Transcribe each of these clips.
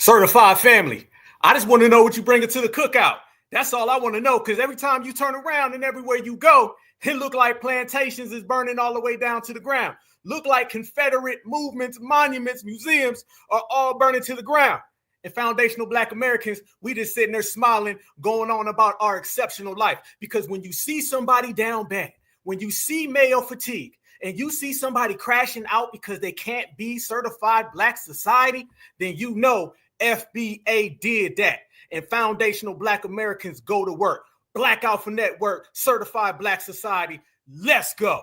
Certified family. I just want to know what you bring it to the cookout. That's all I want to know, because every time you turn around and everywhere you go, it look like plantations is burning all the way down to the ground. Look like Confederate movements, monuments, museums are all burning to the ground. And foundational Black Americans, we just sitting there smiling, going on about our exceptional life. Because when you see somebody down bad, when you see male fatigue, and you see somebody crashing out because they can't be certified Black society, then you know FBA did that. And foundational Black Americans go to work. Black Alpha Network, certified Black society. Let's go.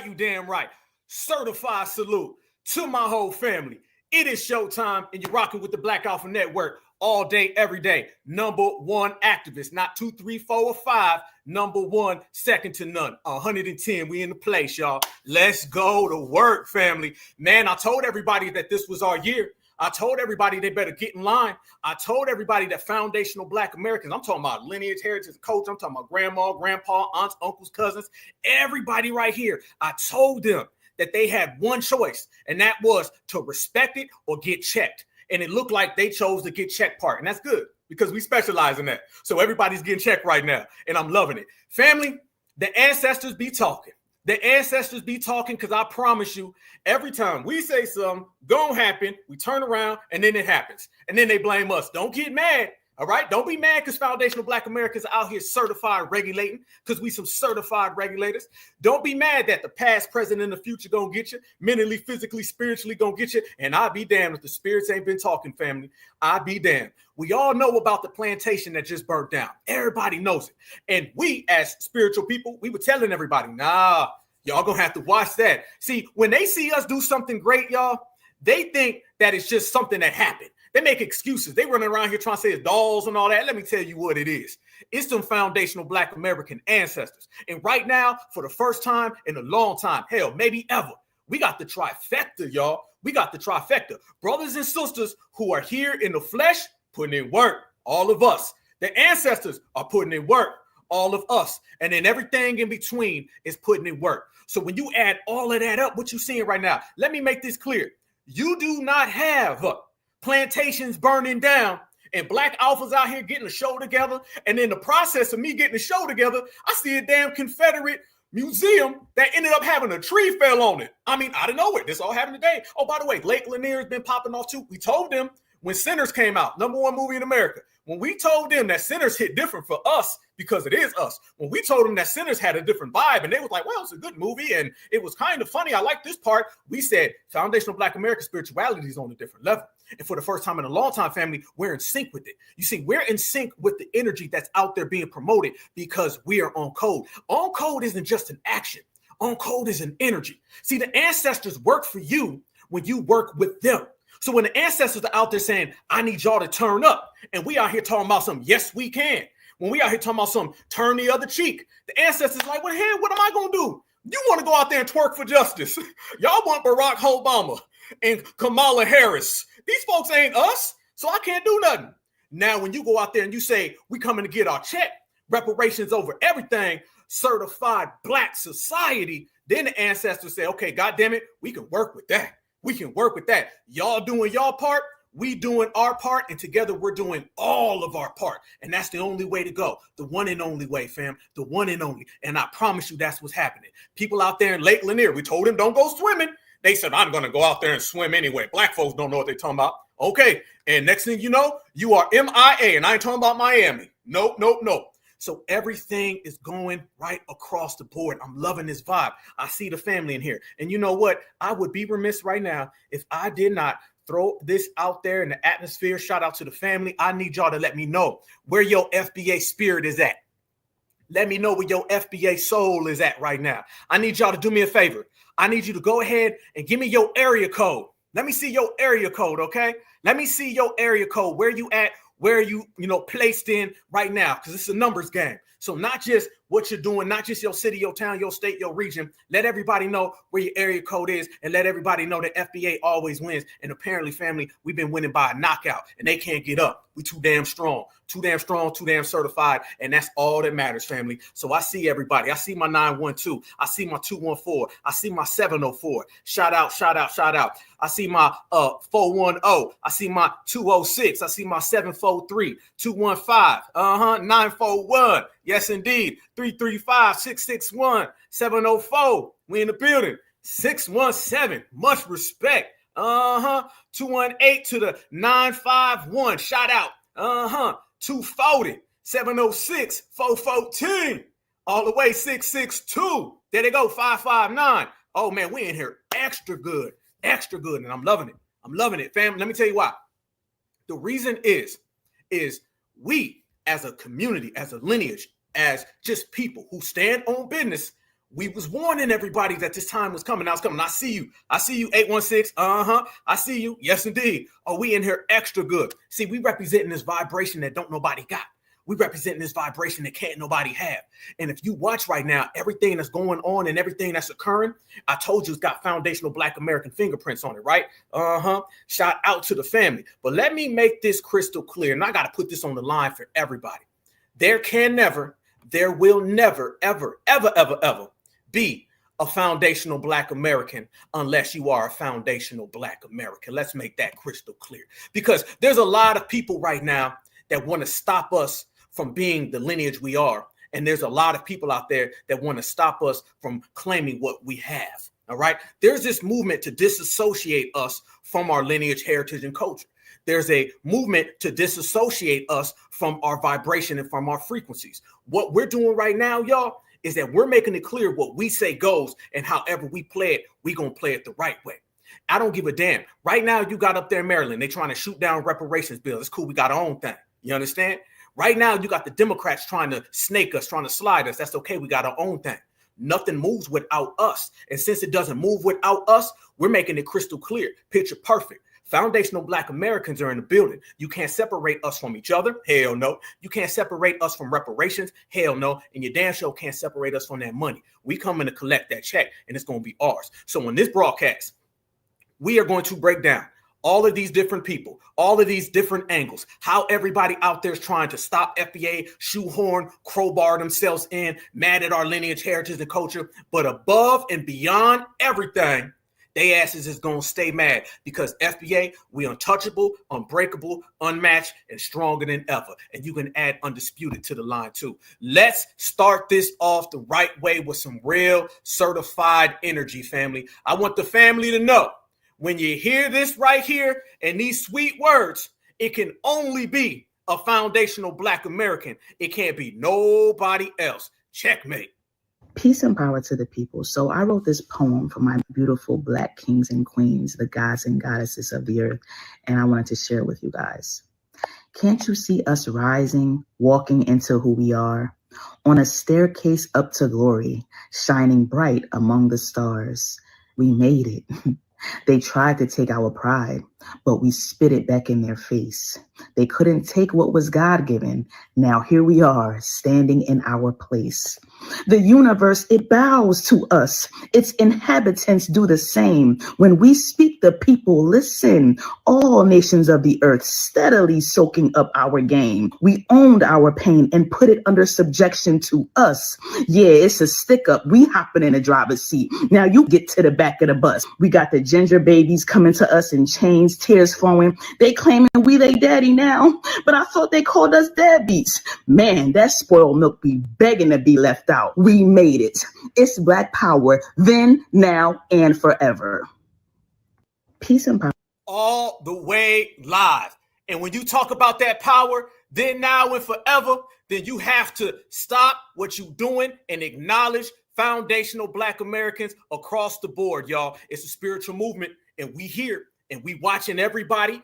You damn right. Certified salute to my whole family. It is showtime, and you're rocking with the Black Alpha Network all day, every day. Number one activist, not 2, 3, 4, or 5. Number one, second to none. 110. We in the place, y'all. Let's go to work, family. Man, I told everybody that this was our year. I told everybody they better get in line. I told everybody that foundational Black Americans, I'm talking about lineage, heritage, culture. I'm talking about grandma, grandpa, aunts, uncles, cousins, everybody right here. I told them that they had one choice, and that was to respect it or get checked. And it looked like they chose the get checked part. And that's good because we specialize in that. So everybody's getting checked right now, and I'm loving it. Family, the ancestors be talking. The ancestors be talking, because I promise you, every time we say something, gonna happen, we turn around, and then it happens. And then they blame us. Don't get mad, all right? Don't be mad because foundational Black Americans are out here certified regulating, because we some certified regulators. Don't be mad that the past, present, and the future gonna get you. Mentally, physically, spiritually gonna get you. And I'll be damned if the spirits ain't been talking, family. I'll be damned. We all know about the plantation that just burnt down. Everybody knows it. And we, as spiritual people, we were telling everybody, nah, y'all gonna have to watch that. See, when they see us do something great, y'all, they think that it's just something that happened. They make excuses. They run around here trying to say it's dolls and all that. Let me tell you what it is. It's some foundational Black American ancestors. And right now, for the first time in a long time, hell, maybe ever, we got the trifecta, y'all. We got the trifecta. Brothers and sisters who are here in the flesh, putting in work. All of us. The ancestors are putting in work. All of us. And then everything in between is putting in work. So when you add all of that up, what you're seeing right now, let me make this clear. You do not have plantations burning down and Black alphas out here getting a show together. And in the process of me getting a show together, I see a damn Confederate museum that ended up having a tree fell on it. I mean, out of nowhere. This all happened today. Oh, by the way, Lake Lanier has been popping off too. We told them when Sinners came out, #1 movie in America, when we told them that Sinners hit different for us because it is us, when we told them that Sinners had a different vibe and they was like, well, it's a good movie and it was kind of funny, I like this part, we said foundational Black American spirituality is on a different level. And for the first time in a long time, family, we're in sync with it. You see, we're in sync with the energy that's out there being promoted because we are on code. On code isn't just an action. On code is an energy. See, the ancestors work for you when you work with them. So when the ancestors are out there saying, I need y'all to turn up, and we out here talking about something, yes, we can. When we out here talking about something, turn the other cheek, the ancestors like, well, hey, what am I going to do? You want to go out there and twerk for justice. Y'all want Barack Obama and Kamala Harris. These folks ain't us, so I can't do nothing. Now, when you go out there and you say, we coming to get our check, reparations over everything, certified Black society, then the ancestors say, okay, goddamn it, we can work with that. We can work with that. Y'all doing y'all part, we doing our part, and together we're doing all of our part. And that's the only way to go. The one and only way, fam. The one and only. And I promise you that's what's happening. People out there in Lake Lanier, we told them don't go swimming. They said, I'm going to go out there and swim anyway. Black folks don't know what they're talking about. Okay. And next thing you know, you are MIA. And I ain't talking about Miami. Nope. So everything is going right across the board. I'm loving this vibe. I see the family in here. And you know what? I would be remiss right now if I did not throw this out there in the atmosphere. Shout out to the family. I need y'all to let me know where your FBA spirit is at. Let me know where your FBA soul is at right now. I need y'all to do me a favor. I need you to go ahead and give me your area code. Let me see your area code, okay? Let me see your area code. Where you at? Where you placed in right now? Because it's a numbers game. So not just what you're doing, not just your city, your town, your state, your region. Let everybody know where your area code is, and let everybody know that FBA always wins. And apparently, family, we've been winning by a knockout, and they can't get up. We too damn strong, too damn certified, and that's all that matters, family. So I see everybody. I see my 912. I see my 214. I see my 704. Shout out. I see my 410. I see my 206. I see my 743, 215, 941. Yes, indeed. 335-661-704. We in the building. 617. Much respect. 218 to the 951. Shout out. 240, 706, 414. All the way 662. There they go. 559. Oh man, we in here extra good. And I'm loving it, fam. Let me tell you why. The reason is we as a community, as a lineage, as just people who stand on business, we was warning everybody that this time was coming. Now it's coming. I see you, 816. I see you. Yes, indeed. Oh, we in here extra good. See, we representing this vibration that don't nobody got. We representing this vibration that can't nobody have. And if you watch right now, everything that's going on and everything that's occurring, I told you it's got foundational Black American fingerprints on it, right? Shout out to the family. But let me make this crystal clear, and I got to put this on the line for everybody. There will never, ever be a foundational Black American unless you are a foundational Black American. Let's make that crystal clear. Because there's a lot of people right now that want to stop us from being the lineage we are. And there's a lot of people out there that want to stop us from claiming what we have. All right. There's this movement to disassociate us from our lineage, heritage, and culture. There's a movement to disassociate us from our vibration and from our frequencies. What we're doing right now, y'all, is that we're making it clear what we say goes, and however we play it, we're going to play it the right way. I don't give a damn. Right now, you got up there in Maryland, they're trying to shoot down reparations bills. It's cool. We got our own thing. You understand? Right now, you got the Democrats trying to snake us, trying to slide us. That's okay. We got our own thing. Nothing moves without us. And since it doesn't move without us, we're making it crystal clear. Picture perfect. Foundational Black Americans are in the building. You can't separate us from each other. Hell no. You can't separate us from reparations. Hell no. And your damn show can't separate us from that money. We coming to collect that check, and it's going to be ours. So on this broadcast, we are going to break down all of these different people, all of these different angles, how everybody out there is trying to stop FBA, shoehorn, crowbar themselves in, mad at our lineage, heritage, and culture. But above and beyond everything, they asses is going to stay mad because FBA, we untouchable, unbreakable, unmatched, and stronger than ever. And you can add undisputed to the line too. Let's start this off the right way with some real certified energy, family. I want the family to know when you hear this right here and these sweet words, it can only be a foundational Black American. It can't be nobody else. Checkmate. Peace and power to the people. So I wrote this poem for my beautiful Black kings and queens, the gods and goddesses of the earth, and I wanted to share it with you guys. Can't you see us rising, walking into who we are, on a staircase up to glory, shining bright among the stars? We made it. They tried to take our pride, but we spit it back in their face. They couldn't take what was God-given. Now here we are, standing in our place. The universe, it bows to us. Its inhabitants do the same. When we speak, the people listen. All nations of the earth steadily soaking up our game. We owned our pain and put it under subjection to us. Yeah, it's a stick up. We hopping in the driver's seat. Now you get to the back of the bus. We got the ginger babies coming to us in chains, tears flowing. They claiming we they daddy now, but I thought they called us deadbeats. Man, that spoiled milk be begging to be left out. We made it. It's Black power, then, now, and forever. Peace and power. All the way live. And when you talk about that power, then, now, and forever, then you have to stop what you're doing and acknowledge foundational Black Americans across the board, y'all. It's a spiritual movement, and we here, and we watching everybody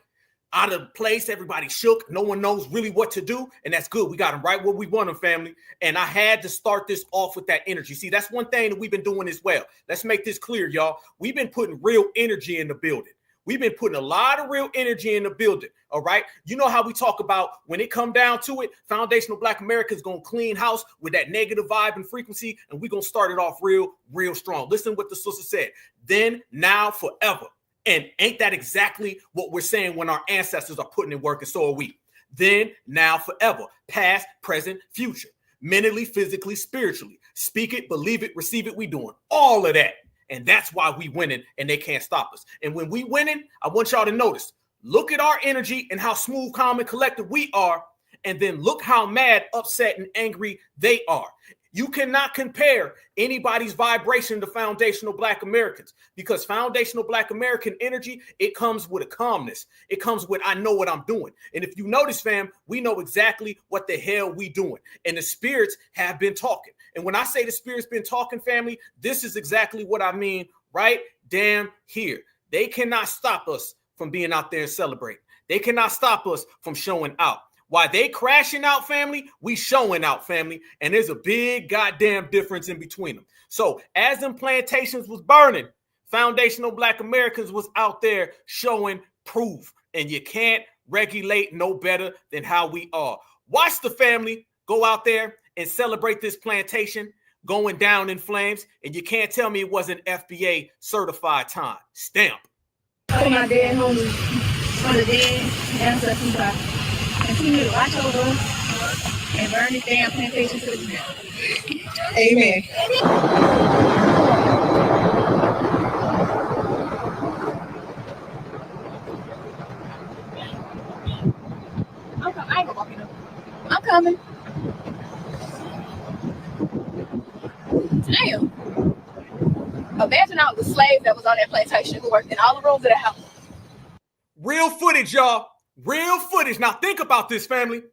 out of place. Everybody shook. No one knows really what to do, and that's good. We got them right where we want them, family. And I had to start this off with that energy. See, that's one thing that we've been doing as well. Let's make this clear, y'all. We've been putting real energy in the building. We've been putting a lot of real energy in the building, all right? You know how we talk about when it come down to it, foundational Black Americans going to clean house with that negative vibe and frequency, and we're going to start it off real strong. Listen what the sister said. Then, now, forever. And ain't that exactly what we're saying when our ancestors are putting in work, and so are we? Then, now, forever. Past, present, future. Mentally, physically, spiritually. Speak it, believe it, receive it. We doing all of that. And that's why we winning, and they can't stop us. And when we winning, I want y'all to notice, look at our energy and how smooth, calm, and collected we are. And then look how mad, upset, and angry they are. You cannot compare anybody's vibration to foundational Black Americans, because foundational Black American energy, it comes with a calmness. It comes with, I know what I'm doing. And if you notice, fam, we know exactly what the hell we doing. And the spirits have been talking. And when I say the spirits been talking, family, this is exactly what I mean right damn here. They cannot stop us from being out there and celebrating. They cannot stop us from showing out. While they crashing out, family, we showing out, family. And there's a big goddamn difference in between them. So as them plantations was burning, foundational Black Americans was out there showing proof. And you can't regulate no better than how we are. Watch the family go out there and celebrate this plantation going down in flames. And you can't tell me it wasn't FBA certified time. Stamp. For my dead homies, for the dead ancestors, continue to watch over us and burn this damn plantation to the ground. Amen. I ain't gonna walk in up. I'm coming. Damn. Imagine all the slaves that was on that plantation who worked in all the rooms of the house. Real footage, y'all. Real footage. Now think about this, family.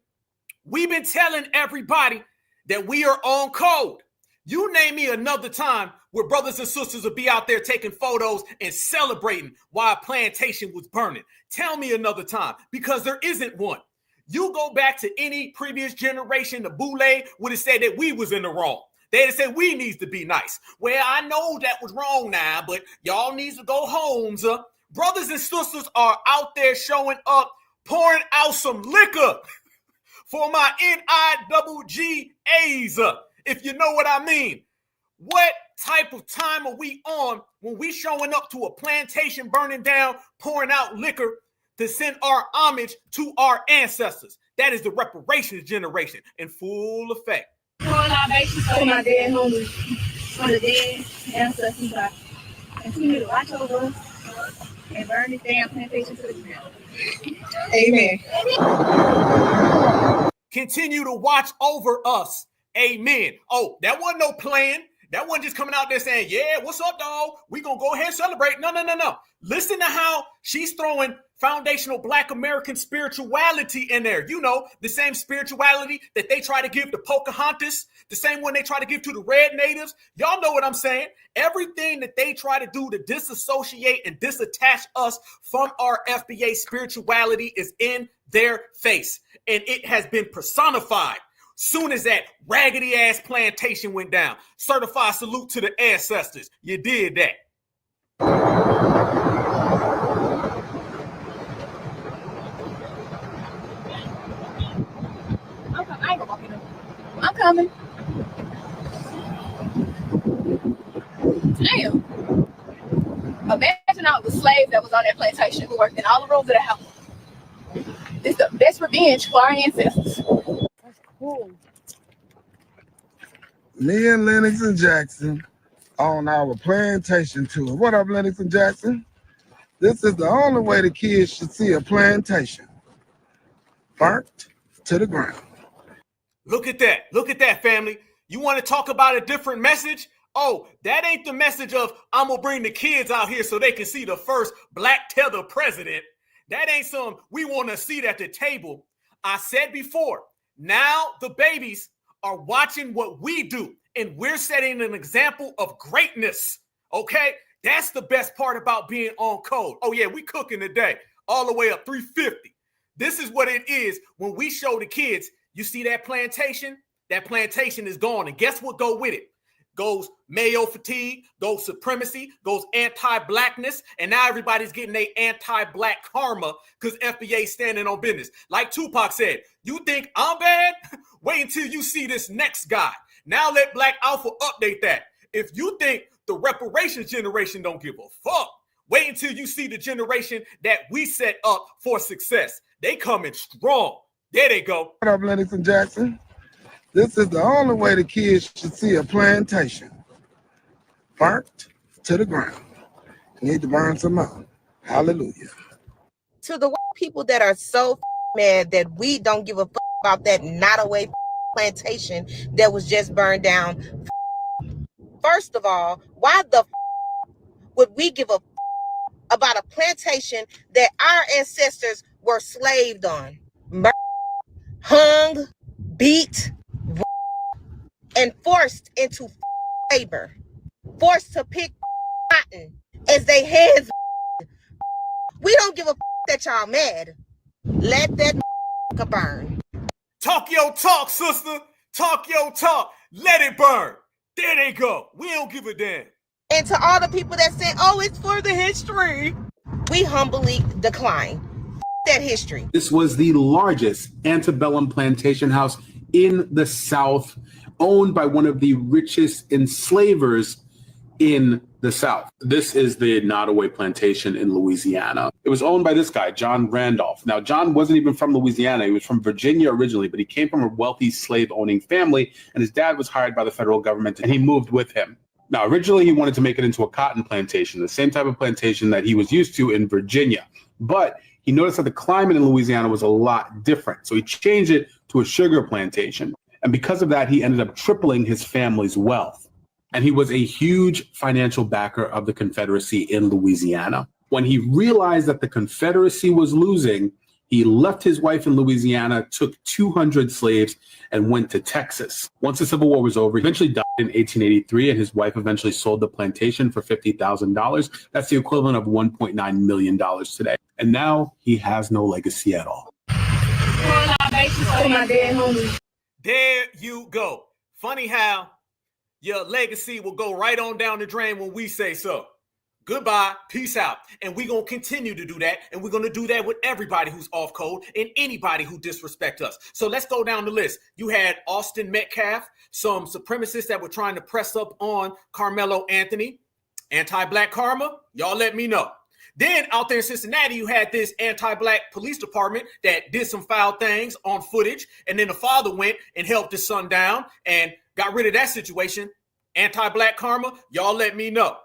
We've been telling everybody that we are on code. You name me another time where brothers and sisters will be out there taking photos and celebrating while a plantation was burning. Tell me another time, because there isn't one. You go back to any previous generation, the Boule would have said that we was in the wrong. They'd have said we needs to be nice. Well, I know that was wrong now, but y'all needs to go home. Brothers and sisters are out there showing up, pouring out some liquor for my NIGGAs, if you know what I mean. What type of time are we on when we showing up to a plantation burning down, pouring out liquor to send our homage to our ancestors? That is the reparations generation in full effect. For my dead homies, for the dead ancestors, continue to watch over us and burn this damn plantation to the ground. Amen. Continue to watch over us. Amen. Oh, that wasn't no plan. That wasn't just coming out there saying, yeah, what's up, dog? We gonna go ahead and celebrate. No. Listen to how she's throwing foundational Black American spirituality in there. You know, the same spirituality that they try to give to Pocahontas, the same one they try to give to the red natives. Y'all know what I'm saying. Everything that they try to do to disassociate and disattach us from our FBA spirituality is in their face. And it has been personified. Soon as that raggedy ass plantation went down. Certified salute to the ancestors. You did that. I ain't gonna walk in up. I'm coming. Damn. Imagine all the slaves that was on that plantation who worked in all the rooms of the house. It's the best revenge for our ancestors. That's cool. Me and Lennox and Jackson on our plantation tour. What up, Lennox and Jackson? This is the only way the kids should see a plantation. Burnt to the ground. Look at that. Look at that, family. You want to talk about a different message? Oh, that ain't the message of I'm going to bring the kids out here so they can see the first black tether president. That ain't some we want to seat at the table. I said before, Now the babies are watching what we do, and we're setting an example of greatness. Okay? That's the best part about being on code. Oh, yeah, we cooking today, all the way up 350. This is what it is when we show the kids, you see that plantation? That plantation is gone. And guess what go with it? Goes male fatigue, goes supremacy, goes anti-blackness, and now everybody's getting their anti-black karma because FBA standing on business. Like Tupac said, you think I'm bad? Wait until you see this next guy. Now let Black Alpha update that. If you think the reparations generation don't give a fuck, wait until you see the generation that we set up for success. They coming strong. There they go. What up, Lennox and Jackson? This is the only way the kids should see a plantation. Burnt to the ground. Need to burn some more. Hallelujah. To the white people that are so mad that we don't give a fuck about that Nottoway plantation that was just burned down. First of all, why the would we give a about a plantation that our ancestors were slaved on, hung, beat, and forced into labor, forced to pick cotton as they hands. We don't give a that y'all mad. Let that burn. Talk your talk, sister. Talk your talk. Let it burn. There they go. We don't give a damn. And to all the people that say, oh, it's for the history, we humbly decline that history. This was the largest antebellum plantation house in the South, owned by one of the richest enslavers in the South. This is the Nottoway plantation in Louisiana. It was owned by this guy, John Randolph. Now, John wasn't even from Louisiana. He was from Virginia originally, but he came from a wealthy slave-owning family, and his dad was hired by the federal government, and he moved with him. Now, originally, he wanted to make it into a cotton plantation, the same type of plantation that he was used to in Virginia. But he noticed that the climate in Louisiana was a lot different, so he changed it to a sugar plantation. And because of that, he ended up tripling his family's wealth. And he was a huge financial backer of the Confederacy in Louisiana. When he realized that the Confederacy was losing, he left his wife in Louisiana, took 200 slaves, and went to Texas. Once the Civil War was over, he eventually died in 1883, and his wife eventually sold the plantation for $50,000. That's the equivalent of $1.9 million today. And now he has no legacy at all. There you go. Funny how your legacy will go right on down the drain when we say so. Goodbye, peace out. And we're going to continue to do that. And we're going to do that with everybody who's off code and anybody who disrespect us. So let's go down the list. You had Austin Metcalf, some supremacists that were trying to press up on Carmelo Anthony. Anti-black karma, y'all let me know. Then out there in Cincinnati, you had this anti-black police department that did some foul things on footage. And then the father went and helped his son down and got rid of that situation. Anti-black karma, y'all let me know.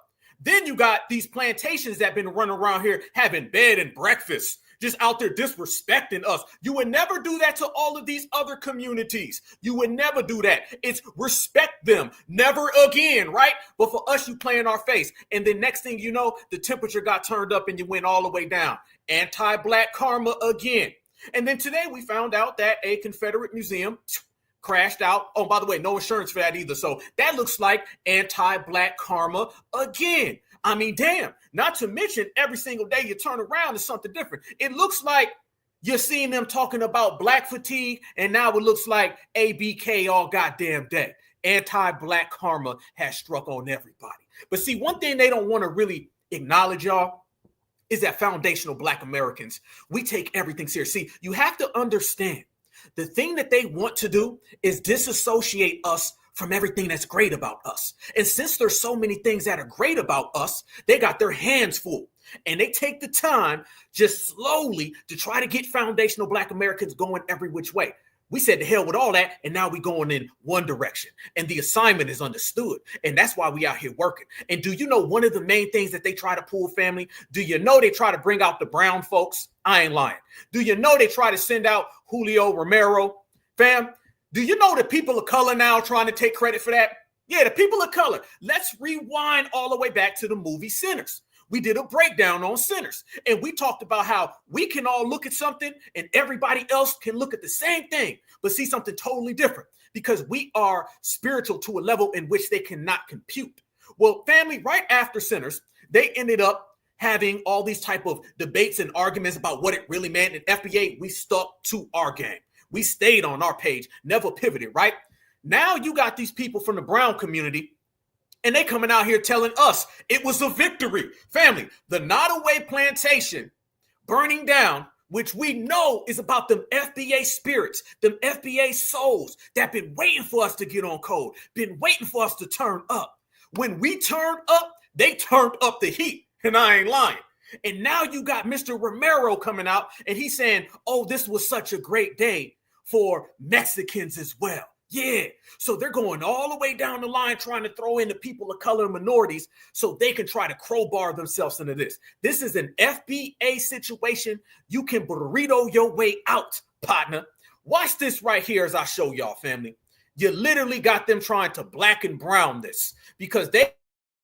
Then you got these plantations that been running around here having bed and breakfast, just out there disrespecting us. You would never do that to all of these other communities. You would never do that. It's respect them. Never again, right? But for us, you play in our face. And then next thing you know, the temperature got turned up and you went all the way down. Anti-black karma again. And then today we found out that a Confederate museum crashed out. Oh, by the way, no insurance for that either. So that looks like anti-black karma again. I mean, damn, not to mention every single day you turn around is something different. It looks like you're seeing them talking about black fatigue, and now it looks like ABK all goddamn day. Anti-black karma has struck on everybody. But see, one thing they don't want to really acknowledge, y'all, is that foundational Black Americans, we take everything serious. See, you have to understand, the thing that they want to do is disassociate us from everything that's great about us. And since there's so many things that are great about us, they got their hands full. And they take the time just slowly to try to get foundational Black Americans going every which way. We said to hell with all that, and now we're going in one direction. And the assignment is understood. And that's why we out here working. And do you know one of the main things that they try to pull, family? Do you know they try to bring out the brown folks? I ain't lying. Do you know they try to send out Julio Romero? Fam, do you know the people of color now trying to take credit for that? Yeah, the people of color. Let's rewind all the way back to the movie Sinners. we did a breakdown on sinners. And we talked about how we can all look at something and everybody else can look at the same thing, but see something totally different because we are spiritual to a level in which they cannot compute. Well, family, right after sinners, they ended up having all these type of debates and arguments about what it really meant. And FBA, we stuck to our game. We stayed on our page, never pivoted, right? Now you got these people from the brown community and they coming out here telling us it was a victory. Family, the Nottoway plantation burning down, which we know is about them FBA spirits, them FBA souls that been waiting for us to get on code, been waiting for us to turn up. When we turned up, they turned up the heat, and I ain't lying. And now you got Mr. Romero coming out, and he's saying, oh, this was such a great day for Mexicans as well. Yeah, so they're going all the way down the line trying to throw in the people of color and minorities so they can try to crowbar themselves into this. This is an FBA situation. You can burrito your way out, partner. Watch this right here as I show y'all, family. You literally got them trying to black and brown this because they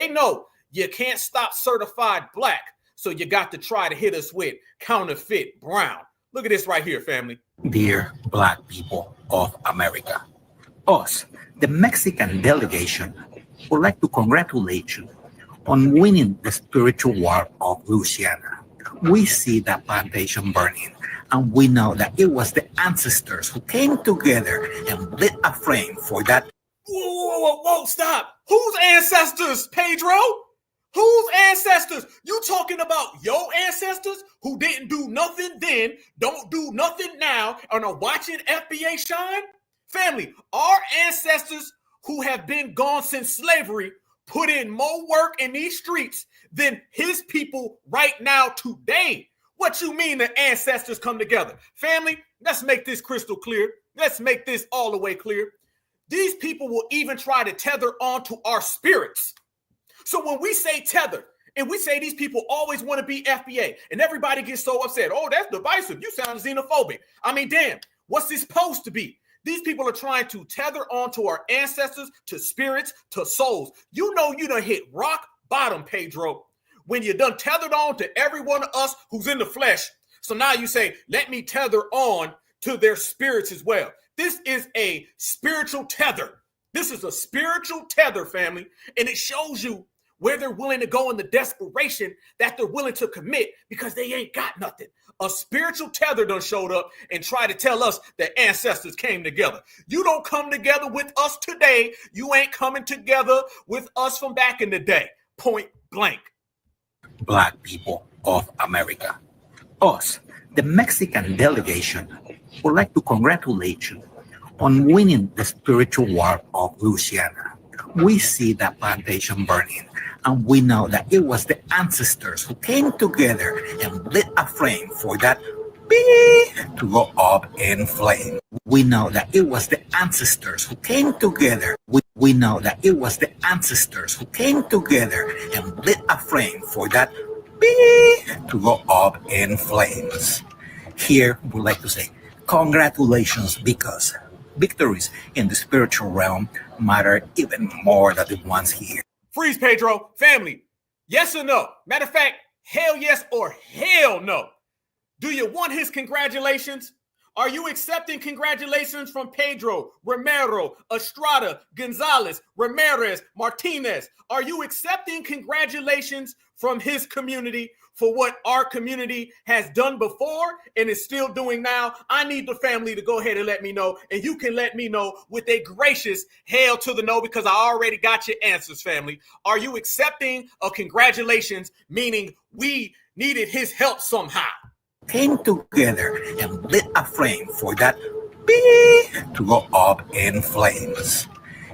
know you can't stop certified black. So you got to try to hit us with counterfeit brown. Look at this right here, family. Dear Black people of America, us, the Mexican delegation, would like to congratulate you on winning the spiritual war of Louisiana. We see that plantation burning, and we know that it was the ancestors who came together and lit a flame for that. Whoa, stop. Whose ancestors, Pedro? Whose ancestors? You talking about your ancestors who didn't do nothing then, don't do nothing now, and are watching FBA shine? Family, our ancestors who have been gone since slavery put in more work in these streets than his people right now today. What you mean the ancestors come together? Family, let's make this crystal clear. Let's make this all the way clear. These people will even try to tether onto our spirits. So when we say tether, and we say these people always want to be FBA, and everybody gets so upset, oh, that's divisive. You sound xenophobic. I mean, damn, what's this supposed to be? These people are trying to tether onto our ancestors, to spirits, to souls. You know you done hit rock bottom, Pedro, when you done tethered on to every one of us who's in the flesh. So now you say, let me tether on to their spirits as well. This is a spiritual tether. This is a spiritual tether, family, and it shows you where they're willing to go in the desperation that they're willing to commit because they ain't got nothing. A spiritual tether done showed up and tried to tell us that ancestors came together. You don't come together with us today. You ain't coming together with us from back in the day. Point blank. Black people of America, us, the Mexican delegation, would like to congratulate you on winning the spiritual war of Louisiana. We see that plantation burning, and we know that it was the ancestors who came together and lit a flame for that to go up in flame. We know that it was the ancestors who came together. We know that it was the ancestors who came together and lit a flame for that to go up in flames. Here, we'd like to say congratulations, because victories in the spiritual realm matter even more than the ones here. Freeze, Pedro. Family, yes or no? Matter of fact, hell yes or hell no. Do you want his congratulations? Are you accepting congratulations from Pedro, Romero, Estrada, Gonzalez, Ramirez, Martinez? Are you accepting congratulations from his community for what our community has done before and is still doing now? I need the family to go ahead and let me know, and you can let me know with a gracious hell to the no, because I already got your answers, family. Are you accepting a congratulations, meaning we needed his help somehow? Came together and lit a flame for that to go up in flames.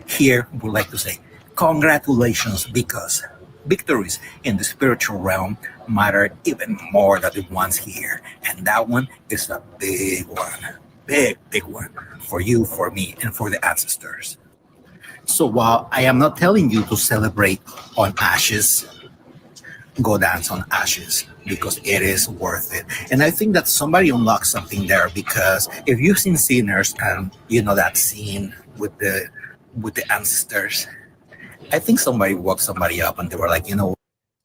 Here, we'd like to say congratulations, because victories in the spiritual realm matter even more than the ones here. And that one is a big one. Big one for you, for me, and for the ancestors. So while I am not telling you to celebrate on ashes, go dance on ashes, because it is worth it. And I think that somebody unlocked something there, because if you've seen Sinners and you know that scene with the ancestors, I think somebody woke somebody up and they were like, you know,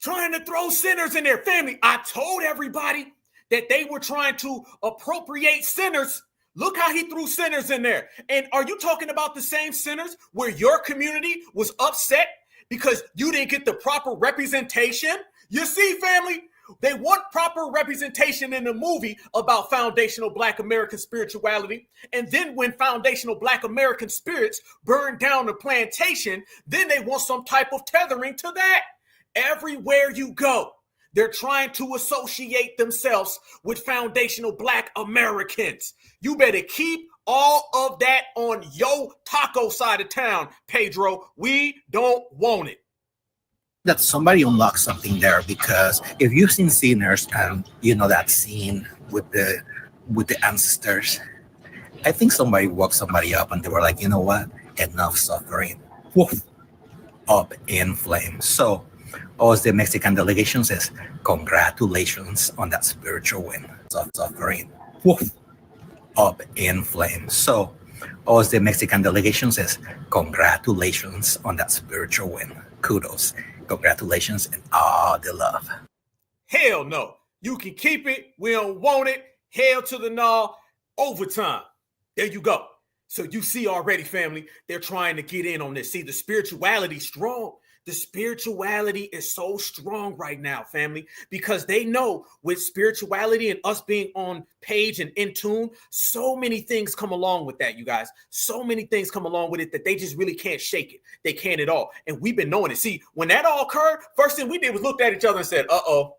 trying to throw sinners in there. Family, I told everybody that they were trying to appropriate sinners. Look how he threw sinners in there. And are you talking about the same sinners where your community was upset because you didn't get the proper representation? You see, family, they want proper representation in the movie about foundational Black American spirituality. And then when foundational Black American spirits burn down the plantation, then they want some type of tethering to that. Everywhere you go, they're trying to associate themselves with foundational Black Americans. You better keep all of that on your taco side of town, Pedro. We don't want it. That somebody unlocked something there, because if you've seen Sinners and you know that scene with the ancestors, I think somebody woke somebody up and they were like, you know what? Enough suffering. Woof. Up in flames. So as the Mexican delegation says, congratulations on that spiritual win. Suffering. Woof. Up in flames. So as the Mexican delegation says, congratulations on that spiritual win. Kudos. Congratulations and all the love. Hell no. You can keep it. We don't want it. Hell to the no. Overtime. There you go. So you see already, family, they're trying to get in on this. See, the spirituality strong. The spirituality is so strong right now, family, because they know with spirituality and us being on page and in tune, so many things come along with that, you guys. So many things come along with it that they just really can't shake it. They can't at all. And we've been knowing it. See, when that all occurred, first thing we did was looked at each other and said, uh-oh,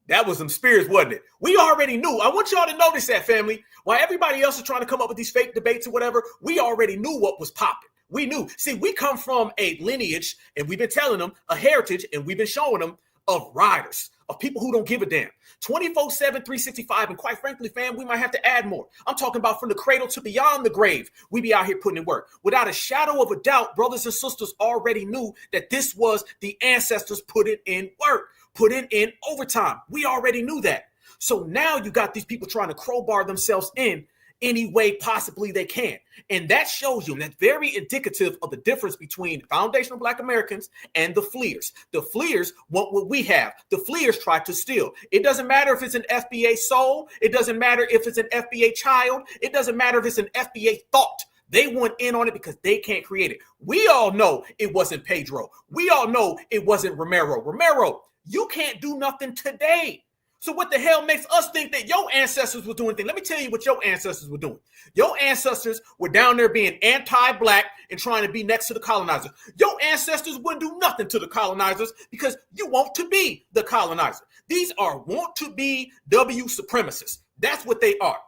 that was some spirits, wasn't it? We already knew. I want y'all to notice that, family. While everybody else is trying to come up with these fake debates or whatever, we already knew what was popping. We knew. See, we come from a lineage, and we've been telling them, a heritage, and we've been showing them of riders, of people who don't give a damn. 24/7, 365, and quite frankly, fam, we might have to add more. I'm talking about from the cradle to beyond the grave. We be out here putting in work. Without a shadow of a doubt, brothers and sisters already knew that this was the ancestors putting in work, putting in overtime. We already knew that. So now you got these people trying to crowbar themselves in any way possibly they can. And that shows you, and that's very indicative of the difference between foundational Black Americans and the fleers. The fleers want what we have. The fleers try to steal. It doesn't matter if it's an FBA soul. It doesn't matter if it's an FBA child. It doesn't matter if it's an FBA thought. They want in on it because they can't create it. We all know it wasn't Pedro. We all know it wasn't Romero. Romero, you can't do nothing today. So what the hell makes us think that your ancestors were doing things? Let me tell you what your ancestors were doing. Your ancestors were down there being anti-Black and trying to be next to the colonizers. Your ancestors wouldn't do nothing to the colonizers because you want to be the colonizer. These are want to be W supremacists. That's what they are.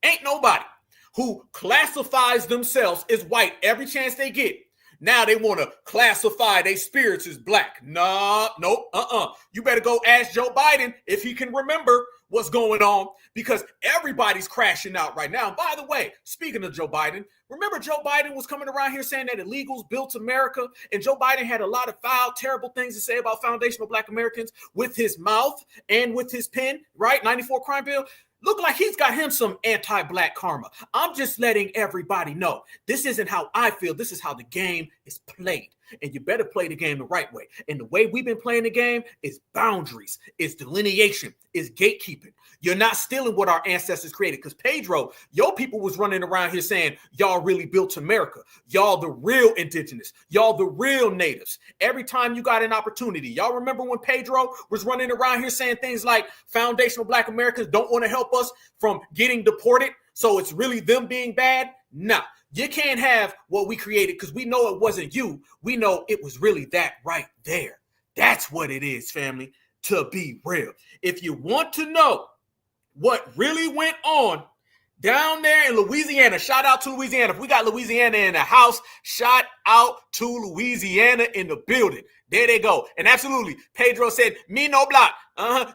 Ain't nobody who classifies themselves as white every chance they get. Now they want to classify their spirits as Black. Nah, nope, You better go ask Joe Biden if he can remember what's going on, because everybody's crashing out right now. And by the way, speaking of Joe Biden, remember Joe Biden was coming around here saying that illegals built America, and Joe Biden had a lot of foul, terrible things to say about foundational Black Americans with his mouth and with his pen, right? 94 crime bill. Look like he's got him some anti-Black karma. I'm just letting everybody know this isn't how I feel. This is how the game is played. And you better play the game the right way. And the way we've been playing the game is boundaries, is delineation, is gatekeeping. You're not stealing what our ancestors created. Because Pedro, your people was running around here saying, y'all really built America. Y'all the real indigenous. Y'all the real natives. Every time you got an opportunity. Y'all remember when Pedro was running around here saying things like foundational Black Americans don't want to help us from getting deported, so it's really them being bad? Nah. You can't have what we created because we know it wasn't you. We know it was really that right there. That's what it is, family, to be real. If you want to know what really went on down there in Louisiana, shout out to Louisiana. If we got Louisiana in the house, shout out to Louisiana in the building. There they go. And absolutely, Pedro said, me no Black.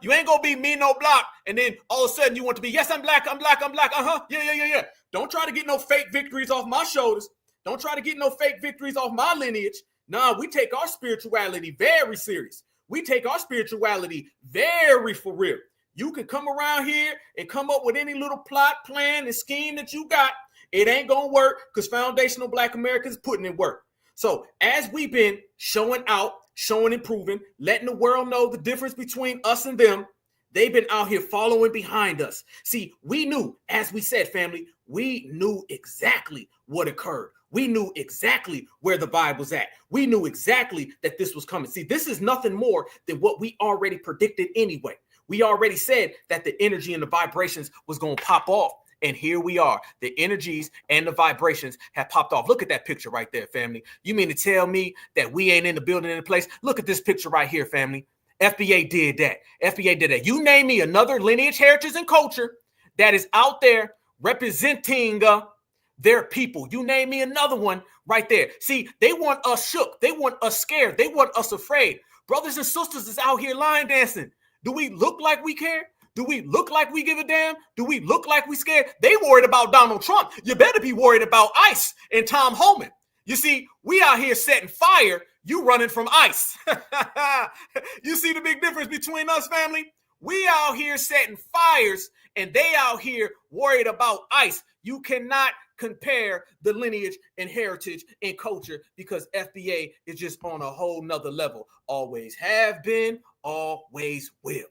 You ain't gonna be me no Black. And then all of a sudden you want to be, yes, I'm Black, I'm Black, I'm Black. Yeah. Don't try to get no fake victories off my shoulders. Don't try to get no fake victories off my lineage. Nah, we take our spirituality very serious. We take our spirituality very for real. You can come around here and come up with any little plot, plan, and scheme that you got. It ain't gonna work because foundational Black Americans putting in work. So as we've been showing out, showing and proving, letting the world know the difference between us and them, they've been out here following behind us. See, we knew, as we said, family, we knew exactly what occurred. We knew exactly where the Bible's at. We knew exactly that this was coming. See, this is nothing more than what we already predicted anyway. We already said that the energy and the vibrations was going to pop off. And here we are. The energies and the vibrations have popped off. Look at that picture right there, family. You mean to tell me that we ain't in the building in the place? Look at this picture right here, family. FBA did that. FBA did that. You name me another lineage, heritage, and culture that is out there representing their people. You name me another one right there. See, they want us shook. They want us scared. They want us afraid. Brothers and sisters is out here line dancing. Do we look like we care? Do we look like we give a damn? Do we look like we scared? They worried about Donald Trump. You better be worried about ICE and Tom Homan. You see, we out here setting fire. You running from ICE. You see the big difference between us, family? We out here setting fires and they out here worried about ICE. You cannot compare the lineage and heritage and culture because FBA is just on a whole nother level. Always have been, always will.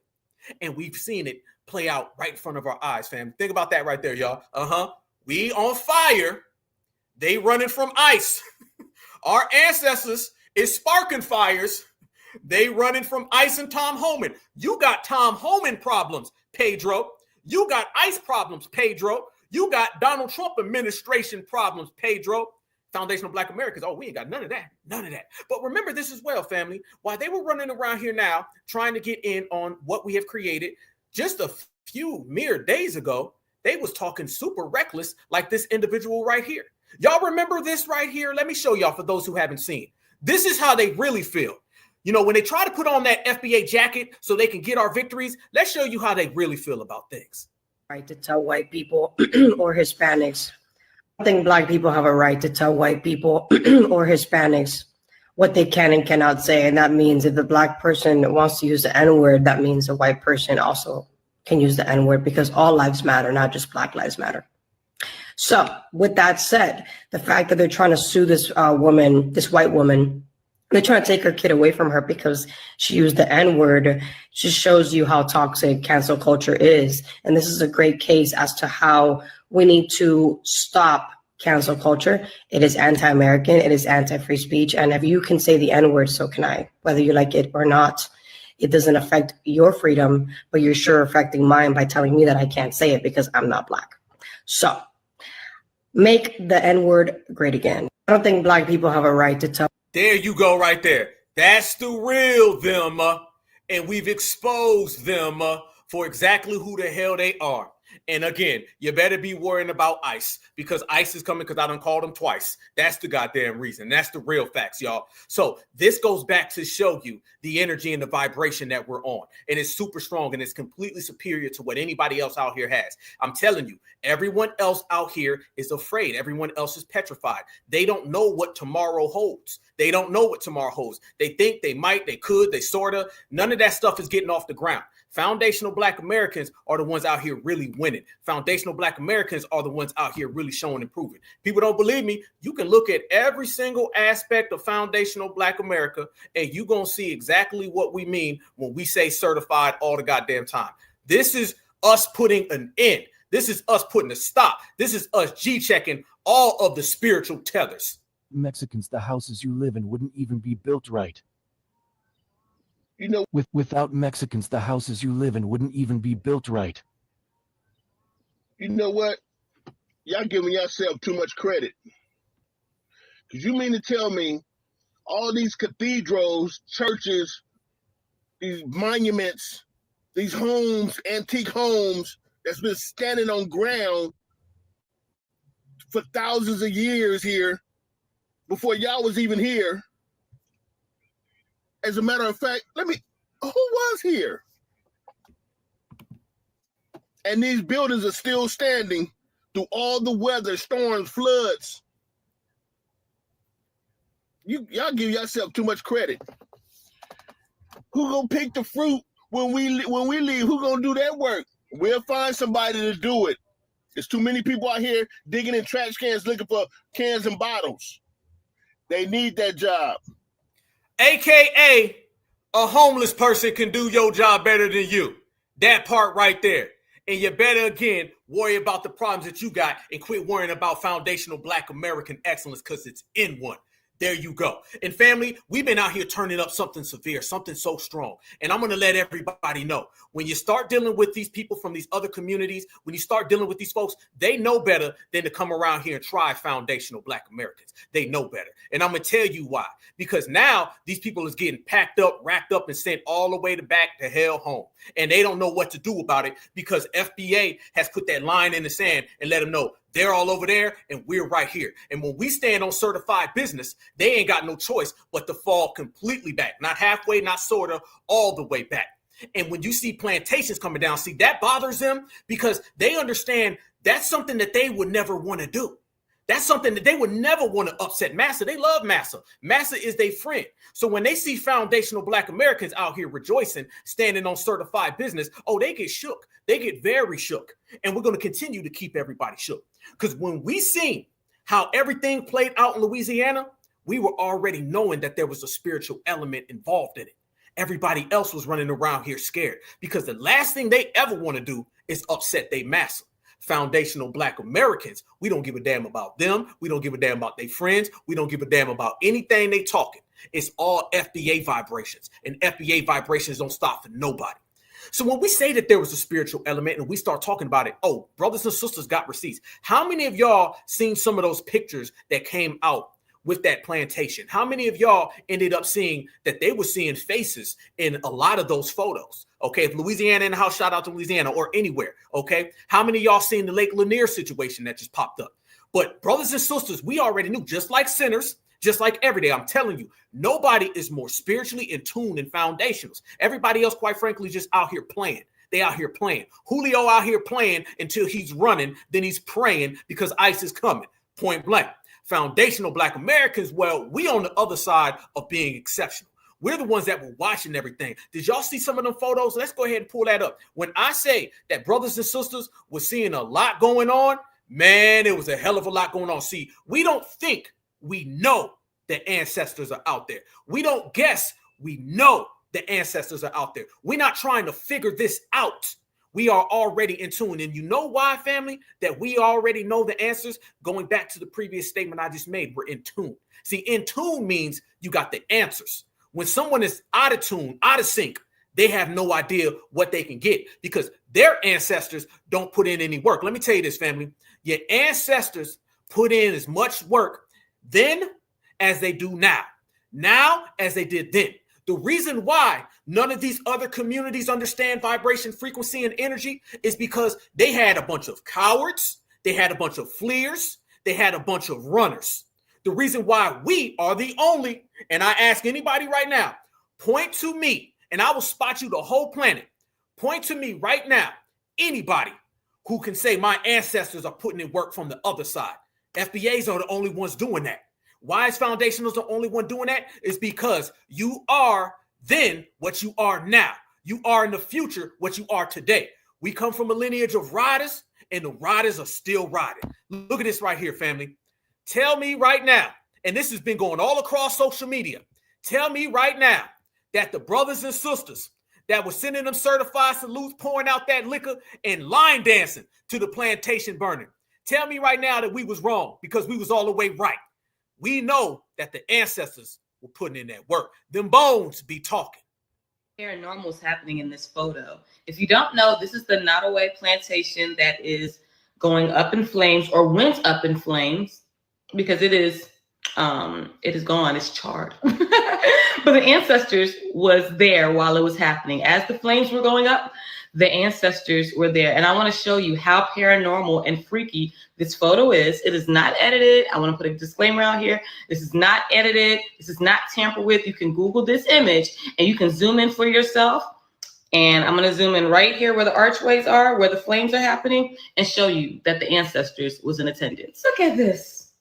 And we've seen it play out right in front of our eyes, fam. Think about that right there, y'all. We on fire. They running from ICE. Our ancestors is sparking fires. They running from ICE and Tom Homan. You got Tom Homan problems, Pedro. You got ICE problems, Pedro. You got Donald Trump administration problems, Pedro. Foundational Black Americans. Oh, we ain't got none of that. None of that. But remember this as well, family. While they were running around here now trying to get in on what we have created, just a few mere days ago, they was talking super reckless like this individual right here. Y'all remember this right here? Let me show y'all for those who haven't seen. This is how they really feel. You know, when they try to put on that FBA jacket so they can get our victories, let's show you how they really feel about things. Right to tell white people or Hispanics. I think Black people have a right to tell white people or Hispanics what they can and cannot say. And that means if the Black person wants to use the N-word, that means the white person also can use the N-word because all lives matter, not just Black lives matter. So with that said, the fact that they're trying to sue this woman, this white woman, they're trying to take her kid away from her because she used the N-word, just shows you how toxic cancel culture is. And this is a great case as to how we need to stop cancel culture. It is anti-American. It is anti-free speech. And if you can say the N-word, so can I, whether you like it or not. It doesn't affect your freedom, but you're sure affecting mine by telling me that I can't say it because I'm not Black. So make the N-word great again. I don't think Black people have a right to tell. There you go right there. That's the real them. And we've exposed them for exactly who the hell they are. And again, you better be worrying about ICE because ICE is coming because I done called them twice. That's the goddamn reason. That's the real facts, y'all. So this goes back to show you the energy and the vibration that we're on. And it's super strong and it's completely superior to what anybody else out here has. I'm telling you, everyone else out here is afraid. Everyone else is petrified. They don't know what tomorrow holds. They don't know what tomorrow holds. They think they might, they could, they sorta. None of that stuff is getting off the ground. Foundational Black Americans are the ones out here really winning. Foundational Black Americans are the ones out here really showing and proving. People don't believe me. You can look at every single aspect of foundational Black America and you're going to see exactly what we mean when we say certified all the goddamn time. This is us putting an end. This is us putting a stop. This is us G-checking all of the spiritual tethers. Mexicans, the houses you live in wouldn't even be built right. You know, Without Mexicans, the houses you live in wouldn't even be built right. you know what? Y'all giving yourself too much credit. Because you mean to tell me all these cathedrals, churches, these monuments, these homes, antique homes that's been standing on ground for thousands of years here before y'all was even here. As a matter of fact, who was here? And these buildings are still standing through all the weather, storms, floods. Y'all give yourself too much credit. Who gonna pick the fruit when we leave? Who gonna do that work? We'll find somebody to do it. There's too many people out here digging in trash cans looking for cans and bottles. They need that job. AKA, a homeless person can do your job better than you. That part right there. And you better, again, worry about the problems that you got and quit worrying about foundational Black American excellence because it's in one. There you go. And family, we've been out here turning up something severe, something so strong. And I'm going to let everybody know, when you start dealing with these people from these other communities, when you start dealing with these folks, they know better than to come around here and try foundational Black Americans. They know better. And I'm going to tell you why. Because now these people is getting packed up, racked up, and sent all the way back to hell home. And they don't know what to do about it because FBA has put that line in the sand and let them know, they're all over there and we're right here. And when we stand on certified business, they ain't got no choice but to fall completely back. Not halfway, not sort of, all the way back. And when you see plantations coming down, see, that bothers them because they understand that's something that they would never want to do. That's something that they would never want to upset Massa. They love Massa. Massa is their friend. So when they see foundational Black Americans out here rejoicing, standing on certified business, oh, they get shook. They get very shook. And we're going to continue to keep everybody shook. Because when we seen how everything played out in Louisiana, we were already knowing that there was a spiritual element involved in it. Everybody else was running around here scared because the last thing they ever want to do is upset their Massa. Foundational Black Americans, we don't give a damn about them. We don't give a damn about their friends. We don't give a damn about anything they talking. It's all FBA vibrations, and FBA vibrations don't stop for nobody. So when we say that there was a spiritual element and we start talking about it, oh, brothers and sisters got receipts. How many of y'all seen some of those pictures that came out with that plantation? How many of y'all ended up seeing that they were seeing faces in a lot of those photos? Okay, if Louisiana in the house, shout out to Louisiana or anywhere. Okay, how many of y'all seen the Lake Lanier situation that just popped up? But brothers and sisters, we already knew, just like sinners, just like every day, I'm telling you, nobody is more spiritually in tune than foundationals. Everybody else, quite frankly, just out here playing. They out here playing. Julio out here playing until he's running, then he's praying because ICE is coming. Point blank. Foundational Black Americans, well, we on the other side of being exceptional. We're the ones that were watching everything. Did y'all see some of them photos? Let's go ahead and pull that up. When I say that brothers and sisters were seeing a lot going on, man, it was a hell of a lot going on. See, we don't think we know that ancestors are out there. We don't guess. We know the ancestors are out there. We're not trying to figure this out. We are already in tune. And you know why, family? That we already know the answers? Going back to the previous statement I just made, we're in tune. See, in tune means you got the answers. When someone is out of tune, out of sync, they have no idea what they can get because their ancestors don't put in any work. Let me tell you this, family. Your ancestors put in as much work then as they do now as they did then. The reason why none of these other communities understand vibration, frequency, and energy is because they had a bunch of cowards, they had a bunch of fleers, they had a bunch of runners. The reason why we are the only, and I ask anybody right now, point to me, and I will spot you the whole planet. Point to me right now, anybody who can say my ancestors are putting in work from the other side. FBAs are the only ones doing that. Why is Foundationals the only one doing that? It's because you are then what you are now. You are in the future what you are today. We come from a lineage of riders, and the riders are still riding. Look at this right here, family. Tell me right now, and this has been going all across social media, tell me right now that the brothers and sisters that were sending them certified salutes, pouring out that liquor and line dancing to the plantation burning, tell me right now that we was wrong because we was all the way right. We know that the ancestors were putting in that work. Them bones be talking. Paranormal is happening in this photo. If you don't know, this is the Nottoway plantation that is going up in flames, or went up in flames, because it is gone, it's charred. But the ancestors was there while it was happening. As the flames were going up, the ancestors were there. And I want to show you how paranormal and freaky this photo is. It is not edited. I want to put a disclaimer out here. This is not edited. This is not tampered with. You can Google this image and you can zoom in for yourself. And I'm going to zoom in right here where the archways are, where the flames are happening, and show you that the ancestors was in attendance. Look at this.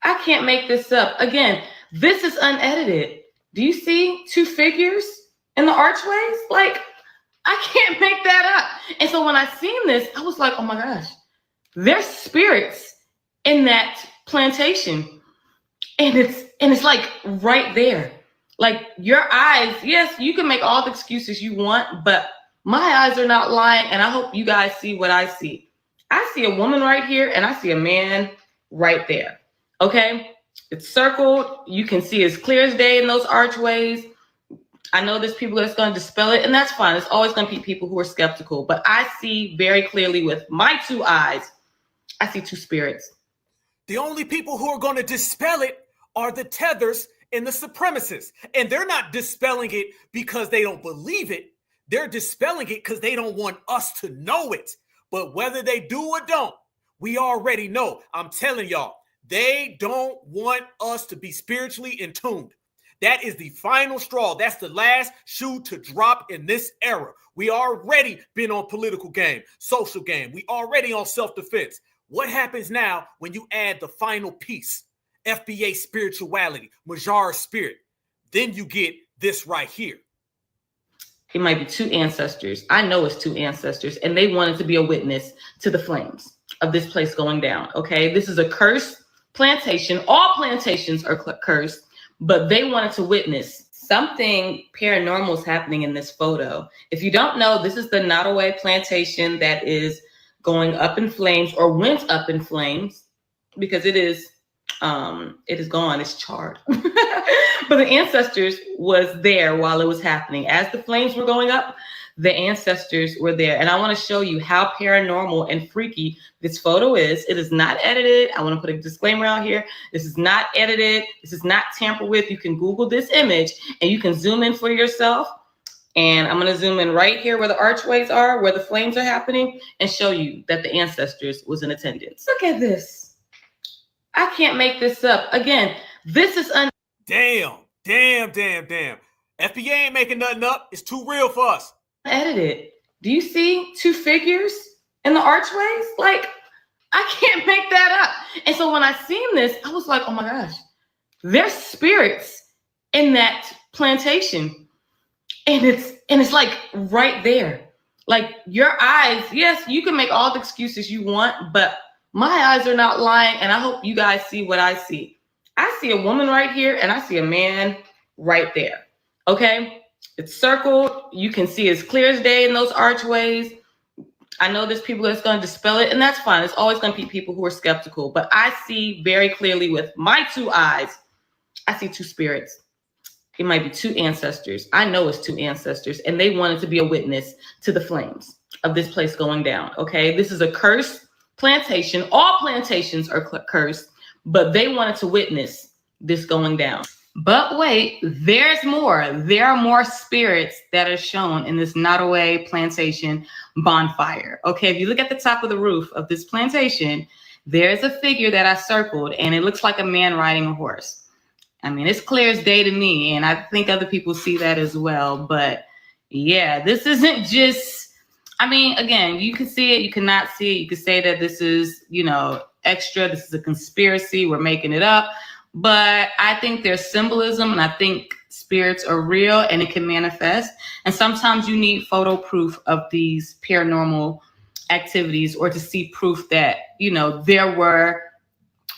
I can't make this up. Again, this is unedited. Do you see two figures in the archways? Like, I can't make that up. And so when I seen this, I was like, oh my gosh, there's spirits in that plantation. And And it's like right there. Like your eyes, yes, you can make all the excuses you want, but my eyes are not lying. And I hope you guys see what I see. I see a woman right here and I see a man right there. Okay. It's circled. You can see as clear as day in those archways. I know there's people that's going to dispel it, and that's fine. It's always going to be people who are skeptical, but I see very clearly with my two eyes, I see two spirits. The only people who are going to dispel it are the tethers and the supremacists. And they're not dispelling it because they don't believe it. They're dispelling it because they don't want us to know it. But whether they do or don't, we already know. I'm telling y'all, they don't want us to be spiritually in tuned. That is the final straw. That's the last shoe to drop in this era. We already been on political game, social game. We already on self-defense. What happens now when you add the final piece? FBA spirituality, Majar spirit. Then you get this right here. It might be two ancestors. I know it's two ancestors, and they wanted to be a witness to the flames of this place going down. Okay, this is a cursed plantation. All plantations are cursed. But they wanted to witness something paranormal is happening in this photo. If you don't know, this is the Nottoway plantation that is going up in flames, or went up in flames, because it is gone, it's charred. But the ancestors was there while it was happening. As the flames were going up, the ancestors were there. And I want to show you how paranormal and freaky this photo is. It is not edited. I want to put a disclaimer out here. This is not edited. This is not tampered with. You can Google this image and you can zoom in for yourself. And I'm going to zoom in right here where the archways are, where the flames are happening, and show you that the ancestors was in attendance. Look at this. I can't make this up. Again, this is Damn. FBA ain't making nothing up. It's too real for us. Edited. Do you see two figures in the archways? Like, I can't make that up. And so when I seen this, I was like, oh my gosh, there's spirits in that plantation. And it's like right there. Like your eyes, yes, you can make all the excuses you want, but my eyes are not lying. And I hope you guys see what I see. I see a woman right here and I see a man right there. Okay. It's circled. You can see as clear as day in those archways. I know there's people that's going to dispel it, and that's fine. It's always going to be people who are skeptical. But I see very clearly with my two eyes, I see two spirits. It might be two ancestors. I know it's two ancestors, and they wanted to be a witness to the flames of this place going down. Okay, this is a cursed plantation. All plantations are cursed, but they wanted to witness this going down. But wait, there's more. There are more spirits that are shown in this Nottoway plantation bonfire. Okay, if you look at the top of the roof of this plantation, there's a figure that I circled, and it looks like a man riding a horse. I mean, it's clear as day to me, and I think other people see that as well. But yeah, this isn't just, I mean, again, you can see it, you cannot see it. You could say that this is, extra. This is a conspiracy. We're making it up. But I think there's symbolism, and I think spirits are real and it can manifest. And sometimes you need photo proof of these paranormal activities, or to see proof that, there were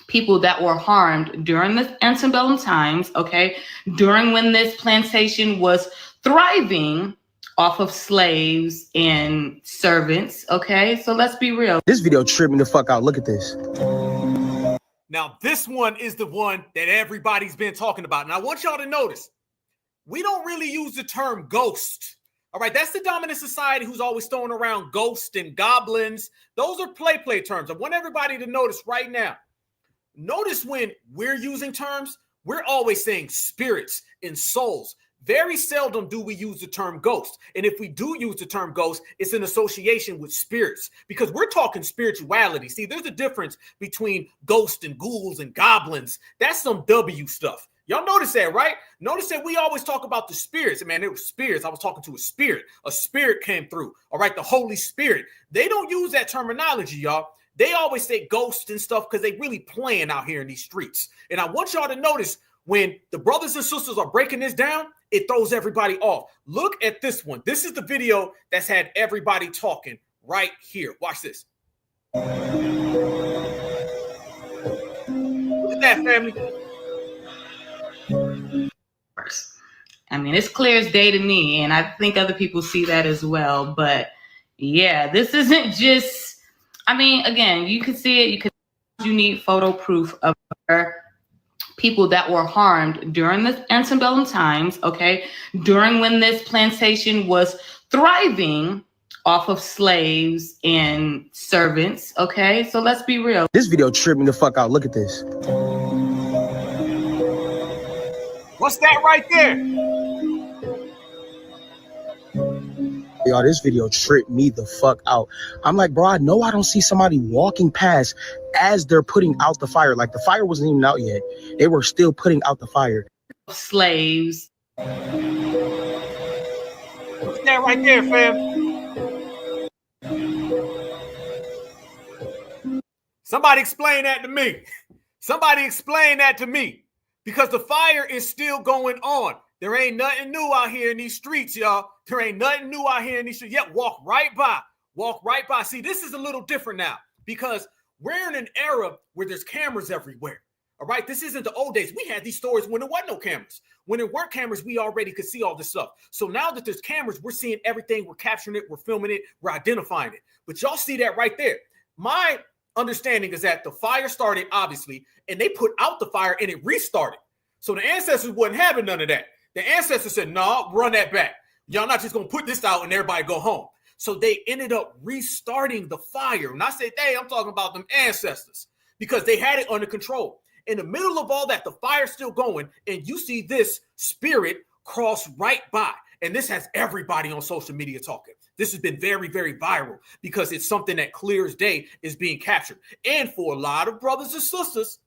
people that were harmed during the antebellum times, okay, during when this plantation was thriving off of slaves and servants, okay? So let's be real. This video tripped me the fuck out. Look at this. Now, this one is the one that everybody's been talking about. And I want y'all to notice, we don't really use the term ghost. All right, that's the dominant society who's always throwing around ghosts and goblins. Those are play terms. I want everybody to notice right now. Notice when we're using terms, we're always saying spirits and souls. Very seldom do we use the term ghost. And if we do use the term ghost, it's in association with spirits, because we're talking spirituality. See, there's a difference between ghosts and ghouls and goblins. That's some W stuff. Y'all notice that, right? Notice that we always talk about the spirits. Man, it was spirits. I was talking to a spirit. A spirit came through. All right, the Holy Spirit. They don't use that terminology, y'all. They always say ghosts and stuff because they really playing out here in these streets. And I want y'all to notice, when the brothers and sisters are breaking this down, it throws everybody off. Look at this one. This is the video that's had everybody talking right here. Watch this. Look at that, family. I mean, it's clear as day to me, and I think other people see that as well. But yeah, this isn't just, I mean, again, you can see it. You need photo proof of people that were harmed during the antebellum times, okay? During when this plantation was thriving off of slaves and servants, okay? So let's be real. This video tripped me the fuck out. Look at this. What's that right there? Y'all, this video tripped me the fuck out. I'm like, bro, I know I don't see somebody walking past as they're putting out the fire. Like, the fire wasn't even out yet. They were still putting out the fire. Slaves. What's that right there, fam? Somebody explain that to me. Somebody explain that to me. Because the fire is still going on. There ain't nothing new out here in these streets, y'all. There ain't nothing new out here in these streets. Yeah, walk right by. Walk right by. See, this is a little different now because we're in an era where there's cameras everywhere. All right, this isn't the old days. We had these stories when there wasn't no cameras. When there weren't cameras, we already could see all this stuff. So now that there's cameras, we're seeing everything. We're capturing it. We're filming it. We're identifying it. But y'all see that right there. My understanding is that the fire started, obviously, and they put out the fire and it restarted. So the ancestors wasn't having none of that. The ancestors said, no, run that back. Y'all not just going to put this out and everybody go home. So they ended up restarting the fire. And I said, hey, I'm talking about them ancestors because they had it under control. In the middle of all that, the fire's still going, and you see this spirit cross right by. And this has everybody on social media talking. This has been very, very viral because it's something that clear as day is being captured. And for a lot of brothers and sisters,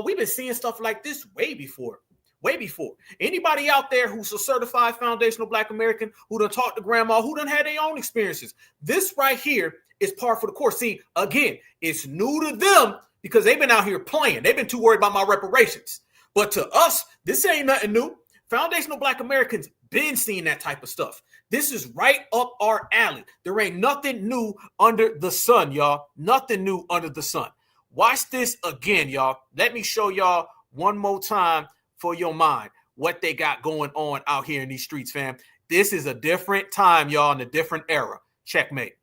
we've been seeing stuff like this way before. Way before. Anybody out there who's a certified foundational Black American, who done talked to grandma, who done had their own experiences, this right here is par for the course. See, again, it's new to them because they've been out here playing. They've been too worried about my reparations. But to us, this ain't nothing new. Foundational Black Americans been seeing that type of stuff. This is right up our alley. There ain't nothing new under the sun, y'all. Nothing new under the sun. Watch this again, y'all. Let me show y'all one more time for your mind what they got going on out here in these streets, fam. This is a different time, y'all, in a different era. Checkmate.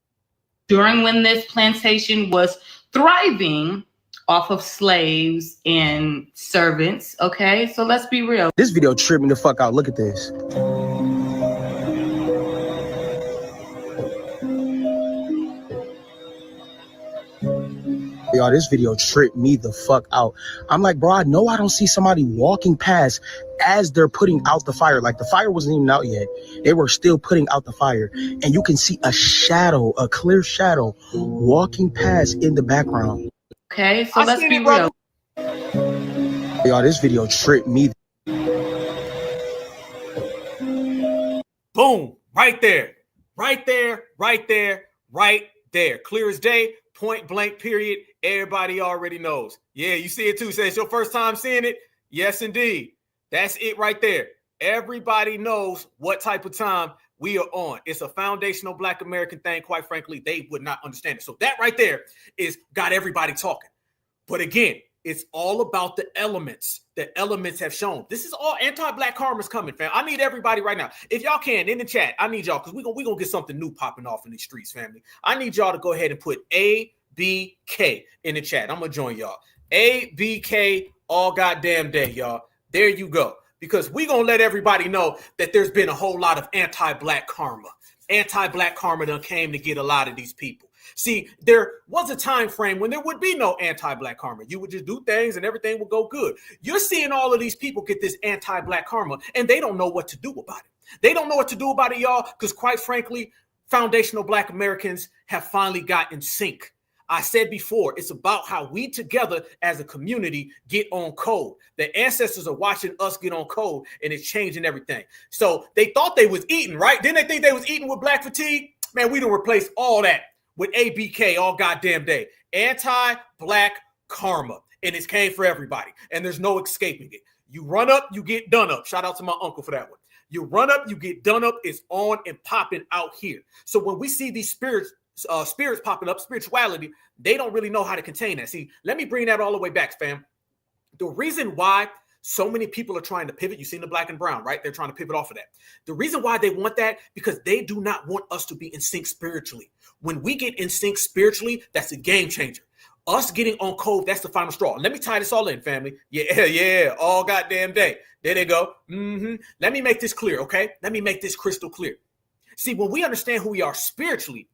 During when this plantation was thriving off of slaves and servants, okay? So let's be real. This video tripped me the fuck out. Look at this. Y'all, this video tripped me the fuck out. I'm like, bro, I know I don't see somebody walking past as they're putting out the fire. Like, the fire wasn't even out yet. They were still putting out the fire. And you can see a shadow, a clear shadow, walking past in the background. Okay, so let's be real. Y'all, this video tripped me. Boom, right there. Right there, right there, right there. Clear as day, point blank, period. Everybody already knows. Yeah, you see it too. Say it's your first time seeing it? Yes, indeed. That's it right there. Everybody knows what type of time we are on. It's a foundational Black American thing. Quite frankly, they would not understand it. So that right there is got everybody talking. But again, it's all about the elements. The elements have shown. This is all anti-Black karma's coming, fam. I need everybody right now. If y'all can, in the chat, I need y'all, because we're gonna get something new popping off in these streets, family. I need y'all to go ahead and put ABK in the chat. I'm gonna join y'all. ABK all goddamn day, y'all. There you go. Because we're gonna let everybody know that there's been a whole lot of anti-Black karma. Anti-Black karma done came to get a lot of these people. See, there was a time frame when there would be no anti-Black karma. You would just do things and everything would go good. You're seeing all of these people get this anti-Black karma and they don't know what to do about it. They don't know what to do about it, y'all, because quite frankly, foundational Black Americans have finally got in sync. I said before, it's about how we together as a community get on code. The ancestors are watching us get on code and it's changing everything. So they thought they was eating, right? Didn't they think they was eating with Black fatigue? Man, we done replaced all that with ABK all goddamn day. Anti-Black karma. And it came for everybody. And there's no escaping it. You run up, you get done up. Shout out to my uncle for that one. You run up, you get done up. It's on and popping out here. So when we see these spirits popping up, spirituality, they don't really know how to contain that. See, let me bring that all the way back, fam. The reason why So many people are trying to pivot. You've seen the black and brown, right? They're trying to pivot off of that. The reason why they want that, because they do not want us to be in sync spiritually. When we get in sync spiritually, that's a game changer. Us getting on code, that's the final straw. Let me tie this all in, family. Yeah, all goddamn day. There they go. Let me make this clear, okay? Let me make this crystal clear. See, when we understand who we are spiritually,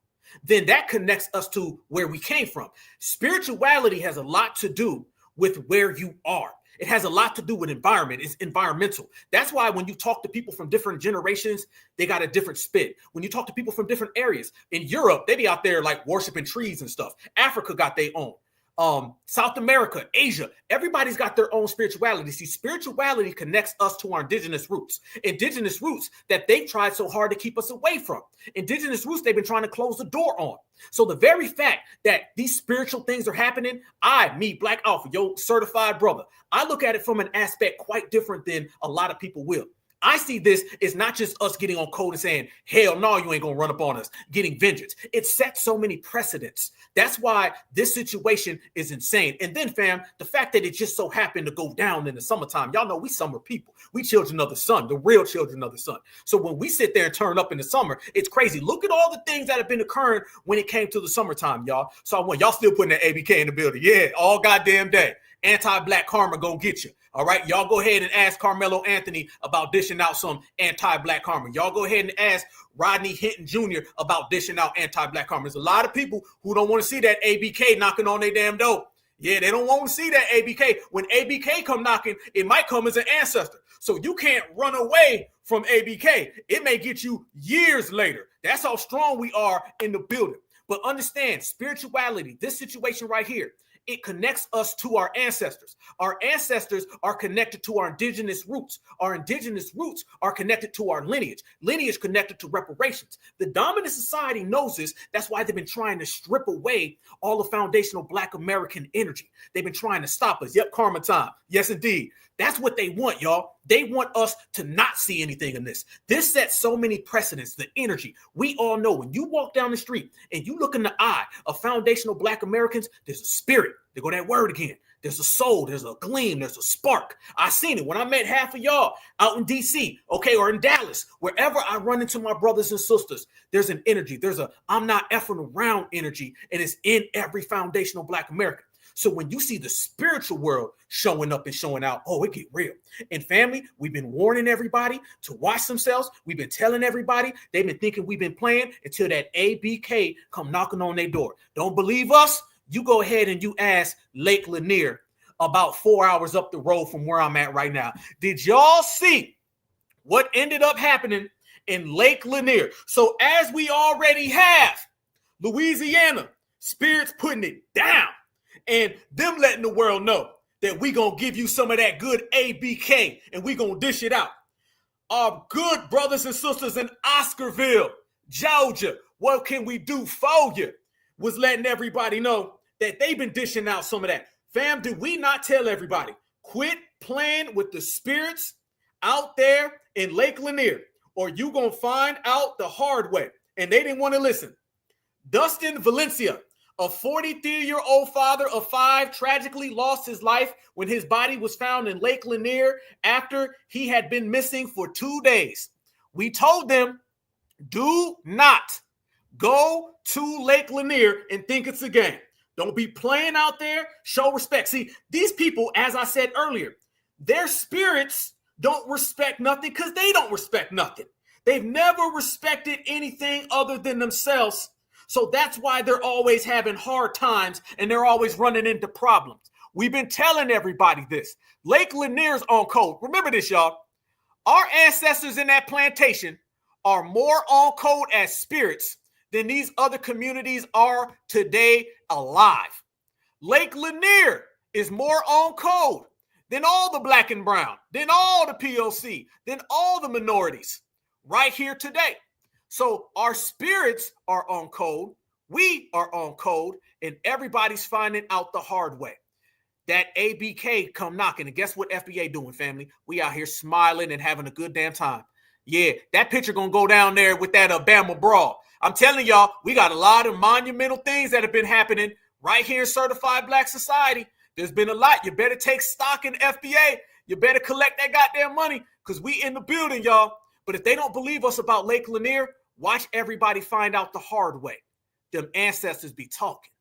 then that connects us to where we came from. Spirituality has a lot to do with where you are. It has a lot to do with environment. It's environmental. That's why when you talk to people from different generations, they got a different spin. When you talk to people from different areas, in Europe, they be out there like worshiping trees and stuff. Africa got their own. South America, Asia, everybody's got their own spirituality. See, spirituality connects us to our indigenous roots that they've tried so hard to keep us away from. Indigenous roots they've been trying to close the door on. So the very fact that these spiritual things are happening, me, Black Alpha, your certified brother, I look at it from an aspect quite different than a lot of people will. I see this as not just us getting on code and saying, hell no, you ain't going to run up on us, getting vengeance. It sets so many precedents. That's why this situation is insane. And then, fam, the fact that it just so happened to go down in the summertime, y'all know we summer people. We children of the sun, the real children of the sun. So when we sit there and turn up in the summer, it's crazy. Look at all the things that have been occurring when it came to the summertime, y'all. So I want y'all still putting that ABK in the building. Yeah, all goddamn day. Anti-black karma gonna get you. All right, y'all go ahead and ask Carmelo Anthony about dishing out some anti-black karma. Y'all go ahead and ask Rodney Hinton Jr. about dishing out anti-black karma. There's a lot of people who don't want to see that ABK knocking on their damn door. Yeah, they don't want to see that ABK. When ABK come knocking, it might come as an ancestor. So you can't run away from ABK. It may get you years later. That's how strong we are in the building. But understand, spirituality, this situation right here, it connects us to our ancestors. Our ancestors are connected to our indigenous roots. Our indigenous roots are connected to our lineage. Lineage connected to reparations. The dominant society knows this. That's why they've been trying to strip away all the foundational Black American energy. They've been trying to stop us. Yep, karma time. Yes, indeed. That's what they want, y'all. They want us to not see anything in this. This sets so many precedents, the energy. We all know when you walk down the street and you look in the eye of foundational Black Americans, there's a spirit. There go that word again. There's a soul, there's a gleam, there's a spark. I seen it when I met half of y'all out in DC, okay, or in Dallas. Wherever I run into my brothers and sisters, there's an energy. There's a I'm not effing around energy, and it's in every foundational Black American. So when you see the spiritual world showing up and showing out, oh, it get real. And family, we've been warning everybody to watch themselves. We've been telling everybody. They've been thinking we've been playing until that ABK come knocking on their door. Don't believe us? You go ahead and you ask Lake Lanier about 4 hours up the road from where I'm at right now. Did y'all see what ended up happening in Lake Lanier? So as we already have Louisiana, spirits putting it down. And them letting the world know that we going to give you some of that good ABK and we going to dish it out. Our good brothers and sisters in Oscarville, Georgia, what can we do for you? Was letting everybody know that they've been dishing out some of that. Fam, did we not tell everybody, quit playing with the spirits out there in Lake Lanier, or you going to find out the hard way? And they didn't want to listen. Dustin Valencia, a 43-year-old father of 5, tragically lost his life when his body was found in Lake Lanier after he had been missing for 2 days. We told them, do not go to Lake Lanier and think it's a game. Don't be playing out there. Show respect. See, these people, as I said earlier, their spirits don't respect nothing because they don't respect nothing. They've never respected anything other than themselves. So that's why they're always having hard times and they're always running into problems. We've been telling everybody this. Lake Lanier's on code. Remember this, y'all. Our ancestors in that plantation are more on code as spirits than these other communities are today alive. Lake Lanier is more on code than all the Black and brown, than all the POC, than all the minorities right here today. So our spirits are on code, we are on code, and everybody's finding out the hard way. That ABK come knocking, and guess what FBA doing, family? We out here smiling and having a good damn time. Yeah, that picture gonna go down there with that Bama brawl. I'm telling y'all, we got a lot of monumental things that have been happening right here in Certified Black Society. There's been a lot. You better take stock in FBA. You better collect that goddamn money because we in the building, y'all. But if they don't believe us about Lake Lanier, watch everybody find out the hard way. Them ancestors be talking.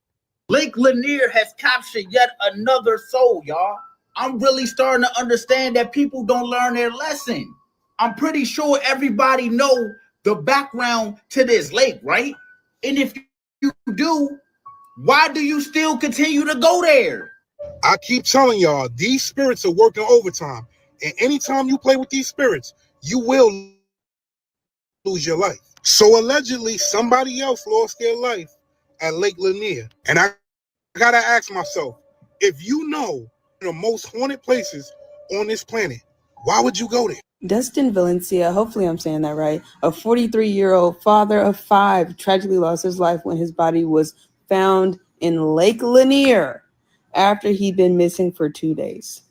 Lake Lanier has captured yet another soul, y'all. I'm really starting to understand that people don't learn their lesson. I'm pretty sure everybody know the background to this lake, right? And if you do, why do you still continue to go there? I keep telling y'all, these spirits are working overtime. And anytime you play with these spirits, you will lose your life. So allegedly, somebody else lost their life at Lake Lanier. And I gotta ask myself, if you know the most haunted places on this planet, why would you go there? Dustin Valencia, hopefully I'm saying that right, a 43-year-old father of 5, tragically lost his life when his body was found in Lake Lanier after he'd been missing for 2 days.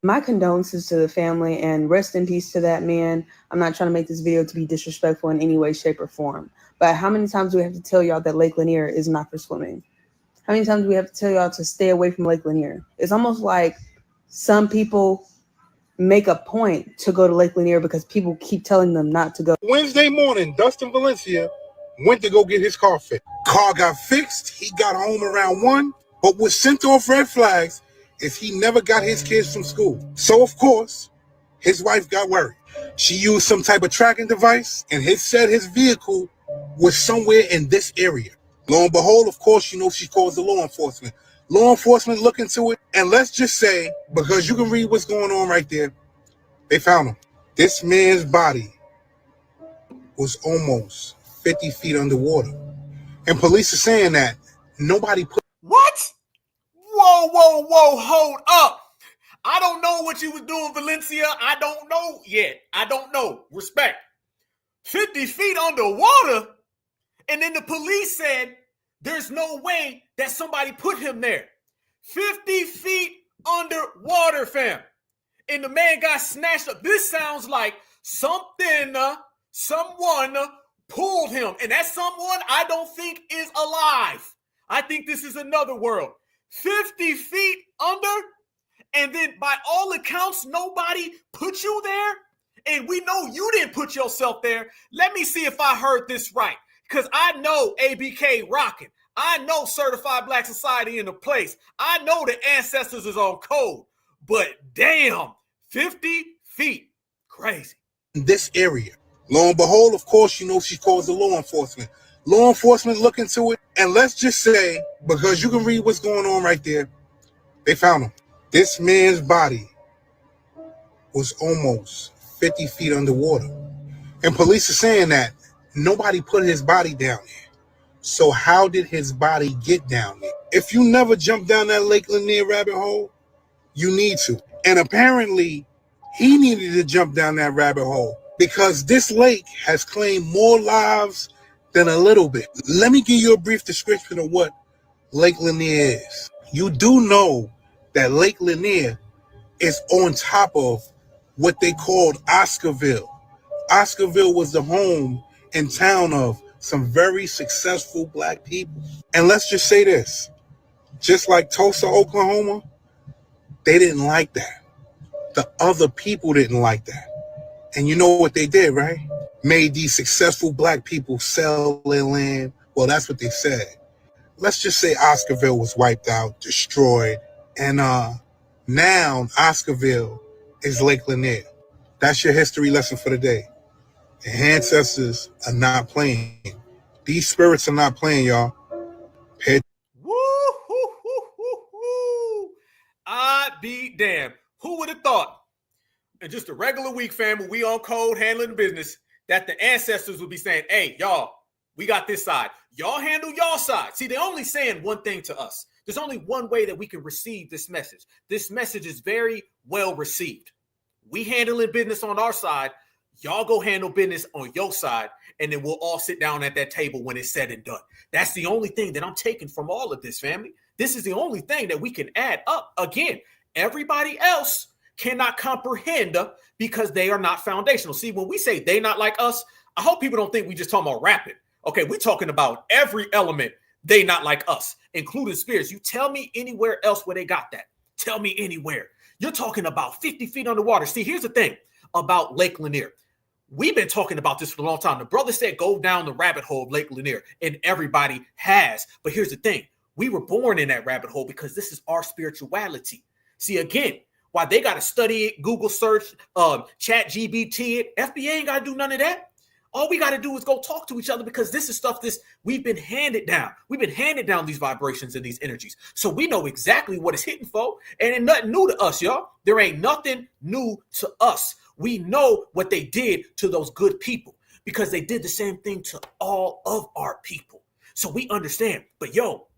My condolences to the family and rest in peace to that man. I'm not trying to make this video to be disrespectful in any way, shape, or form. But how many times do we have to tell y'all that Lake Lanier is not for swimming? How many times do we have to tell y'all to stay away from Lake Lanier? It's almost like some people make a point to go to Lake Lanier because people keep telling them not to go. Wednesday morning, Dustin Valencia went to go get his car fixed. Car got fixed. He got home around 1, but was sent off red flags if he never got his kids from school. So, of course, his wife got worried. She used some type of tracking device, and his vehicle was somewhere in this area. Lo and behold, of course, she calls the law enforcement. Law enforcement look into it, and let's just say, because you can read what's going on right there, they found him. This man's body was almost 50 feet underwater. And police are saying that nobody put... What? Whoa, hold up. I don't know what you was doing, Valencia. I don't know yet. I don't know. Respect. 50 feet underwater? And then the police said there's no way that somebody put him there. 50 feet underwater, fam. And the man got snatched up. This sounds like someone pulled him. And that someone I don't think is alive. I think this is another world. 50 feet under, and then by all accounts, nobody put you there, and we know you didn't put yourself there. Let me see if I heard this right, because I know ABK rocking. I know Certified Black Society in the place. I know the ancestors is on code, but damn, 50 feet, crazy. In this area. Lo and behold, of course, she calls the law enforcement. Law enforcement look into it, and let's just say, because you can read what's going on right there, they found him. This man's body was almost 50 feet underwater. And police are saying that nobody put his body down there. So how did his body get down there? If you never jumped down that Lake Lanier rabbit hole, you need to. And apparently, he needed to jump down that rabbit hole because this lake has claimed more lives than a little bit. Let me give you a brief description of what Lake Lanier is. You do know that Lake Lanier is on top of what they called Oscarville. Oscarville was the home and town of some very successful Black people. And let's just say this, just like Tulsa, Oklahoma, they didn't like that. The other people didn't like that. And you know what they did, right? Made these successful Black people sell their land. Well, that's what they said. Let's just say Oscarville was wiped out, destroyed. And now Oscarville is Lake Lanier. That's your history lesson for the day. The ancestors are not playing. These spirits are not playing, y'all. I be damned. Who would have thought, in just a regular week, family, we on code handling business, that the ancestors would be saying, hey, y'all, we got this side. Y'all handle y'all side. See, they're only saying one thing to us. There's only one way that we can receive this message. This message is very well received. We handling business on our side. Y'all go handle business on your side, and then we'll all sit down at that table when it's said and done. That's the only thing that I'm taking from all of this, family. This is the only thing that we can add up. Again, everybody else cannot comprehend because they are not foundational. See, when we say they not like us, I hope people don't think we just talking about rapping. Okay, we're talking about every element they not like us, including spirits. You tell me anywhere else where they got that. Tell me anywhere. You're talking about 50 feet underwater. See, here's the thing about Lake Lanier. We've been talking about this for a long time. The brother said, go down the rabbit hole of Lake Lanier, and everybody has. But here's the thing. We were born in that rabbit hole because this is our spirituality. See, again, why they got to study it, Google search, chat GBT it, FBA ain't got to do none of that. All we got to do is go talk to each other because this is stuff we've been handed down. We've been handed down these vibrations and these energies. So we know exactly what it's hitting for. And ain't nothing new to us, y'all. There ain't nothing new to us. We know what they did to those good people because they did the same thing to all of our people. So we understand. But yo,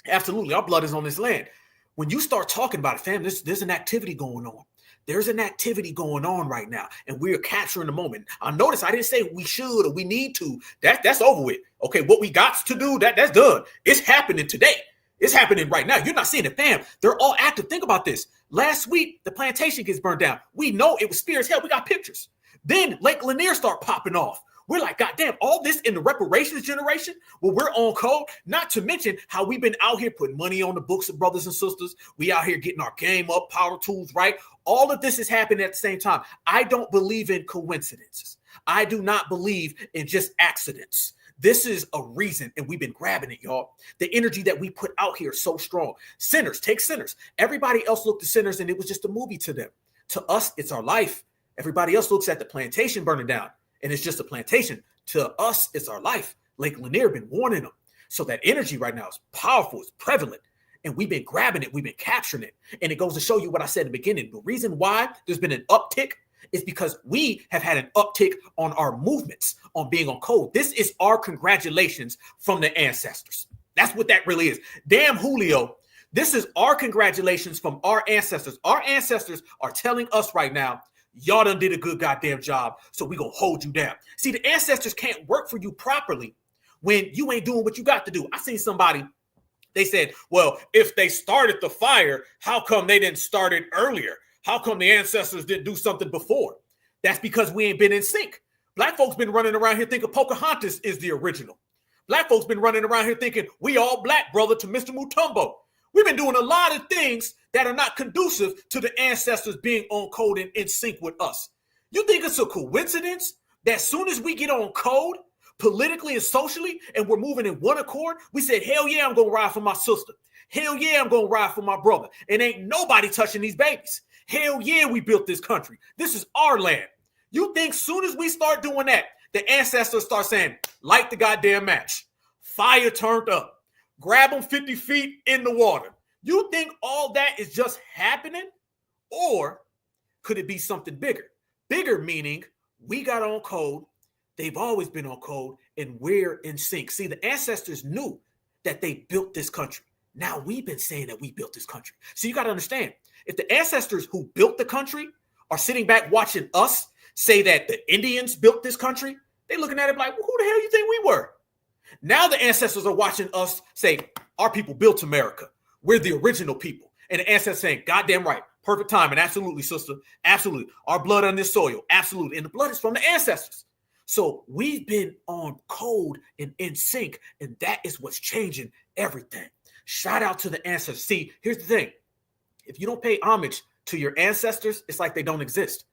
absolutely, our blood is on this land. When you start talking about it, fam, there's an activity going on. There's an activity going on right now, and we're capturing the moment. I notice I didn't say we should or we need to. That's over with. Okay, what we got to do, that's done. It's happening today. It's happening right now. You're not seeing it, fam. They're all active. Think about this. Last week, the plantation gets burned down. We know it was spears. Hell, we got pictures. Then Lake Lanier start popping off. We're like, goddamn, all this in the reparations generation? Well, we're on code. Not to mention how we've been out here putting money on the books of brothers and sisters. We out here getting our game up, power tools, right? All of this is happening at the same time. I don't believe in coincidences. I do not believe in just accidents. This is a reason, and we've been grabbing it, y'all. The energy that we put out here is so strong. Sinners, take sinners. Everybody else looked at sinners, and it was just a movie to them. To us, it's our life. Everybody else looks at the plantation burning down, and it's just a plantation. To us, it's our life. Lake Lanier been warning them. So that energy right now is powerful, it's prevalent. And we've been grabbing it, we've been capturing it. And it goes to show you what I said in the beginning. The reason why there's been an uptick is because we have had an uptick on our movements, on being on code. This is our congratulations from the ancestors. That's what that really is. Damn, Julio, this is our congratulations from our ancestors. Our ancestors are telling us right now, y'all done did a good goddamn job, so we gonna hold you down. See, the ancestors can't work for you properly when you ain't doing what you got to do. I seen somebody, they said, well, if they started the fire, how come they didn't start it earlier? How come the ancestors didn't do something before? That's because we ain't been in sync. Black folks been running around here thinking Pocahontas is the original. Black folks been running around here thinking we all black, brother, to Mr. Mutombo. We've been doing a lot of things that are not conducive to the ancestors being on code and in sync with us. You think it's a coincidence that as soon as we get on code, politically and socially, and we're moving in one accord, we said, hell yeah, I'm going to ride for my sister. Hell yeah, I'm going to ride for my brother. And ain't nobody touching these babies. Hell yeah, we built this country. This is our land. You think soon as we start doing that, the ancestors start saying, light the goddamn match. Fire turned up. Grab them 50 feet in the water. You think all that is just happening? Or could it be something bigger? Bigger meaning we got on code. They've always been on code and we're in sync. See, the ancestors knew that they built this country. Now we've been saying that we built this country. So you got to understand, if the ancestors who built the country are sitting back watching us say that the Indians built this country, they're looking at it like, well, who the hell you think we were? Now the ancestors are watching us say, our people built America. We're the original people. And the ancestors saying, goddamn right, perfect timing. Absolutely, sister. Absolutely. Our blood on this soil. Absolutely. And the blood is from the ancestors. So we've been on code and in sync, and that is what's changing everything. Shout out to the ancestors. See, here's the thing. If you don't pay homage to your ancestors, it's like they don't exist.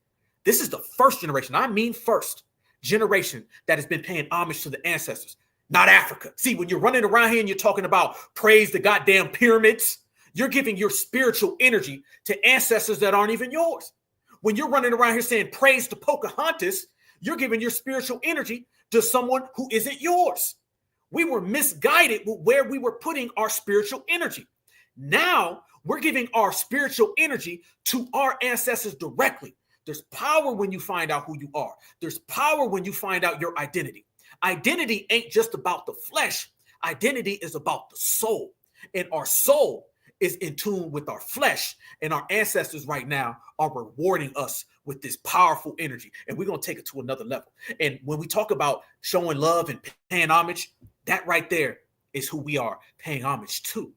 This is the first generation, I mean first generation that has been paying homage to the ancestors, not Africa. See, when you're running around here and you're talking about praise the goddamn pyramids, you're giving your spiritual energy to ancestors that aren't even yours. When you're running around here saying praise to Pocahontas, you're giving your spiritual energy to someone who isn't yours. We were misguided with where we were putting our spiritual energy. Now we're giving our spiritual energy to our ancestors directly. There's power when you find out who you are. There's power when you find out your identity. Identity ain't just about the flesh. Identity is about the soul. And our soul is in tune with our flesh. And our ancestors right now are rewarding us with this powerful energy. And we're going to take it to another level. And when we talk about showing love and paying homage, that right there is who we are paying homage to.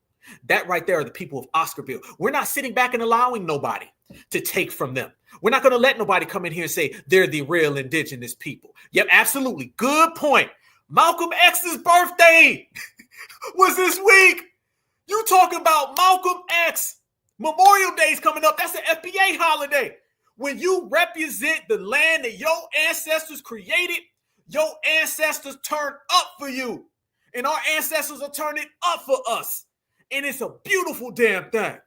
That right there are the people of Oscarville. We're not sitting back and allowing nobody to take from them. We're not going to let nobody come in here and say they're the real indigenous people. Yep, absolutely. Good point. Malcolm X's birthday was this week. You talking about Malcolm X Memorial Day is coming up. That's an FBA holiday. When you represent the land that your ancestors created, your ancestors turn up for you. And our ancestors are turning up for us. And it's a beautiful damn thing.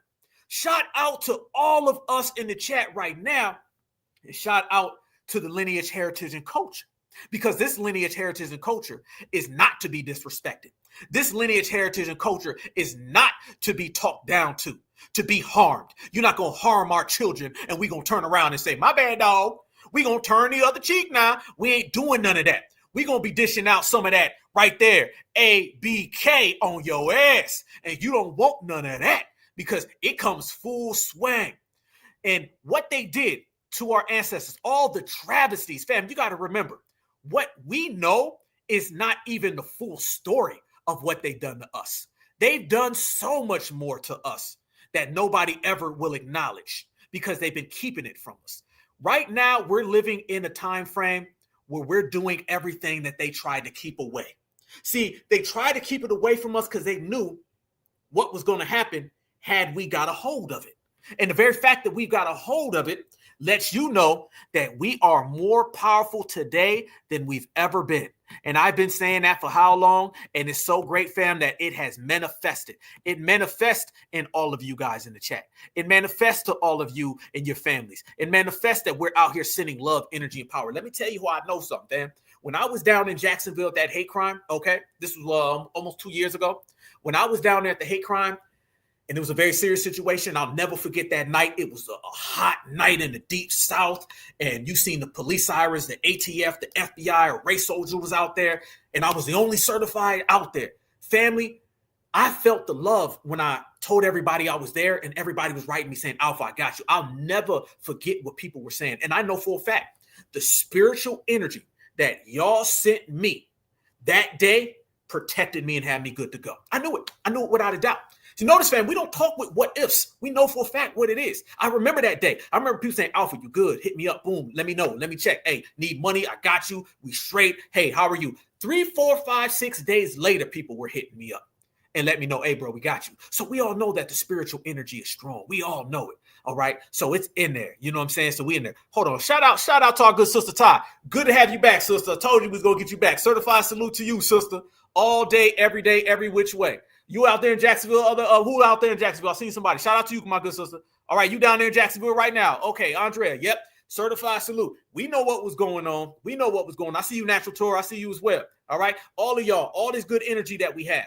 Shout out to all of us in the chat right now. And shout out to the lineage, heritage, and culture. Because this lineage, heritage, and culture is not to be disrespected. This lineage, heritage, and culture is not to be talked down to be harmed. You're not going to harm our children and we're going to turn around and say, my bad, dog. We're going to turn the other cheek now. We ain't doing none of that. We're going to be dishing out some of that right there. ABK on your ass. And you don't want none of that because it comes full swing. And what they did to our ancestors, all the travesties, fam, you got to remember, what we know is not even the full story of what they've done to us. They've done so much more to us that nobody ever will acknowledge because they've been keeping it from us. Right now, we're living in a time frame where we're doing everything that they tried to keep away. See, they tried to keep it away from us because they knew what was going to happen had we got a hold of it. And the very fact that we've got a hold of it lets you know that we are more powerful today than we've ever been. And I've been saying that for how long? And it's so great, fam, that it has manifested. It manifests in all of you guys in the chat. It manifests to all of you and your families. It manifests that we're out here sending love, energy, and power. Let me tell you how I know something, fam. When I was down in Jacksonville at that hate crime, okay, this was almost 2 years ago. When I was down there at the hate crime, and it was a very serious situation. I'll never forget that night. It was a hot night in the deep South. And you seen the police sirens, the ATF, the FBI, a race soldier was out there. And I was the only certified out there. Family, I felt the love when I told everybody I was there and everybody was writing me saying, Alpha, I got you. I'll never forget what people were saying. And I know for a fact, the spiritual energy that y'all sent me that day protected me and had me good to go. I knew it. I knew it without a doubt. So notice, fam, we don't talk with what ifs. We know for a fact what it is. I remember that day. I remember people saying, Alpha, you good? Hit me up. Boom. Let me know. Let me check. Hey, need money? I got you. We straight. Hey, how are you? 3, 4, 5, 6 days later, people were hitting me up and let me know, hey, bro, we got you. So we all know that the spiritual energy is strong. We all know it. All right. So it's in there. You know what I'm saying? So we in there. Hold on. Shout out to our good sister Ty. Good to have you back, sister. I told you we was going to get you back. Certified salute to you, sister. All day, every which way. You out there in Jacksonville, who out there in Jacksonville? I seen somebody. Shout out to you, my good sister. All right, you down there in Jacksonville right now. Okay, Andrea, yep. Certified salute. We know what was going on. We know what was going on. I see you, Natural Tour. I see you as well. All right, all of y'all, all this good energy that we have.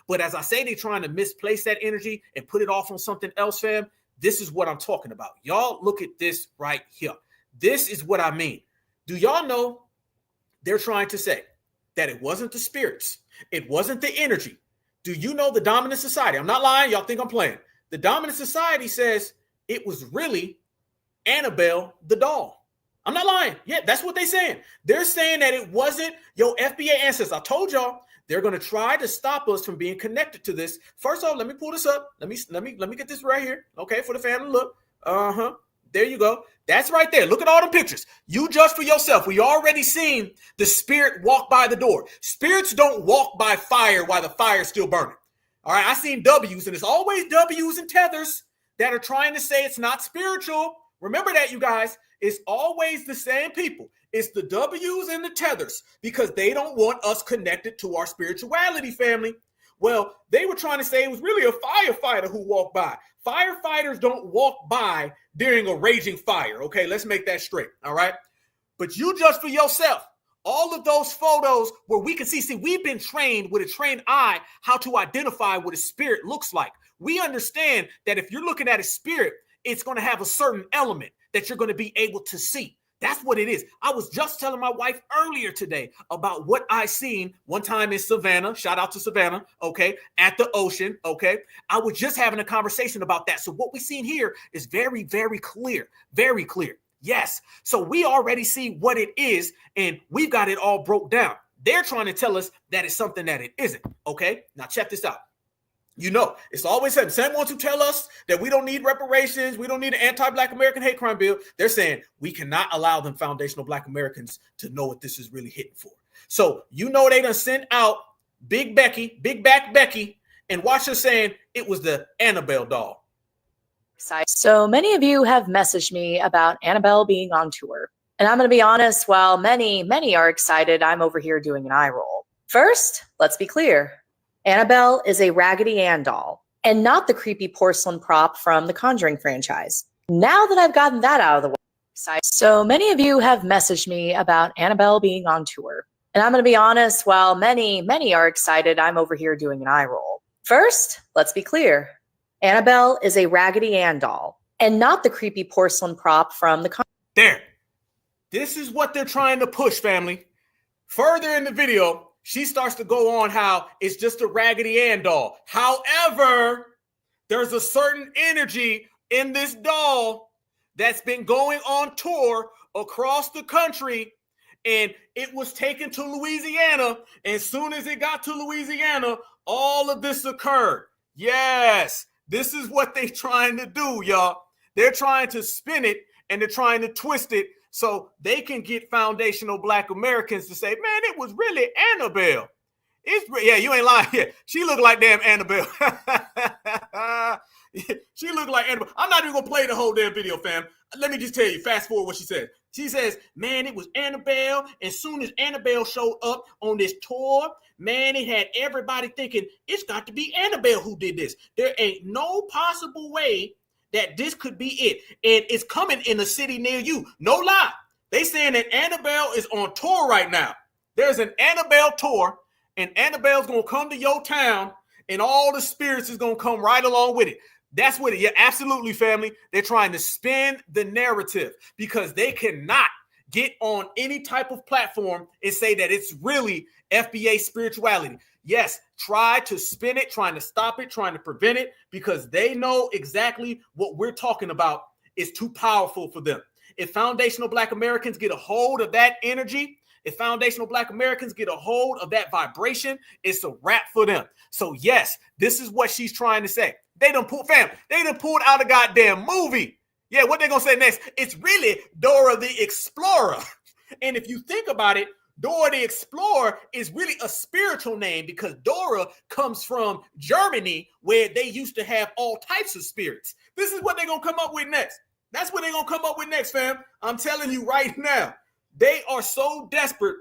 But as I say, they're trying to misplace that energy and put it off on something else, fam. This is what I'm talking about. Y'all look at this right here. This is what I mean. Do y'all know they're trying to say that it wasn't the spirits. It wasn't the energy. Do you know the dominant society? I'm not lying. Y'all think I'm playing. The dominant society says it was really Annabelle the doll. I'm not lying. Yeah, that's what they're saying. They're saying that it wasn't your FBA ancestors. I told y'all they're going to try to stop us from being connected to this. First off, let me pull this up. Let me get this right here. Okay, for the family. Look. There you go. That's right there. Look at all the pictures. You judge for yourself. We already seen the spirit walk by the door. Spirits don't walk by fire while the fire's still burning. All right. I seen W's, and it's always W's and tethers that are trying to say it's not spiritual. Remember that, you guys. It's always the same people. It's the W's and the tethers because they don't want us connected to our spirituality, family. Well, they were trying to say it was really a firefighter who walked by. Firefighters don't walk by during a raging fire. Okay, let's make that straight. All right. But you judge for yourself. All of those photos where we can see, we've been trained with a trained eye how to identify what a spirit looks like. We understand that if you're looking at a spirit, it's going to have a certain element that you're going to be able to see. That's what it is. I was just telling my wife earlier today about what I seen one time in Savannah. Shout out to Savannah. Okay. At the ocean. Okay. I was just having a conversation about that. So what we seen here is very, very clear. Very clear. Yes. So we already see what it is and we've got it all broke down. They're trying to tell us that it's something that it isn't. Okay. Now check this out. You know, it's always the same ones who tell us that we don't need reparations, we don't need an anti-Black American hate crime bill. They're saying we cannot allow them foundational Black Americans to know what this is really hitting for. So, you know, they done sent out Big Back Becky, and watch her saying it was the Annabelle doll. So many of you have messaged me about Annabelle being on tour. And I'm going to be honest, while many are excited, I'm over here doing an eye roll. First, let's be clear. Annabelle is a Raggedy Ann doll and not the creepy porcelain prop from the Conjuring franchise. Now that I've gotten that out of the way, so many of you have messaged me about Annabelle being on tour. And I'm going to be honest, while many are excited, I'm over here doing an eye roll. First, let's be clear. Annabelle is a Raggedy Ann doll and not the creepy porcelain prop from the There. This is what they're trying to push, family. Further in the video, she starts to go on how it's just a Raggedy Ann doll. However, there's a certain energy in this doll that's been going on tour across the country, and it was taken to Louisiana. And as soon as it got to Louisiana, all of this occurred. Yes, this is what they're trying to do, y'all. They're trying to spin it and they're trying to twist it so they can get foundational Black Americans to say, man, it was really Annabelle. Yeah, you ain't lying. Yeah, she looked like damn Annabelle. She looked like Annabelle. I'm not even going to play the whole damn video, fam. Let me just tell you, fast forward what she said. She says, man, it was Annabelle. As soon as Annabelle showed up on this tour, man, it had everybody thinking, it's got to be Annabelle who did this. There ain't no possible way that this could be it. And it's coming in a city near you. No lie. They saying that Annabelle is on tour right now. There's an Annabelle tour, and Annabelle's going to come to your town, and all the spirits is going to come right along with it. That's what it. Yeah, absolutely, family. They're trying to spin the narrative because they cannot get on any type of platform and say that it's really FBA spirituality. Yes, try to spin it, trying to stop it, trying to prevent it, because they know exactly what we're talking about is too powerful for them. If foundational Black Americans get a hold of that energy, if foundational Black Americans get a hold of that vibration, it's a wrap for them. So yes, this is what she's trying to say. They done pulled out a goddamn movie. Yeah, what they gonna say next? It's really Dora the Explorer. And if you think about it, Dora the Explorer is really a spiritual name because Dora comes from Germany, where they used to have all types of spirits. This is what they're gonna come up with next. That's what they're gonna come up with next, fam. I'm telling you right now. They are so desperate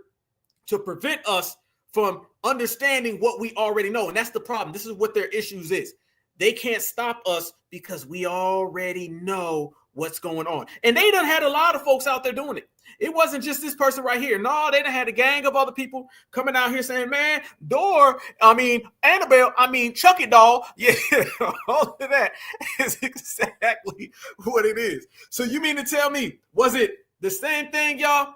to prevent us from understanding what we already know. And that's the problem. This is what their issues is. They can't stop us because we already know what's going on. And they done had a lot of folks out there doing it. It wasn't just this person right here. No, they done had a gang of other people coming out here saying, man, Annabelle, Chucky doll. Yeah, all of that is exactly what it is. So you mean to tell me, was it the same thing, y'all,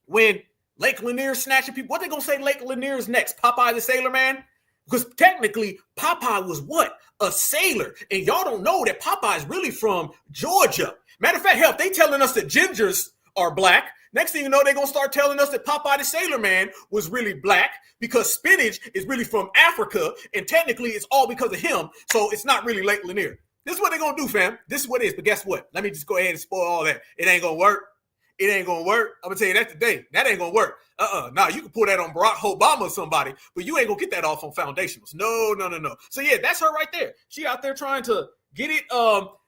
when Lake Lanier snatching people? What they gonna say Lake Lanier is next? Popeye the Sailor Man? Because technically, Popeye was what? A sailor. And y'all don't know that Popeye is really from Georgia. Matter of fact, hell, if they telling us that gingers are Black, next thing you know, they're going to start telling us that Popeye the Sailor Man was really Black because spinach is really from Africa. And technically, it's all because of him. So it's not really Lake Lanier. This is what they're going to do, fam. This is what it is. But guess what? Let me just go ahead and spoil all that. It ain't going to work. It ain't going to work. I'm going to tell you that today. That ain't going to work. Now you can pull that on Barack Obama or somebody, but you ain't going to get that off on foundationals. No. So yeah, that's her right there. She out there trying to get it,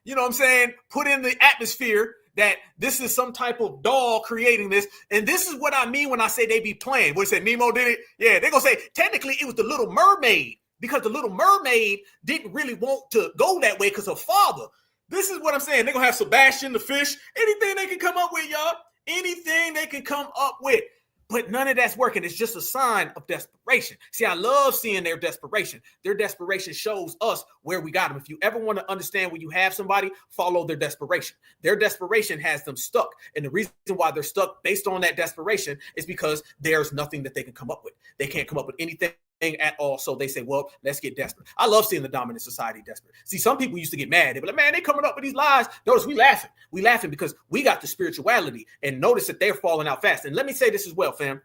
you know what I'm saying, put in the atmosphere that this is some type of doll creating this. And this is what I mean when I say they be playing. What you say, Nemo did it? Yeah, they're going to say, technically it was the Little Mermaid because the Little Mermaid didn't really want to go that way because her father. This is what I'm saying. They're going to have Sebastian the fish. Anything they can come up with, y'all. Anything they can come up with. But none of that's working. It's just a sign of desperation. See, I love seeing their desperation. Their desperation shows us where we got them. If you ever want to understand when you have somebody, follow their desperation. Their desperation has them stuck. And the reason why they're stuck based on that desperation is because there's nothing that they can come up with. They can't come up with anything at all. So they say, well, let's get desperate. I love seeing the dominant society desperate. See, some people used to get mad. They be like, man, they coming up with these lies. Notice we laughing. We laughing because we got the spirituality and notice that they're falling out fast. And let me say this as well, fam.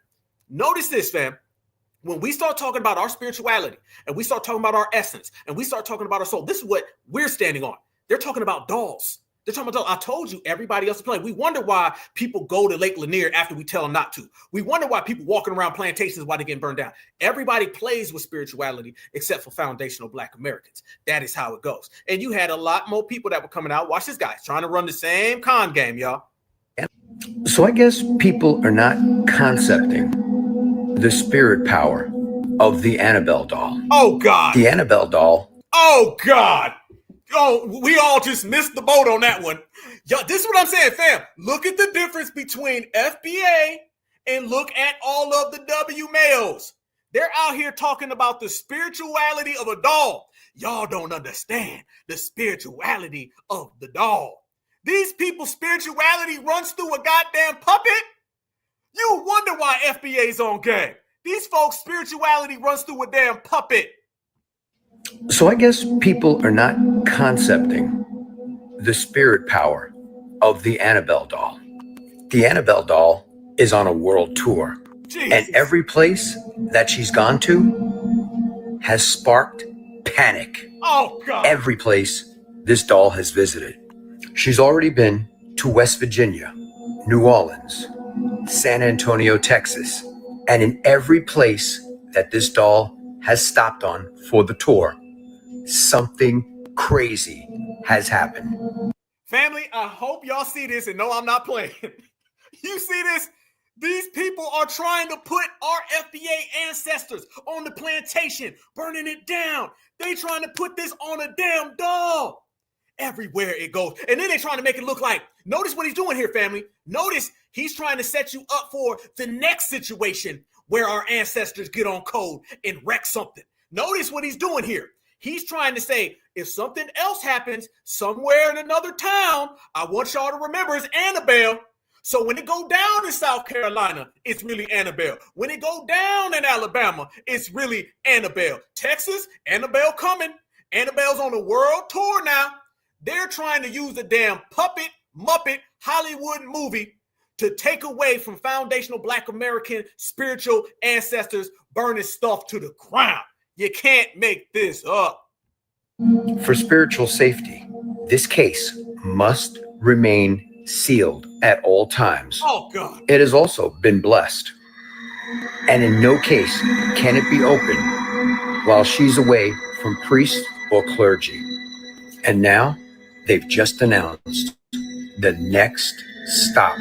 Notice this, fam. When we start talking about our spirituality and we start talking about our essence and we start talking about our soul, this is what we're standing on. They're talking about dolls. They're talking about, I told you, everybody else is playing. We wonder why people go to Lake Lanier after we tell them not to. We wonder why people walking around plantations while they're getting burned down. Everybody plays with spirituality except for foundational Black Americans. That is how it goes. And you had a lot more people that were coming out. Watch this, guys, trying to run the same con game, y'all. So I guess people are not concepting the spirit power of the Annabelle doll. Oh, God. The Annabelle doll. Oh, God. Oh, we all just missed the boat on that one. Yo, this is what I'm saying, fam. Look at the difference between FBA and look at all of the W males. They're out here talking about the spirituality of a doll. Y'all don't understand the spirituality of the doll. These people's spirituality runs through a goddamn puppet. You wonder why FBA's on game. These folks' spirituality runs through a damn puppet. So I guess people are not concepting the spirit power of the Annabelle doll. The Annabelle doll is on a world tour. Jesus. And every place that she's gone to has sparked panic. Oh, God. Every place this doll has visited. She's already been to West Virginia, New Orleans, San Antonio, Texas, and in every place that this doll has stopped on for the tour, something crazy has happened. Family, I hope y'all see this and know I'm not playing. You see this? These people are trying to put our FBA ancestors on the plantation, burning it down. They trying to put this on a damn doll. Everywhere it goes. And then they're trying to make it look like, notice what he's doing here, family. Notice he's trying to set you up for the next situation where our ancestors get on code and wreck something. Notice what he's doing here. He's trying to say, if something else happens somewhere in another town, I want y'all to remember it's Annabelle. So when it go down in South Carolina, it's really Annabelle. When it go down in Alabama, it's really Annabelle. Texas, Annabelle coming. Annabelle's on a world tour now. They're trying to use a damn puppet, Muppet, Hollywood movie to take away from foundational Black American spiritual ancestors burning stuff to the ground. You can't make this up. For spiritual safety, this case must remain sealed at all times. Oh, God. It has also been blessed. And in no case can it be opened while she's away from priest or clergy. And now they've just announced the next stop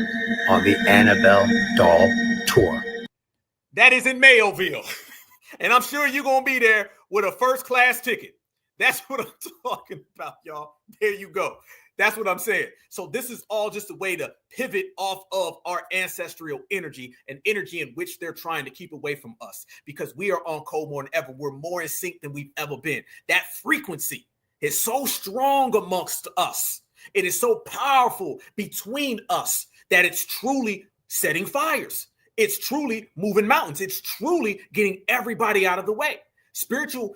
on the Annabelle doll tour. That is in Mayoville. And I'm sure you're going to be there with a first-class ticket. That's what I'm talking about, y'all. There you go. That's what I'm saying. So this is all just a way to pivot off of our ancestral energy, an energy in which they're trying to keep away from us, because we are on code more than ever. We're more in sync than we've ever been. That frequency is so strong amongst us. It is so powerful between us that it's truly setting fires. It's truly moving mountains. It's truly getting everybody out of the way. Spiritual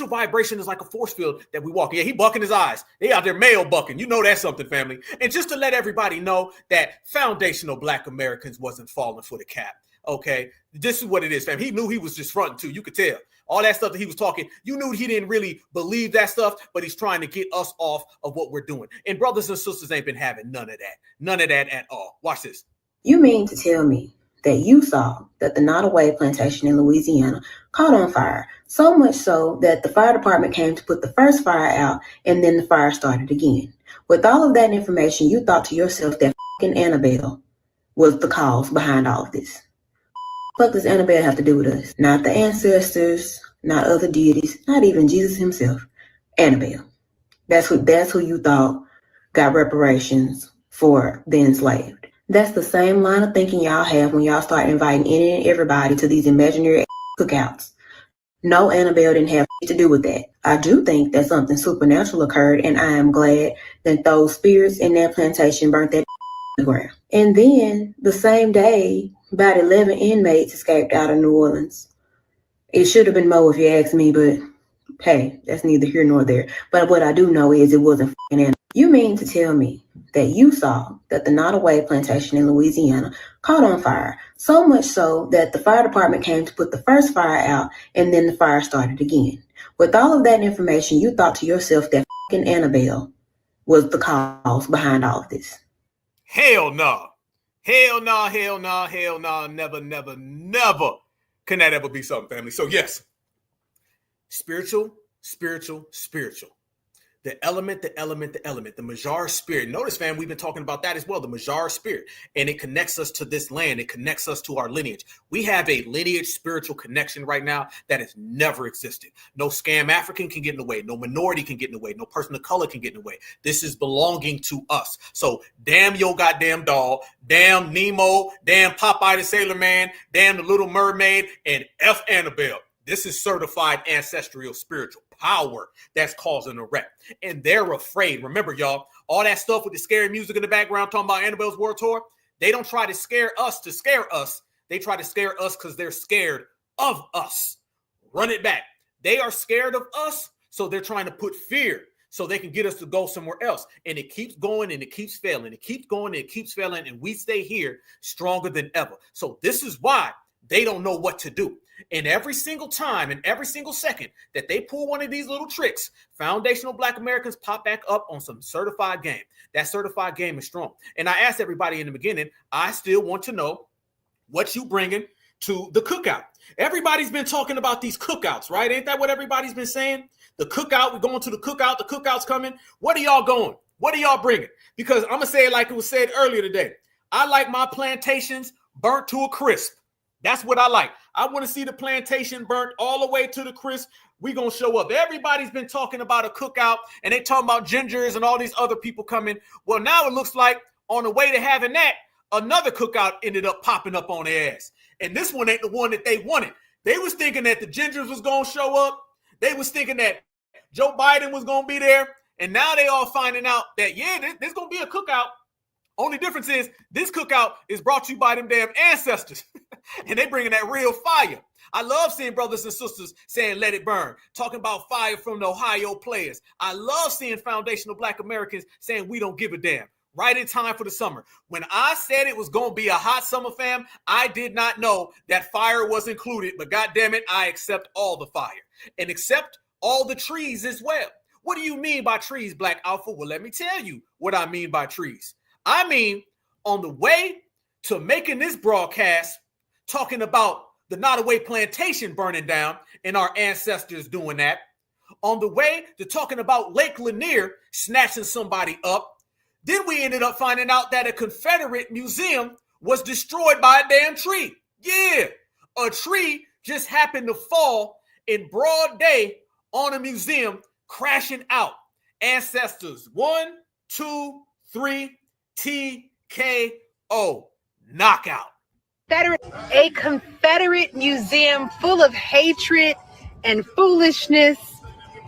vibration is like a force field that we walk in. Yeah, he bucking his eyes. They out there male bucking. You know that's something, family. And just to let everybody know that foundational Black Americans wasn't falling for the cap. Okay, this is what it is, fam. He knew he was just fronting too. You could tell. All that stuff that he was talking, you knew he didn't really believe that stuff, but he's trying to get us off of what we're doing. And brothers and sisters ain't been having none of that. None of that at all. Watch this. You mean to tell me that you saw that the Nottoway plantation in Louisiana caught on fire, so much so that the fire department came to put the first fire out and then the fire started again? With all of that information, you thought to yourself that f***ing Annabelle was the cause behind all of this. What does Annabelle have to do with us? Not the ancestors, not other deities, not even Jesus himself. Annabelle. That's who you thought got reparations for the enslaved. That's the same line of thinking y'all have when y'all start inviting any and everybody to these imaginary cookouts. No, Annabelle didn't have to do with that. I do think that something supernatural occurred, and I am glad that those spirits in that plantation burnt that the ground. And then the same day, about 11 inmates escaped out of New Orleans. It should have been more if you ask me, but hey, that's neither here nor there. But what I do know is it wasn't f***ing Annabelle. You mean to tell me that you saw that the Nottoway plantation in Louisiana caught on fire, so much so that the fire department came to put the first fire out and then the fire started again? With all of that information, you thought to yourself that f***ing Annabelle was the cause behind all of this. Hell no. Hell no, hell no, hell no. Never, never, never can that ever be something, family. So yes, spiritual, spiritual, spiritual. The element, the Majar spirit. Notice, fam, we've been talking about that as well, the Majar spirit. And it connects us to this land. It connects us to our lineage. We have a lineage spiritual connection right now that has never existed. No scam African can get in the way. No minority can get in the way. No person of color can get in the way. This is belonging to us. So damn your goddamn doll, damn Nemo, damn Popeye the Sailor Man, damn the Little Mermaid, and F Annabelle. This is certified ancestral spiritual power that's causing a wreck. And they're afraid. Remember, y'all, all that stuff with the scary music in the background talking about Annabelle's World Tour, they don't try to scare us. They try to scare us because they're scared of us. Run it back. They are scared of us, so they're trying to put fear so they can get us to go somewhere else. And it keeps going and it keeps failing. It keeps going and it keeps failing, and we stay here stronger than ever. So this is why they don't know what to do. And every single time and every single second that they pull one of these little tricks, foundational Black Americans pop back up on some certified game. That certified game is strong. And I asked everybody in the beginning, I still want to know what you bringing to the cookout. Everybody's been talking about these cookouts, right? Ain't that what everybody's been saying? The cookout, we're going to the cookout. The cookout's coming. What are y'all going? What are y'all bringing? Because I'm going to say it like it was said earlier today. I like my plantations burnt to a crisp. That's what I like. I want to see the plantation burnt all the way to the crisp. We're going to show up. Everybody's been talking about a cookout, and they talking about gingers and all these other people coming. Well, now it looks like on the way to having that, another cookout ended up popping up on their ass. And this one ain't the one that they wanted. They was thinking that the gingers was going to show up. They was thinking that Joe Biden was going to be there. And now they all finding out that, yeah, there's going to be a cookout. Only difference is this cookout is brought to you by them damn ancestors. And they bringing that real fire. I love seeing brothers and sisters saying, let it burn. Talking about fire from the Ohio players. I love seeing foundational Black Americans saying we don't give a damn. Right in time for the summer. When I said it was going to be a hot summer, fam, I did not know that fire was included. But goddamn it, I accept all the fire. And accept all the trees as well. What do you mean by trees, Black Alpha? Well, let me tell you what I mean by trees. I mean, on the way to making this broadcast, talking about the Nottoway plantation burning down and our ancestors doing that, on the way to talking about Lake Lanier snatching somebody up, then we ended up finding out that a Confederate museum was destroyed by a damn tree. Yeah, a tree just happened to fall in broad day on a museum, crashing out. Ancestors, 1, 2, 3, TKO, knockout. A Confederate museum full of hatred and foolishness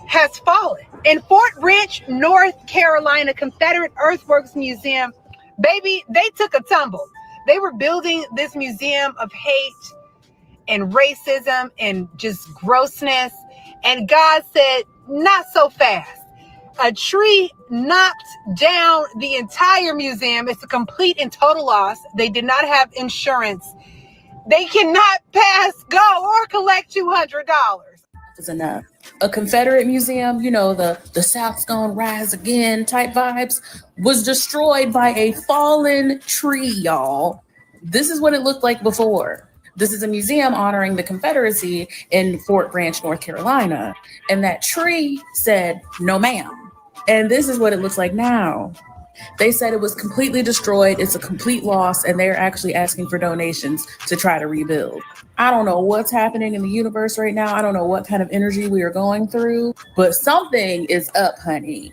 has fallen. In Fort Branch, North Carolina, Confederate Earthworks Museum, baby, they took a tumble. They were building this museum of hate and racism and just grossness. And God said, not so fast. A tree knocked down the entire museum. It's a complete and total loss. They did not have insurance. They cannot pass go or collect $200. Is enough. A Confederate museum, you know, the South's gonna rise again type vibes, was destroyed by a fallen tree, y'all. This is what it looked like before. This is a museum honoring the Confederacy in Fort Branch, North Carolina. And that tree said, no ma'am. And this is what it looks like now. They said it was completely destroyed. It's a complete loss. And they're actually asking for donations to try to rebuild. I don't know what's happening in the universe right now. I don't know what kind of energy we are going through, but something is up, honey.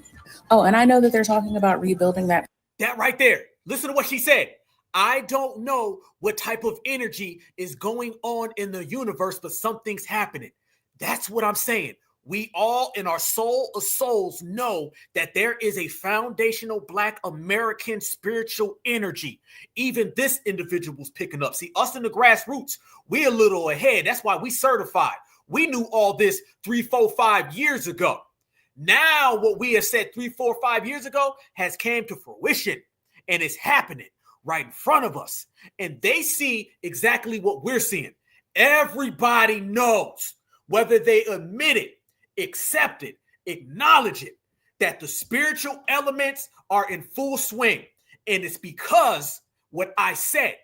Oh, and I know that they're talking about rebuilding that. That right there. Listen to what she said. I don't know what type of energy is going on in the universe, but something's happening. That's what I'm saying. We all in our soul of souls know that there is a foundational Black American spiritual energy. Even this individual's picking up. See, us in the grassroots, we're a little ahead. That's why we certified. We knew all this 3, 4, 5 years ago. Now what we have said 3, 4, 5 years ago has came to fruition, and it's happening right in front of us. And they see exactly what we're seeing. Everybody knows, whether they admit it, accept it, acknowledge it, that the spiritual elements are in full swing. And it's because what I said,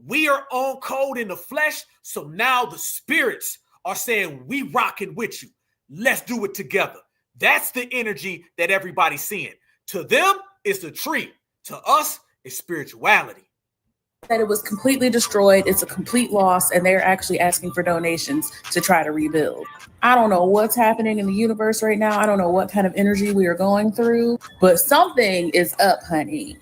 we are on code in the flesh. So now the spirits are saying, we rocking with you. Let's do it together. That's the energy that everybody's seeing. To them, it's the tree. To us, it's spirituality. That it was completely destroyed. It's a complete loss, and they're actually asking for donations to try to rebuild. I don't know what's happening in the universe right now. I don't know what kind of energy we are going through, but something is up, honey.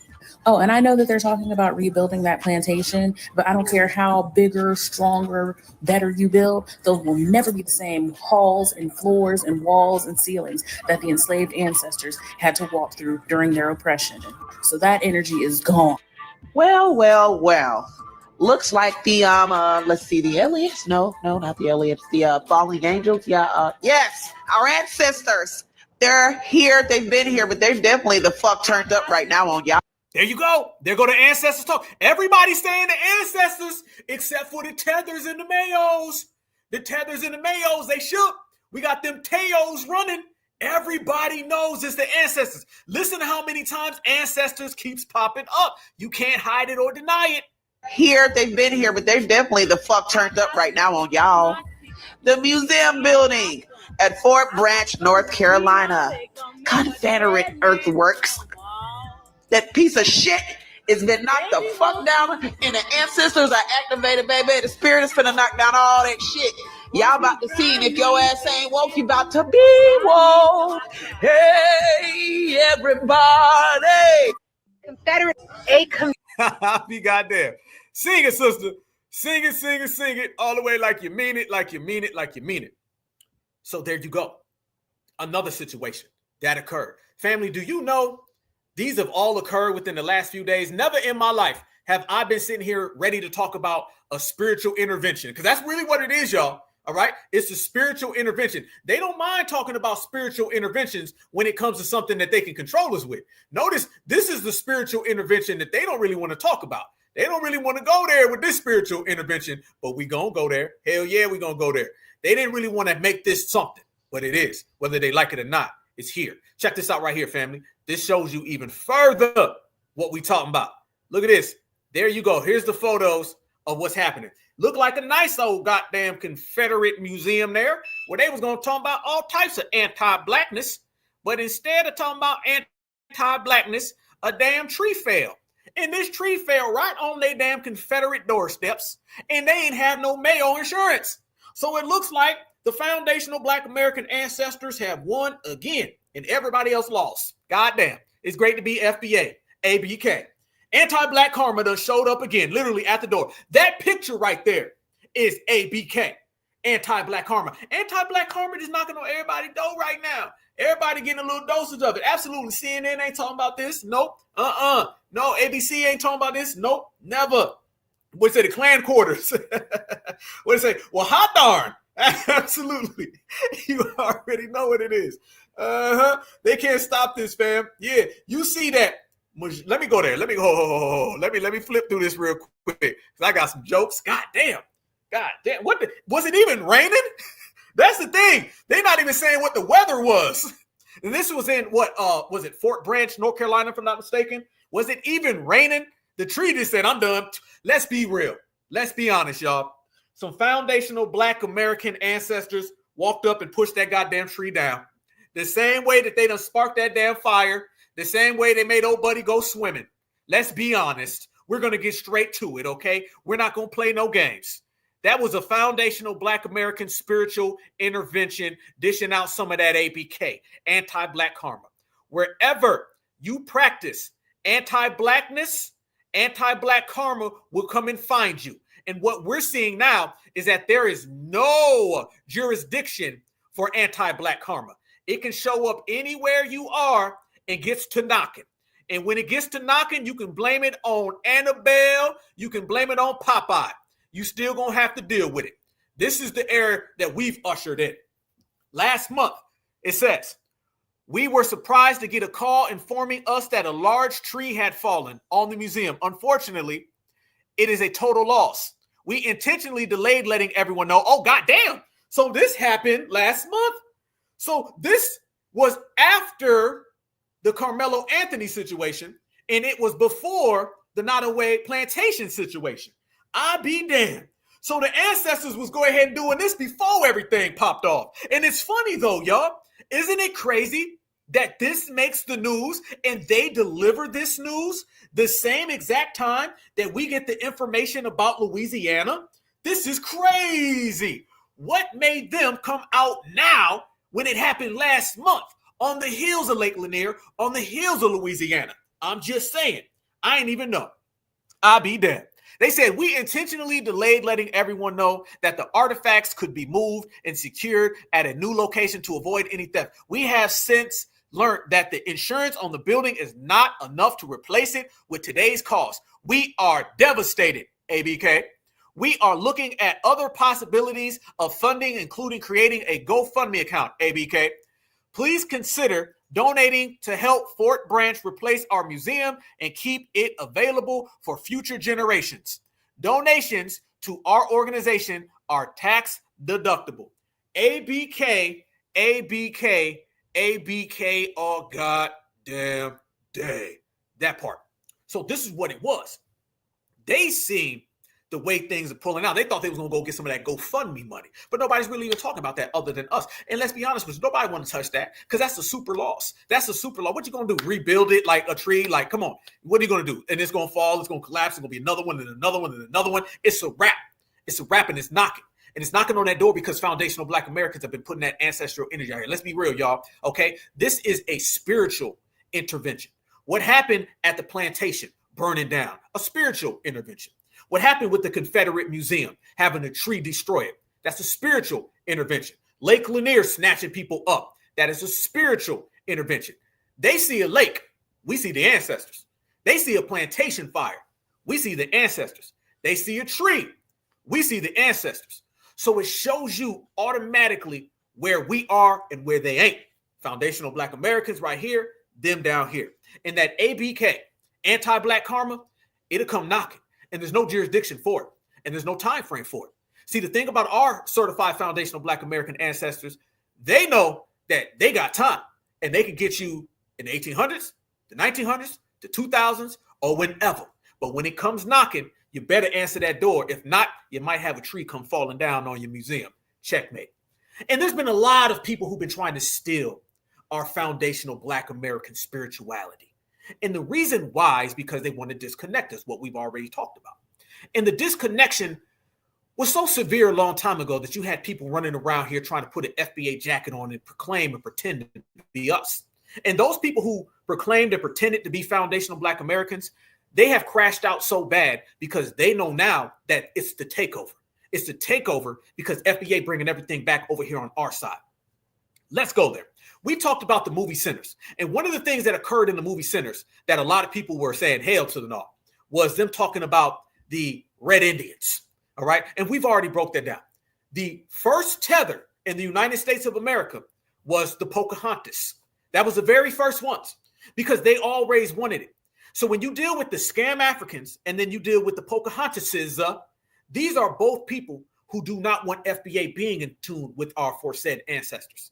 Oh, and I know that they're talking about rebuilding that plantation, but I don't care how bigger, stronger, better you build, those will never be the same halls and floors and walls and ceilings that the enslaved ancestors had to walk through during their oppression. So that energy is gone. Well. Looks like the let's see, the aliens. No, not the aliens. The falling angels. Yes, our ancestors. They're here. They've been here, but they're definitely the fuck turned up right now on y'all. There you go. There go the ancestors talk. Everybody's saying the ancestors, except for the tethers and the mayos. The tethers and the mayos, they shook. We got them Teos running. Everybody knows it's the ancestors. Listen to how many times ancestors keeps popping up. You can't hide it or deny it. Here, they've been here, but they're definitely the fuck turned up right now on y'all. The museum building at Fort Branch, North Carolina. Confederate earthworks. That piece of shit has been knocked the fuck down, and the ancestors are activated, baby. The spirit is finna knock down all that shit. Y'all about to see, and if your ass ain't woke, you about to be woke. Hey, everybody. Confederate, Be goddamn. Sing it, sister. Sing it all the way like you mean it, like you mean it, like you mean it. So there you go. Another situation that occurred. Family, do you know these have all occurred within the last few days? Never in my life have I been sitting here ready to talk about a spiritual intervention, because that's really what it is, y'all. All right. It's a spiritual intervention. They don't mind talking about spiritual interventions when it comes to something that they can control us with. Notice this is the spiritual intervention that they don't really want to talk about. They don't really want to go there with this spiritual intervention, but we gonna go there. Hell yeah, we gonna go there. They didn't really want to make this something, but it is. Whether they like it or not, it's here. Check this out right here, family. This shows you even further what we talking about. Look at this. There you go. Here's the photos of what's happening. Look like a nice old goddamn Confederate museum there, where they was going to talk about all types of anti-blackness. But instead of talking about anti-blackness, a damn tree fell. And this tree fell right on their damn Confederate doorsteps, and they ain't have no Mayo insurance. So it looks like the foundational Black American ancestors have won again, and everybody else lost. Goddamn. It's great to be FBA, ABK. Anti-Black karma done showed up again, literally at the door. That picture right there is ABK, anti-Black karma. Anti-Black karma is knocking on everybody's door right now. Everybody getting a little dosage of it. Absolutely. CNN ain't talking about this. Nope. No, ABC ain't talking about this. Nope. Never. What's it? The clan quarters. What's it say? Well, hot darn. Absolutely. You already know what it is. They can't stop this, fam. Yeah, you see that. Let me go there. Let me go. Let me flip through this real quick, because I got some jokes. God damn. What was it even raining? That's the thing. They're not even saying what the weather was. And this was in what was it, Fort Branch, North Carolina, if I'm not mistaken. Was it even raining? The tree just said, I'm done. Let's be real. Let's be honest, y'all. Some foundational Black American ancestors walked up and pushed that goddamn tree down. The same way that they done sparked that damn fire. The same way they made old buddy go swimming. Let's be honest. We're going to get straight to it, okay? We're not going to play no games. That was a foundational Black American spiritual intervention, dishing out some of that ABK, anti-Black karma. Wherever you practice anti-Blackness, anti-Black karma will come and find you. And what we're seeing now is that there is no jurisdiction for anti-Black karma. It can show up anywhere you are and gets to knocking. And when it gets to knocking, you can blame it on Annabelle. You can blame it on Popeye. You still gonna have to deal with it. This is the era that we've ushered in. Last month, it says, we were surprised to get a call informing us that a large tree had fallen on the museum. Unfortunately, it is a total loss. We intentionally delayed letting everyone know. Oh, goddamn. So this happened last month. So this was after the Carmelo Anthony situation, and it was before the Nottoway plantation situation. I be damned. So the ancestors was going ahead and doing this before everything popped off. And it's funny though, y'all. Isn't it crazy that this makes the news and they deliver this news the same exact time that we get the information about Louisiana? This is crazy. What made them come out now when it happened last month on the hills of Lake Lanier, on the hills of Louisiana? I'm just saying. I ain't even know. I be damned. They said, we intentionally delayed letting everyone know that the artifacts could be moved and secured at a new location to avoid any theft. We have since learned that the insurance on the building is not enough to replace it with today's cost. We are devastated, ABK. We are looking at other possibilities of funding, including creating a GoFundMe account, ABK. Please consider donating to help Fort Branch replace our museum and keep it available for future generations. Donations to our organization are tax deductible. ABK, ABK, ABK all goddamn day. That part. So this is what it was. They seen the way things are pulling out. They thought they was going to go get some of that GoFundMe money. But nobody's really even talking about that other than us. And let's be honest with you, nobody want to touch that because that's a super loss. That's a super loss. What you going to do? Rebuild it like a tree? Like, come on. What are you going to do? And it's going to fall. It's going to collapse. It's going to be another one and another one and another one. It's a wrap. It's a wrap and it's knocking. And it's knocking on that door because foundational Black Americans have been putting that ancestral energy out here. Let's be real, y'all. Okay? This is a spiritual intervention. What happened at the plantation burning down? A spiritual intervention. What happened with the Confederate Museum, having a tree destroyed? That's a spiritual intervention. Lake Lanier snatching people up. That is a spiritual intervention. They see a lake. We see the ancestors. They see a plantation fire. We see the ancestors. They see a tree. We see the ancestors. So it shows you automatically where we are and where they ain't. Foundational Black Americans right here, them down here. And that ABK, anti-Black karma, it'll come knocking. And there's no jurisdiction for it. And there's no time frame for it. See, the thing about our certified foundational Black American ancestors, they know that they got time. And they can get you in the 1800s, the 1900s, the 2000s, or whenever. But when it comes knocking, you better answer that door. If not, you might have a tree come falling down on your museum. Checkmate. And there's been a lot of people who've been trying to steal our foundational Black American spirituality. And the reason why is because they want to disconnect us, what we've already talked about. And the disconnection was so severe a long time ago that you had people running around here trying to put an FBA jacket on and proclaim and pretend to be us. And those people who proclaimed and pretended to be foundational Black Americans, they have crashed out so bad because they know now that it's the takeover. It's the takeover because FBA bringing everything back over here on our side. Let's go there. We talked about the movie centers. And one of the things that occurred in the movie centers that a lot of people were saying, hail to the North, was them talking about the Red Indians. All right. And we've already broke that down. The first tether in the United States of America was the Pocahontas. That was the very first ones because they always wanted it. So when you deal with the scam Africans and then you deal with the Pocahontases, these are both people who do not want FBA being in tune with our aforesaid ancestors.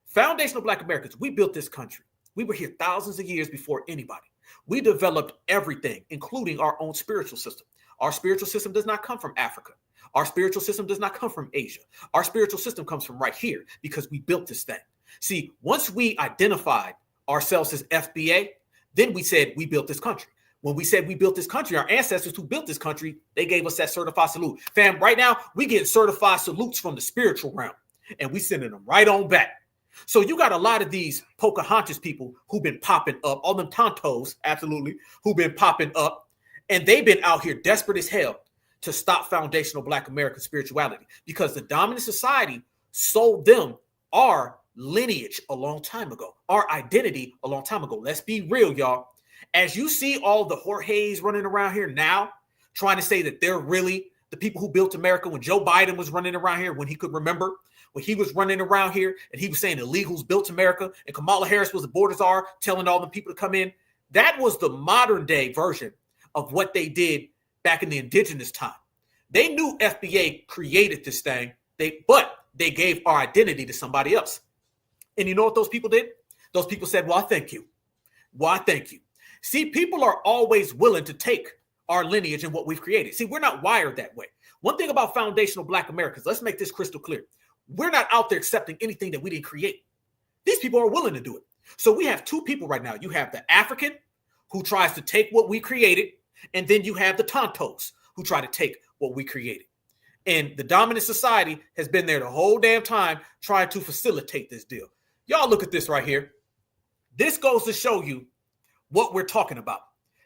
Foundational Black Americans, we built this country. We were here thousands of years before anybody. We developed everything, including our own spiritual system. Our spiritual system does not come from Africa. Our spiritual system does not come from Asia. Our spiritual system comes from right here because we built this thing. See, once we identified ourselves as FBA, then we said we built this country. When we said we built this country, our ancestors who built this country, they gave us that certified salute. Fam, right now, we get certified salutes from the spiritual realm, and we sending them right on back. So you got a lot of these Pocahontas people who've been popping up, all them Tontos, absolutely, who've been popping up, and they've been out here desperate as hell to stop foundational Black American spirituality because the dominant society sold them our lineage a long time ago, our identity a long time ago. Let's be real, y'all. As you see all the Jorges running around here now, trying to say that they're really the people who built America when Joe Biden was running around here, when he could remember, when he was running around here and he was saying illegals built America and Kamala Harris was the border czar telling all the people to come in. That was the modern day version of what they did back in the indigenous time. They knew FBA created this thing, but they gave our identity to somebody else. And you know what those people did? Those people said, well, thank you. Why, thank you. See, people are always willing to take our lineage and what we've created. See, we're not wired that way. One thing about foundational Black Americans, let's make this crystal clear. We're not out there accepting anything that we didn't create. These people are willing to do it. So we have two people right now. You have the African who tries to take what we created, and then you have the Tontos who try to take what we created. And the dominant society has been there the whole damn time trying to facilitate this deal. Y'all look at this right here. This goes to show you what we're talking about.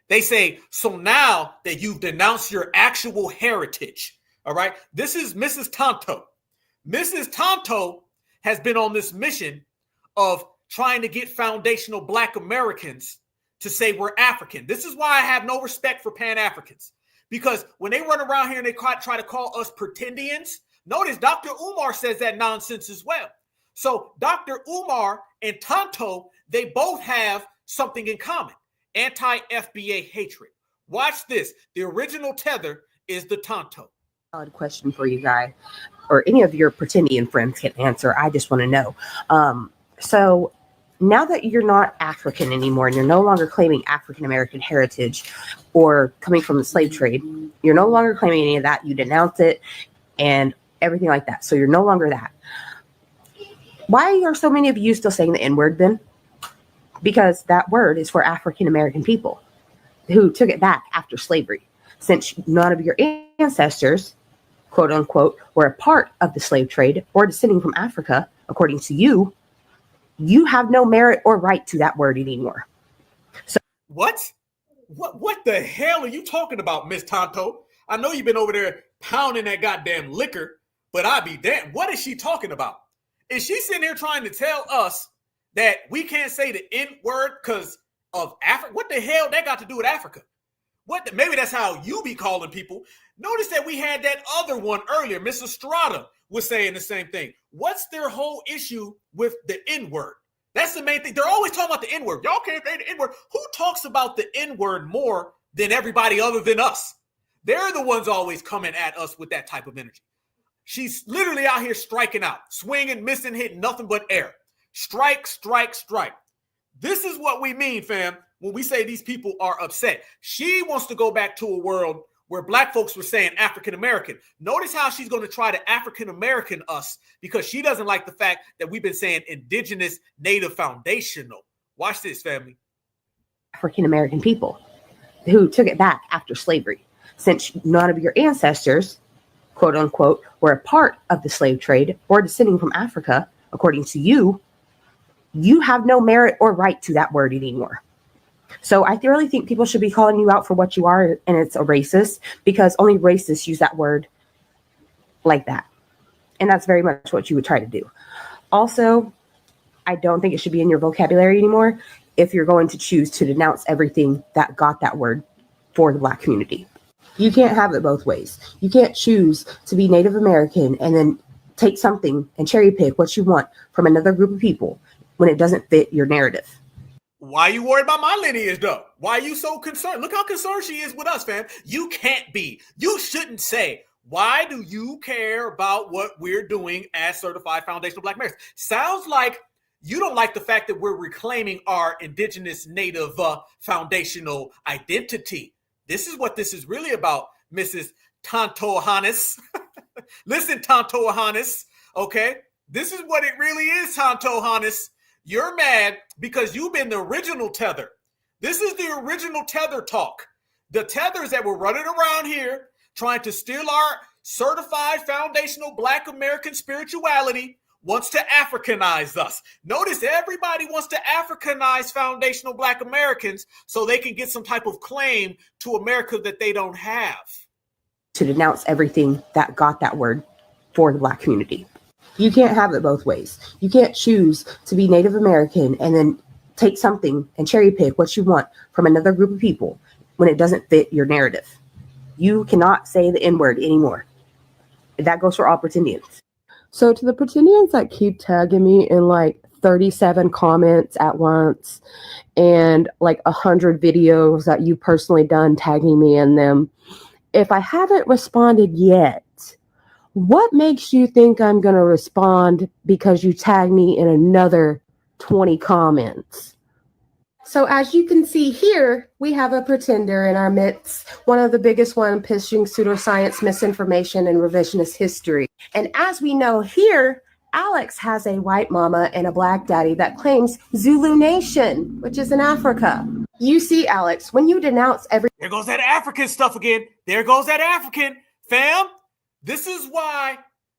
They say, so now that you've denounced your actual heritage, all right, this is Mrs. Tonto. Mrs. Tonto has been on this mission of trying to get foundational Black Americans to say we're African. This is why I have no respect for Pan-Africans, because when they run around here and they try to call us pretendians, notice Dr. Umar says that nonsense as well. So Dr. Umar and Tonto, they both have something in common: anti-FBA hatred. Watch this. The original tether is the Tonto. Valid question for you guys, or any of your pretendian friends can answer. I just want to know. So now that you're not African anymore and you're no longer claiming African American heritage or coming from the slave trade, you're no longer claiming any of that. You denounce it and everything like that. So you're no longer that. Why are so many of you still saying the N-word then? Because that word is for African American people who took it back after slavery. Since none of your ancestors, quote unquote, were a part of the slave trade or descending from Africa, according to you, you have no merit or right to that word anymore. So What the hell are you talking about, Miss Tonto? I know you've been over there pounding that goddamn liquor, but I be damned. What is she talking about? Is she sitting here trying to tell us that we can't say the N-word because of Africa? What the hell that got to do with Africa? Maybe that's how you be calling people. Notice that we had that other one earlier. Miss Estrada was saying the same thing. What's their whole issue with the N-word? That's the main thing. They're always talking about the N-word. Y'all can't say the N-word. Who talks about the N-word more than everybody other than us? They're the ones always coming at us with that type of energy. She's literally out here striking out, swinging, missing, hitting nothing but air. Strike, strike, strike. This is what we mean, fam, when we say these people are upset. She wants to go back to a world where Black folks were saying African American. Notice how she's going to try to African American us because she doesn't like the fact that we've been saying indigenous, native, foundational. Watch this, family. African American people who took it back after slavery. Since none of your ancestors, quote unquote, were a part of the slave trade or descending from Africa, according to you, you have no merit or right to that word anymore. So I really think people should be calling you out for what you are, and it's a racist, because only racists use that word like that. And that's very much what you would try to do. Also, I don't think it should be in your vocabulary anymore if you're going to choose to denounce everything that got that word for the Black community. You can't have it both ways. You can't choose to be Native American and then take something and cherry pick what you want from another group of people when it doesn't fit your narrative. Why are you worried about my lineage, though? Why are you so concerned? Look how concerned she is with us, fam. You can't be. You shouldn't say, why do you care about what we're doing as certified foundational Black Americans? Sounds like you don't like the fact that we're reclaiming our indigenous, native, foundational identity. This is what this is really about, Mrs. Tonto Hannes. Listen, Tonto Hannes, okay? This is what it really is, Tonto Hannes. You're mad because you've been the original tether. This is the original tether talk. The tethers that were running around here trying to steal our certified foundational Black American spirituality wants to Africanize us. Notice everybody wants to Africanize foundational Black Americans so they can get some type of claim to America that they don't have. To denounce everything that got that word for the Black community. You can't have it both ways. You can't choose to be Native American and then take something and cherry pick what you want from another group of people when it doesn't fit your narrative. You cannot say the N-word anymore. That goes for all pretendians. So to the pretendians that keep tagging me in like 37 comments at once and like 100 videos that you've personally done tagging me in them, if I haven't responded yet, what makes you think I'm going to respond because you tag me in another 20 comments? So as you can see here, we have a pretender in our midst, one of the biggest one pushing pseudoscience, misinformation, and revisionist history. And as we know here, Alex has a white mama and a black daddy that claims Zulu Nation, which is in Africa. You see, Alex, when you denounce every— There goes that African stuff again. There goes that African. Fam, this is why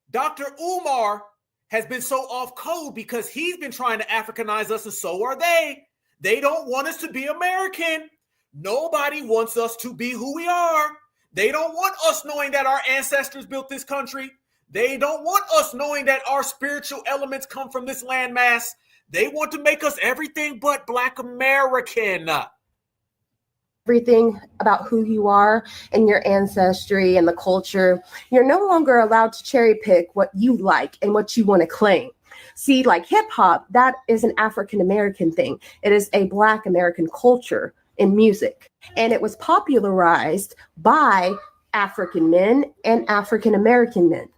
Dr. Umar has been so off code, because he's been trying to Africanize us, and so are they. They don't want us to be American. Nobody wants us to be who we are. They don't want us knowing that our ancestors built this country. They don't want us knowing that our spiritual elements come from this landmass. They want to make us everything but Black American. everything about who you are and your ancestry and the culture. You're no longer allowed to cherry pick what you like and what you want to claim. See, like hip hop, that is an African American thing. It is a Black American culture in music. And it was popularized by African men and African American men,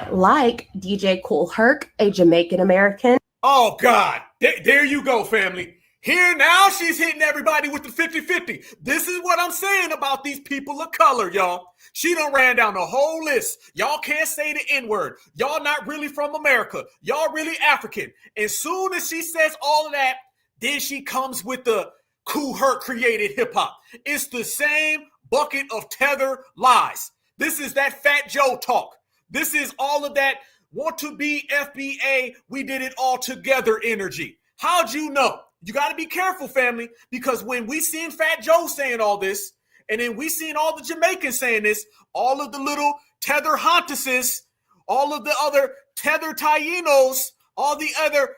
like DJ Kool Herc, a Jamaican American. Oh, God. There you go, family. Here now she's hitting everybody with the 50-50. This is what I'm saying about these people of color, y'all. She done ran down the whole list. Y'all can't say the N-word. Y'all not really from America. Y'all really African. As soon as she says all of that, then she comes with the Kool Herc created hip-hop. It's the same bucket of tether lies. This is that Fat Joe talk. This is all of that want to be FBA, we did it all together energy. How'd you know? You got to be careful, family, because when we seen Fat Joe saying all this, and then we seen all the Jamaicans saying this, all of the little tether Hontuses, all of the other tether Tainos, all the other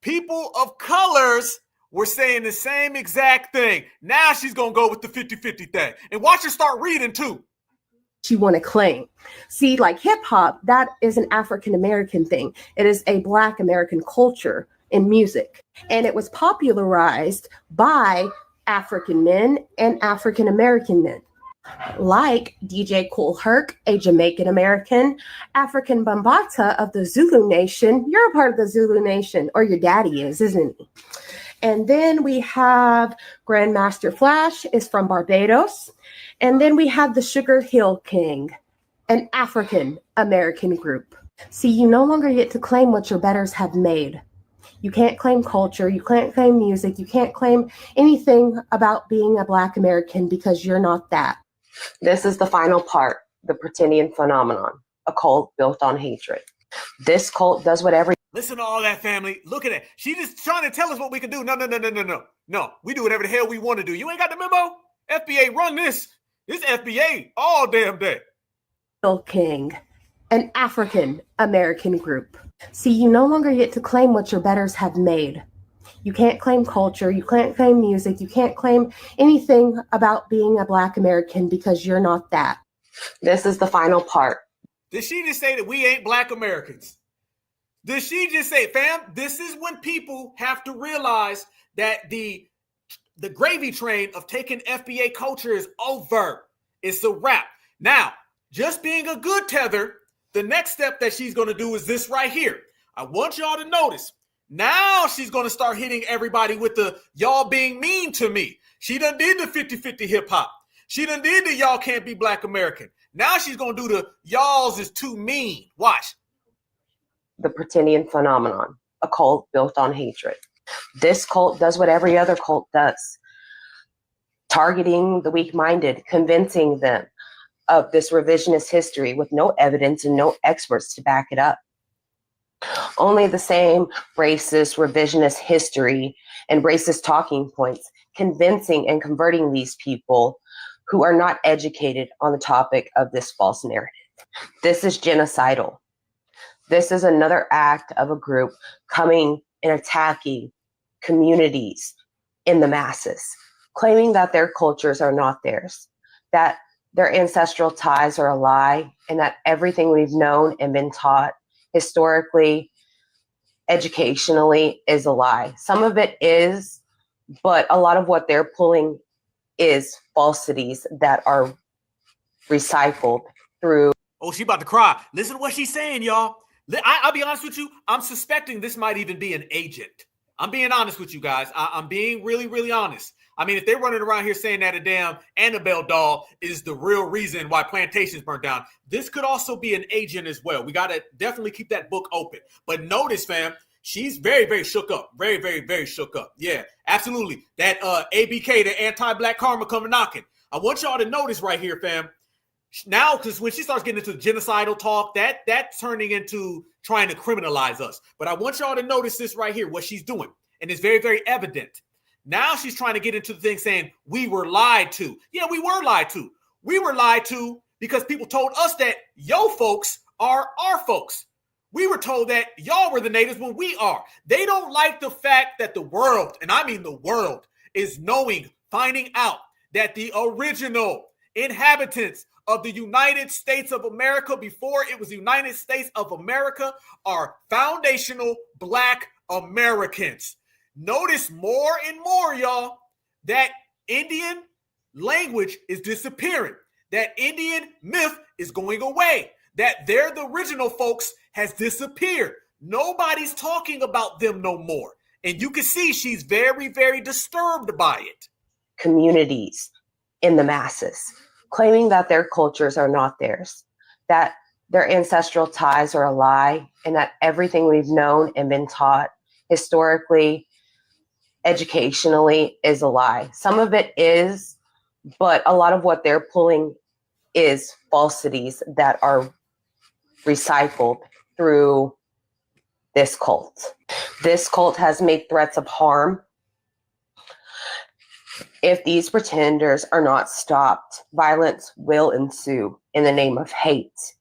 people of colors were saying the same exact thing. Now she's going to go with the 50-50 thing. And watch her start reading, too. You want to claim. See, like hip hop, that is an African American thing. It is a Black American culture in music. And it was popularized by African men and African American men, like DJ Kool Herc, a Jamaican American, African Bambata of the Zulu Nation. You're a part of the Zulu Nation, or your daddy is, isn't he? And then we have Grandmaster Flash is from Barbados. And then we have the Sugar Hill King, an African American group. See, you no longer get to claim what your betters have made. You can't claim culture. You can't claim music. You can't claim anything about being a Black American because you're not that. This is the final part, the Pretenian phenomenon, a cult built on hatred. This cult does whatever. Listen to all that, family. Look at that. She's just trying to tell us what we can do. No. We do whatever the hell we want to do. You ain't got the memo? FBA, run this. This FBA all damn day. King, an African American group. See, you no longer get to claim what your betters have made. You can't claim culture. You can't claim music. You can't claim anything about being a Black American because you're not that. This is the final part. Did she just say that we ain't Black Americans? Did she just say, fam, this is when people have to realize that the gravy train of taking FBA culture is over. It's a wrap. Now, just being a good tether, the next step that she's going to do is this right here. I want y'all to notice. Now she's going to start hitting everybody with the y'all being mean to me. She done did the 50-50 hip hop. She done did the y'all can't be Black American. Now she's going to do the y'all's is too mean. Watch. The Pretenian phenomenon, a cult built on hatred. This cult does what every other cult does. Targeting the weak-minded, convincing them of this revisionist history with no evidence and no experts to back it up. Only the same racist, revisionist history and racist talking points, convincing and converting these people who are not educated on the topic of this false narrative. This is genocidal. This is another act of a group coming and attacking communities in the masses, claiming that their cultures are not theirs, that their ancestral ties are a lie, and that everything we've known and been taught historically, educationally is a lie. Some of it is, but a lot of what they're pulling is falsities that are recycled through. Oh, she about to cry. Listen to what she's saying, y'all. I'll be honest with you. I'm suspecting this might even be an agent. I'm being honest with you guys. I'm being really, really honest. I mean, if they're running around here saying that a damn Annabelle doll is the real reason why plantations burned down, this could also be an agent as well. We got to definitely keep that book open. But notice, fam, she's very, very shook up. Very, very, very shook up. Yeah, absolutely. That ABK, the anti-black karma, coming knocking. I want y'all to notice right here, fam. Now, because when she starts getting into genocidal talk, that's turning into trying to criminalize us. But I want y'all to notice this right here, what she's doing. And it's very, very evident. Now she's trying to get into the thing saying, we were lied to. Yeah, we were lied to. We were lied to because people told us that yo folks are our folks. We were told that y'all were the natives when we are. They don't like the fact that the world, and I mean the world, is knowing, finding out that the original inhabitants of the United States of America, before it was the United States of America, are foundational Black Americans. Notice more and more, y'all, that Indian language is disappearing, that Indian myth is going away, that they're the original folks has disappeared. Nobody's talking about them no more. And you can see she's very, very disturbed by it. Communities in the masses, claiming that their cultures are not theirs, that their ancestral ties are a lie, and that everything we've known and been taught historically, educationally, is a lie. Some of it is, but a lot of what they're pulling is falsities that are recycled through this cult. This cult has made threats of harm. If these pretenders are not stopped, violence will ensue in the name of hate.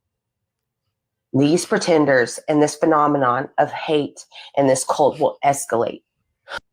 These pretenders and this phenomenon of hate and this cult will escalate.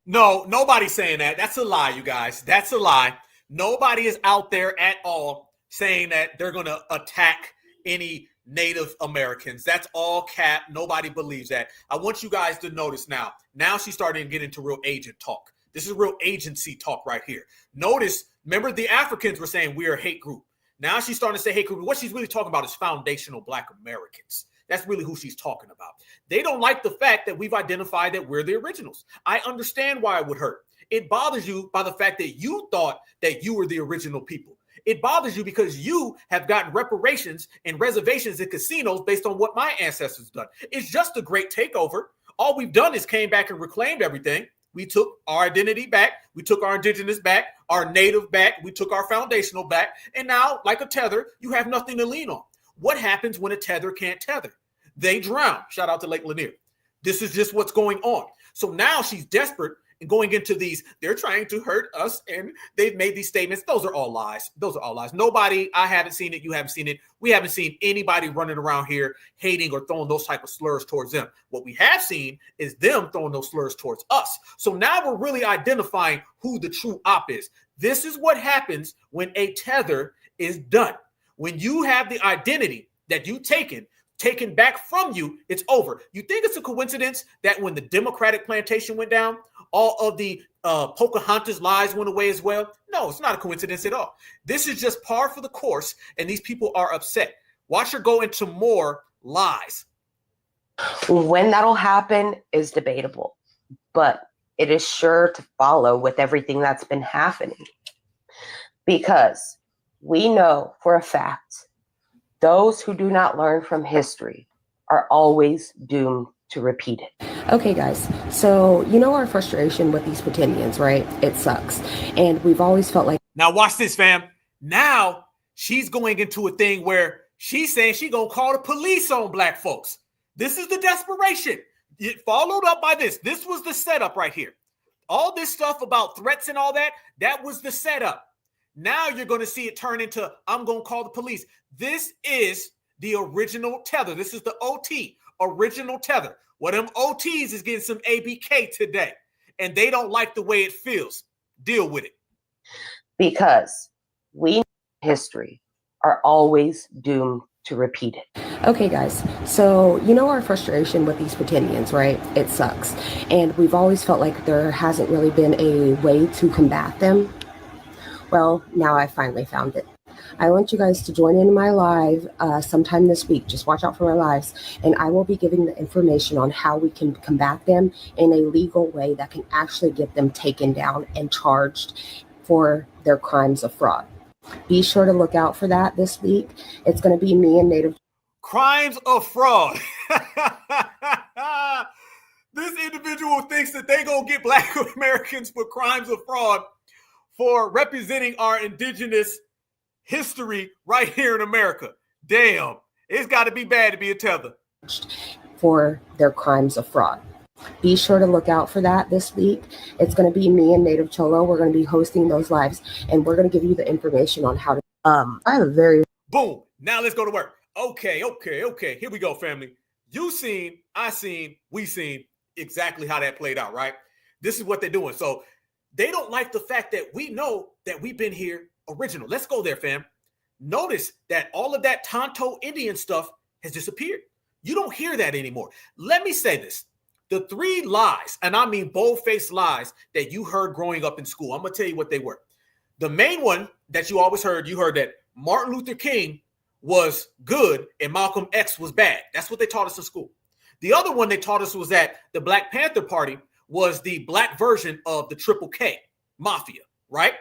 No, nobody's saying that. That's a lie, you guys. That's a lie. Nobody is out there at all saying that they're going to attack any Native Americans. That's all cap. Nobody believes that. I want you guys to notice now. Now she's starting to get into real agent talk. This is real agency talk right here. Notice, remember the Africans were saying we're a hate group. Now she's starting to say hate group. What she's really talking about is foundational Black Americans. That's really who she's talking about. They don't like the fact that we've identified that we're the originals. I understand why it would hurt. It bothers you by the fact that you thought that you were the original people. It bothers you because you have gotten reparations and reservations in casinos based on what my ancestors done. It's just a great takeover. All we've done is came back and reclaimed everything. We took our identity back. We took our indigenous back, our native back. We took our foundational back. And now, like a tether, you have nothing to lean on. What happens when a tether can't tether? They drown. Shout out to Lake Lanier. This is just what's going on. So now she's desperate and going into these, they're trying to hurt us, and they've made these statements. Those are all lies. Those are all lies. Nobody, I haven't seen it, you haven't seen it. We haven't seen anybody running around here hating or throwing those type of slurs towards them. What we have seen is them throwing those slurs towards us. So now we're really identifying who the true op is. This is what happens when a tether is done. When you have the identity that you've taken back from you, it's over. You think it's a coincidence that when the Democratic plantation went down, all of the Pocahontas lies went away as well? No, it's not a coincidence at all. This is just par for the course, and these people are upset. Watch her go into more lies. When that'll happen is debatable, but it is sure to follow with everything that's been happening. Because we know for a fact, those who do not learn from history are always doomed to repeat it. Okay, guys, so you know our frustration with these pretendians, right? It sucks. And we've always felt like... Now watch this, fam. Now she's going into a thing where she's saying she's going to call the police on Black folks. This is the desperation. It followed up by this. This was the setup right here. All this stuff about threats and all that, that was the setup. Now you're going to see it turn into, I'm going to call the police. This is the original tether. This is the OT, original tether. Well, them OTs is getting some ABK today, and they don't like the way it feels. Deal with it. Because we in history are always doomed to repeat it. Okay, guys, so you know our frustration with these pretendians, right? It sucks. And we've always felt like there hasn't really been a way to combat them. Well, now I finally found it. I want you guys to join in my live sometime this week. Just watch out for my lives. And I will be giving the information on how we can combat them in a legal way that can actually get them taken down and charged for their crimes of fraud. Be sure to look out for that this week. It's going to be me and Native. Crimes of fraud. This individual thinks that they gonna get Black Americans for crimes of fraud for representing our indigenous history right here in America. Damn, it's got to be bad to be a tether. For their crimes of fraud. Be sure to look out for that this week. It's going to be me and Native Cholo. We're going to be hosting those lives, and we're going to give you the information on how to. I have a very. Boom. Now let's go to work. Okay. Here we go, family. You seen, I seen, we seen exactly how that played out, right? This is what they're doing. So they don't like the fact that we know that we've been here original. Let's go there, fam. Notice that all of that Tonto Indian stuff has disappeared. You don't hear that anymore. Let me say this. The 3 lies, and I mean bold-faced lies, that you heard growing up in school, I'm going to tell you what they were. The main one that you always heard, you heard that Martin Luther King was good and Malcolm X was bad. That's what they taught us in school. The other one they taught us was that the Black Panther Party was the black version of the Triple K Mafia, right?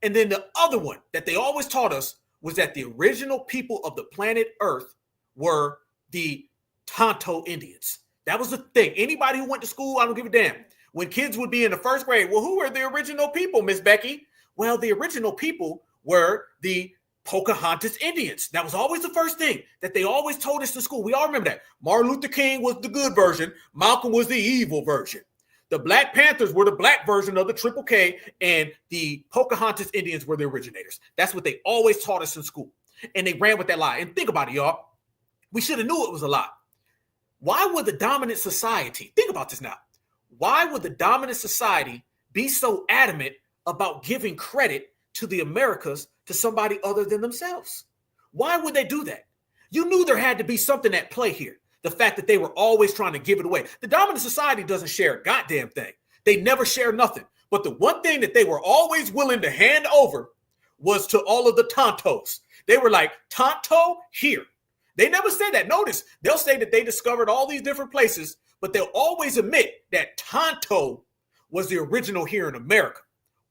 And then the other one that they always taught us was that the original people of the planet Earth were the Tonto Indians. That was the thing. Anybody who went to school, I don't give a damn. When kids would be in the first grade, well, who are the original people, Miss Becky? Well, the original people were the Pocahontas Indians. That was always the first thing that they always told us in school. We all remember that. Martin Luther King was the good version. Malcolm was the evil version. The Black Panthers were the black version of the Triple K, and the Pocahontas Indians were the originators. That's what they always taught us in school. And they ran with that lie. And think about it, y'all. We should have knew it was a lie. Why would the dominant society, think about this now, why would the dominant society be so adamant about giving credit to the Americas to somebody other than themselves? Why would they do that? You knew there had to be something at play here. The fact that they were always trying to give it away. The dominant society doesn't share a goddamn thing. They never share nothing. But the one thing that they were always willing to hand over was to all of the Tontos. They were like, Tonto, here. They never said that. Notice, they'll say that they discovered all these different places, but they'll always admit that Tonto was the original here in America.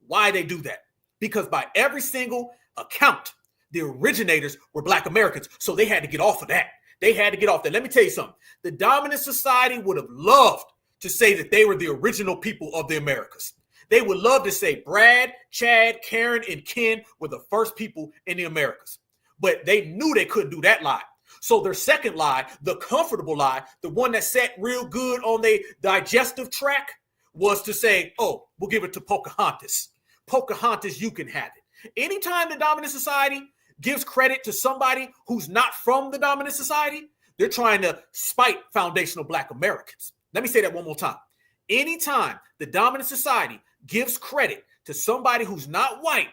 Why they do that? Because by every single account, the originators were Black Americans. So they had to get off of that. They had to get off that. Let me tell you something. The dominant society would have loved to say that they were the original people of the Americas. They would love to say Brad, Chad, Karen, and Ken were the first people in the Americas. But they knew they couldn't do that lie. So their second lie, the comfortable lie, the one that sat real good on their digestive tract, was to say, oh, we'll give it to Pocahontas. Pocahontas, you can have it. Anytime the dominant society gives credit to somebody who's not from the dominant society, they're trying to spite foundational Black Americans. Let me say that one more time. Anytime the dominant society gives credit to somebody who's not white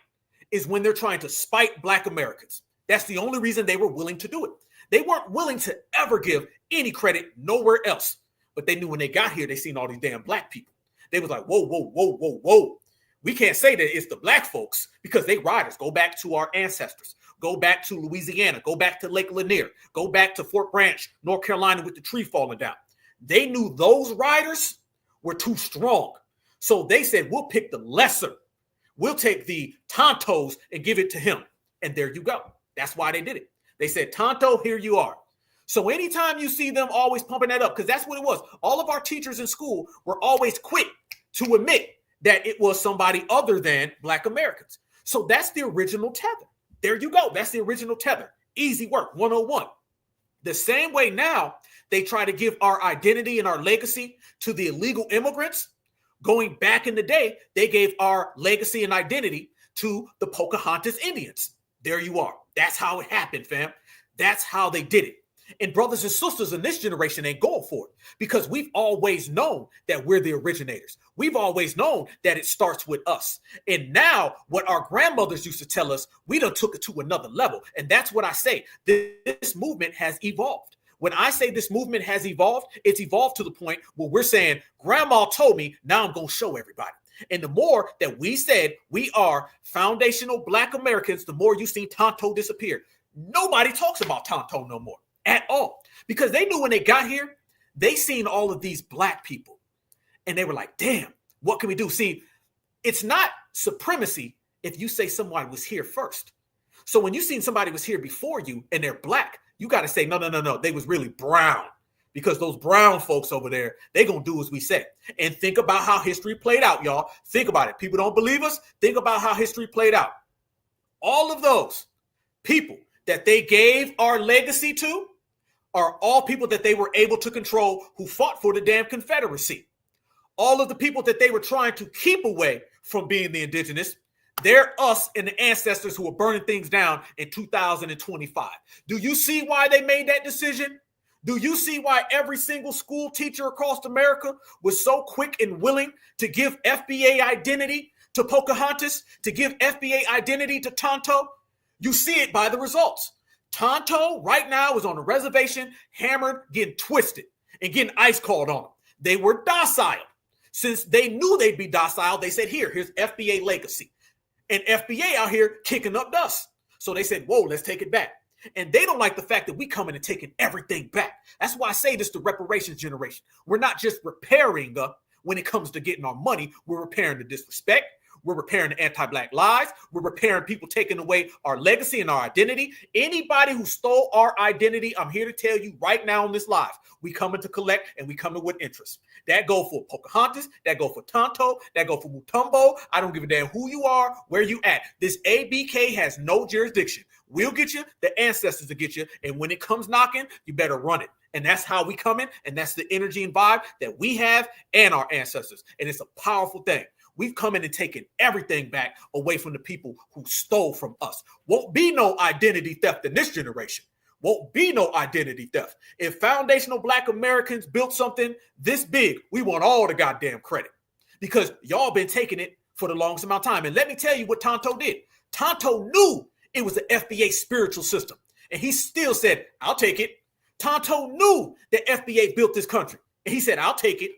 is when they're trying to spite Black Americans. That's the only reason they were willing to do it. They weren't willing to ever give any credit nowhere else. But they knew when they got here, they seen all these damn Black people. They was like, whoa. We can't say that it's the Black folks because they riders. Go back to our ancestors. Go back to Louisiana. Go back to Lake Lanier. Go back to Fort Branch, North Carolina, with the tree falling down. They knew those riders were too strong. So they said, we'll pick the lesser. We'll take the Tontos and give it to him. And there you go. That's why they did it. They said, Tonto, here you are. So anytime you see them always pumping that up, because that's what it was. All of our teachers in school were always quick to admit that it was somebody other than Black Americans. So that's the original tether. There you go. That's the original tether. Easy work, 101. The same way now, they try to give our identity and our legacy to the illegal immigrants. Going back in the day, they gave our legacy and identity to the Pocahontas Indians. There you are. That's how it happened, fam. That's how they did it. And brothers and sisters in this generation ain't going for it because we've always known that we're the originators. We've always known that it starts with us. And now what our grandmothers used to tell us, we done took it to another level. And that's what I say. This movement has evolved. When I say this movement has evolved, it's evolved to the point where we're saying, Grandma told me, now I'm going to show everybody. And the more that we said we are foundational Black Americans, the more you seen Tonto disappear. Nobody talks about Tonto no more at all, because they knew when they got here, they seen all of these Black people and they were like, damn, what can we do? See, it's not supremacy if you say somebody was here first. So when you seen somebody was here before you and they're Black, you got to say, no, they was really brown, because those brown folks over there, they going to do as we say. And think about how history played out, y'all. Think about it. People don't believe us. Think about how history played out. All of those people that they gave our legacy to are all people that they were able to control, who fought for the damn Confederacy. All of the people that they were trying to keep away from being the indigenous, they're us and the ancestors who are burning things down in 2025. Do you see why they made that decision? Do you see why every single school teacher across America was so quick and willing to give FBA identity to Pocahontas, to give FBA identity to Tonto? You see it by the results. Tonto right now is on a reservation, hammered, getting twisted, and getting ice called on them. They were docile. Since they knew they'd be docile, they said, here's FBA legacy. And FBA out here kicking up dust. So they said, whoa, let's take it back. And they don't like the fact that we coming and taking everything back. That's why I say this to reparations generation. We're not just repairing when it comes to getting our money. We're repairing the disrespect. We're repairing the anti-Black lies. We're repairing people taking away our legacy and our identity. Anybody who stole our identity, I'm here to tell you right now on this live, we coming to collect, and we coming with interest. That go for Pocahontas, that go for Tonto, that go for Mutombo. I don't give a damn who you are, where you at. This ABK has no jurisdiction. We'll get you, the ancestors will get you, and when it comes knocking, you better run it. And that's how we come in, and that's the energy and vibe that we have and our ancestors. And it's a powerful thing. We've come in and taken everything back away from the people who stole from us. Won't be no identity theft in this generation. Won't be no identity theft. If foundational Black Americans built something this big, we want all the goddamn credit, because y'all been taking it for the longest amount of time. And let me tell you what Tonto did. Tonto knew it was the FBA spiritual system, and he still said, I'll take it. Tonto knew that FBA built this country, and he said, I'll take it.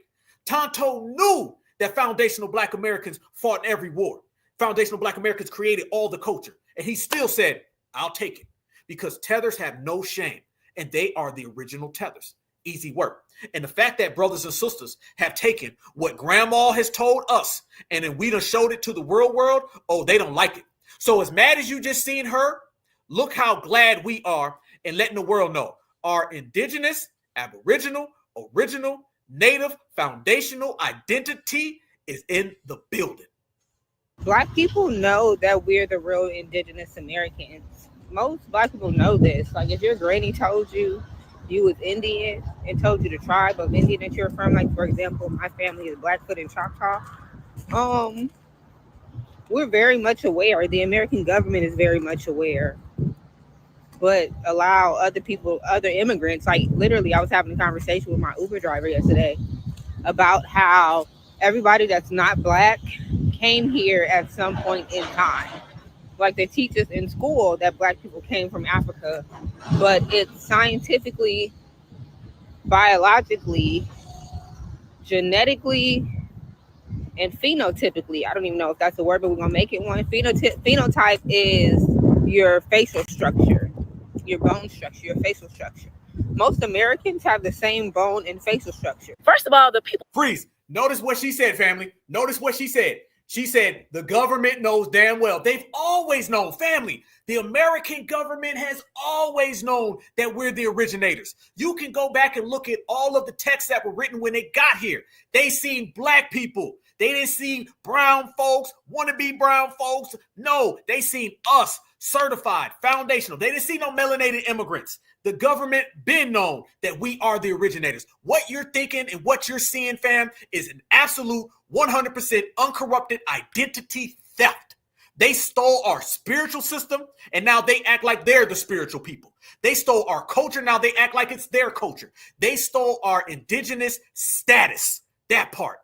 Tonto knew that foundational Black Americans fought in every war. Foundational Black Americans created all the culture, and he still said, I'll take it, because tethers have no shame, and they are the original tethers. Easy work. And the fact that brothers and sisters have taken what grandma has told us, and then we done showed it to the world, oh, they don't like it. So as mad as you just seen her, look how glad we are in letting the world know our indigenous, aboriginal, original, native, foundational identity is in the building. Black people know that we're the real indigenous Americans. Most Black people know this. Like, if your granny told you you was Indian and told you the tribe of Indian that you're from, like, for example, my family is Blackfoot and Choctaw, we're very much aware. The American government is very much aware, but allow other people, other immigrants, like literally I was having a conversation with my Uber driver yesterday about how everybody that's not Black came here at some point in time. Like, they teach us in school that Black people came from Africa, but it's scientifically, biologically, genetically, and phenotypically, I don't even know if that's the word, but we're gonna make it one. Phenotype is your facial structure, your bone structure, your facial structure. Most Americans have the same bone and facial structure. First of all, the people... Freeze. Notice what she said, family. Notice what she said. She said the government knows damn well. They've always known, family. The American government has always known that we're the originators. You can go back and look at all of the texts that were written when they got here. They seen Black people. They didn't see brown folks, wannabe brown folks. No, they seen us, certified, foundational. They didn't see no melanated immigrants. The government been known that we are the originators. What you're thinking and what you're seeing, fam, is an absolute 100% uncorrupted identity theft. They stole our spiritual system, and now they act like they're the spiritual people. They stole our culture, now they act like it's their culture. They stole our indigenous status, that part.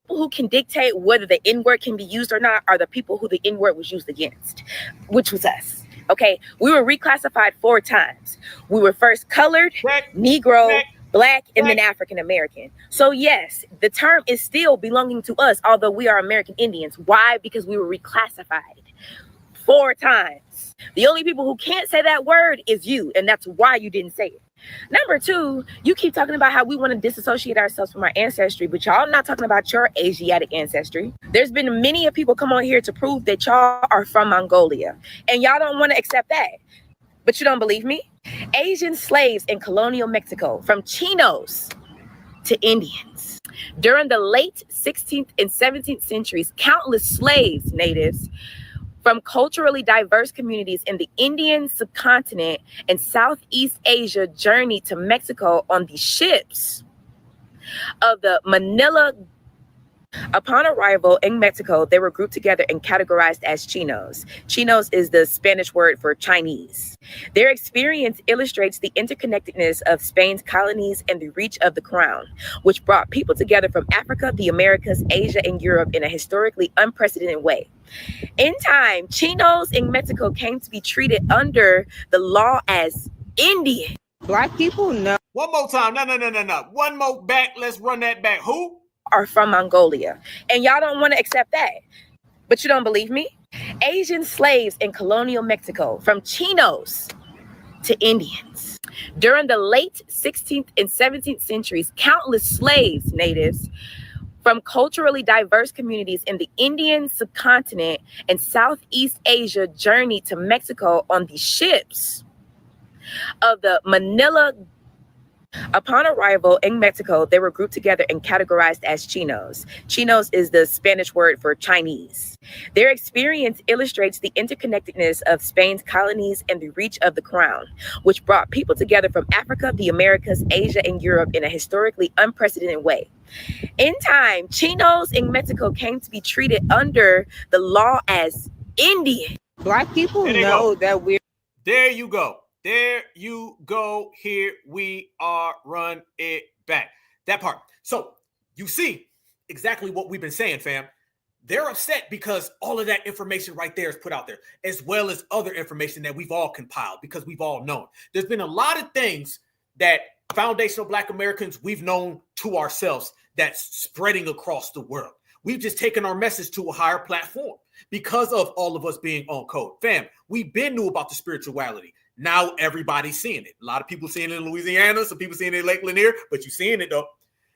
Who can dictate whether the N-word can be used or not are the people who the N-word was used against, which was us. Okay, we were reclassified 4 times. We were first colored, Negro, Black, and then African American. So yes, the term is still belonging to us, although we are American Indians. Why? Because we were reclassified 4 times. The only people who can't say that word is you, and that's why you didn't say it. Number 2, you keep talking about how we want to disassociate ourselves from our ancestry, but y'all not talking about your Asiatic ancestry. There's been many of people come on here to prove that y'all are from Mongolia, and y'all don't want to accept that. But you don't believe me? Asian slaves in colonial Mexico, from Chinos to Indians. During the late 16th and 17th centuries, countless slaves, natives, from culturally diverse communities in the Indian subcontinent and Southeast Asia journeyed to Mexico on the ships of the Manila. Upon arrival in Mexico, they were grouped together and categorized as Chinos. Chinos is the Spanish word for Chinese. Their experience illustrates the interconnectedness of Spain's colonies and the reach of the crown, which brought people together from Africa, the Americas, Asia, and Europe in a historically unprecedented way. In time, Chinos in Mexico came to be treated under the law as Indian. Black people, no. One more time. No. One more back. Let's run that back. Who? Are from Mongolia, and y'all don't want to accept that. But you don't believe me? Asian slaves in colonial Mexico, from Chinos to Indians. During the late 16th and 17th centuries, countless slaves, natives, from culturally diverse communities in the Indian subcontinent and Southeast Asia journeyed to Mexico on the ships of the Manila. Upon arrival in Mexico, they were grouped together and categorized as Chinos. Chinos is the Spanish word for Chinese. Their experience illustrates the interconnectedness of Spain's colonies and the reach of the crown, which brought people together from Africa, the Americas, Asia, and Europe in a historically unprecedented way. In time, Chinos in Mexico came to be treated under the law as Indian. Black people know that we're. There you go. There you go. Here we are. Run it back. That part. So you see exactly what we've been saying, fam. They're upset because all of that information right there is put out there, as well as other information that we've all compiled because we've all known. There's been a lot of things that foundational Black Americans, we've known to ourselves that's spreading across the world. We've just taken our message to a higher platform because of all of us being on code. Fam, we've been knew about the spirituality. Now everybody's seeing it. A lot of people seeing it in Louisiana, some people seeing it in Lake Lanier, but you're seeing it though.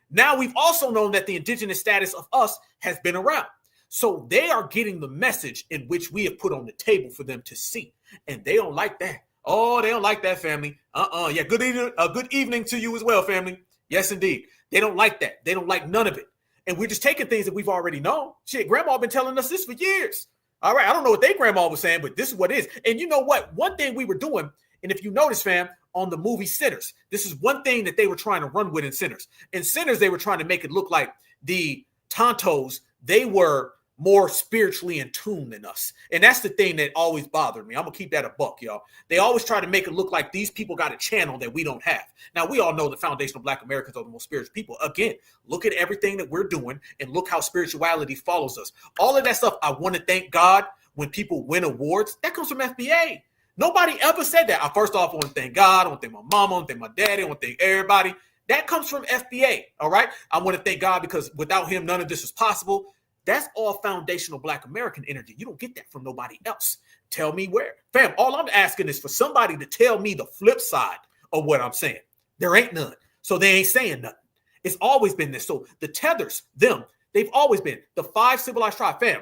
Now we've also known that the indigenous status of us has been around. So they are getting the message in which we have put on the table for them to see. And they don't like that. Oh, they don't like that, family. Yeah, good evening to you as well, family. Yes, indeed. They don't like that. They don't like none of it. And we're just taking things that we've already known. Shit, grandma been telling us this for years. All right, I don't know what their grandma was saying, but this is what it is. And you know what? One thing we were doing, and if you notice, fam, on the movie Sinners, this is one thing that they were trying to run with in Sinners. In Sinners, they were trying to make it look like the Tontos, they were more spiritually in tune than us. And that's the thing that always bothered me. I'm going to keep that a buck, y'all. They always try to make it look like these people got a channel that we don't have. Now, we all know the foundational Black Americans are the most spiritual people. Again, look at everything that we're doing and look how spirituality follows us. All of that stuff, I want to thank God when people win awards. That comes from FBA. Nobody ever said that. First off, I want to thank God. I want to thank my mama. I want to thank my daddy. I want to thank everybody. That comes from FBA, all right? I want to thank God because without him, none of this is possible. That's all foundational Black American energy. You don't get that from nobody else. Tell me where. Fam, all I'm asking is for somebody to tell me the flip side of what I'm saying. There ain't none. So they ain't saying nothing. It's always been this. So the tethers, they've always been the 5 civilized tribes. Fam,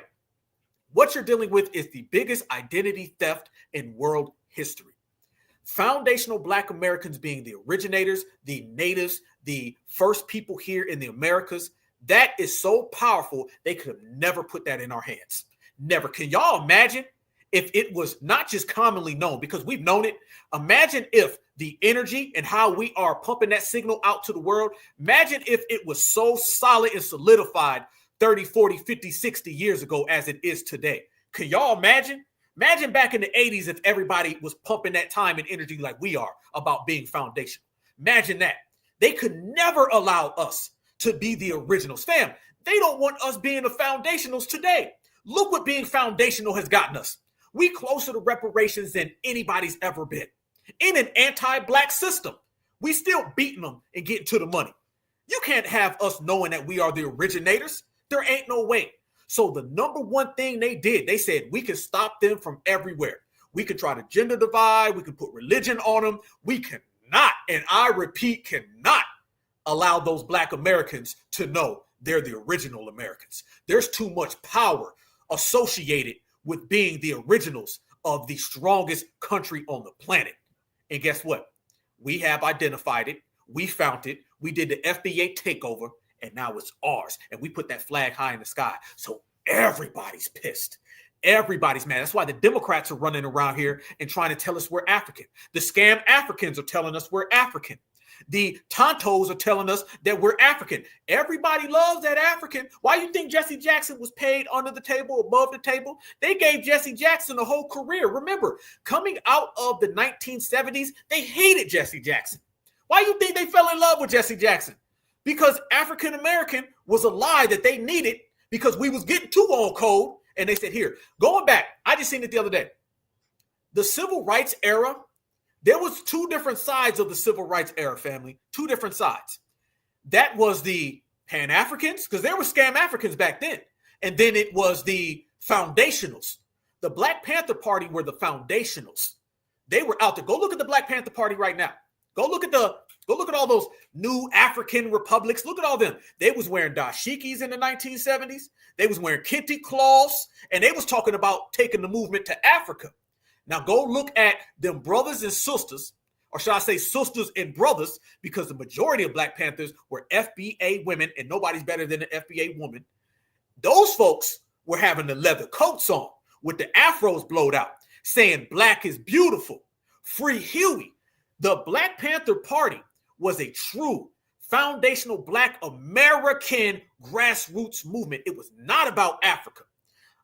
what you're dealing with is the biggest identity theft in world history. Foundational Black Americans being the originators, the natives, the first people here in the Americas. That is so powerful, they could have never put that in our hands. Never. Can y'all imagine if it was not just commonly known, because we've known it? Imagine if the energy and how we are pumping that signal out to the world, imagine if it was so solid and solidified 30, 40, 50, 60 years ago as it is today. Can y'all imagine? Imagine back in the 80s if everybody was pumping that time and energy like we are about being foundational. Imagine that. They could never allow us to be the originals. Fam, they don't want us being the foundationals today. Look what being foundational has gotten us. We closer to reparations than anybody's ever been. In an anti-Black system, We still beating them and getting to the money. You can't have us knowing that we are the originators. There ain't no way. So the number one thing they did, they said we can stop them from everywhere. We can try to gender divide. We can put religion on them. We cannot, and I repeat, cannot allow those Black Americans to know they're the original Americans. There's too much power associated with being the originals of the strongest country on the planet. And guess what? We have identified it. We found it. We did the FBA takeover, and now it's ours. And we put that flag high in the sky. So everybody's pissed. Everybody's mad. That's why the Democrats are running around here and trying to tell us we're African. The scam Africans are telling us we're African. The Tontos are telling us that we're African. Everybody loves that African. Why do you think Jesse Jackson was paid under the table, above the table? They gave Jesse Jackson a whole career. Remember, coming out of the 1970s, they hated Jesse Jackson. Why do you think they fell in love with Jesse Jackson? Because African American was a lie that they needed because we was getting too on code. And they said, here, going back, I just seen it the other day. The civil rights era, there was two different sides of the civil rights era, family. Two different sides. That was the Pan-Africans, because there were scam Africans back then. And then it was the foundationals. The Black Panther Party were the foundationals. They were out there. Go look at the Black Panther Party right now. Go look at all those new African republics. Look at all them. They was wearing dashikis in the 1970s. They was wearing kente cloths, and they was talking about taking the movement to Africa. Now go look at them brothers and sisters, or should I say sisters and brothers, because the majority of Black Panthers were FBA women, and nobody's better than an FBA woman. Those folks were having the leather coats on with the afros blowed out, saying black is beautiful. Free Huey. The Black Panther Party was a true foundational Black American grassroots movement. It was not about Africa.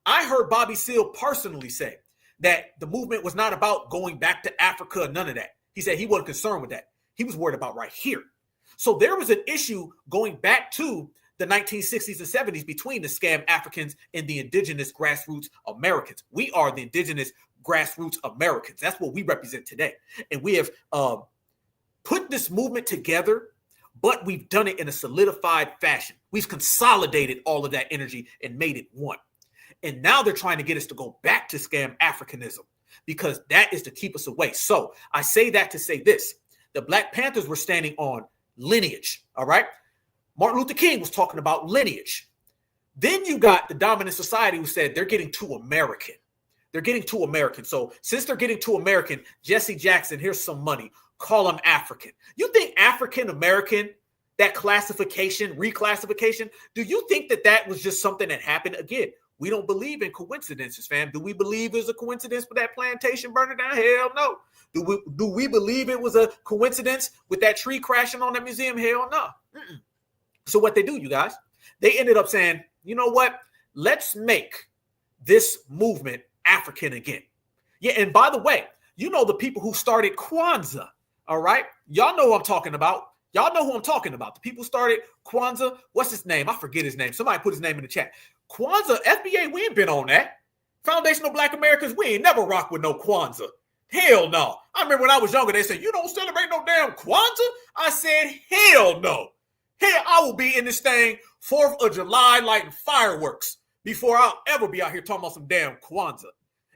I heard Bobby Seale personally say that the movement was not about going back to Africa, none of that. He said he wasn't concerned with that. He was worried about right here. So there was an issue going back to the 1960s and 70s between the scam Africans and the indigenous grassroots Americans. We are the indigenous grassroots Americans. That's what we represent today. And we have put this movement together, but we've done it in a solidified fashion. We've consolidated all of that energy and made it one. And now they're trying to get us to go back to scam Africanism because that is to keep us away. So I say that to say this. The Black Panthers were standing on lineage, all right? Martin Luther King was talking about lineage. Then you got the dominant society who said they're getting too American. They're getting too American. So since they're getting too American, Jesse Jackson, here's some money. Call them African. You think African American, that classification, reclassification, do you think that that was just something that happened? Again, we don't believe in coincidences, fam. Do we believe there's a coincidence with that plantation burning down? Hell no. Do we believe it was a coincidence with that tree crashing on that museum? Hell no. Mm-mm. So what they do, you guys, they ended up saying, you know what? Let's make this movement African again. Yeah, and by the way, you know the people who started Kwanzaa, all right? Y'all know who I'm talking about. Y'all know who I'm talking about. The people who started Kwanzaa. What's his name? I forget his name. Somebody put his name in the chat. Kwanzaa, FBA, we ain't been on that. Foundational Black Americans, we ain't never rock with no Kwanzaa. Hell no. I remember when I was younger, they said, you don't celebrate no damn Kwanzaa? I said, hell no. Hell, I will be in this thing 4th of July lighting fireworks before I'll ever be out here talking about some damn Kwanzaa.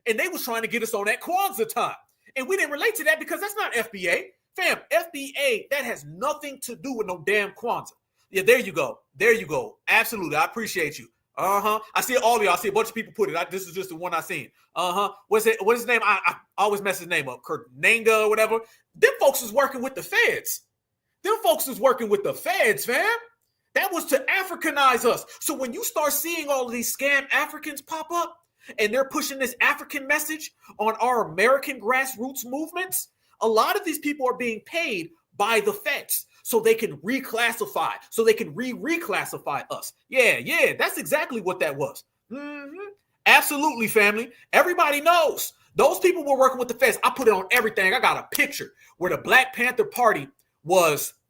And they was trying to get us on that Kwanzaa time. And we didn't relate to that because that's not FBA. Fam, FBA, that has nothing to do with no damn Kwanzaa. Yeah, there you go. There you go. Absolutely. I appreciate you. I see all of y'all. I see a bunch of people put it. This is just the one I seen. What's his name? I always mess his name up. Kurt Nanga or whatever. Them folks is working with the feds. Them folks is working with the feds, fam. That was to Africanize us. So when you start seeing all of these scam Africans pop up and they're pushing this African message on our American grassroots movements, a lot of these people are being paid by the feds so they can reclassify, so they can reclassify us. Yeah, that's exactly what that was. Absolutely, family. Everybody knows. Those people were working with the feds. I put it on everything. I got a picture where the Black Panther Party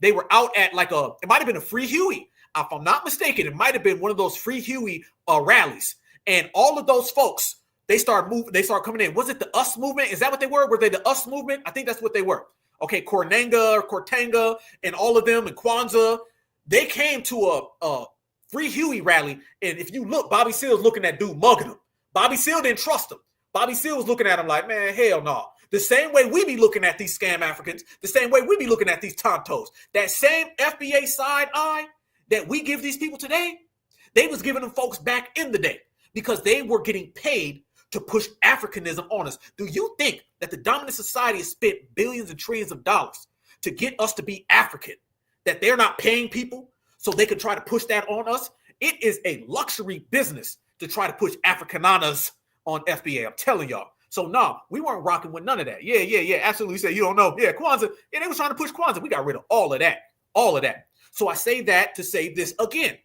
they were out at it might have been a Free Huey. If I'm not mistaken, it might have been one of those Free Huey rallies. And all of those folks, they start coming in. Was it the US movement? Is that what they were? Were they the US movement? I think that's what they were. okay, Kortanga, and all of them, and Kwanzaa, they came to a Free Huey rally, and if you look, Bobby Seale's looking at dude mugging him. Bobby Seale didn't trust him. Bobby Seale was looking at him like, man, hell no. The same way we be looking at these scam Africans, the same way we be looking at these tontos, that same FBA side eye that we give these people today, they was giving them folks back in the day because they were getting paid to push Africanism on us. Do you think that the dominant society has spent billions and trillions of dollars to get us to be African, that they're not paying people so they can try to push that on us? It is a luxury business to try to push Africananas on FBA. I'm telling y'all. So no, we weren't rocking with none of that. Yeah. Absolutely. You say you don't know. Yeah, Kwanzaa. Yeah, they was trying to push Kwanzaa. We got rid of all of that. So I say that to say this again.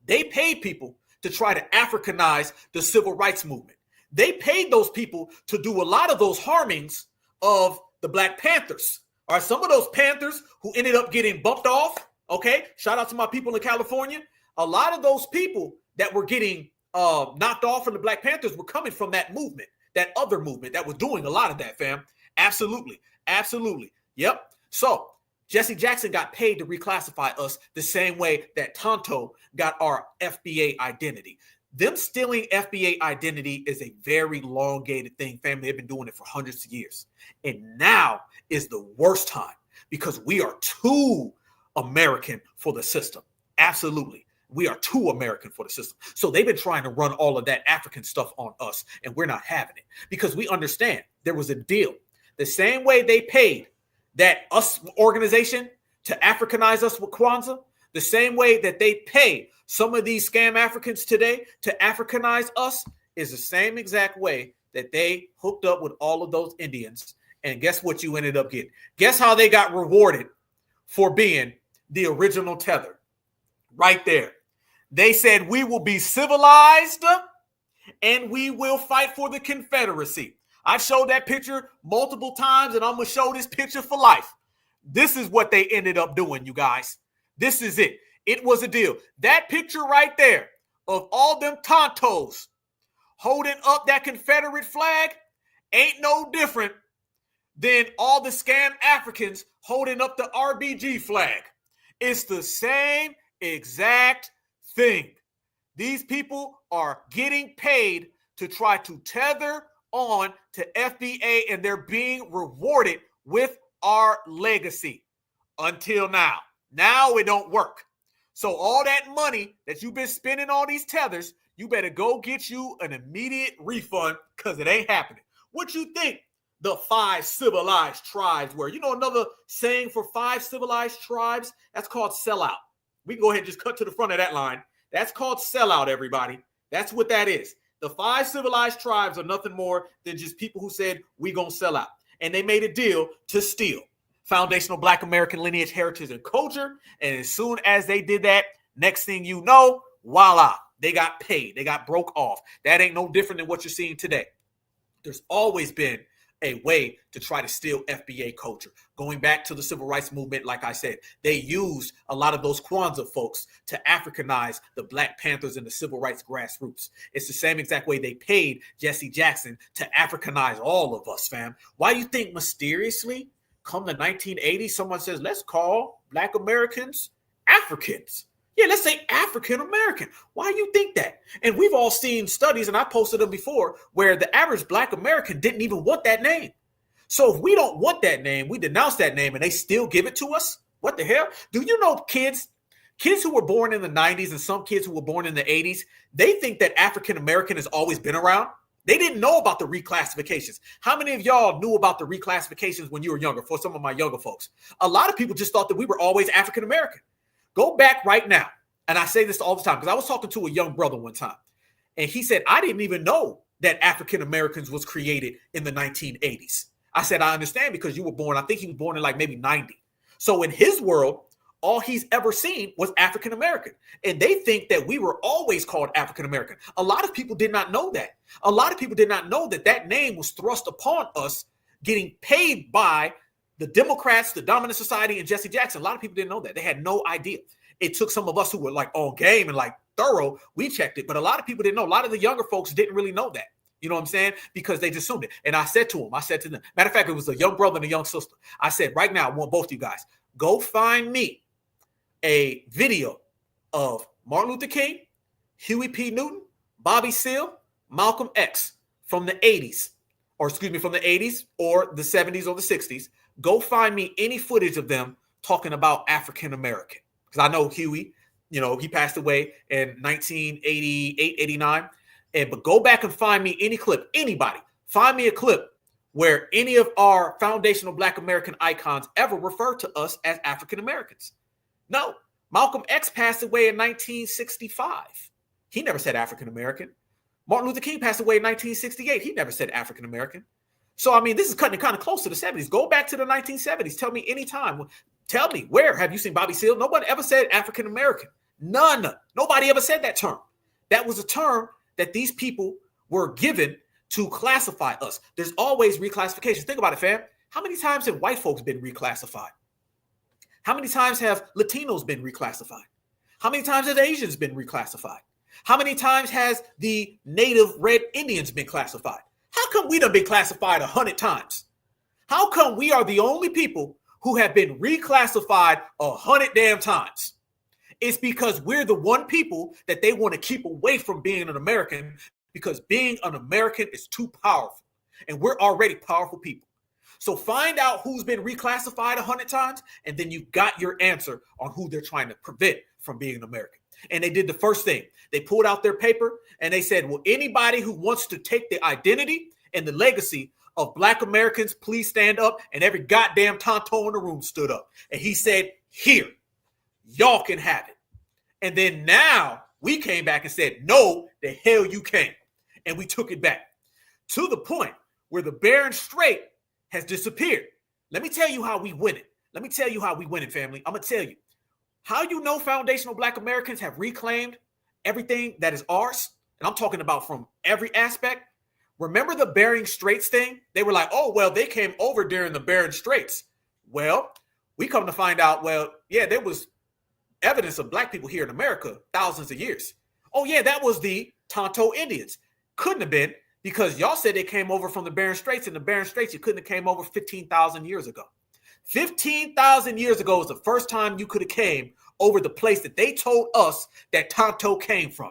They paid people to try to Africanize the civil rights movement. They paid those people to do a lot of those harmings of the Black Panthers. All right, some of those Panthers who ended up getting bumped off. Okay, shout out to my people in California. A lot of those people that were getting knocked off from the Black Panthers were coming from that movement, that other movement that was doing a lot of that, fam. Absolutely. Yep. So Jesse Jackson got paid to reclassify us the same way that Tonto got our FBA identity. Them stealing FBA identity is a very elongated thing, family. They've been doing it for hundreds of years. And now is the worst time because we are too American for the system. Absolutely. We are too American for the system. So they've been trying to run all of that African stuff on us, and we're not having it because we understand there was a deal. The same way they paid that us organization to Africanize us with Kwanzaa, the same way that they pay some of these scam Africans today to Africanize us is the same exact way that they hooked up with all of those Indians. And guess what you ended up getting? Guess how they got rewarded for being the original tether? Right there. They said, we will be civilized and we will fight for the Confederacy. I've showed that picture multiple times and I'm going to show this picture for life. This is what they ended up doing, you guys. This is it. It was a deal. That picture right there of all them tontos holding up that Confederate flag ain't no different than all the scam Africans holding up the RBG flag. It's the same exact thing. These people are getting paid to try to tether on to FBA and they're being rewarded with our legacy until now. Now it don't work. So all that money that you've been spending on these tethers, you better go get you an immediate refund because it ain't happening. What you think the 5 civilized tribes were? You know another saying for 5 civilized tribes? That's called sellout. We can go ahead and just cut to the front of that line. That's called sellout, everybody. That's what that is. The 5 civilized tribes are nothing more than just people who said, we gonna sell out. And they made a deal to steal foundational Black American lineage, heritage, and culture. And as soon as they did that, next thing you know, voila, they got paid. They got broke off. That ain't no different than what you're seeing today. There's always been a way to try to steal FBA culture. Going back to the civil rights movement, like I said, they used a lot of those Kwanzaa folks to Africanize the Black Panthers and the civil rights grassroots. It's the same exact way they paid Jesse Jackson to Africanize all of us, fam. Why do you think mysteriously, come the 1980s, someone says, let's call Black Americans Africans? Yeah, let's say African American. Why do you think that? And we've all seen studies, and I posted them before, where the average Black American didn't even want that name. So if we don't want that name, we denounce that name, and they still give it to us? What the hell? Do you know kids who were born in the 90s and some kids who were born in the 80s, they think that African American has always been around? They didn't know about the reclassifications. How many of y'all knew about the reclassifications when you were younger? For some of my younger folks, a lot of people just thought that we were always African American. Go back right now. And I say this all the time because I was talking to a young brother one time and he said, I didn't even know that African Americans was created in the 1980s. I said, I understand because you were born. I think he was born in like maybe 90. So in his world, all he's ever seen was African American. And they think that we were always called African American. A lot of people did not know that. A lot of people did not know that that name was thrust upon us getting paid by the Democrats, the dominant society, and Jesse Jackson. A lot of people didn't know that. They had no idea. It took some of us who were like on game and like thorough. We checked it, but a lot of people didn't know. A lot of the younger folks didn't really know that. You know what I'm saying? Because they just assumed it. And I said to them, matter of fact, it was a young brother and a young sister. I said, right now, I want both of you guys, go find me a video of Martin Luther King, Huey P. Newton, Bobby Seale, Malcolm X from the 80s, or excuse me, from the 80s or the 70s or the 60s. Go find me any footage of them talking about African American. Because I know Huey, you know, he passed away in 1988, 89. But go back and find me any clip, anybody, find me a clip where any of our foundational Black American icons ever referred to us as African Americans. No, Malcolm X passed away in 1965. He never said African American. Martin Luther King passed away in 1968. He never said African American. So, I mean, this is cutting it kind of close to the 70s. Go back to the 1970s. Tell me any time. Tell me, where have you seen Bobby Seale? Nobody ever said African American. None. Nobody ever said that term. That was a term that these people were given to classify us. There's always reclassification. Think about it, fam. How many times have white folks been reclassified? How many times have Latinos been reclassified? How many times have Asians been reclassified? How many times has the native red Indians been classified? How come we done been classified 100 times? How come we are the only people who have been reclassified 100 damn times? It's because we're the one people that they want to keep away from being an American, because being an American is too powerful. And we're already powerful people. So find out who's been reclassified 100 times, and then you got your answer on who they're trying to prevent from being an American. And they did the first thing. They pulled out their paper and they said, well, anybody who wants to take the identity and the legacy of Black Americans, please stand up. And every goddamn Tonto in the room stood up. And he said, here, y'all can have it. And then now we came back and said, no, the hell you can't. And we took it back to the point where the Bering Strait has disappeared. Let me tell you how we win it. Let me tell you how we win it, family. I'm going to tell you. How you know foundational Black Americans have reclaimed everything that is ours? And I'm talking about from every aspect. Remember the Bering Straits thing? They were like, oh, well, they came over during the Bering Straits. Well, we come to find out, well, yeah, there was evidence of Black people here in America thousands of years. Oh, yeah, that was the Tonto Indians. Couldn't have been, because y'all said they came over from the Bering Straits, and the Bering Straits, you couldn't have came over 15,000 years ago. 15,000 years ago was the first time you could have came over the place that they told us that Tonto came from.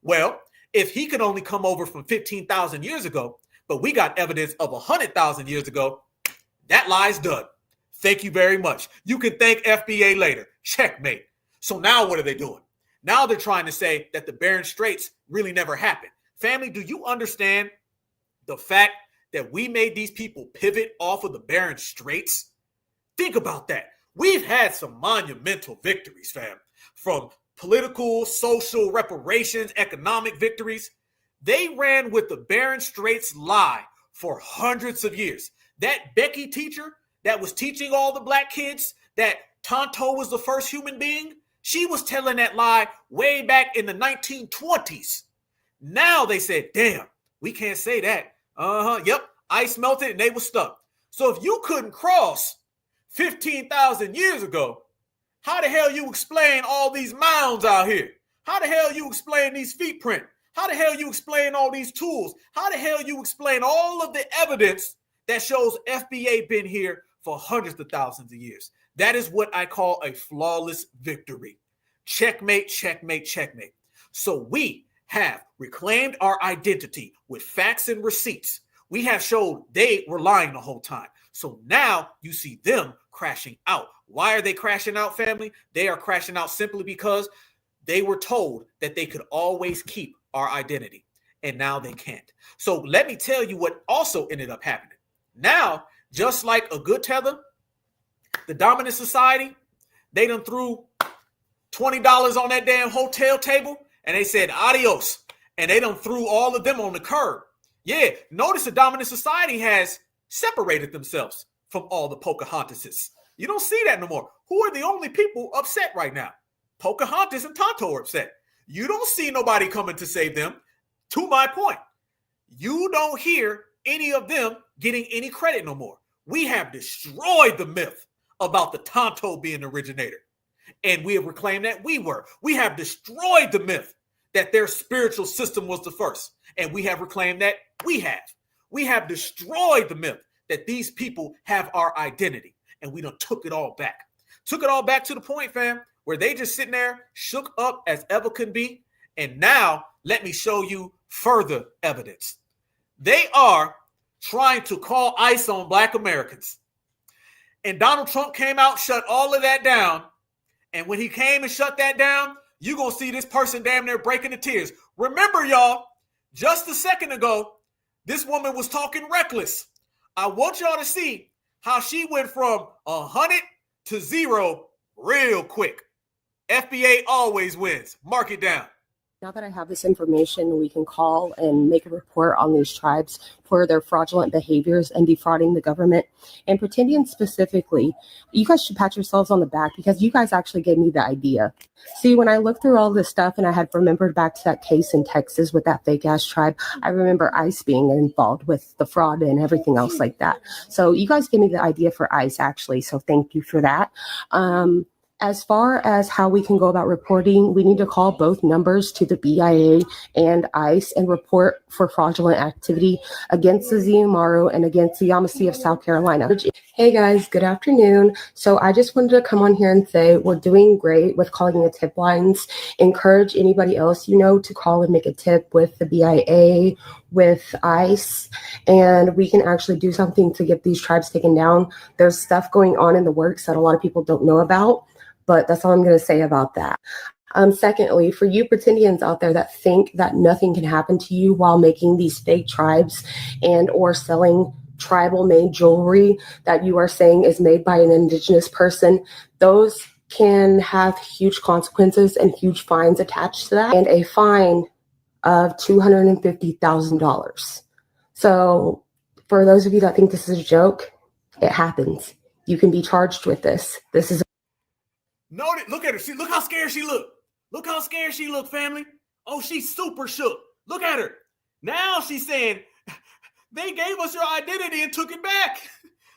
Well, if he could only come over from 15,000 years ago, but we got evidence of 100,000 years ago, that lie's done. Thank you very much. You can thank FBA later. Checkmate. So now what are they doing? Now they're trying to say that the Bering Straits really never happened. Family, do you understand the fact that we made these people pivot off of the Bering Straits? Think about that. We've had some monumental victories, fam, from political, social, reparations, economic victories. They ran with the Bering Straits lie for hundreds of years. That Becky teacher that was teaching all the Black kids that Tonto was the first human being, she was telling that lie way back in the 1920s. Now they said, damn, we can't say that. Yep, ice melted and they were stuck. So if you couldn't cross 15,000 years ago, how the hell you explain all these mounds out here? How the hell you explain these feet print? How the hell you explain all these tools? How the hell you explain all of the evidence that shows FBA been here for hundreds of thousands of years? That is what I call a flawless victory. Checkmate, checkmate, checkmate. So we have reclaimed our identity with facts and receipts. We have showed they were lying the whole time. So now you see them crashing out. Why are they crashing out, family? They are crashing out simply because they were told that they could always keep our identity. And now they can't. So let me tell you what also ended up happening. Now, just like a good tether, the dominant society, they done threw $20 on that damn hotel table and they said adios. And they done threw all of them on the curb. Yeah, notice the dominant society has separated themselves from all the Pocahontases. You don't see that no more. Who are the only people upset right now? Pocahontas and Tonto are upset. You don't see nobody coming to save them. To my point, you don't hear any of them getting any credit no more. We have destroyed the myth about the Tonto being the originator. And we have reclaimed that we were. We have destroyed the myth that their spiritual system was the first. And we have reclaimed that. We have destroyed the myth that these people have our identity. And we done took it all back. Took it all back to the point, fam, where they just sitting there shook up as ever can be. And now let me show you further evidence. They are trying to call ICE on Black Americans. And Donald Trump came out, shut all of that down. And when he came and shut that down, you're going to see this person damn near breaking the tears. Remember, y'all, just a second ago, this woman was talking reckless. I want y'all to see how she went from 100 to 0 real quick. FBA always wins. Mark it down. Now that I have this information, we can call and make a report on these tribes for their fraudulent behaviors and defrauding the government. And Pretendians specifically, you guys should pat yourselves on the back because you guys actually gave me the idea. See, when I looked through all this stuff and I had remembered back to that case in Texas with that fake ass tribe, I remember ICE being involved with the fraud and everything else like that. So you guys gave me the idea for ICE actually. So thank you for that. As far as how we can go about reporting, we need to call both numbers to the BIA and ICE and report for fraudulent activity against the Ziumaru and against the Yamasee of South Carolina. Hey guys, good afternoon. So I just wanted to come on here and say we're doing great with calling the tip lines. Encourage anybody else you know to call and make a tip with the BIA, with ICE, and we can actually do something to get these tribes taken down. There's stuff going on in the works that a lot of people don't know about. But that's all I'm going to say about that. Secondly, for you Pretendians out there that think that nothing can happen to you while making these fake tribes and or selling tribal made jewelry that you are saying is made by an indigenous person, those can have huge consequences and huge fines attached to that, and a fine of $250,000. So for those of you that think this is a joke, it happens. You can be charged with this. This is Note it. Look at her. See, look how scared she looked. Look how scared she looked, family. Oh, she's super shook. Look at her. Now she's saying, they gave us your identity and took it back.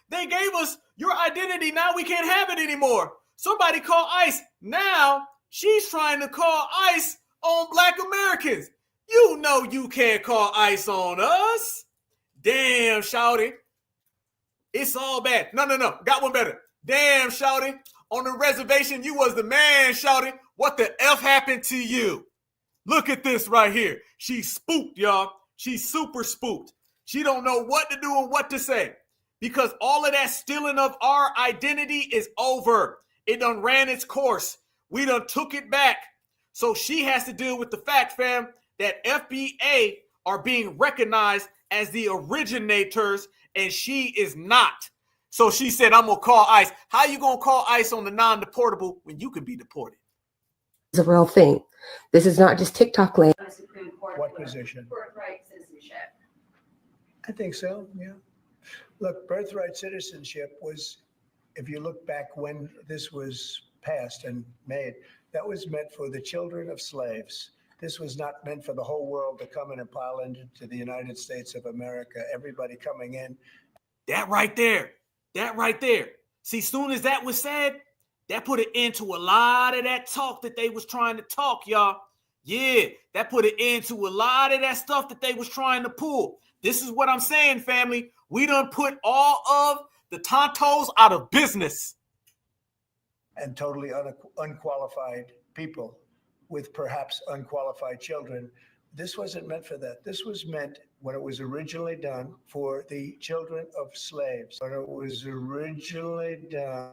They gave us your identity. Now we can't have it anymore. Somebody call ICE. Now she's trying to call ICE on Black Americans. You know you can't call ICE on us. Damn, shouty. It's all bad. No. Got one better. Damn, shouty. On the reservation, you was the man, shouting, what the F happened to you? Look at this right here. She's spooked, y'all. She's super spooked. She don't know what to do and what to say because all of that stealing of our identity is over. It done ran its course. We done took it back. So she has to deal with the fact, fam, that FBA are being recognized as the originators and she is not. So she said, I'm going to call ICE. How you going to call ICE on the non-deportable when you could be deported? It's a real thing. This is not just TikTok land. What position? Birthright citizenship. I think so, yeah. Look, birthright citizenship was, if you look back when this was passed and made, that was meant for the children of slaves. This was not meant for the whole world to come in and pile into the United States of America, everybody coming in. That right there. See, soon as that was said, that put an end to a lot of that talk that they was trying to talk, y'all. Yeah, that put an end to a lot of that stuff that they was trying to pull. This is what I'm saying, family. We done put all of the tontos out of business. And totally unqualified people with perhaps unqualified children. This wasn't meant for that. This was meant when it was originally done for the children of slaves. When it was originally done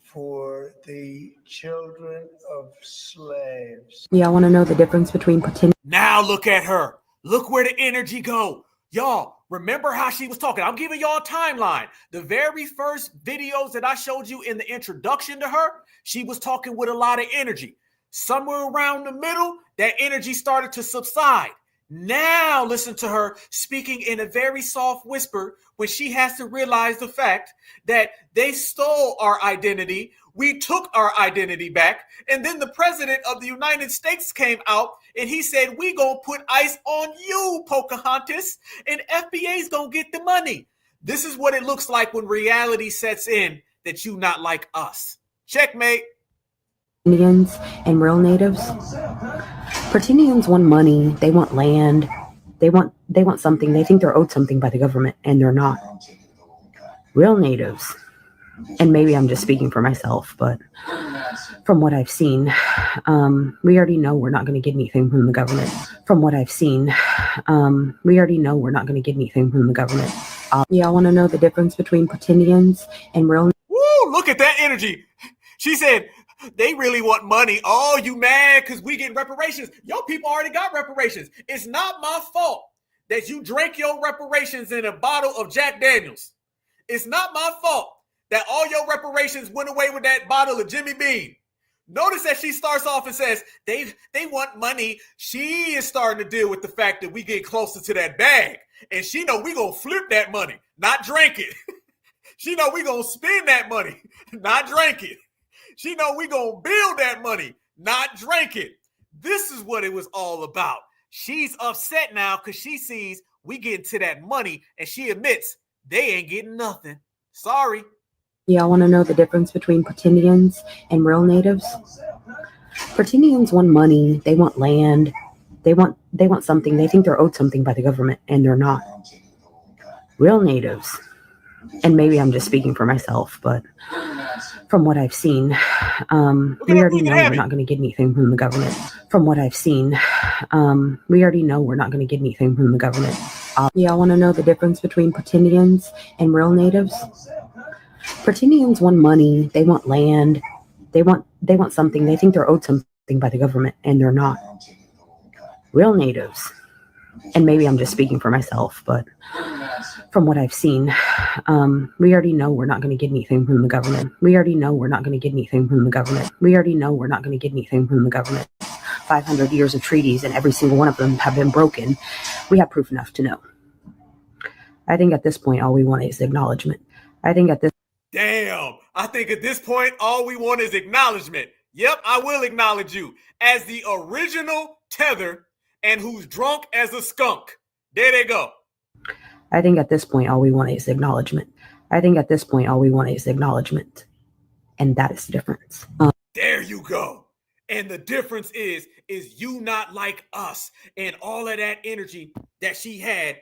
for the children of slaves. Yeah, I want to know the difference between pretending. Now look at her. Look where the energy go. Y'all, remember how she was talking? I'm giving y'all a timeline. The very first videos that I showed you in the introduction to her, she was talking with a lot of energy. Somewhere around the middle, that energy started to subside. Now listen to her speaking in a very soft whisper when she has to realize the fact that they stole our identity. We took our identity back. And then the president of the United States came out and he said, we gonna put ICE on you, Pocahontas, and FBA's gonna get the money. This is what it looks like when reality sets in that you not like us. Checkmate. Indians and real natives. Pretenders want money, they want land, they want something, they think they're owed something by the government, and they're not. Real natives, and maybe I'm just speaking for myself, but from what I've seen, we already know we're not going to get anything from the government. From what I've seen, we already know we're not going to get anything from the government. Y'all want to know the difference between pretenders and real? Woo! Look at that energy. She said, they really want money. Oh, you mad because we get reparations? Your people already got reparations. It's not my fault that you drank your reparations in a bottle of Jack Daniels. It's not my fault that all your reparations went away with that bottle of Jimmy Beam. Notice that she starts off and says, they want money. She is starting to deal with the fact that we get closer to that bag. And she know we going to flip that money, not drink it. She know we going to spend that money, not drink it. She know we gonna build that money, not drink it. This is what it was all about. She's upset now because she sees we get into that money and she admits they ain't getting nothing. Sorry. Y'all want to know the difference between pretenders and real natives? Pretenders want money, they want land, they want something, they think they're owed something by the government, and they're not. Real natives, and maybe I'm just speaking for myself, but from what I've seen, we already know we're not going to get anything from the government. From what I've seen, we already know we're not going to get anything from the government. Y'all want to know the difference between pretenders and real natives? Pretenders want money, they want land, they want something, they think they're owed something by the government, and they're not. Real natives, and maybe I'm just speaking for myself, but from what I've seen, we already know we're not going to get anything from the government. We already know we're not going to get anything from the government. We already know we're not going to get anything from the government. 500 years of treaties, and every single one of them have been broken. We have proof enough to know. I think at this point, all we want is acknowledgement. I think at this point, all we want is acknowledgement. Yep, I will acknowledge you as the original tether and who's drunk as a skunk. There they go. I think at this point, all we want is acknowledgement. I think at this point, all we want is acknowledgement. And that is the difference. There you go. And the difference is you not like us. And all of that energy that she had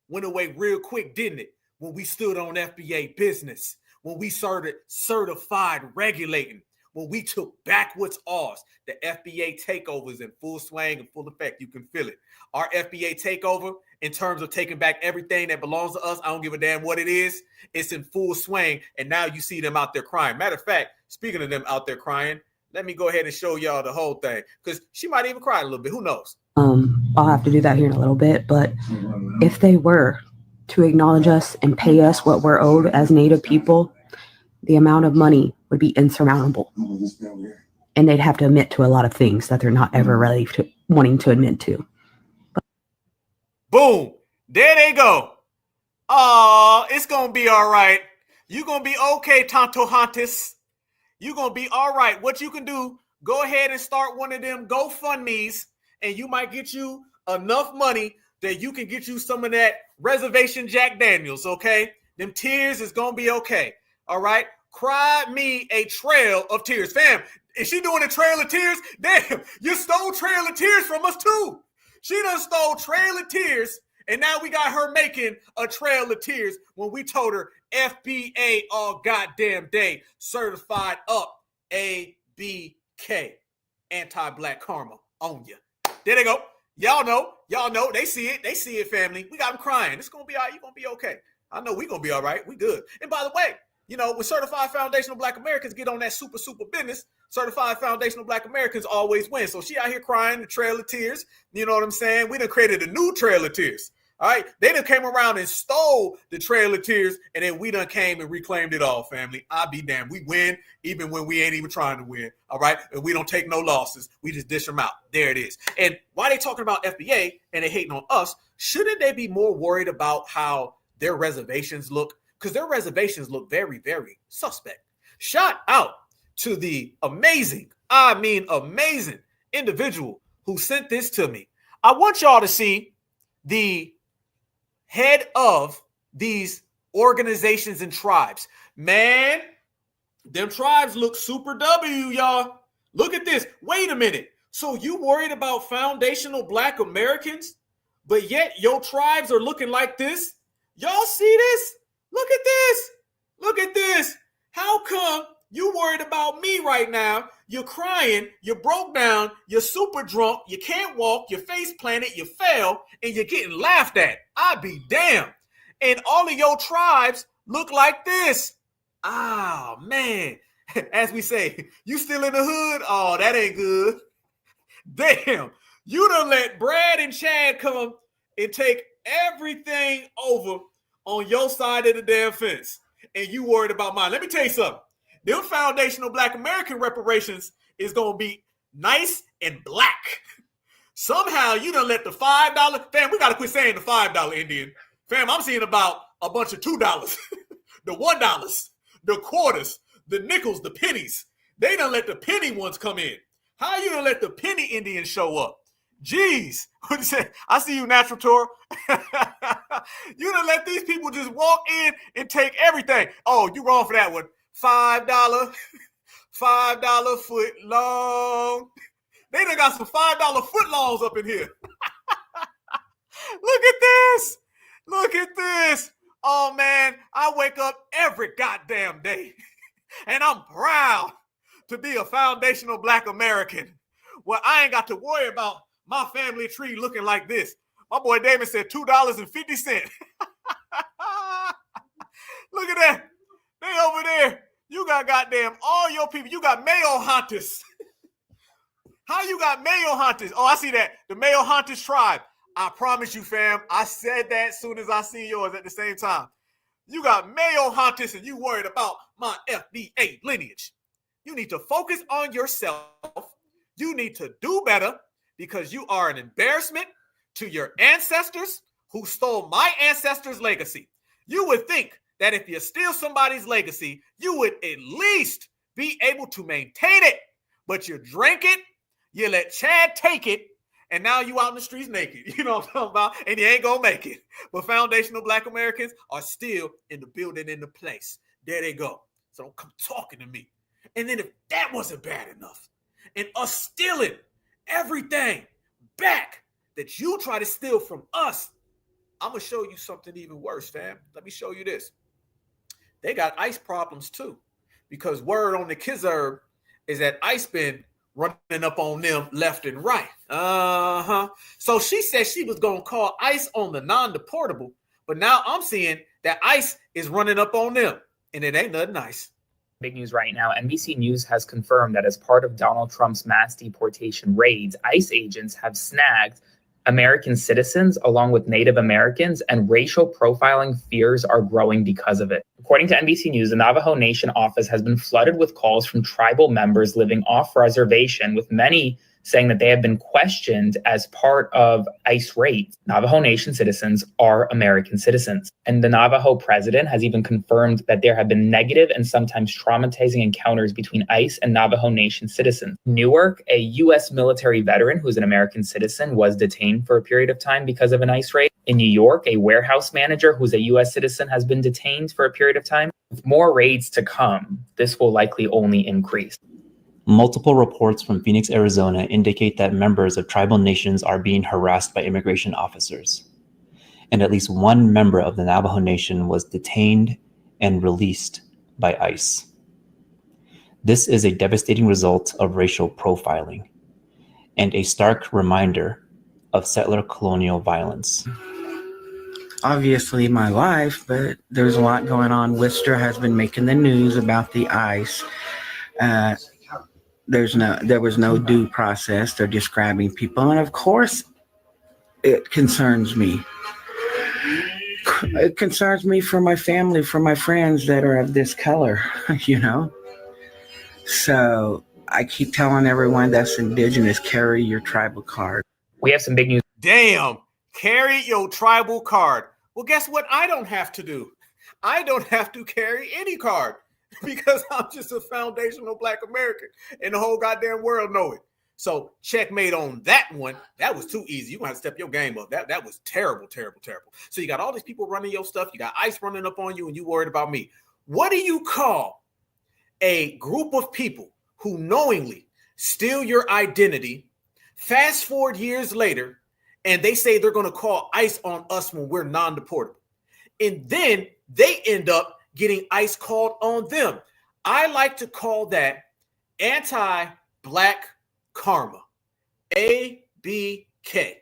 went away real quick, didn't it? When we stood on FBA business, when we started certified regulating, when we took back what's ours. The FBA takeover is in full swing and full effect. You can feel it. Our FBA takeover, in terms of taking back everything that belongs to us, I don't give a damn what it is. It's in full swing, and now you see them out there crying. Matter of fact, speaking of them out there crying, let me go ahead and show y'all the whole thing, because she might even cry a little bit. Who knows? I'll have to do that here in a little bit, but if they were to acknowledge us and pay us what we're owed as Native people, the amount of money would be insurmountable. And they'd have to admit to a lot of things that they're not ever really wanting to admit to. Boom. There they go. Oh, it's going to be all right. You're going to be okay, Tonto Hontis. You're going to be all right. What you can do, go ahead and start one of them GoFundMes, and you might get you enough money that you can get you some of that reservation Jack Daniels, okay? Them tears is going to be okay, all right? Cry me a trail of tears. Fam, is she doing a trail of tears? Damn, you stole Trail of Tears from us too. She done stole Trail of Tears, and now we got her making a Trail of Tears when we told her FBA all goddamn day, certified up ABK, anti-black karma on you. There they go. Y'all know, they see it, family. We got them crying. It's going to be all right. You're going to be okay. I know we're going to be all right. We good. And by the way, you know, when certified foundational Black Americans get on that super business, certified foundational Black Americans always win. So she out here crying the Trail of Tears. You know what I'm saying? We done created a new Trail of Tears. All right. They done came around and stole the Trail of Tears, and then we done came and reclaimed it all, family. I'll be damned. We win even when we ain't even trying to win. All right. And we don't take no losses. We just dish them out. There it is. And why they talking about FBA and they hating on us, shouldn't they be more worried about how their reservations look? Because their reservations look very, very suspect. Shout out to the amazing individual who sent this to me. I want y'all to see the head of these organizations and tribes. Man, them tribes look super W, y'all. Look at this. Wait a minute. So you worried about foundational Black Americans, but yet your tribes are looking like this? Y'all see this? Look at this. Look at this. How come you worried about me right now? You're crying, you're broke down, you're super drunk, you can't walk, your face planted, you fell, and you're getting laughed at. I be damned. And all of your tribes look like this. Ah, man. As we say, you still in the hood? Oh, that ain't good. Damn. You done let Brad and Chad come and take everything over on your side of the damn fence. And you worried about mine. Let me tell you something. Them foundational Black American reparations is going to be nice and black. Somehow you done let the $5, fam, we got to quit saying the $5 Indian. Fam, I'm seeing about a bunch of $2, the $1, the quarters, the nickels, the pennies. They done let the penny ones come in. How you done let the penny Indians show up? Jeez. What you say? I see you, Natural Tour. You done let these people just walk in and take everything. Oh, you wrong for that one. $5 foot long. They done got some $5 foot longs up in here. Look at this. Look at this. Oh, man, I wake up every goddamn day, and I'm proud to be a foundational Black American. Well, I ain't got to worry about my family tree looking like this. My boy Damon said $2.50. Look at that. They over there. You got goddamn all your people. You got Mayo hunters. How you got Mayo hunters? Oh, I see that. The Mayo hunters tribe. I promise you, fam. I said that as soon as I see yours at the same time. You got Mayo hunters and you worried about my FBA lineage. You need to focus on yourself. You need to do better because you are an embarrassment to your ancestors who stole my ancestors' legacy. You would think that if you steal somebody's legacy, you would at least be able to maintain it. But you drank it, you let Chad take it, and now you out in the streets naked. You know what I'm talking about? And you ain't gonna make it. But foundational Black Americans are still in the building, in the place. There they go. So don't come talking to me. And then if that wasn't bad enough, and us stealing everything back that you try to steal from us, I'm going to show you something even worse, fam. Let me show you this. They got ICE problems too, because word on the Kizerb is that ICE been running up on them left and right. So she said she was going to call ICE on the non-deportable, but now I'm seeing that ICE is running up on them, and it ain't nothing nice. Big news right now. NBC News has confirmed that as part of Donald Trump's mass deportation raids, ICE agents have snagged American citizens along with Native Americans, and racial profiling fears are growing because of it. According to NBC News, the Navajo Nation office has been flooded with calls from tribal members living off reservation, with many saying that they have been questioned as part of ICE raids. Navajo Nation citizens are American citizens. And the Navajo president has even confirmed that there have been negative and sometimes traumatizing encounters between ICE and Navajo Nation citizens. Newark, a U.S. military veteran who's an American citizen, was detained for a period of time because of an ICE raid. In New York, a warehouse manager who's a U.S. citizen has been detained for a period of time. With more raids to come, this will likely only increase. Multiple reports from Phoenix, Arizona indicate that members of tribal nations are being harassed by immigration officers. And at least one member of the Navajo Nation was detained and released by ICE. This is a devastating result of racial profiling and a stark reminder of settler colonial violence. Obviously my life, but there's a lot going on. Worcester has been making the news about the ICE. There was no due process. They're just grabbing people. And of course, it concerns me. It concerns me for my family, for my friends that are of this color, you know? So I keep telling everyone that's indigenous, carry your tribal card. We have some big news. Damn, carry your tribal card. Well, guess what I don't have to do? I don't have to carry any card. Because I'm just a foundational Black American and the whole goddamn world know it. So checkmate on that one. That was too easy. You're going to have to step your game up. That was terrible, terrible, terrible. So you got all these people running your stuff. You got ICE running up on you and you worried about me. What do you call a group of people who knowingly steal your identity, fast forward years later, and they say they're going to call ICE on us when we're non-deportable. And then they end up getting ICE called on them. I like to call that anti-black karma. ABK.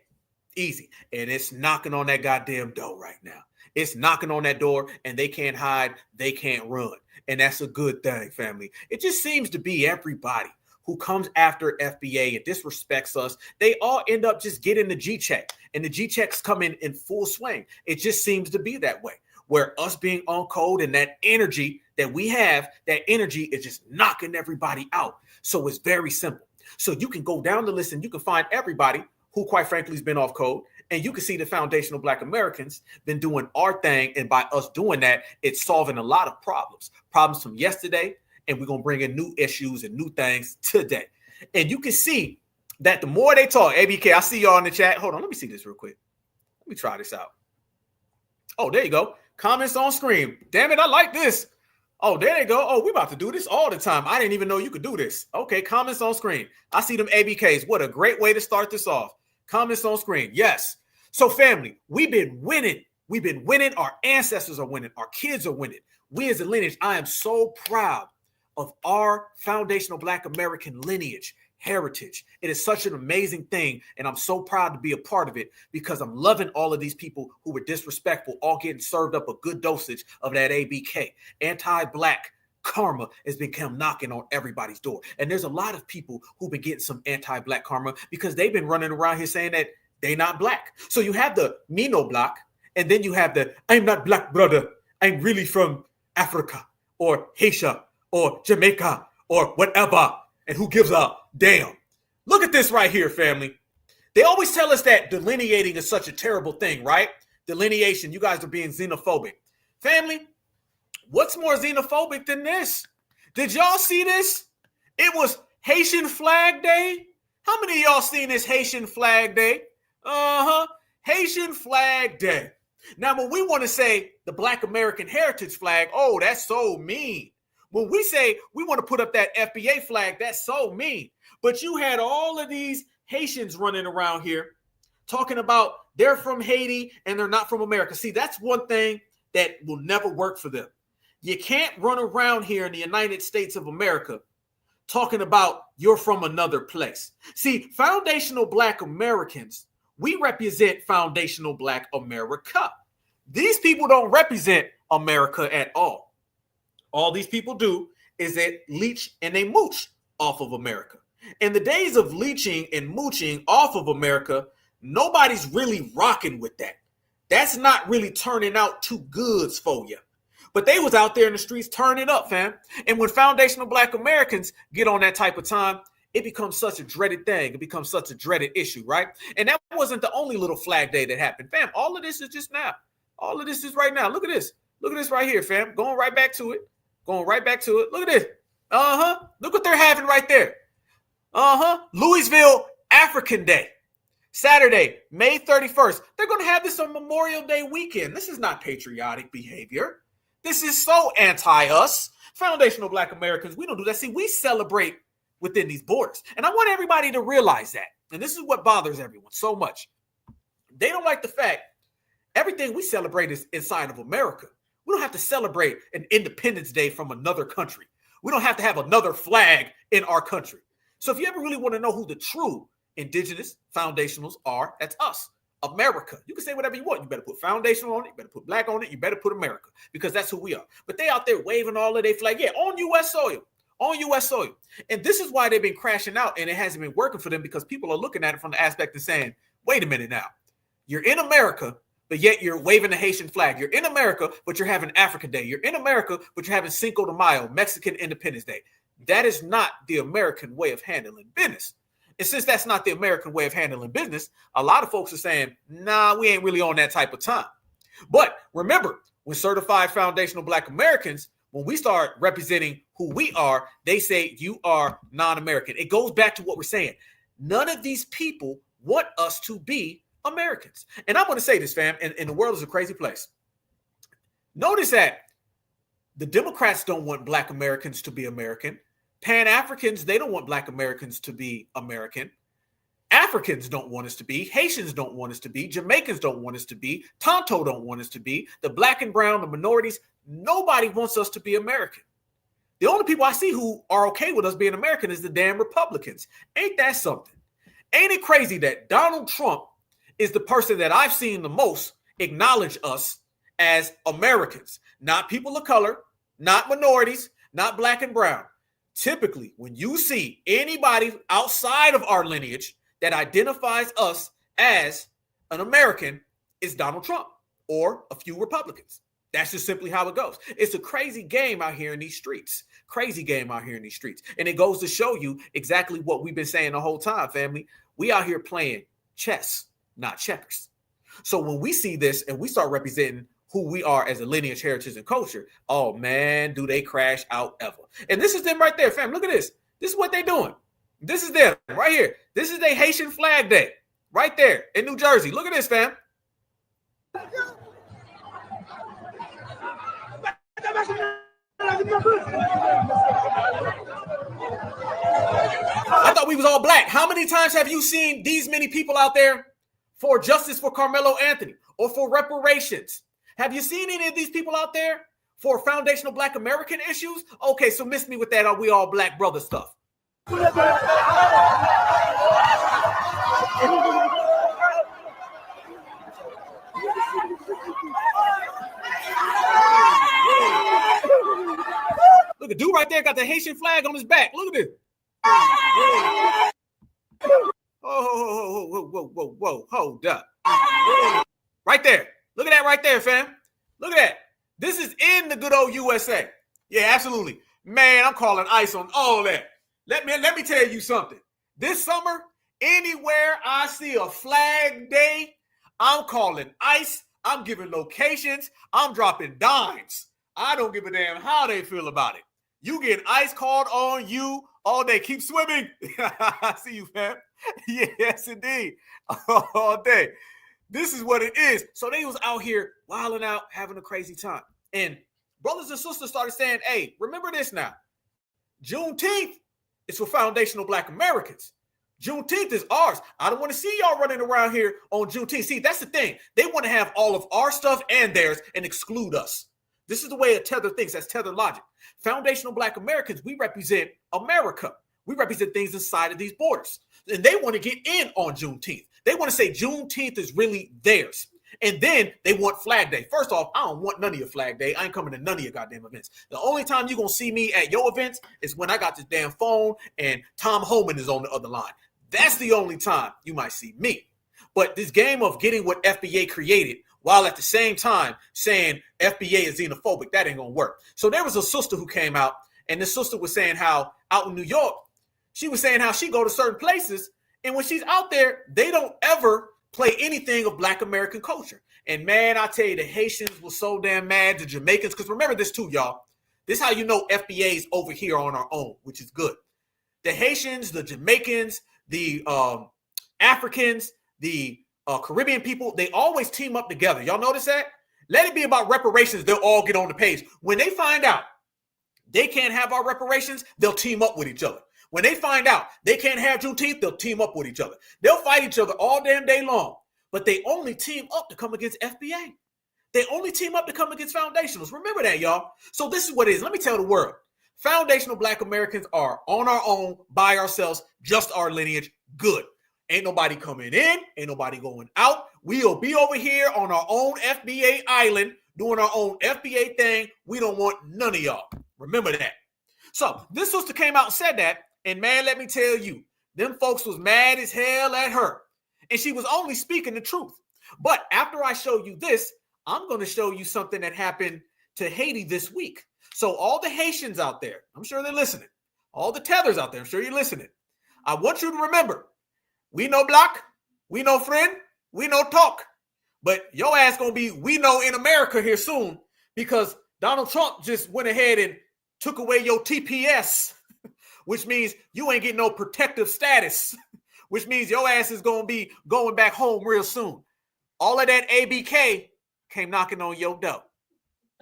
Easy. And it's knocking on that goddamn door right now. It's knocking on that door, and they can't hide. They can't run. And that's a good thing, family. It just seems to be everybody who comes after FBA and disrespects us, they all end up just getting the G-check. And the G-checks come in full swing. It just seems to be that way, where us being on code and that energy that we have, that energy is just knocking everybody out. So it's very simple. So you can go down the list and you can find everybody who, quite frankly, has been off code. And you can see the foundational Black Americans been doing our thing. And by us doing that, it's solving a lot of problems from yesterday. And we're going to bring in new issues and new things today. And you can see that the more they talk, ABK, I see y'all in the chat. Hold on, let me see this real quick. Let me try this out. Oh, there you go. Comments on screen. Damn it, I like this. Oh, there you go. Oh, we're about to do this all the time. I didn't even know you could do this. Okay, comments on screen. I see them ABKs. What a great way to start this off. Comments on screen. Yes. So, family, we've been winning. We've been winning. Our ancestors are winning. Our kids are winning. We as a lineage, I am so proud of our foundational Black American lineage, heritage. It is such an amazing thing, and I'm so proud to be a part of it because I'm loving all of these people who were disrespectful, all getting served up a good dosage of that ABK. Anti-Black karma has become knocking on everybody's door. And there's a lot of people who've been getting some anti-Black karma because they've been running around here saying that they're not Black. So you have the me no Black, and then you have the I'm not Black, brother. I'm really from Africa or Haitian or Jamaica or whatever. And who gives a damn? Look at this right here, family. They always tell us that delineating is such a terrible thing, right? Delineation, you guys are being xenophobic. Family, what's more xenophobic than this? Did y'all see this? It was Haitian Flag Day. How many of y'all seen this Haitian Flag Day? Haitian Flag Day. Now, when we want to say the Black American heritage flag, oh, that's so mean. When we say we want to put up that FBA flag, that's so mean. But you had all of these Haitians running around here talking about they're from Haiti and they're not from America. See, that's one thing that will never work for them. You can't run around here in the United States of America talking about you're from another place. See, foundational Black Americans, we represent foundational Black America. These people don't represent America at all. All these people do is they leech and they mooch off of America. In the days of leeching and mooching off of America, nobody's really rocking with that. That's not really turning out too goods for you. But they was out there in the streets turning up, fam. And when foundational Black Americans get on that type of time, it becomes such a dreaded thing. It becomes such a dreaded issue, right? And that wasn't the only little flag day that happened, fam. All of this is just now. All of this is right now. Look at this. Look at this right here, fam. Going right back to it. Going right back to it. Look at this. Look what they're having right there. Louisville African Day. Saturday, May 31st. They're going to have this on Memorial Day weekend. This is not patriotic behavior. This is so anti-us. Foundational Black Americans, we don't do that. See, we celebrate within these borders. And I want everybody to realize that. And this is what bothers everyone so much. They don't like the fact everything we celebrate is inside of America. We don't have to celebrate an Independence Day from another country. We don't have to have another flag in our country. So if you ever really want to know who the true indigenous foundationals are, that's us, America. You can say whatever you want. You better put foundational on it. You better put Black on it. You better put America, because that's who we are. But they out there waving all of their flag. Yeah, on U.S. soil. On U.S. soil. And this is why they've been crashing out, and it hasn't been working for them, because people are looking at it from the aspect of saying, wait a minute now. You're in America, but yet you're waving the Haitian flag. You're in America, but you're having African Day. You're in America, but you're having Cinco de Mayo, Mexican Independence Day. That is not the American way of handling business. And since that's not the American way of handling business, a lot of folks are saying, nah, we ain't really on that type of time. But remember, when certified foundational Black Americans, when we start representing who we are, they say you are non-American. It goes back to what we're saying. None of these people want us to be Americans. And I'm going to say this, fam, and the world is a crazy place. Notice that the Democrats don't want Black Americans to be American. Pan-Africans, they don't want Black Americans to be American. Africans don't want us to be. Haitians don't want us to be. Jamaicans don't want us to be. Tonto don't want us to be. The Black and brown, the minorities, nobody wants us to be American. The only people I see who are okay with us being American is the damn Republicans. Ain't that something? Ain't it crazy that Donald Trump is the person that I've seen the most acknowledge us as Americans, not people of color, not minorities, not Black and brown. Typically, when you see anybody outside of our lineage that identifies us as an American, it's Donald Trump or a few Republicans. That's just simply how it goes. It's a crazy game out here in these streets. Crazy game out here in these streets. And it goes to show you exactly what we've been saying the whole time, family. We out here playing chess, not checkers. So when we see this and we start representing who we are as a lineage, heritage, and culture, oh man, do they crash out ever. And this is them right there, fam. Look at this. This is what they're doing. This is them right here. This is their Haitian Flag Day right there in New Jersey. Look at this, fam. I thought we was all Black. How many times have you seen these many people out there for justice for Carmelo Anthony or for reparations? Have you seen any of these people out there for foundational Black American issues? Okay, so miss me with that. Are we all Black brother stuff? Look, a dude right there got the Haitian flag on his back. Look at this. Whoa, hold up. Right there. Look at that right there, fam. Look at that. This is in the good old USA. Yeah, absolutely. Man, I'm calling ICE on all that. Let me tell you something. This summer, anywhere I see a flag day, I'm calling ICE. I'm giving locations. I'm dropping dimes. I don't give a damn how they feel about it. You get ICE called on you all day. Keep swimming. I see you, fam. Yes, indeed. All day. This is what it is. So they was out here wilding out, having a crazy time. And brothers and sisters started saying, hey, remember this now. Juneteenth is for foundational Black Americans. Juneteenth is ours. I don't want to see y'all running around here on Juneteenth. See, that's the thing. They want to have all of our stuff and theirs and exclude us. This is the way a tether thinks. That's tether logic. Foundational Black Americans, we represent America. We represent things inside of these borders. And they want to get in on Juneteenth. They want to say Juneteenth is really theirs. And then they want Flag Day. First off, I don't want none of your Flag Day. I ain't coming to none of your goddamn events. The only time you're going to see me at your events is when I got this damn phone and Tom Homan is on the other line. That's the only time you might see me. But this game of getting what FBA created while at the same time saying FBA is xenophobic, that ain't going to work. So there was a sister who came out, and this sister was saying how out in New York, she was saying how she go to certain places, and when she's out there, they don't ever play anything of Black American culture. And man, I tell you, the Haitians were so damn mad, the Jamaicans, because remember this too, y'all. This is how you know FBA's over here on our own, which is good. The Haitians, the Jamaicans, the Africans, the Caribbean people, they always team up together. Y'all notice that? Let it be about reparations. They'll all get on the page. When they find out they can't have our reparations, they'll team up with each other. When they find out they can't have Juneteenth, they'll team up with each other. They'll fight each other all damn day long, but they only team up to come against FBA. They only team up to come against foundationals. Remember that, y'all. So this is what it is. Let me tell the world. Foundational Black Americans are on our own, by ourselves, just our lineage. Good. Ain't nobody coming in. Ain't nobody going out. We'll be over here on our own FBA island doing our own FBA thing. We don't want none of y'all. Remember that. So this sister came out and said that. And man, let me tell you, them folks was mad as hell at her. And she was only speaking the truth. But after I show you this, I'm going to show you something that happened to Haiti this week. So all the Haitians out there, I'm sure they're listening. All the tethers out there, I'm sure you're listening. I want you to remember, we know block, we know friend, we know talk. But your ass going to be, we know in America here soon, because Donald Trump just went ahead and took away your TPS, which means you ain't getting no protective status, which means your ass is going to be going back home real soon. All of that ABK came knocking on your door.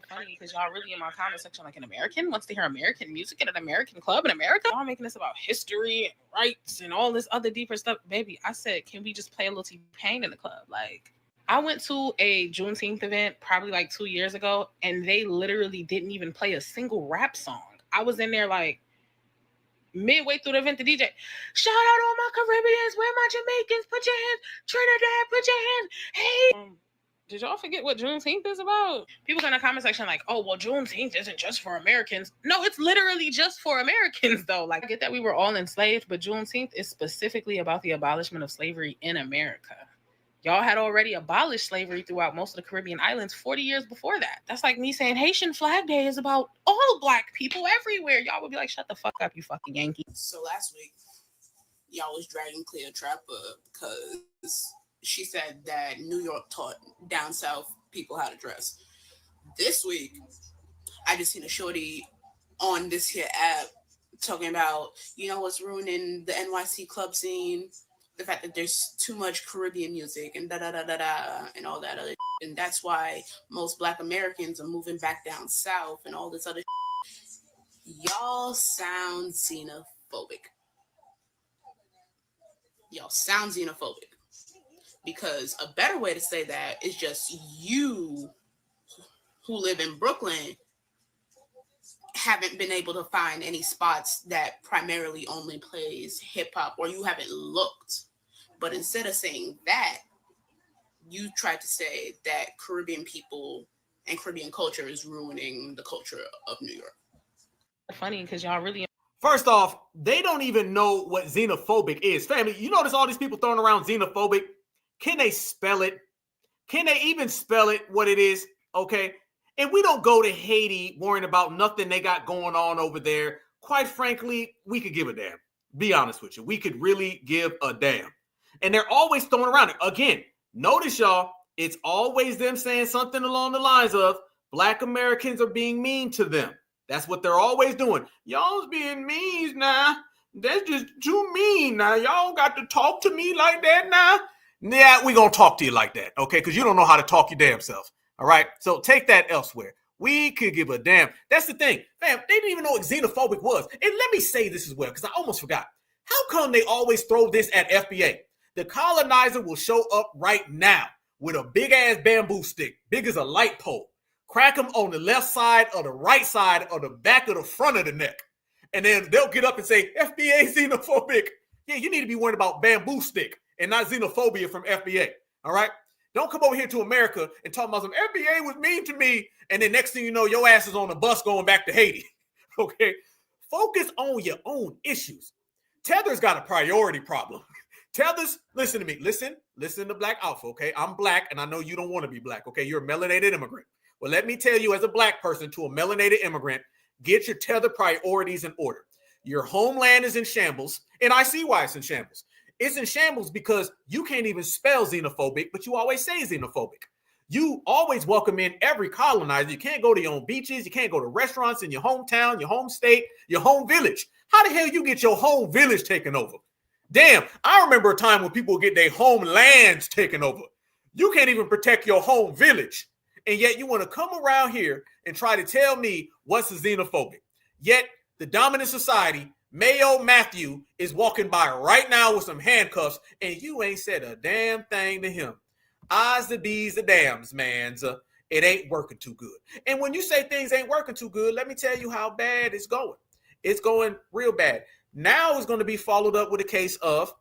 funny because y'all really in my comment section like an American wants to hear American music at an American club in America. Y'all making this about history and rights and all this other deeper stuff. Baby, I said, can we just play a little T-Pain in the club? Like, I went to a Juneteenth event probably like 2 years ago, and they literally didn't even play a single rap song. I was in there like midway through the event, the DJ, shout out all my Caribbeans, where my Jamaicans, put your hands, Trinidad, put your hands, hey. Did y'all forget what Juneteenth is about? People in the comment section like, oh, well, Juneteenth isn't just for Americans. No, it's literally just for Americans, though. Like, I get that we were all enslaved, but Juneteenth is specifically about the abolishment of slavery in America. Y'all had already abolished slavery throughout most of the Caribbean islands 40 years before that. That's like me saying Haitian Flag Day is about all Black people everywhere. Y'all would be like, shut the fuck up, you fucking Yankee. So last week, y'all was dragging Cleopatra because she said that New York taught down south people how to dress. This week, I just seen a shorty on this here app talking about, you know what's ruining the NYC club scene? The fact that there's too much Caribbean music and da-da-da-da-da and all that other shit. And that's why most Black Americans are moving back down south and all this other shit. Y'all sound xenophobic. Y'all sound xenophobic. Because a better way to say that is just you who live in Brooklyn haven't been able to find any spots that primarily only plays hip hop, or you haven't looked. But instead of saying that, you tried to say that Caribbean people and Caribbean culture is ruining the culture of New York. Funny because y'all really... First off, they don't even know what xenophobic is. Family, you notice all these people throwing around xenophobic? Can they spell it? Can they even spell it what it is? Okay. And we don't go to Haiti worrying about nothing they got going on over there. Quite frankly, we could give a damn. Be honest with you. We could really give a damn. And they're always throwing around it. Again, notice y'all, it's always them saying something along the lines of Black Americans are being mean to them. That's what they're always doing. Y'all's being mean now. That's just too mean now. Y'all got to talk to me like that now. Yeah, we're going to talk to you like that, okay? Because you don't know how to talk your damn self, all right? So take that elsewhere. We could give a damn. That's the thing. Fam, they didn't even know what xenophobic was. And let me say this as well, because I almost forgot. How come they always throw this at FBA? The colonizer will show up right now with a big-ass bamboo stick, big as a light pole. Crack them on the left side or the right side or the back of the front of the neck. And then they'll get up and say, FBA xenophobic. Yeah, you need to be worried about bamboo stick and not xenophobia from FBA, all right? Don't come over here to America and talk about some FBA was mean to me, and then next thing you know, your ass is on a bus going back to Haiti, okay? Focus on your own issues. Tether's got a priority problem. Tether's, listen to me, listen to Black Alpha, okay? I'm Black, and I know you don't want to be Black, okay? You're a melanated immigrant. Well, let me tell you as a Black person to a melanated immigrant, get your Tether priorities in order. Your homeland is in shambles, and I see why it's in shambles. It's in shambles because you can't even spell xenophobic, but you always say xenophobic. You always welcome in every colonizer. You can't go to your own beaches. You can't go to restaurants in your hometown, your home state, your home village. How the hell you get your home village taken over? Damn, I remember a time when people get their homelands taken over. You can't even protect your home village. And yet you want to come around here and try to tell me what's a xenophobic. Yet the dominant society, Mayo Matthew, is walking by right now with some handcuffs, and you ain't said a damn thing to him. Odds the D's the dams, man. It ain't working too good. And when you say things ain't working too good, let me tell you how bad it's going. It's going real bad. Now it's going to be followed up with a case of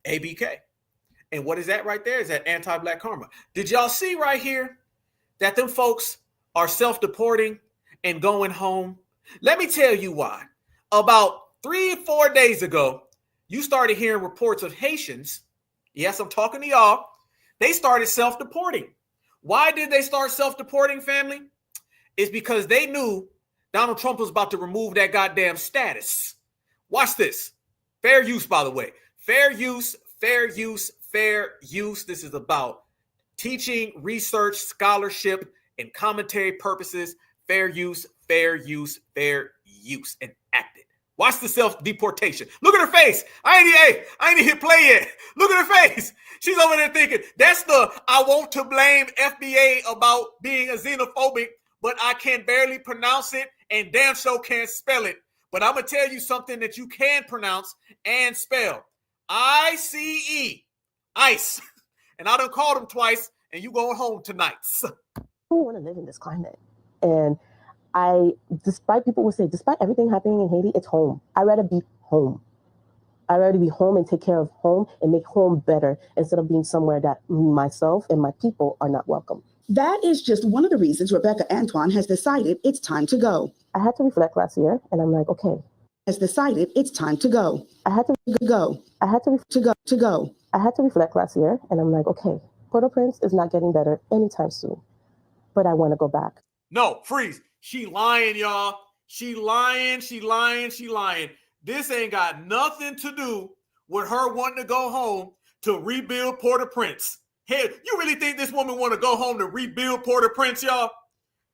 ABK. And what is that right there? Is that anti-Black karma. Did y'all see right here that them folks are self-deporting and going home? Let me tell you why. About 3 or 4 days ago, you started hearing reports of Haitians. Yes, I'm talking to y'all. They started self-deporting. Why did they start self-deporting, family? It's because they knew Donald Trump was about to remove that goddamn status. Watch this. Fair use, by the way. Fair use, fair use, fair use. This is about teaching, research, scholarship, and commentary purposes. Fair use, fair use, fair use, and acted. Watch the self-deportation. Look at her face. I ain't even hit play yet. Look at her face. She's over there thinking, that's the I want to blame FBA about being a xenophobic but I can barely pronounce it and damn sure can't spell it. But I'm going to tell you something that you can pronounce and spell. I-C-E. ICE. And I done called him twice, and you going home tonight. I don't want to live in this climate. And despite people will say, despite everything happening in Haiti, it's home. I'd rather be home. I'd rather be home and take care of home and make home better instead of being somewhere that myself and my people are not welcome. That is just one of the reasons Rebecca Antoine has decided it's time to go. I had to reflect last year, and I'm like, okay. Has decided it's time to go. I had to go. I had to go. I had to reflect last year, and I'm like, okay, Port-au-Prince is not getting better anytime soon, but I want to go back. No, freeze. She lying, y'all. She lying. This ain't got nothing to do with her wanting to go home to rebuild Port-au-Prince. Hey, you really think this woman want to go home to rebuild Port-au-Prince, y'all?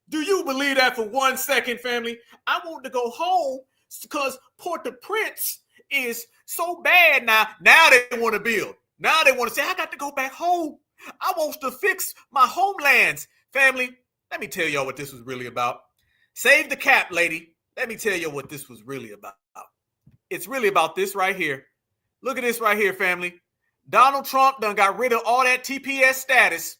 Do you believe that for 1 second, family? I want to go home because Port-au-Prince is so bad now. Now they want to build. Now they want to say, I got to go back home. I want to fix my homelands. Family, let me tell y'all what this was really about. Save the cap, lady. Let me tell you what this was really about. It's really about this right here. Look at this right here, family. Donald Trump done got rid of all that TPS status,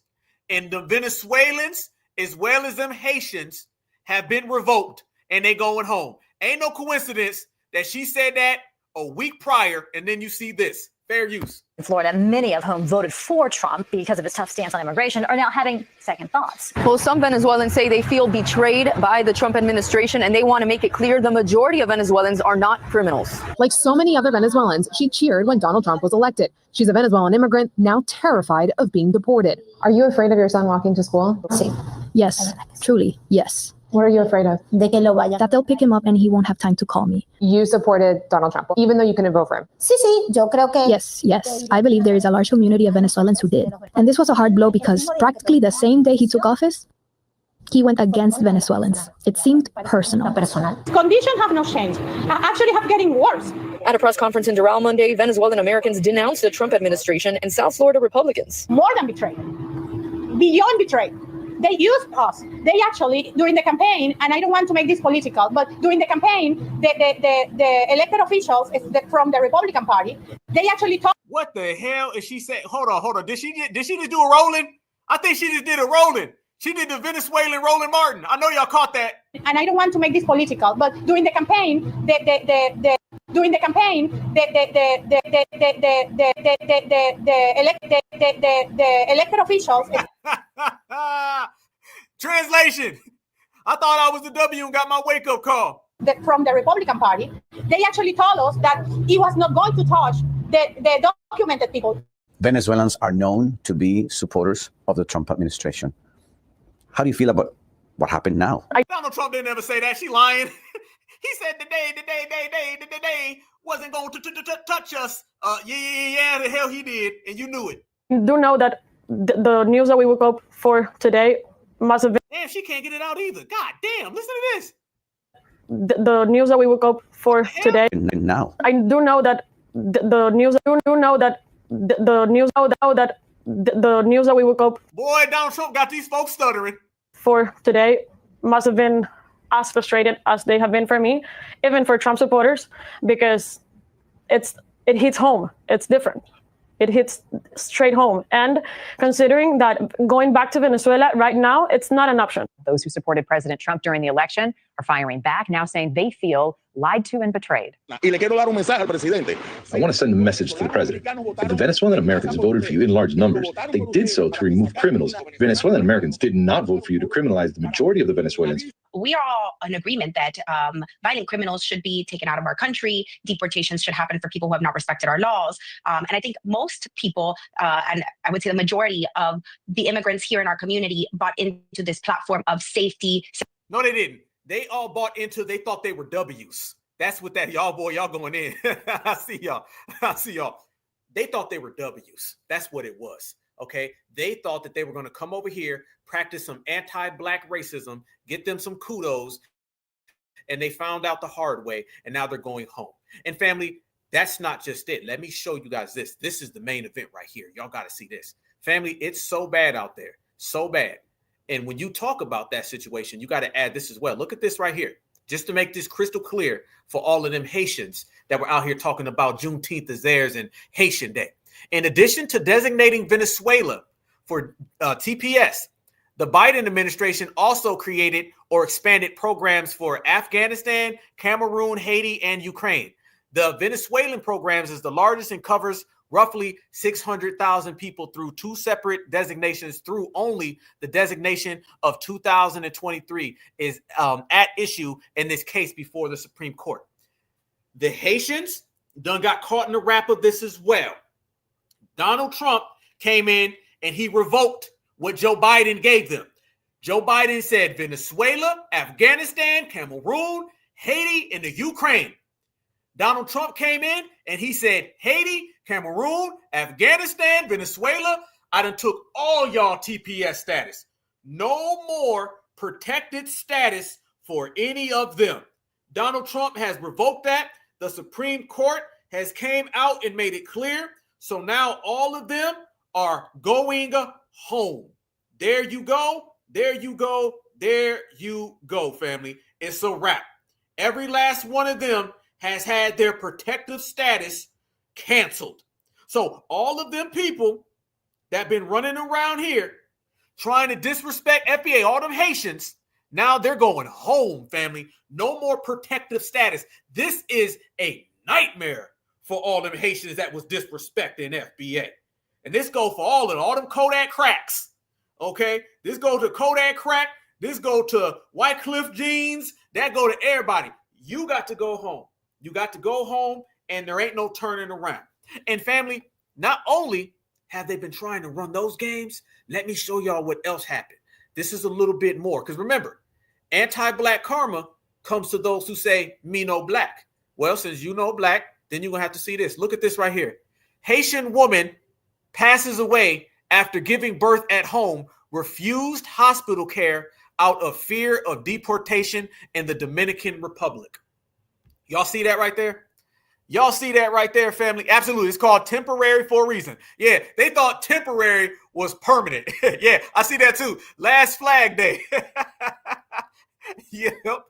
and the Venezuelans, as well as them Haitians, have been revoked, and they going home. Ain't no coincidence that she said that a week prior, and then you see this. Fair use. In Florida, many of whom voted for Trump because of his tough stance on immigration are now having second thoughts. Well, some Venezuelans say they feel betrayed by the Trump administration, and they want to make it clear the majority of Venezuelans are not criminals. Like so many other Venezuelans, she cheered when Donald Trump was elected. She's a Venezuelan immigrant, now terrified of being deported. Are you afraid of your son walking to school? Sí. Yes, truly, yes. What are you afraid of? That they'll pick him up and he won't have time to call me. You supported Donald Trump, even though you couldn't vote for him. Yes. I believe there is a large community of Venezuelans who did. And this was a hard blow because practically the same day he took office, he went against Venezuelans. It seemed personal. Conditions have not changed. Actually have getting worse. At a press conference in Doral Monday, Venezuelan Americans denounced the Trump administration and South Florida Republicans. More than betrayed. Beyond betrayed. They used us. They actually, during the campaign, and I don't want to make this political, but during the campaign, the elected officials from the Republican Party, they actually talked. What the hell is she saying? Hold on. Did she just do a rolling? I think she just did a rolling. She did the Venezuelan Roland Martin. I know y'all caught that. And I don't want to make this political, but during the campaign, the elected officials. Translation. I thought I was the W and got my wake-up call. From the Republican Party, they actually told us that he was not going to touch the documented people. Venezuelans are known to be supporters of the Trump administration. How do you feel about what happened now? Donald Trump didn't ever say that. She lying. He said the day wasn't going to touch us. Yeah, the hell he did, and you knew it. You do know that the news that we woke up for today must have been. Damn, she can't get it out either. God damn, listen to this. The news that we woke up for today. Now. I do know that the news. I do know that the news. The news that we woke up. Boy, Donald Trump got these folks stuttering. For today must have been as frustrated as they have been for me, even for Trump supporters, because it hits home. It's different. It hits straight home. And considering that going back to Venezuela right now, it's not an option. Those who supported President Trump during the election are firing back, now saying they feel lied to and betrayed. I want to send a message to the president. If the Venezuelan Americans voted for you in large numbers, they did so to remove criminals. Venezuelan Americans did not vote for you to criminalize the majority of the Venezuelans. We are all in agreement that violent criminals should be taken out of our country. Deportations should happen for people who have not respected our laws. And I think most people, and I would say the majority of the immigrants here in our community, bought into this platform of safety. No, they didn't. They all bought into, they thought they were W's. That's what that, y'all going in. I see y'all. They thought they were W's. That's what it was. Okay. They thought that they were going to come over here, practice some anti-black racism, get them some kudos. And they found out the hard way. And now they're going home. And family, that's not just it. Let me show you guys this. This is the main event right here. Y'all got to see this. Family, it's so bad out there. So bad. And when you talk about that situation, you got to add this as well. Look at this right here, just to make this crystal clear for all of them Haitians that were out here talking about Juneteenth as theirs and Haitian Day. In addition to designating Venezuela for TPS, the Biden administration also created or expanded programs for Afghanistan, Cameroon, Haiti, and Ukraine. The Venezuelan programs is the largest and covers roughly 600,000 people through two separate designations. Through only the designation of 2023 is at issue in this case before the Supreme Court. The Haitians done got caught in the wrap of this as well. Donald Trump came in and he revoked what Joe Biden gave them. Joe Biden said Venezuela, Afghanistan, Cameroon, Haiti, and the Ukraine. Donald Trump came in and he said Haiti, Cameroon, Afghanistan, Venezuela, I done took all y'all TPS status. No more protected status for any of them. Donald Trump has revoked that. The Supreme Court has came out and made it clear. So now all of them are going home. There you go. There you go. There you go, family. It's a wrap. Every last one of them has had their protective status canceled. So all of them people that been running around here trying to disrespect FBA, all them Haitians, now they're going home, family. No more protective status. This is a nightmare for all them Haitians that was disrespecting FBA. And this go for all them Kodak cracks. Okay? This go to Kodak crack. This go to Wycliffe jeans. That go to everybody. You got to go home. You got to go home, and there ain't no turning around. And family, not only have they been trying to run those games, let me show y'all what else happened. This is a little bit more. Because remember, anti-black karma comes to those who say, me no black. Well, since you know black, then you're going to have to see this. Look at this right here. Haitian woman passes away after giving birth at home, refused hospital care out of fear of deportation in the Dominican Republic. Y'all see that right there? Y'all see that right there, family? Absolutely. It's called temporary for a reason. Yeah, they thought temporary was permanent. Yeah, I see that too. Last Flag Day. Yep,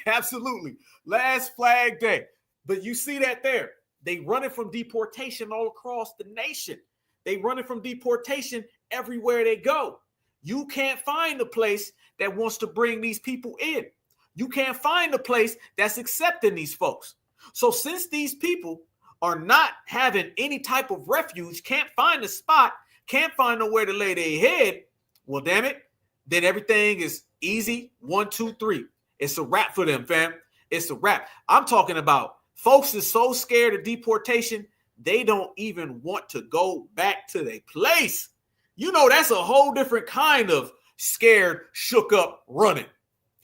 absolutely. Last Flag Day. But you see that there. They running from deportation all across the nation. They running from deportation everywhere they go. You can't find a place that wants to bring these people in. You can't find a place that's accepting these folks. So since these people are not having any type of refuge, can't find a spot, can't find nowhere to lay their head, well, damn it, then everything is easy. 1, 2, 3. It's a wrap for them, fam. It's a wrap. I'm talking about folks is so scared of deportation, they don't even want to go back to their place. You know, that's a whole different kind of scared, shook up, running.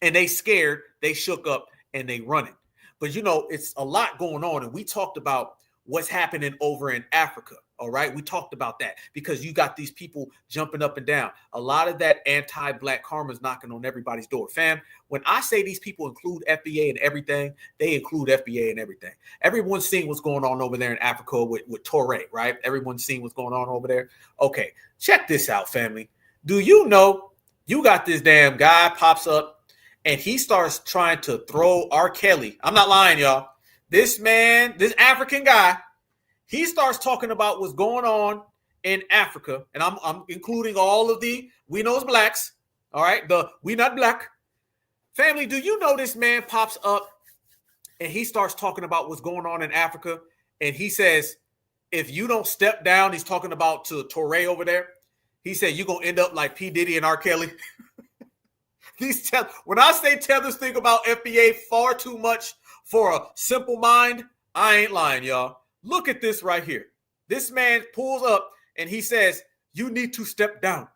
And they scared, they shook up, and they running. But, you know, it's a lot going on. And we talked about what's happening over in Africa. All right. We talked about that because you got these people jumping up and down. A lot of that anti-black karma is knocking on everybody's door. Fam, when I say these people include FBA and everything, they include FBA and everything. Everyone's seen what's going on over there in Africa with Toure, right? Everyone's seen what's going on over there. Okay. Check this out, family. Do you know you got this damn guy pops up and he starts trying to throw R. Kelly. I'm not lying, y'all. This man, this African guy, he starts talking about what's going on in Africa. And I'm including all of the we knows blacks. All right. The we not black. Family, do you know this man pops up and he starts talking about what's going on in Africa? And he says, if you don't step down, he's talking about to Toure over there. He said, you're going to end up like P. Diddy and R. Kelly. When I say tethers think about FBA far too much for a simple mind, I ain't lying, y'all. Look at this right here. This man pulls up and he says, you need to step down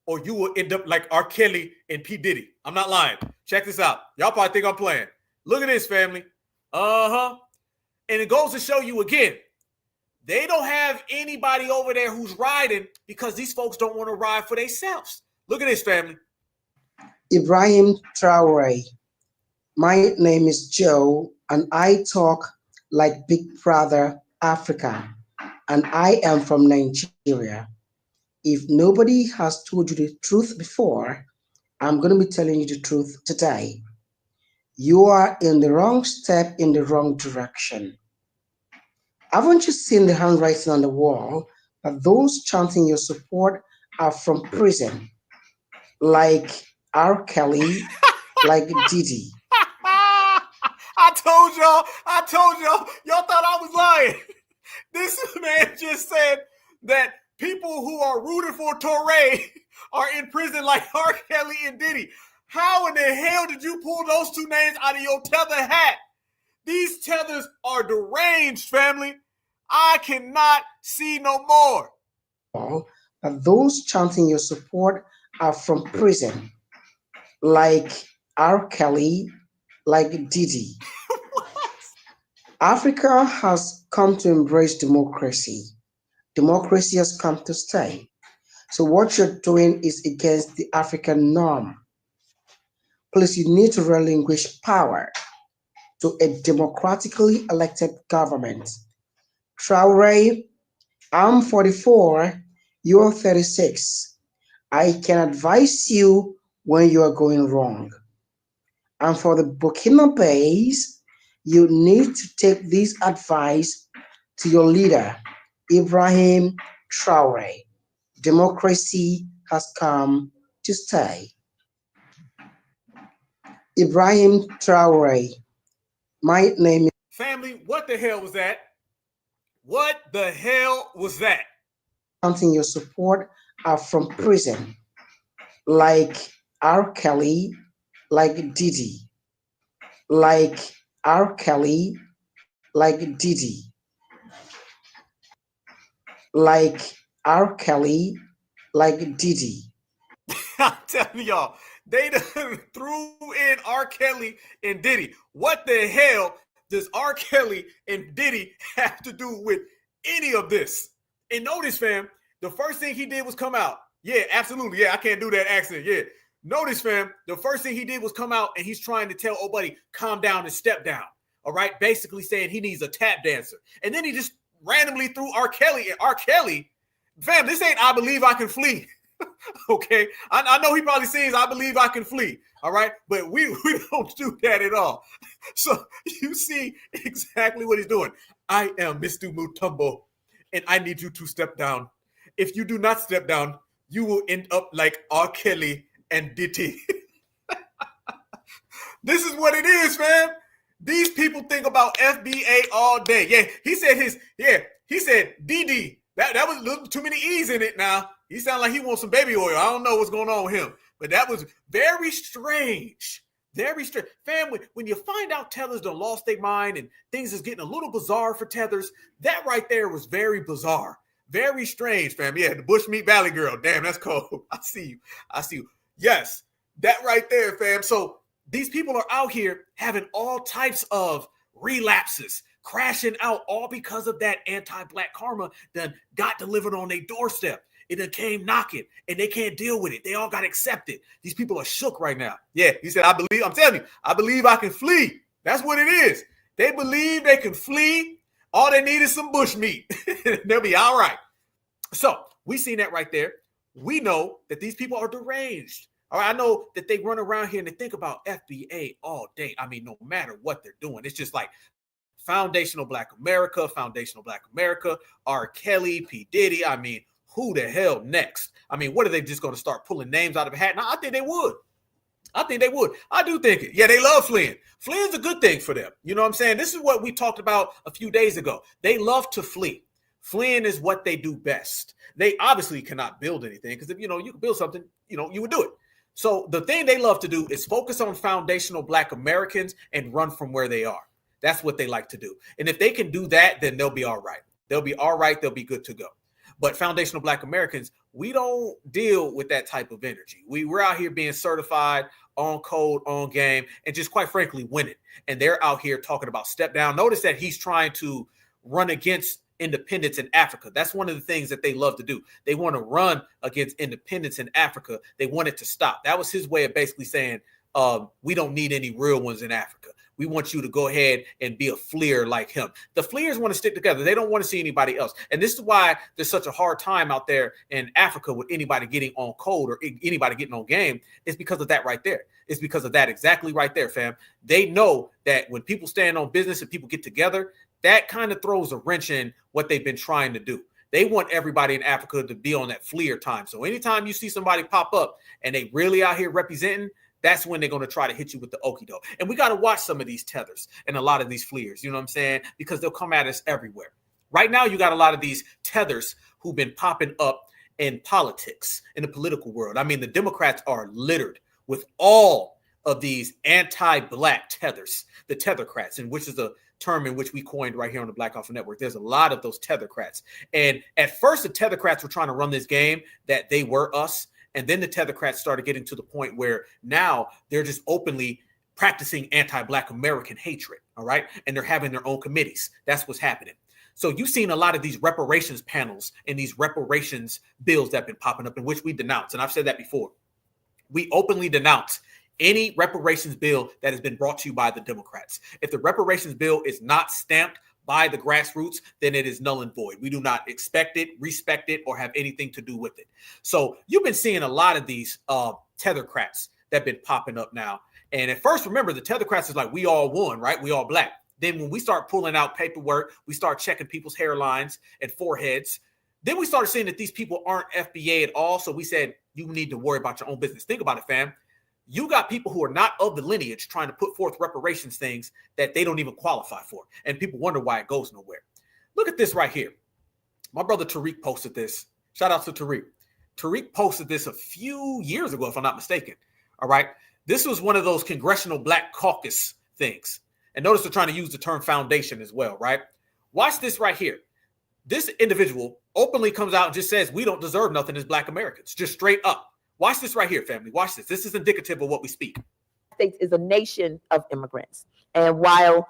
or you will end up like R. Kelly and P. Diddy. I'm not lying. Check this out. Y'all probably think I'm playing. Look at this, family. And it goes to show you again, they don't have anybody over there who's riding because these folks don't want to ride for themselves. Look at this, family. Ibrahim Traore. My name is Joe, and I talk like Big Brother Africa, and I am from Nigeria. If nobody has told you the truth before, I'm going to be telling you the truth today. You are in the wrong step in the wrong direction. Haven't you seen the handwriting on the wall that those chanting your support are from prison? Like R. Kelly, like Diddy. I told y'all thought I was lying. This man just said that people who are rooted for Toure are in prison like R. Kelly and Diddy. How in the hell did you pull those two names out of your tether hat? These tethers are deranged, family. I cannot see no more. That those chanting your support are from prison, like R. Kelly, like Diddy. Africa has come to embrace democracy. Democracy has come to stay. So what you're doing is against the African norm. Please, you need to relinquish power to a democratically elected government. Traore, I'm 44, you're 36. I can advise you when you are going wrong. And for the Burkinabes, you need to take this advice to your leader, Ibrahim Traore. Democracy has come to stay. Ibrahim Traore. My name is... Family, what the hell was that? What the hell was that? Counting your support are from prison, like R. Kelly, like Diddy. Like R. Kelly, like Diddy. Like R. Kelly, like Diddy. I'm telling y'all, they done threw in R. Kelly and Diddy. What the hell does R. Kelly and Diddy have to do with any of this? And notice, fam, the first thing he did was come out. Yeah, absolutely. Yeah, I can't do that accent. Yeah. Notice, fam, the first thing he did was come out and he's trying to tell old buddy, calm down and step down. All right. Basically saying he needs a tap dancer. And then he just randomly threw R. Kelly. And R. Kelly, fam, this ain't I Believe I Can Flee. Okay. I know he probably sings I Believe I Can Flee. All right. But we don't do that at all. So you see exactly what he's doing. I am Mr. Mutombo and I need you to step down. If you do not step down, you will end up like R. Kelly and Diddy. This is what it is, fam. These people think about FBA all day. Yeah, he said DD. That was a little too many E's in it now. He sounded like he wants some baby oil. I don't know what's going on with him. But that was very strange. Very strange. Fam, when you find out tethers done lost their mind and things is getting a little bizarre for tethers, that right there was very bizarre. Very strange, fam. Yeah, the Bushmeat Valley girl. Damn, that's cold. I see you. Yes, that right there, fam. So these people are out here having all types of relapses, crashing out, all because of that anti-black karma that got delivered on their doorstep. It done came knocking, and they can't deal with it. They all got accepted. These people are shook right now. Yeah, he said, I'm telling you, I believe I can flee. That's what it is. They believe they can flee. All they need is some bush meat. They'll be all right. So we seen that right there. We know that these people are deranged. All right, I know that they run around here and they think about FBA all day. I mean, no matter what they're doing, it's just like foundational Black America, R. Kelly, P. Diddy. I mean, who the hell next? I mean, what are they just going to start pulling names out of a hat? Now, I think they would. I do think it. Yeah, they love fleeing. Fleeing's a good thing for them. You know what I'm saying? This is what we talked about a few days ago. They love to flee. Fleeing is what they do best. They obviously cannot build anything because if you could build something, you would do it. So the thing they love to do is focus on foundational Black Americans and run from where they are. That's what they like to do. And if they can do that, then they'll be all right. They'll be all right. They'll be good to go. But foundational Black Americans, we don't deal with that type of energy. We're out here being certified, on code, on game, and just quite frankly, winning. And they're out here talking about step down. Notice that he's trying to run against independence in Africa. That's one of the things that they love to do. They want to run against independence in Africa. They want it to stop. That was his way of basically saying, we don't need any real ones in Africa. We want you to go ahead and be a fleer like him. The fleers want to stick together. They don't want to see anybody else. And this is why there's such a hard time out there in Africa with anybody getting on code or anybody getting on game. It's because of that right there. It's because of that exactly right there, fam. They know that when people stand on business and people get together, that kind of throws a wrench in what they've been trying to do. They want everybody in Africa to be on that fleer time. So anytime you see somebody pop up and they really out here representing, that's when they're going to try to hit you with the okie doke. And we got to watch some of these tethers and a lot of these fleers, you know what I'm saying? Because they'll come at us everywhere. Right now, you got a lot of these tethers who've been popping up in politics, in the political world. I mean, the Democrats are littered with all of these anti-black tethers, the tethercrats, and which is a term in which we coined right here on the Black Alpha Network. There's a lot of those tethercrats. And at first, the tethercrats were trying to run this game that they were us. And then the tethercrats started getting to the point where now they're just openly practicing anti-Black American hatred. All right. And they're having their own committees. That's what's happening. So you've seen a lot of these reparations panels and these reparations bills that have been popping up, in which we denounce. And I've said that before. We openly denounce any reparations bill that has been brought to you by the Democrats. If the reparations bill is not stamped by the grassroots, then it is null and void. We do not expect it, respect it, or have anything to do with it. So you've been seeing a lot of these tethercrats that have been popping up now. And at first, remember, the tethercrats is like, we all won, right? We all Black. Then when we start pulling out paperwork, we start checking people's hairlines and foreheads. Then we started seeing that these people aren't FBA at all. So we said, you need to worry about your own business. Think about it, fam. You got people who are not of the lineage trying to put forth reparations things that they don't even qualify for. And people wonder why it goes nowhere. Look at this right here. My brother Tariq posted this. Shout out to Tariq. Tariq posted this a few years ago, if I'm not mistaken. All right. This was one of those Congressional Black Caucus things. And notice they're trying to use the term foundation as well, right? Watch this right here. This individual openly comes out and just says, we don't deserve nothing as Black Americans, just straight up. Watch this right here, family. Watch this. This is indicative of what we speak. States is a nation of immigrants. And while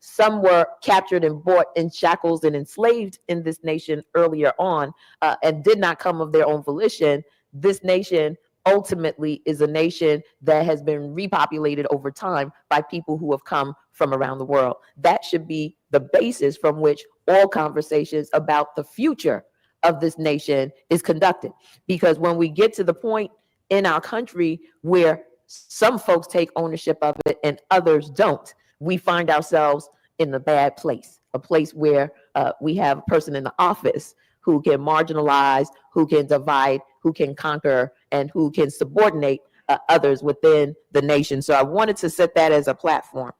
some were captured and bought in shackles and enslaved in this nation earlier on and did not come of their own volition, this nation ultimately is a nation that has been repopulated over time by people who have come from around the world. That should be the basis from which all conversations about the future of this nation is conducted. Because when we get to the point in our country where some folks take ownership of it and others don't, we find ourselves in a bad place, a place where we have a person in the office who can marginalize, who can divide, who can conquer, and who can subordinate others within the nation. So I wanted to set that as a platform.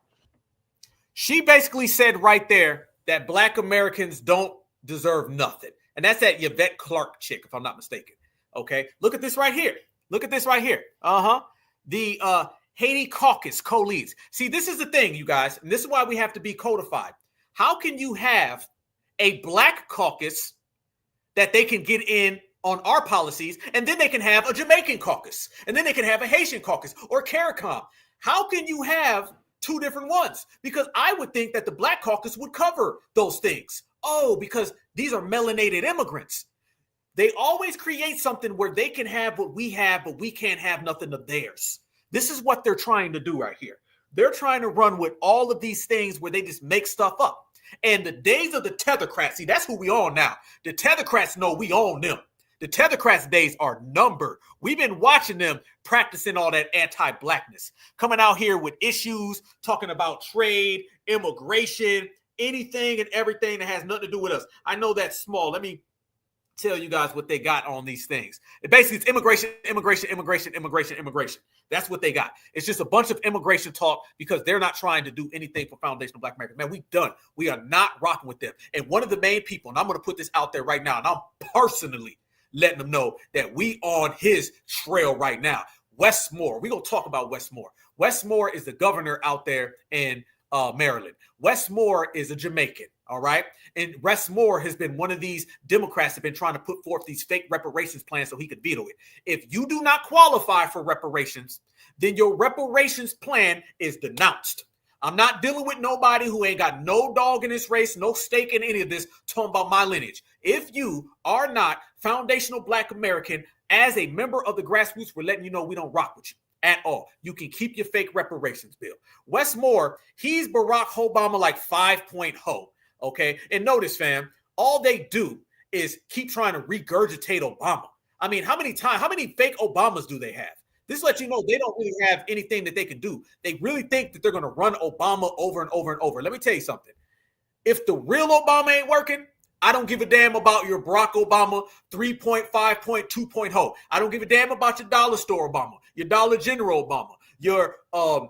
She basically said right there that Black Americans don't deserve nothing. And that's that Yvette Clarke chick, if I'm not mistaken. Okay, look at this right here. Look at this right here. The Haiti Caucus co-leads. See, this is the thing, you guys, and this is why we have to be codified. How can you have a Black caucus that they can get in on our policies, and then they can have a Jamaican caucus, and then they can have a Haitian caucus or CARICOM? How can you have two different ones? Because I would think that the Black caucus would cover those things. Oh, because these are melanated immigrants. They always create something where they can have what we have, but we can't have nothing of theirs. This is what they're trying to do right here. They're trying to run with all of these things where they just make stuff up. And the days of the tethercrats, see, that's who we own now. The tethercrats know we own them. The tethercrats days are numbered. We've been watching them practicing all that anti-Blackness, coming out here with issues, talking about trade, immigration, anything and everything that has nothing to do with us. I know that's small. Let me tell you guys what they got on these things. Basically, it's immigration, immigration, immigration, immigration, immigration. That's what they got. It's just a bunch of immigration talk because they're not trying to do anything for foundational Black Americans. Man, we done. We are not rocking with them. And one of the main people, and I'm going to put this out there right now, and I'm personally letting them know that we on his trail right now. Wes Moore. We're going to talk about Wes Moore. Wes Moore is the governor out there in Maryland. Wes Moore is a Jamaican, all right? And Wes Moore has been one of these Democrats that have been trying to put forth these fake reparations plans so he could veto it. If you do not qualify for reparations, then your reparations plan is denounced. I'm not dealing with nobody who ain't got no dog in this race, no stake in any of this, talking about my lineage. If you are not foundational Black American, as a member of the grassroots, we're letting you know we don't rock with you at all. You can keep your fake reparations bill. Wes Moore, he's Barack Obama like 5.0, okay? And notice, fam, all they do is keep trying to regurgitate Obama. I mean, how many fake Obamas do they have? This lets you know they don't really have anything that they can do. They really think that they're going to run Obama over and over and over. Let me tell you something. If the real Obama ain't working, I don't give a damn about your Barack Obama 3.5.2.0. I don't give a damn about your dollar store Obama, your Dollar General Obama, your Temu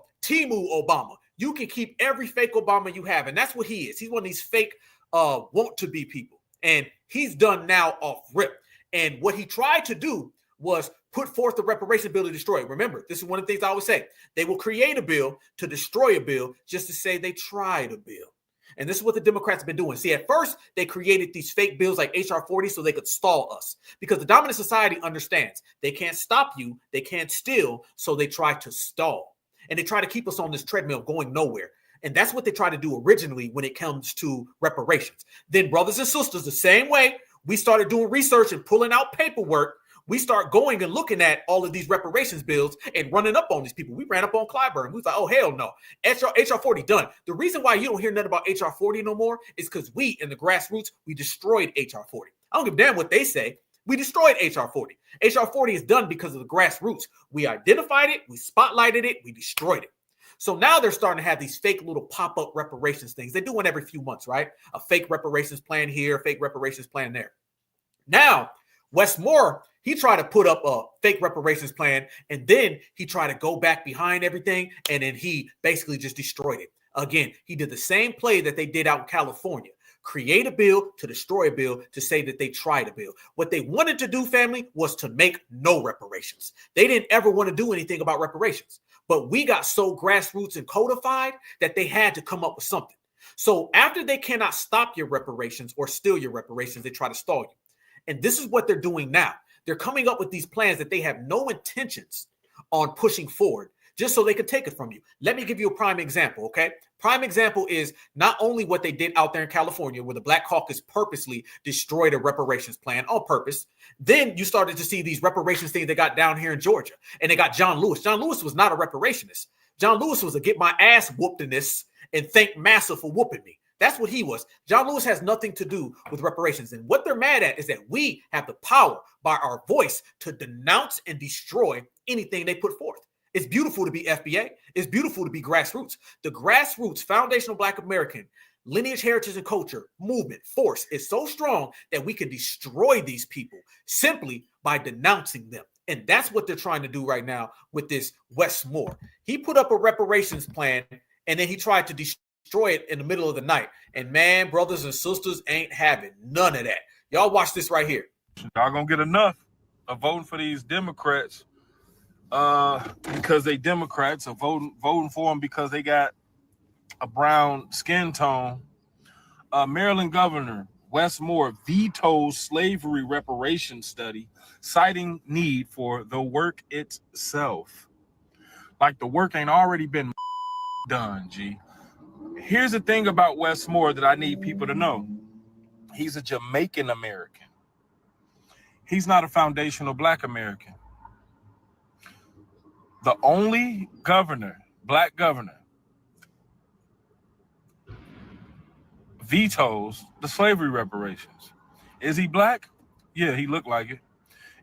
Obama. You can keep every fake Obama you have, and that's what he is. He's one of these fake want-to-be people, and he's done now off rip. And what he tried to do was put forth the reparation bill to destroy it. Remember, this is one of the things I always say. They will create a bill to destroy a bill just to say they tried a bill. And this is what the Democrats have been doing. See, at first, they created these fake bills like H.R. 40 so they could stall us. Because the dominant society understands they can't stop you, they can't steal, so they try to stall. And they try to keep us on this treadmill going nowhere. And that's what they try to do originally when it comes to reparations. Then, brothers and sisters, the same way we started doing research and pulling out paperwork, we start going and looking at all of these reparations bills and running up on these people. We ran up on Clyburn. We was like, oh, hell no. HR 40 done. The reason why you don't hear nothing about HR 40 no more is because we, in the grassroots, we destroyed HR 40. I don't give a damn what they say. We destroyed HR 40. HR 40 is done because of the grassroots. We identified it, we spotlighted it, we destroyed it. So now they're starting to have these fake little pop-up reparations things. They do one every few months, right? A fake reparations plan here, fake reparations plan there. Now, Wes Moore, he tried to put up a fake reparations plan, and then he tried to go back behind everything, and then he basically just destroyed it. Again, he did the same play that they did out in California. Create a bill to destroy a bill to say that they tried a bill. What they wanted to do, family, was to make no reparations. They didn't ever want to do anything about reparations. But we got so grassroots and codified that they had to come up with something. So after they cannot stop your reparations or steal your reparations, they try to stall you. And this is what they're doing now. They're coming up with these plans that they have no intentions on pushing forward, just so they could take it from you. Let me give you a prime example, okay? Prime example is not only what they did out there in California, where the Black Caucus purposely destroyed a reparations plan on purpose. Then you started to see these reparations things they got down here in Georgia. And they got John Lewis. John Lewis was not a reparationist. John Lewis was a get my ass whooped in this and thank Massa for whooping me. That's what he was. John Lewis has nothing to do with reparations. And what they're mad at is that we have the power by our voice to denounce and destroy anything they put forth. It's beautiful to be FBA. It's beautiful to be grassroots. The grassroots foundational Black American lineage, heritage, and culture movement force is so strong that we can destroy these people simply by denouncing them. And that's what they're trying to do right now with this Wes Moore. He put up a reparations plan, and then he tried to destroy it in the middle of the night. And man, brothers and sisters ain't having none of that. Y'all watch this right here. Y'all gonna get enough of voting for these Democrats because they Democrats, or voting for them because they got a brown skin tone. Maryland Governor Wes Moore vetoes slavery reparations study, citing need for the work itself. Like the work ain't already been done, G. Here's the thing about Wes Moore that I need people to know. He's a Jamaican American. He's not a foundational Black American. The only governor, Black governor, vetoes the slavery reparations. Is he Black? Yeah, he looked like it.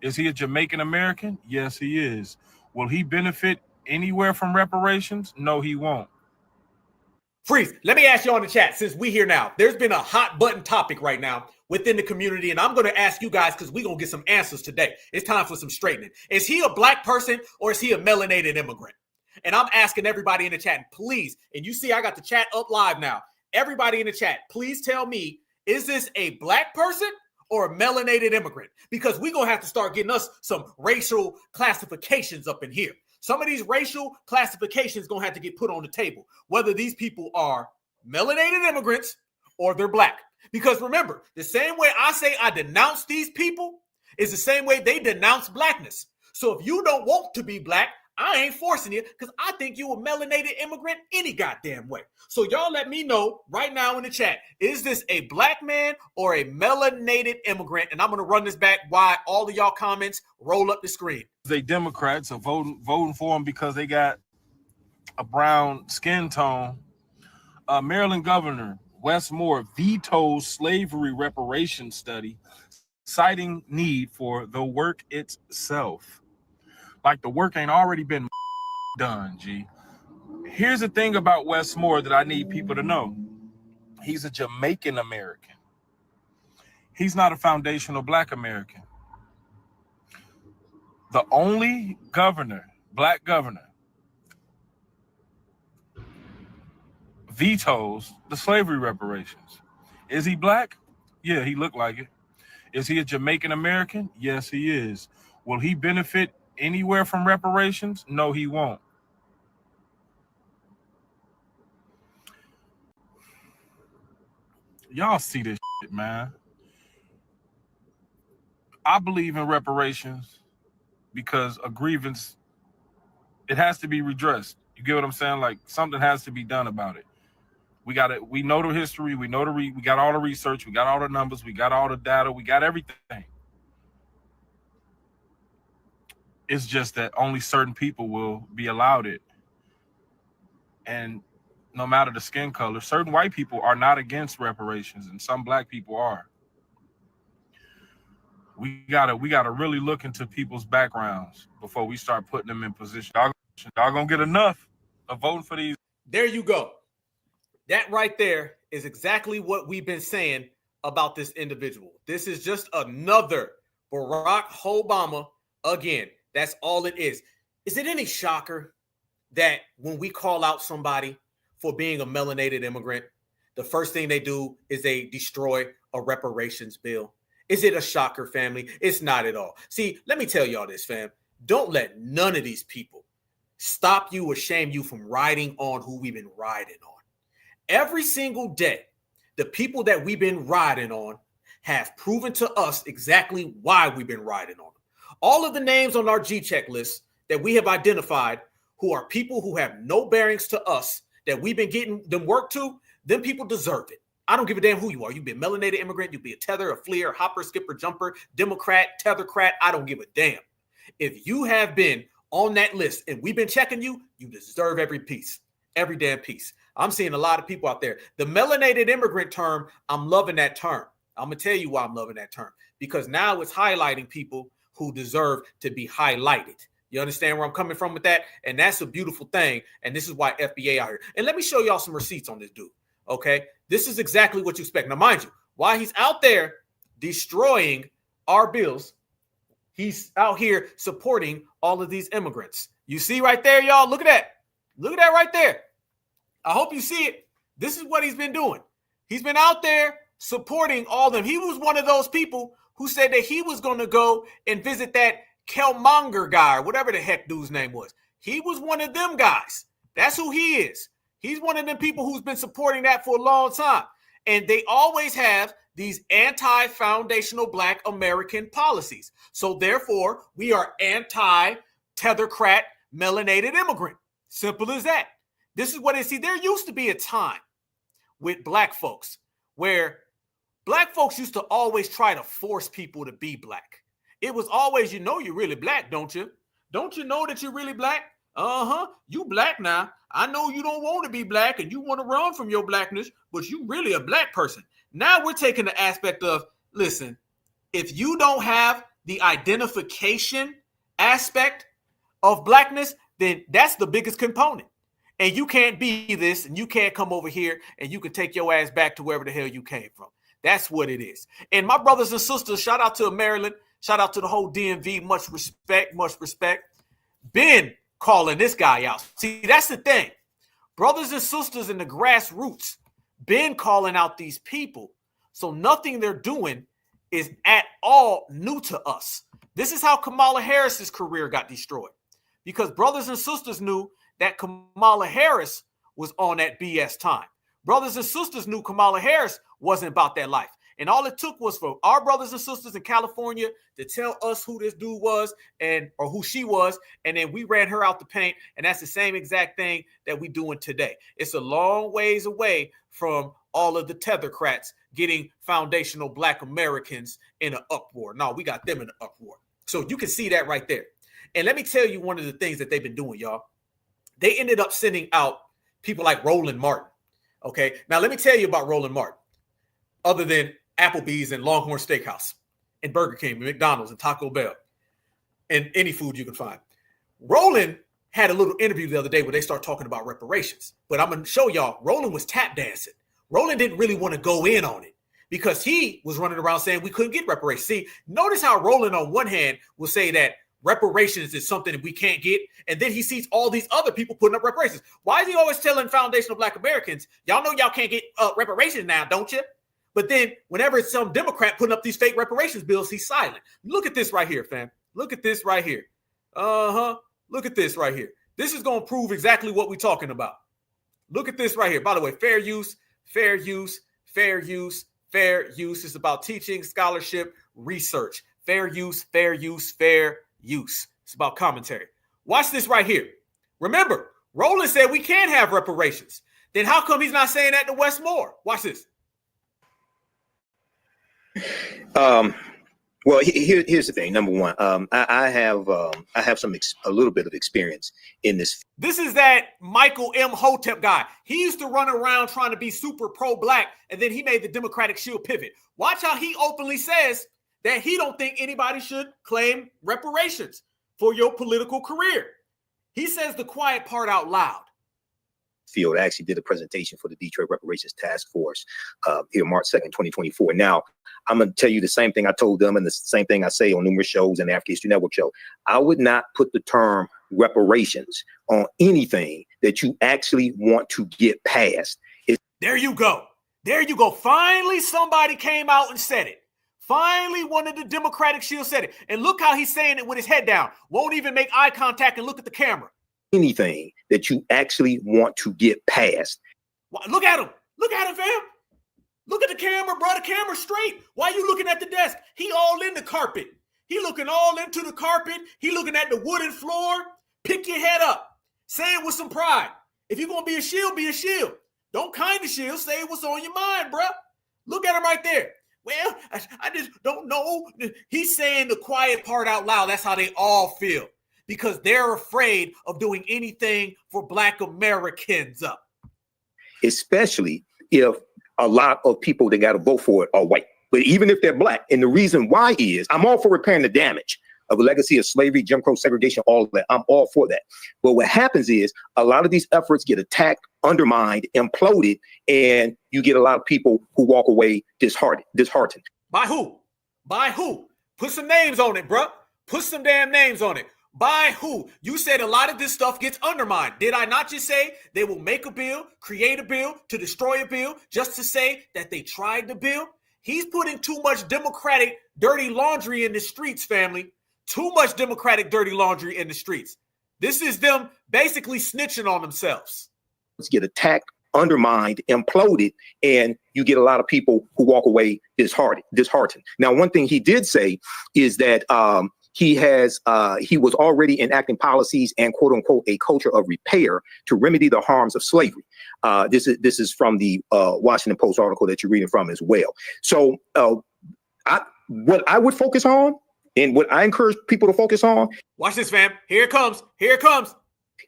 Is he a Jamaican American? Yes, he is. Will he benefit anywhere from reparations? No, he won't. Freeze, let me ask you on the chat, since we here now. There's been a hot button topic right now within the community, and I'm going to ask you guys because we're going to get some answers today. It's time for some straightening. Is he a Black person or is he a melanated immigrant? And I'm asking everybody in the chat, please, and you see I got the chat up live now. Everybody in the chat, please tell me, is this a Black person or a melanated immigrant? Because we're going to have to start getting us some racial classifications up in here. Some of these racial classifications going to have to get put on the table, whether these people are melanated immigrants or they're Black. Because remember, the same way I say I denounce these people is the same way they denounce Blackness. So if you don't want to be Black, I ain't forcing you because I think you a melanated immigrant any goddamn way. So y'all let me know right now in the chat, is this a black man or a melanated immigrant? And I'm going to run this back while all of y'all comments roll up the screen. They Democrats are voting for him because they got a brown skin tone. Maryland Governor Wes Moore vetoes slavery reparations study, citing need for the work itself. Like the work ain't already been done, G. Here's the thing about Wes Moore that I need people to know. He's a Jamaican American. He's not a foundational black American. The only governor, black governor, vetoes the slavery reparations. Is he black? Yeah, he looked like it. Is he a Jamaican American? Yes, he is. Will he benefit anywhere from reparations? No, he won't. Y'all see this shit, man. I believe in reparations because a grievance, it has to be redressed. You get what I'm saying? Like something has to be done about it. We got it. We know the history. We know we got all the research. We got all the numbers. We got all the data. We got everything. It's just that only certain people will be allowed it. And no matter the skin color, certain white people are not against reparations, and some black people are. We gotta really look into people's backgrounds before we start putting them in position. Y'all gonna get enough of voting for these. There you go. That right there is exactly what we've been saying about this individual. This is just another Barack Obama again. That's all it is. Is it any shocker that when we call out somebody for being a melanated immigrant, the first thing they do is they destroy a reparations bill? Is it a shocker, family? It's not at all. See, let me tell y'all this, fam. Don't let none of these people stop you or shame you from riding on who we've been riding on. Every single day, the people that we've been riding on have proven to us exactly why we've been riding on them. All of the names on our G-check list that we have identified who are people who have no bearings to us that we've been getting them work to, them people deserve it. I don't give a damn who you are. You be a melanated immigrant, you be a tether, a fleer, hopper, skipper, jumper, Democrat, tethercrat. I don't give a damn. If you have been on that list and we've been checking you, you deserve every piece, every damn piece. I'm seeing a lot of people out there. The melanated immigrant term, I'm loving that term. I'm going to tell you why I'm loving that term. Because now it's highlighting people who deserve to be highlighted. You understand where I'm coming from with that? And that's a beautiful thing. And this is why FBA out here. And let me show y'all some receipts on this dude. Okay? This is exactly what you expect. Now, mind you, while he's out there destroying our bills, he's out here supporting all of these immigrants. You see right there, y'all? Look at that. Look at that right there. I hope you see it. This is what he's been doing. He's been out there supporting all of them. He was one of those people who said that he was going to go and visit that Killmonger guy, or whatever the heck dude's name was. He was one of them guys. That's who he is. He's one of them people who's been supporting that for a long time. And they always have these anti-foundational Black American policies. So therefore, we are anti-tethercrat melanated immigrant. Simple as that. This is what it is. See, there used to be a time with Black folks where Black folks used to always try to force people to be Black. It was always, you know, you're really Black, don't you? Don't you know that you're really Black? You Black now. I know you don't want to be Black and you want to run from your Blackness, but you really a Black person. Now we're taking the aspect of, listen, if you don't have the identification aspect of Blackness, then that's the biggest component. And you can't be this and you can't come over here and you can take your ass back to wherever the hell you came from. That's what it is. And my brothers and sisters, shout out to Maryland. Shout out to the whole DMV. Much respect, much respect. Been calling this guy out. See, that's the thing. Brothers and sisters in the grassroots been calling out these people. So nothing they're doing is at all new to us. This is how Kamala Harris's career got destroyed. Because brothers and sisters knew that Kamala Harris was on that BS time. Brothers and sisters knew Kamala Harris wasn't about that life. And all it took was for our brothers and sisters in California to tell us who this dude was or who she was. And then we ran her out the paint. And that's the same exact thing that we doing today. It's a long ways away from all of the tethercrats getting foundational Black Americans in an uproar. No, we got them in an uproar. So you can see that right there. And let me tell you one of the things that they've been doing, y'all. They ended up sending out people like Roland Martin. Okay, now let me tell you about Roland Martin, other than Applebee's and Longhorn Steakhouse and Burger King and McDonald's and Taco Bell and any food you can find. Roland had a little interview the other day where they start talking about reparations. But I'm going to show y'all, Roland was tap dancing. Roland didn't really want to go in on it because he was running around saying we couldn't get reparations. See, notice how Roland on one hand will say that reparations is something that we can't get. And then he sees all these other people putting up reparations. Why is he always telling foundational Black Americans, y'all know y'all can't get reparations now, don't you? But then whenever it's some Democrat putting up these fake reparations bills, he's silent. Look at this right here, fam. Look at this right here. Look at this right here. This is going to prove exactly what we're talking about. Look at this right here. By the way, fair use, fair use, fair use, fair use. It's about teaching, scholarship, research. Fair use, fair use, fair use. It's about commentary. Watch this right here. Remember, Roland said we can't have reparations. Then how come he's not saying that to Wes Moore? Watch this. Well, here's the thing. Number one, I have a little bit of experience in this. This is that Michael M. Hotep guy. He used to run around trying to be super pro-Black, and then he made the Democratic Shield pivot. Watch how he openly says that he don't think anybody should claim reparations for your political career. He says the quiet part out loud. Field actually did a presentation for the Detroit Reparations Task Force here March 2nd, 2024. Now, I'm going to tell you the same thing I told them and the same thing I say on numerous shows and the African History Network show. I would not put the term reparations on anything that you actually want to get past. There you go. There you go. Finally, somebody came out and said it. Finally, one of the Democratic Shield said it. And look how he's saying it with his head down. Won't even make eye contact and look at the camera. Anything that you actually want to get past. Look at him. Look at him, fam. Look at the camera, bro. The camera's straight. Why are you looking at the desk? He all in the carpet. He looking all into the carpet. He looking at the wooden floor. Pick your head up. Say it with some pride. If you're going to be a shield, be a shield. Don't kind of shield. Say what's on your mind, bro. Look at him right there. Well, I just don't know. He's saying the quiet part out loud. That's how they all feel. Because they're afraid of doing anything for Black Americans. Especially if a lot of people that got to vote for it are white. But even if they're Black, and the reason why is I'm all for repairing the damage of the legacy of slavery, Jim Crow, segregation, all of that. I'm all for that. But what happens is a lot of these efforts get attacked, undermined, imploded, and you get a lot of people who walk away disheartened. By who? By who? Put some names on it, bro. Put some damn names on it. By who? You said a lot of this stuff gets undermined. Did I not just say they will make a bill, create a bill, to destroy a bill, just to say that they tried the bill? He's putting too much Democratic dirty laundry in the streets, family. Too much Democratic dirty laundry in the streets. This is them basically snitching on themselves. Let's get attacked, undermined, imploded, and you get a lot of people who walk away disheartened. Now, one thing he did say is that he was already enacting policies and quote unquote a culture of repair to remedy the harms of slavery. This is from the Washington Post article that you're reading from as well. So what I would focus on and what I encourage people to focus on. Watch this, fam. Here it comes. Here it comes.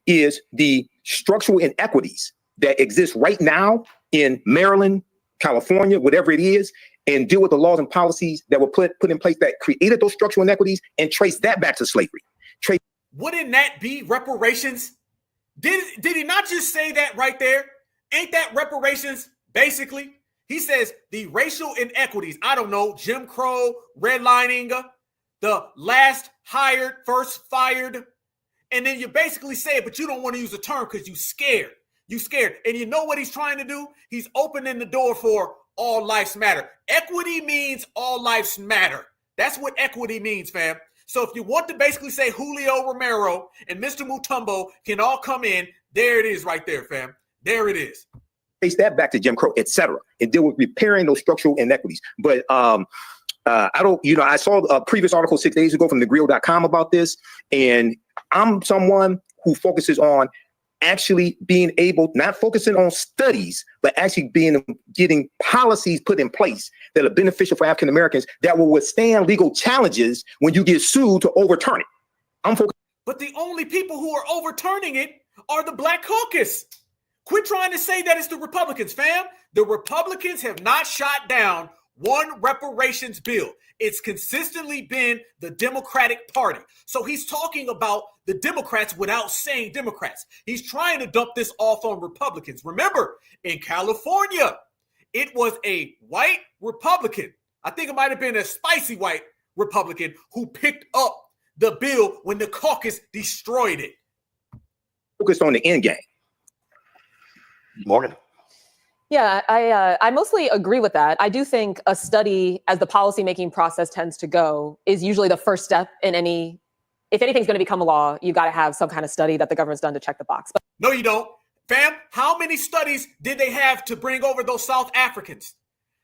Is the structural inequities that exist right now in Maryland, California, whatever it is, and deal with the laws and policies that were put in place that created those structural inequities and trace that back to slavery. Wouldn't that be reparations? Did he not just say that right there? Ain't that reparations, basically? He says the racial inequities, I don't know, Jim Crow, redlining, the last hired, first fired. And then you basically say it, but you don't want to use the term because you scared. You scared. And you know what he's trying to do? He's opening the door for all lives matter. Equity means all lives matter. That's what equity means, fam. So if you want to basically say Julio Romero and Mr. Mutombo can all come in, there it is right there, fam. There it is. trace that back to Jim Crow, et cetera, and deal with repairing those structural inequities. But I don't, I saw a previous article 6 days ago from thegrill.com about this, and I'm someone who focuses on actually being able, not focusing on studies, but actually getting policies put in place that are beneficial for African Americans that will withstand legal challenges when you get sued to overturn it. I'm focused. But the only people who are overturning it are the Black Caucus. Quit trying to say that it's the Republicans, fam. The Republicans have not shot down one reparations bill. It's consistently been the Democratic Party. So he's talking about the Democrats without saying Democrats. He's trying to dump this off on Republicans. Remember, in California, it was a white Republican. I think it might have been a spicy white Republican who picked up the bill when the caucus destroyed it. Focused on the end game. Morgan. Yeah, I mostly agree with that. I do think a study, as the policymaking process tends to go, is usually the first step in any, if anything's going to become a law, you got to have some kind of study that the government's done to check the box. But no, you don't. Fam, how many studies did they have to bring over those South Africans?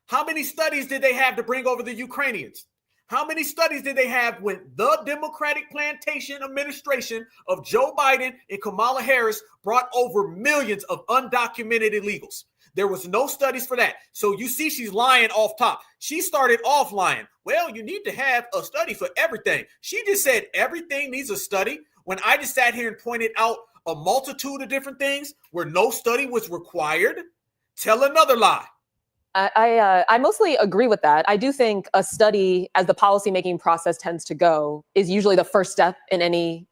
How many studies did they have to bring over the Ukrainians? How many studies did they have when the Democratic Plantation administration of Joe Biden and Kamala Harris brought over millions of undocumented illegals? There was no studies for that. So you see she's lying off top. She started off lying. Well, you need to have a study for everything. She just said everything needs a study when I just sat here and pointed out a multitude of different things where no study was required. Tell another lie. I mostly agree with that. I do think a study, as the policymaking process tends to go, is usually the first step in any,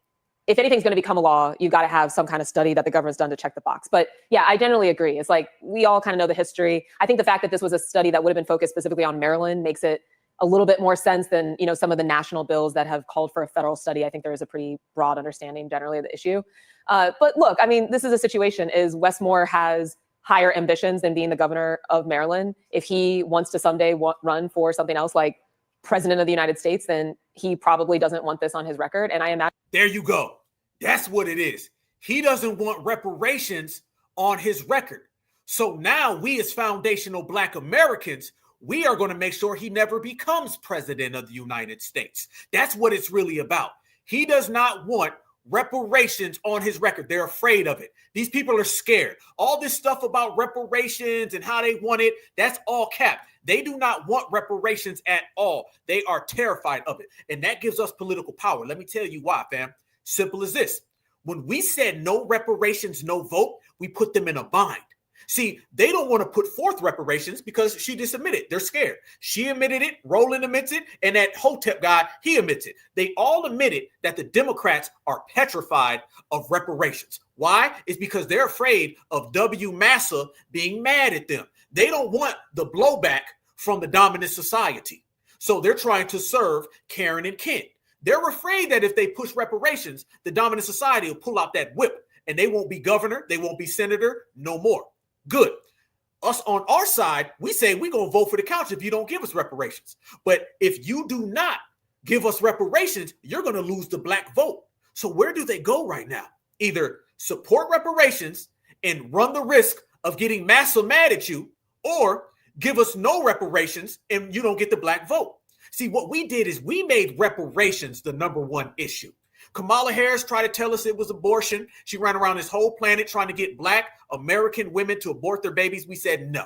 if anything's going to become a law, you got to have some kind of study that the government's done to check the box. But yeah, I generally agree. It's like, we all kind of know the history. I think the fact that this was a study that would have been focused specifically on Maryland makes it a little bit more sense than, some of the national bills that have called for a federal study. I think there is a pretty broad understanding generally of the issue. But look, I mean, this is a situation is Wes Moore has higher ambitions than being the governor of Maryland. If he wants to someday run for something else like president of the United States, then he probably doesn't want this on his record. And I imagine. There you go. That's what it is. He doesn't want reparations on his record. So now we as foundational Black Americans, we are going to make sure he never becomes president of the United States. That's what it's really about. He does not want reparations on his record. They're afraid of it. These people are scared. All this stuff about reparations and how they want it, that's all cap. They do not want reparations at all. They are terrified of it. And that gives us political power. Let me tell you why, fam. Simple as this. When we said no reparations, no vote, we put them in a bind. See, they don't want to put forth reparations because she just admitted. They're scared. She admitted it, Roland admits it, and that Hotep guy, he admits it. They all admitted that the Democrats are petrified of reparations. Why? It's because they're afraid of W. Massa being mad at them. They don't want the blowback from the dominant society. So they're trying to serve Karen and Ken. They're afraid that if they push reparations, the dominant society will pull out that whip and they won't be governor, they won't be senator, no more. Good. Us on our side, we say we're going to vote for the couch if you don't give us reparations. But if you do not give us reparations, you're going to lose the Black vote. So where do they go right now? Either support reparations and run the risk of getting Massa mad at you, or give us no reparations and you don't get the Black vote. See, what we did is we made reparations the number one issue. Kamala Harris tried to tell us it was abortion. She ran around this whole planet trying to get Black American women to abort their babies. We said no.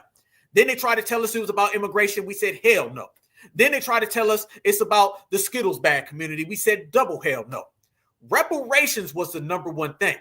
Then they tried to tell us it was about immigration. We said hell no. Then they tried to tell us it's about the Skittles bag community. We said double hell no. Reparations was the number one thing.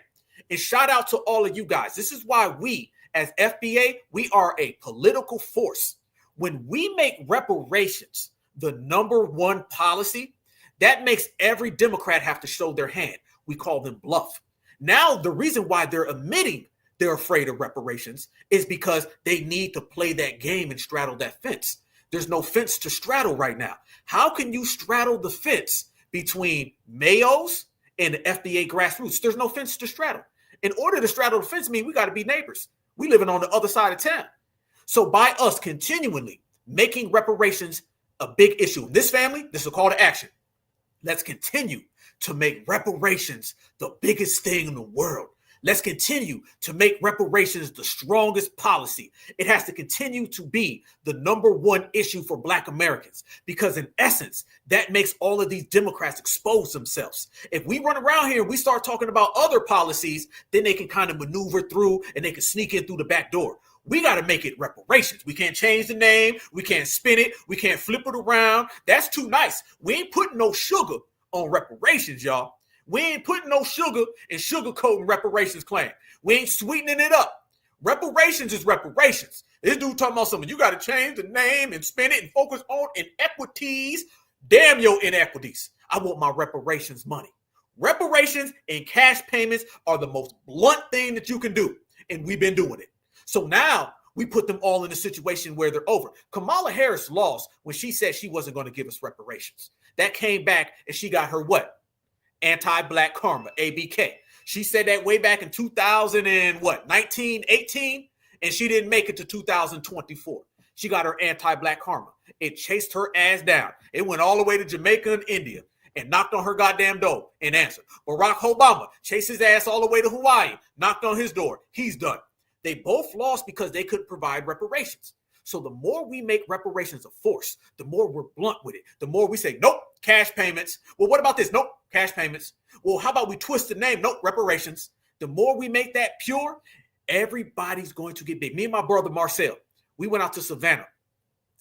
And shout out to all of you guys. This is why we, as FBA, we are a political force. When we make reparations the number one policy, that makes every Democrat have to show their hand. We call them bluff. Now, the reason why they're admitting they're afraid of reparations is because they need to play that game and straddle that fence. There's no fence to straddle right now. How can you straddle the fence between Mayos and the FBA grassroots? There's no fence to straddle. In order to straddle the fence, we got to be neighbors. We living on the other side of town. So by us continually making reparations a big issue in this family, this is a call to action. Let's continue to make reparations the biggest thing in the world. Let's continue to make reparations the strongest policy. It has to continue to be the number one issue for Black Americans, because in essence, that makes all of these Democrats expose themselves. If we run around here and we start talking about other policies, then they can kind of maneuver through and they can sneak in through the back door. We got to make it reparations. We can't change the name. We can't spin it. We can't flip it around. That's too nice. We ain't putting no sugar on reparations, y'all. We ain't putting no sugar and sugarcoating reparations claim. We ain't sweetening it up. Reparations is reparations. This dude talking about something. You got to change the name and spin it and focus on inequities. Damn your inequities. I want my reparations money. Reparations and cash payments are the most blunt thing that you can do. And we've been doing it. So now we put them all in a situation where they're over. Kamala Harris lost when she said she wasn't going to give us reparations. That came back and she got her what? Anti-Black karma, ABK. She said that way back in 19, 18, and she didn't make it to 2024. She got her anti-Black karma. It chased her ass down. It went all the way to Jamaica and India and knocked on her goddamn door and answered. Barack Obama chased his ass all the way to Hawaii, knocked on his door. He's done. They both lost because they couldn't provide reparations. So the more we make reparations a force, the more we're blunt with it. The more we say, nope, cash payments. Well, what about this? Nope, cash payments. Well, how about we twist the name? Nope, reparations. The more we make that pure, everybody's going to get big. Me and my brother Marcel, we went out to Savannah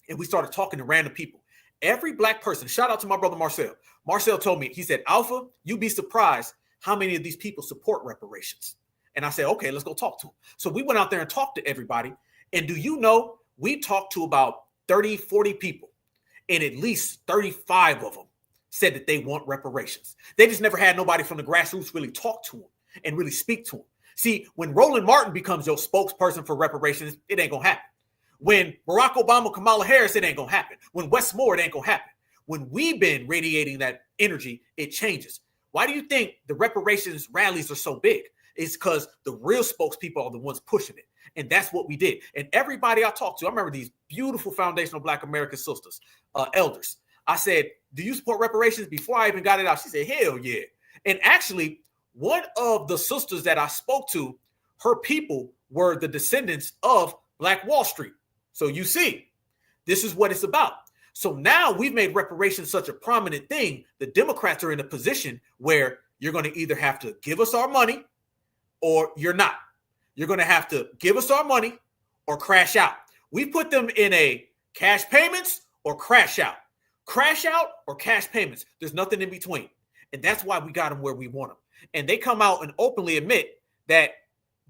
and we started talking to random people. Every Black person, shout out to my brother Marcel. Marcel told me, he said, Alpha, you'd be surprised how many of these people support reparations. And I said, okay, let's go talk to them. So we went out there and talked to everybody. And do you know, we talked to about 30, 40 people, and at least 35 of them said that they want reparations. They just never had nobody from the grassroots really talk to them and really speak to them. See, when Roland Martin becomes your spokesperson for reparations, it ain't gonna happen. When Barack Obama, Kamala Harris, it ain't gonna happen. When Wes Moore, it ain't gonna happen. When we've been radiating that energy, it changes. Why do you think the reparations rallies are so big? It's because the real spokespeople are the ones pushing it. And that's what we did. And everybody I talked to, I remember these beautiful foundational Black American sisters, elders. I said, do you support reparations? Before I even got it out, she said, hell yeah. And actually, one of the sisters that I spoke to, her people were the descendants of Black Wall Street. So you see, this is what it's about. So now we've made reparations such a prominent thing. The Democrats are in a position where you're going to either have to give us our money or you're not. You're going to have to give us our money or crash out. We put them in a cash payments or crash out or cash payments. There's nothing in between. And that's why we got them where we want them. And they come out and openly admit that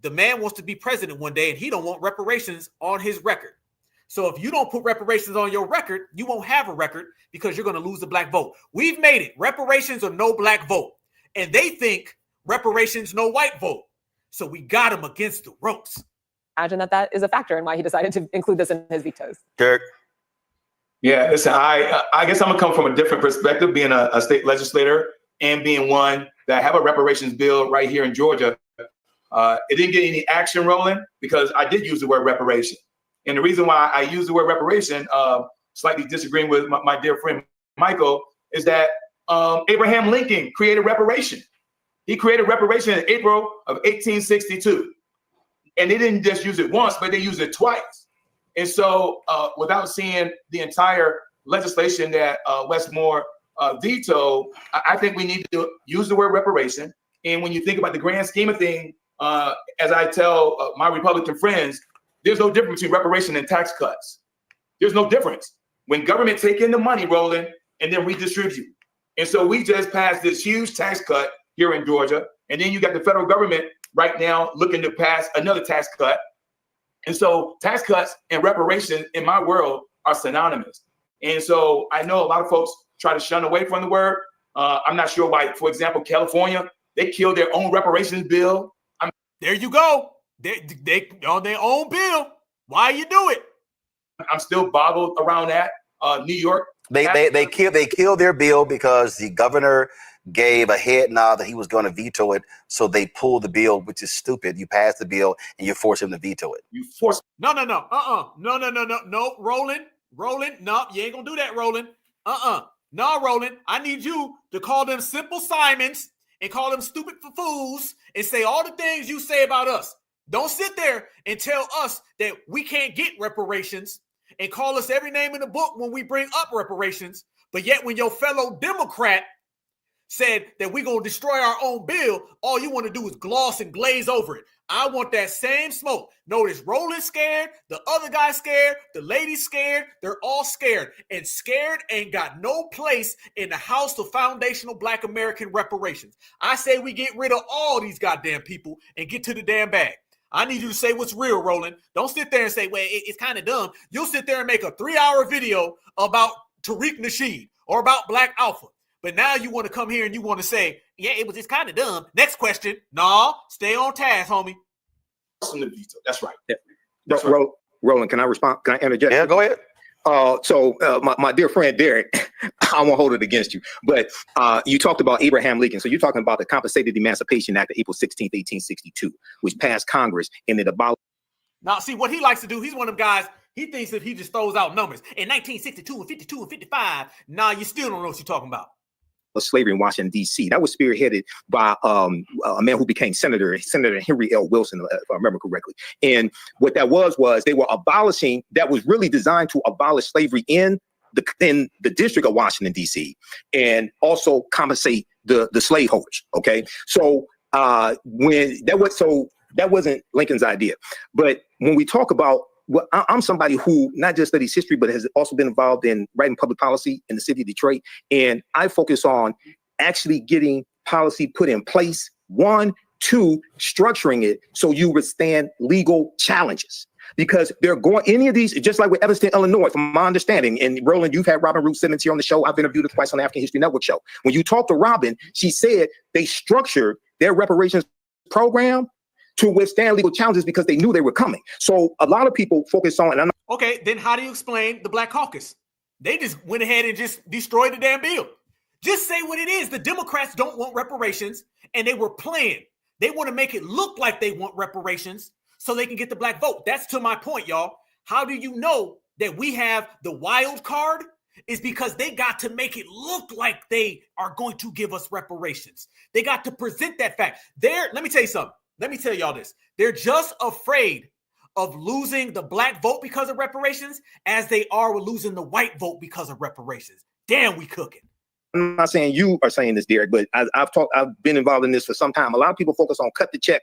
the man wants to be president one day and he don't want reparations on his record. So if you don't put reparations on your record, you won't have a record because you're going to lose the Black vote. We've made it reparations or no Black vote. And they think reparations, no white vote. So we got him against the ropes. Imagine that is a factor in why he decided to include this in his vetoes. Dirk. Yeah, listen, I guess I'm gonna come from a different perspective, being a state legislator and being one that have a reparations bill right here in Georgia. It didn't get any action rolling because I did use the word reparation. And the reason why I use the word reparation, slightly disagreeing with my dear friend Michael, is that Abraham Lincoln created reparation. He created reparation in April of 1862. And they didn't just use it once, but they used it twice. And so without seeing the entire legislation that Wes Moore vetoed, I think we need to use the word reparation. And when you think about the grand scheme of things, as I tell my Republican friends, there's no difference between reparation and tax cuts. There's no difference. When government take in the money, Roland, and then redistribute. And so we just passed this huge tax cut here in Georgia. And then you got the federal government right now looking to pass another tax cut. And so tax cuts and reparations in my world are synonymous. And so I know a lot of folks try to shun away from the word. I'm not sure why, for example, California, they killed their own reparations bill. There you go. They on their own bill. Why you do it? I'm still boggled around that. New York. They killed their bill because the governor gave a head nod that he was going to veto it. So they pulled the bill, which is stupid. You pass the bill and you force him to veto it. You force. No. No, Roland. No, you ain't gonna do that, Roland. No, Roland. I need you to call them Simple Simons and call them stupid for fools and say all the things you say about us. Don't sit there and tell us that we can't get reparations and call us every name in the book when we bring up reparations. But yet when your fellow Democrat said that we're going to destroy our own bill, all you want to do is gloss and glaze over it. I want that same smoke. Notice Roland's scared, the other guy's scared, the lady's scared, they're all scared. And scared ain't got no place in the House of Foundational Black American Reparations. I say we get rid of all these goddamn people and get to the damn bag. I need you to say what's real, Roland. Don't sit there and say, well, it's kind of dumb. You'll sit there and make a 3-hour video about Tariq Nasheed or about Black Alpha. But now you want to come here and you want to say, yeah, it's kind of dumb. Next question. Nah, stay on task, homie. That's right. That's right. Roland, can I respond? Can I interject? Yeah, go ahead. My dear friend Derek, I won't hold it against you, but you talked about Abraham Lincoln. So you're talking about the Compensated Emancipation Act of April 16th, 1862, which passed Congress and it abolished. Now, see what he likes to do. He's one of them guys. He thinks that he just throws out numbers. In 1962 and 52 and 55, nah, you still don't know what you're talking about. Slavery in Washington, D.C. That was spearheaded by a man who became Senator Henry L. Wilson, if I remember correctly. And what that was they were abolishing, that was really designed to abolish slavery in the district of Washington, D.C. and also compensate the slaveholders. Okay. So that wasn't Lincoln's idea. But when we talk about, well, I'm somebody who not just studies history, but has also been involved in writing public policy in the city of Detroit. And I focus on actually getting policy put in place. 1, 2, structuring it so you withstand legal challenges. Because they're going, any of these, just like with Evanston, Illinois, from my understanding, and Roland, you've had Robin Root Simmons here on the show. I've interviewed her twice on the African History Network show. When you talk to Robin, she said they structured their reparations program to withstand legal challenges because they knew they were coming. So a lot of people focus on, okay, then how do you explain the Black Caucus? They just went ahead and just destroyed the damn bill. Just say what it is. The Democrats don't want reparations, and they were playing. They want to make it look like they want reparations so they can get the black vote. That's to my point, y'all. How do you know that we have the wild card? Is because they got to make it look like they are going to give us reparations. They got to present that fact. Let me tell you something. Let me tell y'all this. They're just afraid of losing the black vote because of reparations as they are with losing the white vote because of reparations. Damn, we cooking. I'm not saying you are saying this, Derek, but I've been involved in this for some time. A lot of people focus on cut the check,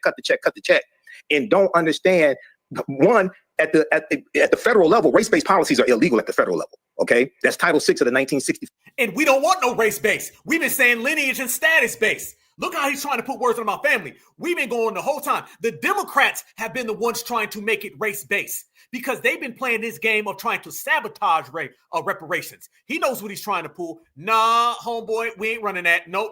and don't understand, one, at the federal level, race-based policies are illegal at the federal level. Okay, that's Title VI of the 1960s. And we don't want no race-based. We've been saying lineage and status-based. Look how he's trying to put words on my family. We've been going the whole time. The Democrats have been the ones trying to make it race-based because they've been playing this game of trying to sabotage reparations. He knows what he's trying to pull. Nah, homeboy, we ain't running that. No.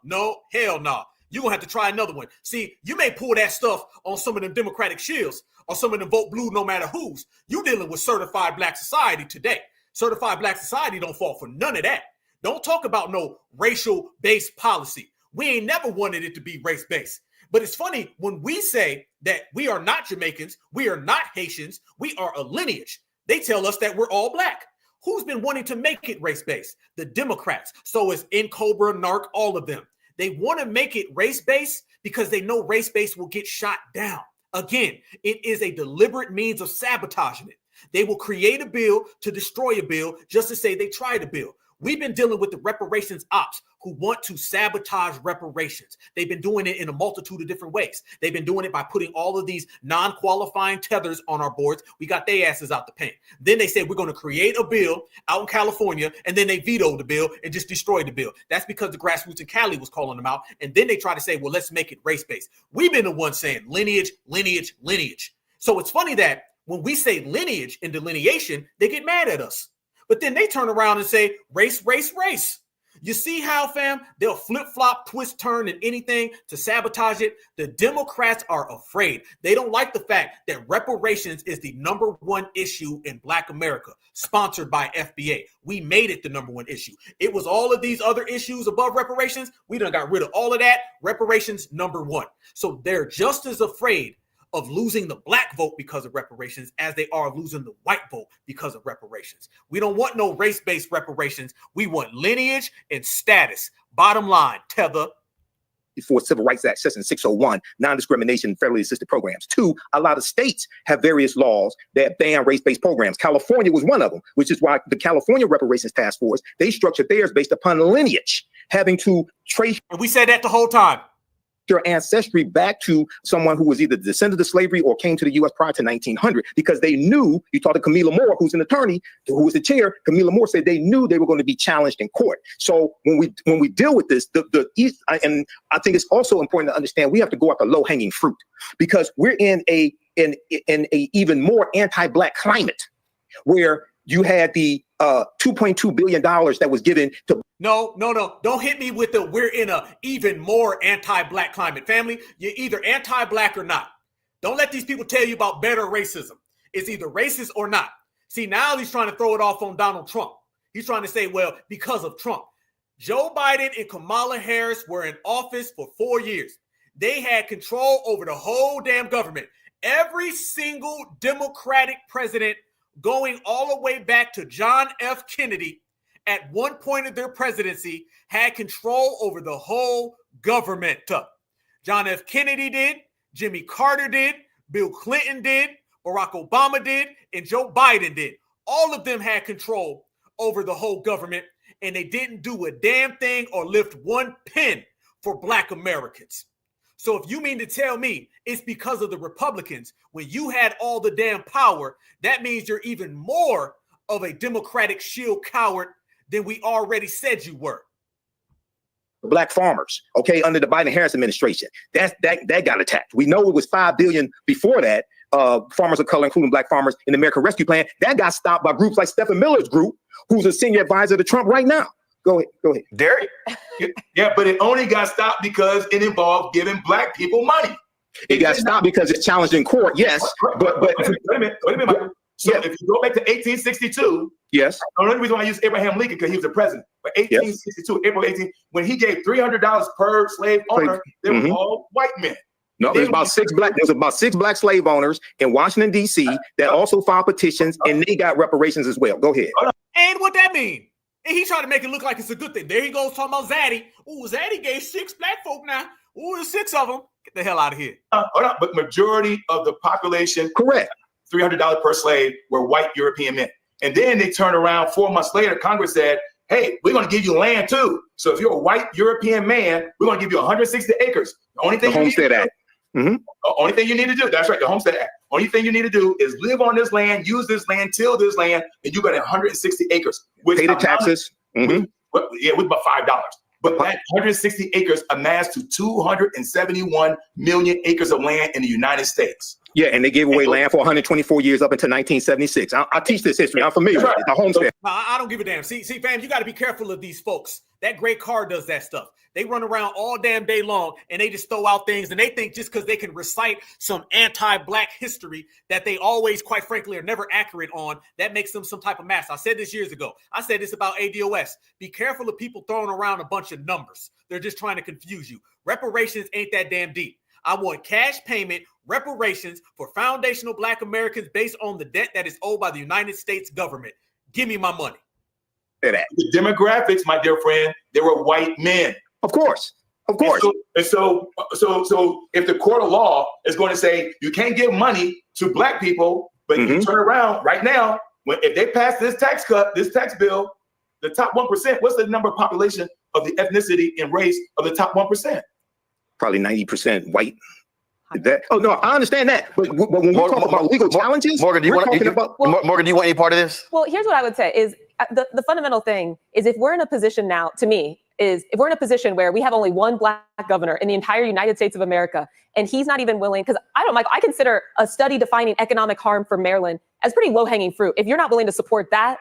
No, hell no. You're going to have to try another one. See, you may pull that stuff on some of them Democratic shills or some of them vote blue no matter who's. You dealing with certified black society today. Certified black society don't fall for none of that. Don't talk about no racial-based policy. We ain't never wanted it to be race-based. But it's funny when we say that we are not Jamaicans, we are not Haitians, we are a lineage. They tell us that we're all black. Who's been wanting to make it race-based? The Democrats. So it's Cobra, NARC, all of them. They want to make it race-based because they know race-based will get shot down. Again, it is a deliberate means of sabotaging it. They will create a bill to destroy a bill just to say they tried a bill. We've been dealing with the reparations ops who want to sabotage reparations. They've been doing it in a multitude of different ways. They've been doing it by putting all of these non-qualifying tethers on our boards. We got their asses out the paint. Then they said, we're going to create a bill out in California, and then they vetoed the bill and just destroyed the bill. That's because the grassroots in Cali was calling them out. And then they try to say, well, let's make it race-based. We've been the ones saying lineage, lineage, lineage. So it's funny that when we say lineage and delineation, they get mad at us. But then they turn around and say, race, race, race. You see how, fam, they'll flip-flop, twist, turn, and anything to sabotage it? The Democrats are afraid. They don't like the fact that reparations is the #1 issue in Black America, sponsored by FBA. We made it the #1 issue. It was all of these other issues above reparations. We done got rid of all of that. Reparations, #1. So they're just as afraid of losing the black vote because of reparations as they are losing the white vote because of reparations. We don't want no race-based reparations. We want lineage and status. Bottom line, tether. 1964 Civil Rights Act, Section 601, non-discrimination, federally assisted programs. 2, a lot of states have various laws that ban race-based programs. California was one of them, which is why the California Reparations Task Force, they structured theirs based upon lineage, having to trace. And we said that the whole time. Your ancestry back to someone who was either descended of slavery or came to the U.S. prior to 1900, because they knew, you talked to Camila Moore, who's an attorney, who was the chair. Camila Moore said they knew they were going to be challenged in court. So when we deal with this, and I think it's also important to understand, we have to go after low hanging fruit, because we're in a even more anti-Black climate, where you had the $2.2 billion that was given to. No. Don't hit me with the we're in a even more anti-Black climate. Family, you're either anti-Black or not. Don't let these people tell you about better racism. It's either racist or not. See, now he's trying to throw it off on Donald Trump. He's trying to say, well, because of Trump. Joe Biden and Kamala Harris were in office for 4 years. They had control over the whole damn government. Every single Democratic president, going all the way back to John F. Kennedy, at one point of their presidency, had control over the whole government. John F. Kennedy did, Jimmy Carter did, Bill Clinton did, Barack Obama did, and Joe Biden did. All of them had control over the whole government, and they didn't do a damn thing or lift one pin for Black Americans. So if you mean to tell me it's because of the Republicans, when you had all the damn power, that means you're even more of a Democratic shield coward than we already said you were. Black farmers, okay, under the Biden-Harris administration, that got attacked. We know it was $5 billion before that. Farmers of color, including Black farmers in the American Rescue Plan, that got stopped by groups like Stephen Miller's group, who's a senior advisor to Trump right now. Go ahead. Derek? Yeah, but it only got stopped because it involved giving Black people money. It got stopped because it's challenged in court, yes. But wait a minute, Michael. So if you go back to 1862, yes. The only reason why I use Abraham Lincoln because he was the president. But 1862, April 18, when he gave $300 per slave owner, they were all white men. No, there's about six black slave owners in Washington, D.C. that also filed petitions, and they got reparations as well. Go ahead. And what that mean? And he tried to make it look like it's a good thing. There he goes talking about Zaddy. Ooh, Zaddy gave 6 Black folk now. Ooh, there's 6 of them. Get the hell out of here. Hold on. But majority of the population, correct, $300 per slave were white European men. And then they turned around 4 months later, Congress said, hey, we're going to give you land too. So if you're a white European man, we're going to give you 160 acres. The only thing the Homestead Act. Only thing you need to do, that's right, the Homestead Act. Only thing you need to do is live on this land, use this land, till this land, and you got 160 acres. Pay the taxes. With about $5. But that 160 acres amassed to 271 million acres of land in the United States. Yeah, and they gave away land for 124 years up until 1976. I teach this history. I'm familiar with it. The Homestead. No, I don't give a damn. See, fam, you got to be careful of these folks. That great car does that stuff. They run around all damn day long and they just throw out things, and they think just because they can recite some anti-Black history that they always, quite frankly, are never accurate on, that makes them some type of master. I said this years ago. I said this about ADOS. Be careful of people throwing around a bunch of numbers. They're just trying to confuse you. Reparations ain't that damn deep. I want cash payment reparations for foundational Black Americans based on the debt that is owed by the United States government. Give me my money. The demographics, my dear friend, they were white men. Of course. And so if the court of law is going to say you can't give money to Black people, but you turn around right now, if they pass this tax cut, this tax bill, the top 1%, what's the number of population of the ethnicity and race of the top 1%? Probably 90% white. No, I understand that. But when we talk about legal challenges, Morgan, do you want any part of this? Well, here's what I would say is the fundamental thing is if we're in a position now, to me, is if we're in a position where we have only one Black governor in the entire United States of America, and he's not even willing, because I consider a study defining economic harm for Maryland as pretty low-hanging fruit. If you're not willing to support that,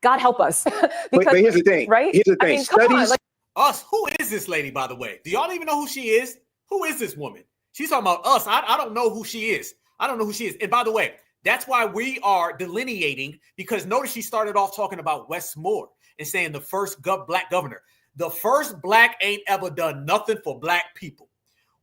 God help us. But here's the thing, right? Here's the thing. Studies. Us, who is this lady, by the way? Do y'all even know who she is? Who is this woman? She's talking about us. I don't know who she is. I don't know who she is. And by the way, that's why we are delineating, because notice she started off talking about Wes Moore and saying the first Black governor. The first Black ain't ever done nothing for Black people.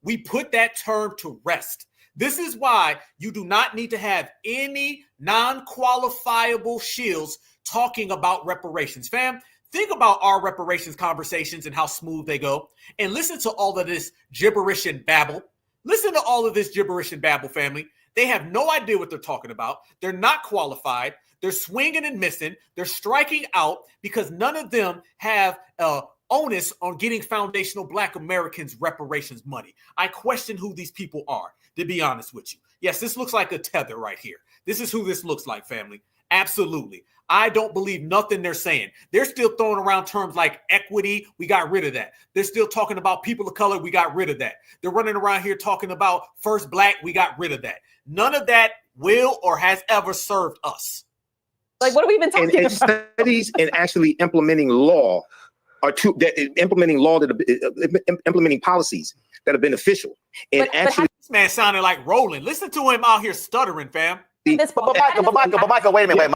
We put that term to rest. This is why you do not need to have any non-qualifiable shields talking about reparations. Fam, Think about our reparations conversations and how smooth they go, and listen to all of this gibberish and babble. Listen to all of this gibberish and babble, family. They have no idea what they're talking about. They're not qualified. They're swinging and missing. They're striking out because none of them have onus on getting foundational Black Americans reparations money. I question who these people are, to be honest with you. Yes, this looks like a tether right here. This is who this looks like, family. Absolutely. I don't believe nothing they're saying. They're still throwing around terms like equity. We got rid of that. They're still talking about people of color. We got rid of that. They're running around here talking about first Black. We got rid of that. None of that will or has ever served us. Like, what have we been talking and about? Studies and actually implementing law are two, that implementing law that implementing policies that are beneficial. And actually, this man sounded like Roland. Listen to him out here stuttering, fam. Michael, wait a minute,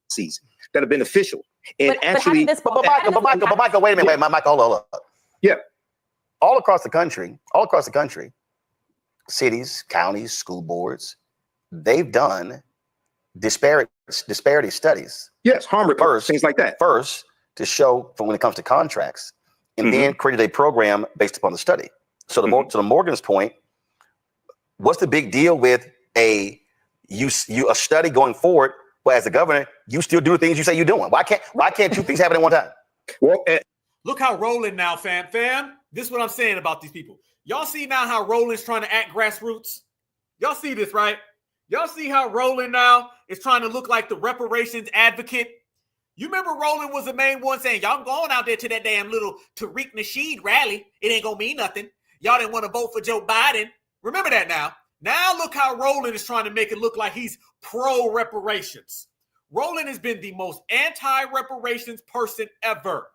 policies that are beneficial. And actually, Michael, wait a minute, Michael, hold on. Yeah. All across the country, cities, counties, school boards, they've done disparity studies. Yes, harm reports, things like that. First, to show for when it comes to contracts, and then created a program based upon the study. So to Morgan's point, what's the big deal with a study going forward? Well, as the governor, you still do the things you say you're doing. Why can't two things happen at one time? Well, look how Roland now, fam. This is what I'm saying about these people. Y'all see now how Roland's trying to act grassroots? Y'all see this, right? Y'all see how Roland now is trying to look like the reparations advocate? You remember Roland was the main one saying, y'all going out there to that damn little Tariq Nasheed rally. It ain't gonna mean nothing. Y'all didn't want to vote for Joe Biden. Remember that now. Now look how Roland is trying to make it look like he's pro-reparations. Roland has been the most anti-reparations person ever.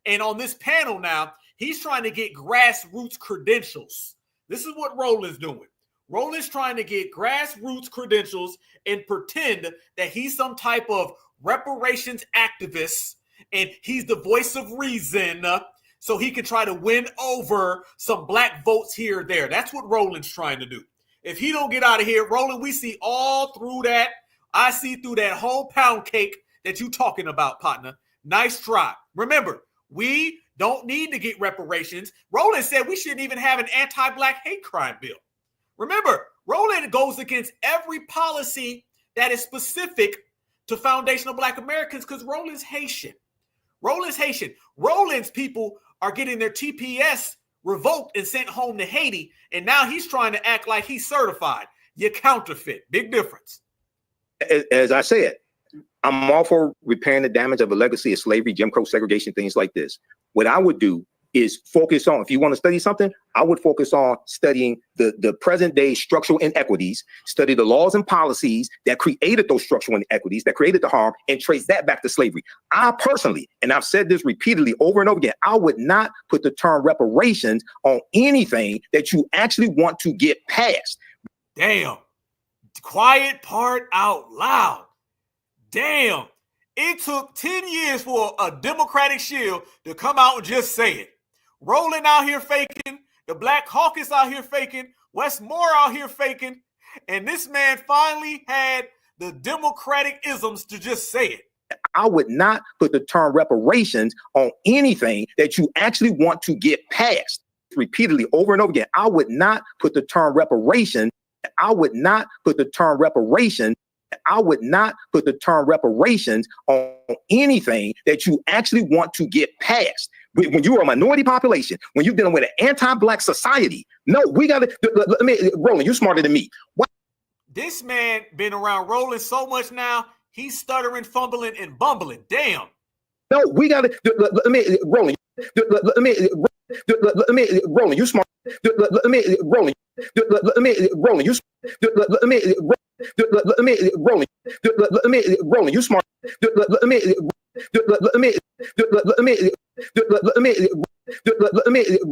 And on this panel now, he's trying to get grassroots credentials. This is what Roland's doing. Roland's trying to get grassroots credentials and pretend that he's some type of reparations activist and he's the voice of reason so he can try to win over some Black votes here or there. That's what Roland's trying to do. If he don't get out of here, Roland, we see all through that. I see through that whole pound cake that you talking about, partner. Nice try. Remember, we don't need to get reparations. Roland said we shouldn't even have an anti-Black hate crime bill. Remember, Roland goes against every policy that is specific to foundational Black Americans because Roland's Haitian. Roland's people are getting their TPS revoked and sent home to Haiti, and now he's trying to act like he's certified. You counterfeit. Big difference. As I said, I'm all for repairing the damage of a legacy of slavery, Jim Crow segregation, things like this. What I would do is focus on, if you want to study something, I would focus on studying the present day structural inequities, study the laws and policies that created those structural inequities, that created the harm, and trace that back to slavery. I personally, and I've said this repeatedly over and over again, I would not put the term reparations on anything that you actually want to get past. Damn. Quiet part out loud. Damn. It took 10 years for a Democratic shield to come out and just say it. Roland out here faking, the Black Caucus out here faking, Wes Moore out here faking, and this man finally had the Democratic isms to just say it. I would not put the term reparations on anything that you actually want to get past. Repeatedly over and over again, I would not put the term reparations. I would not put the term reparations. I would not put the term reparations on anything that you actually want to get past. When you are a minority population, when you're dealing with an anti-Black society, no, we got to, Roland, you're smarter than me. What? This man been around Roland so much now, he's stuttering, fumbling, and bumbling. Damn. No, we got to, Roland, Roland, you smart. Roland, Roland, you Roland, you smart.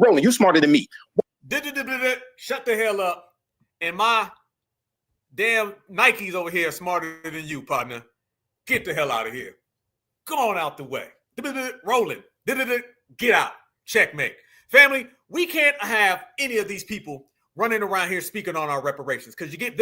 Roland, you smarter than me. Shut the hell up. And my damn Nikes over here are smarter than you, partner. Get the hell out of here. Go on out the way. Roland, get out. Checkmate. Family, we can't have any of these people running around here speaking on our reparations because you get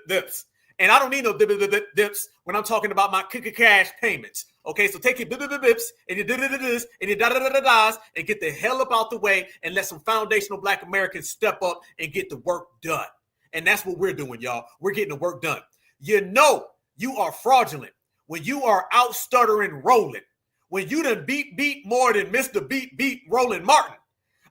this. And I don't need no dips when I'm talking about my cash payments. Okay, so take your bips and your and your da-da-da-da-das and get the hell up out the way and let some foundational Black Americans step up and get the work done. And that's what we're doing, y'all. We're getting the work done. You know you are fraudulent when you are out stuttering rolling. When you done beat more than Mr. Beat Roland Martin.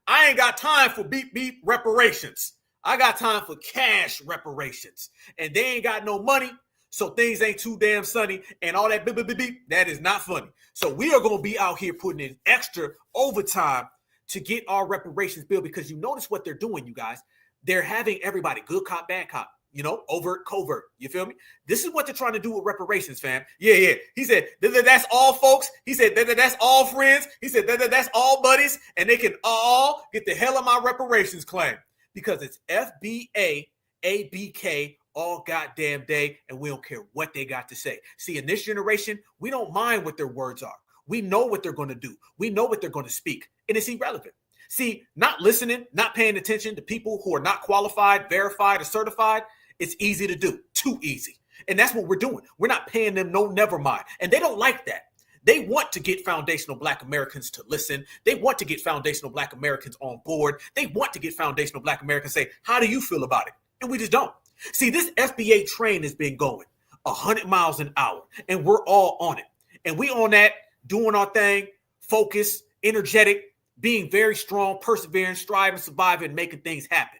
I ain't got time for beat reparations. I got time for cash reparations. And they ain't got no money, so things ain't too damn sunny. And all that beep, that is not funny. So we are going to be out here putting in extra overtime to get our reparations bill, because you notice what they're doing, you guys. They're having everybody good cop, bad cop. You know, overt, covert. You feel me? This is what they're trying to do with reparations, fam. Yeah. He said, that's all folks. He said, that's all friends. He said, that's all buddies. And they can all get the hell of my reparations claim, because it's FBA, ABK all goddamn day, and we don't care what they got to say. See, in this generation, we don't mind what their words are. We know what they're going to do. We know what they're going to speak, and it's irrelevant. See, not listening, not paying attention to people who are not qualified, verified, or certified, it's easy to do, too easy. And that's what we're doing. We're not paying them no never mind. And they don't like that. They want to get foundational Black Americans to listen. They want to get foundational Black Americans on board. They want to get foundational Black Americans say, how do you feel about it? And we just don't. See, this FBA train has been going 100 miles an hour, and we're all on it. And we on that, doing our thing, focused, energetic, being very strong, persevering, striving, surviving, making things happen.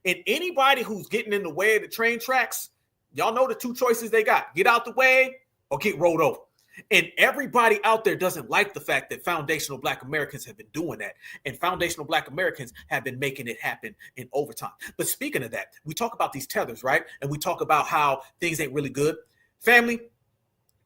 And anybody who's getting in the way of the train tracks, y'all know the two choices they got: get out the way or get rolled over. And everybody out there doesn't like the fact that foundational Black Americans have been doing that. And foundational Black Americans have been making it happen in overtime. But speaking of that, we talk about these tethers, right? And we talk about how things ain't really good. Family,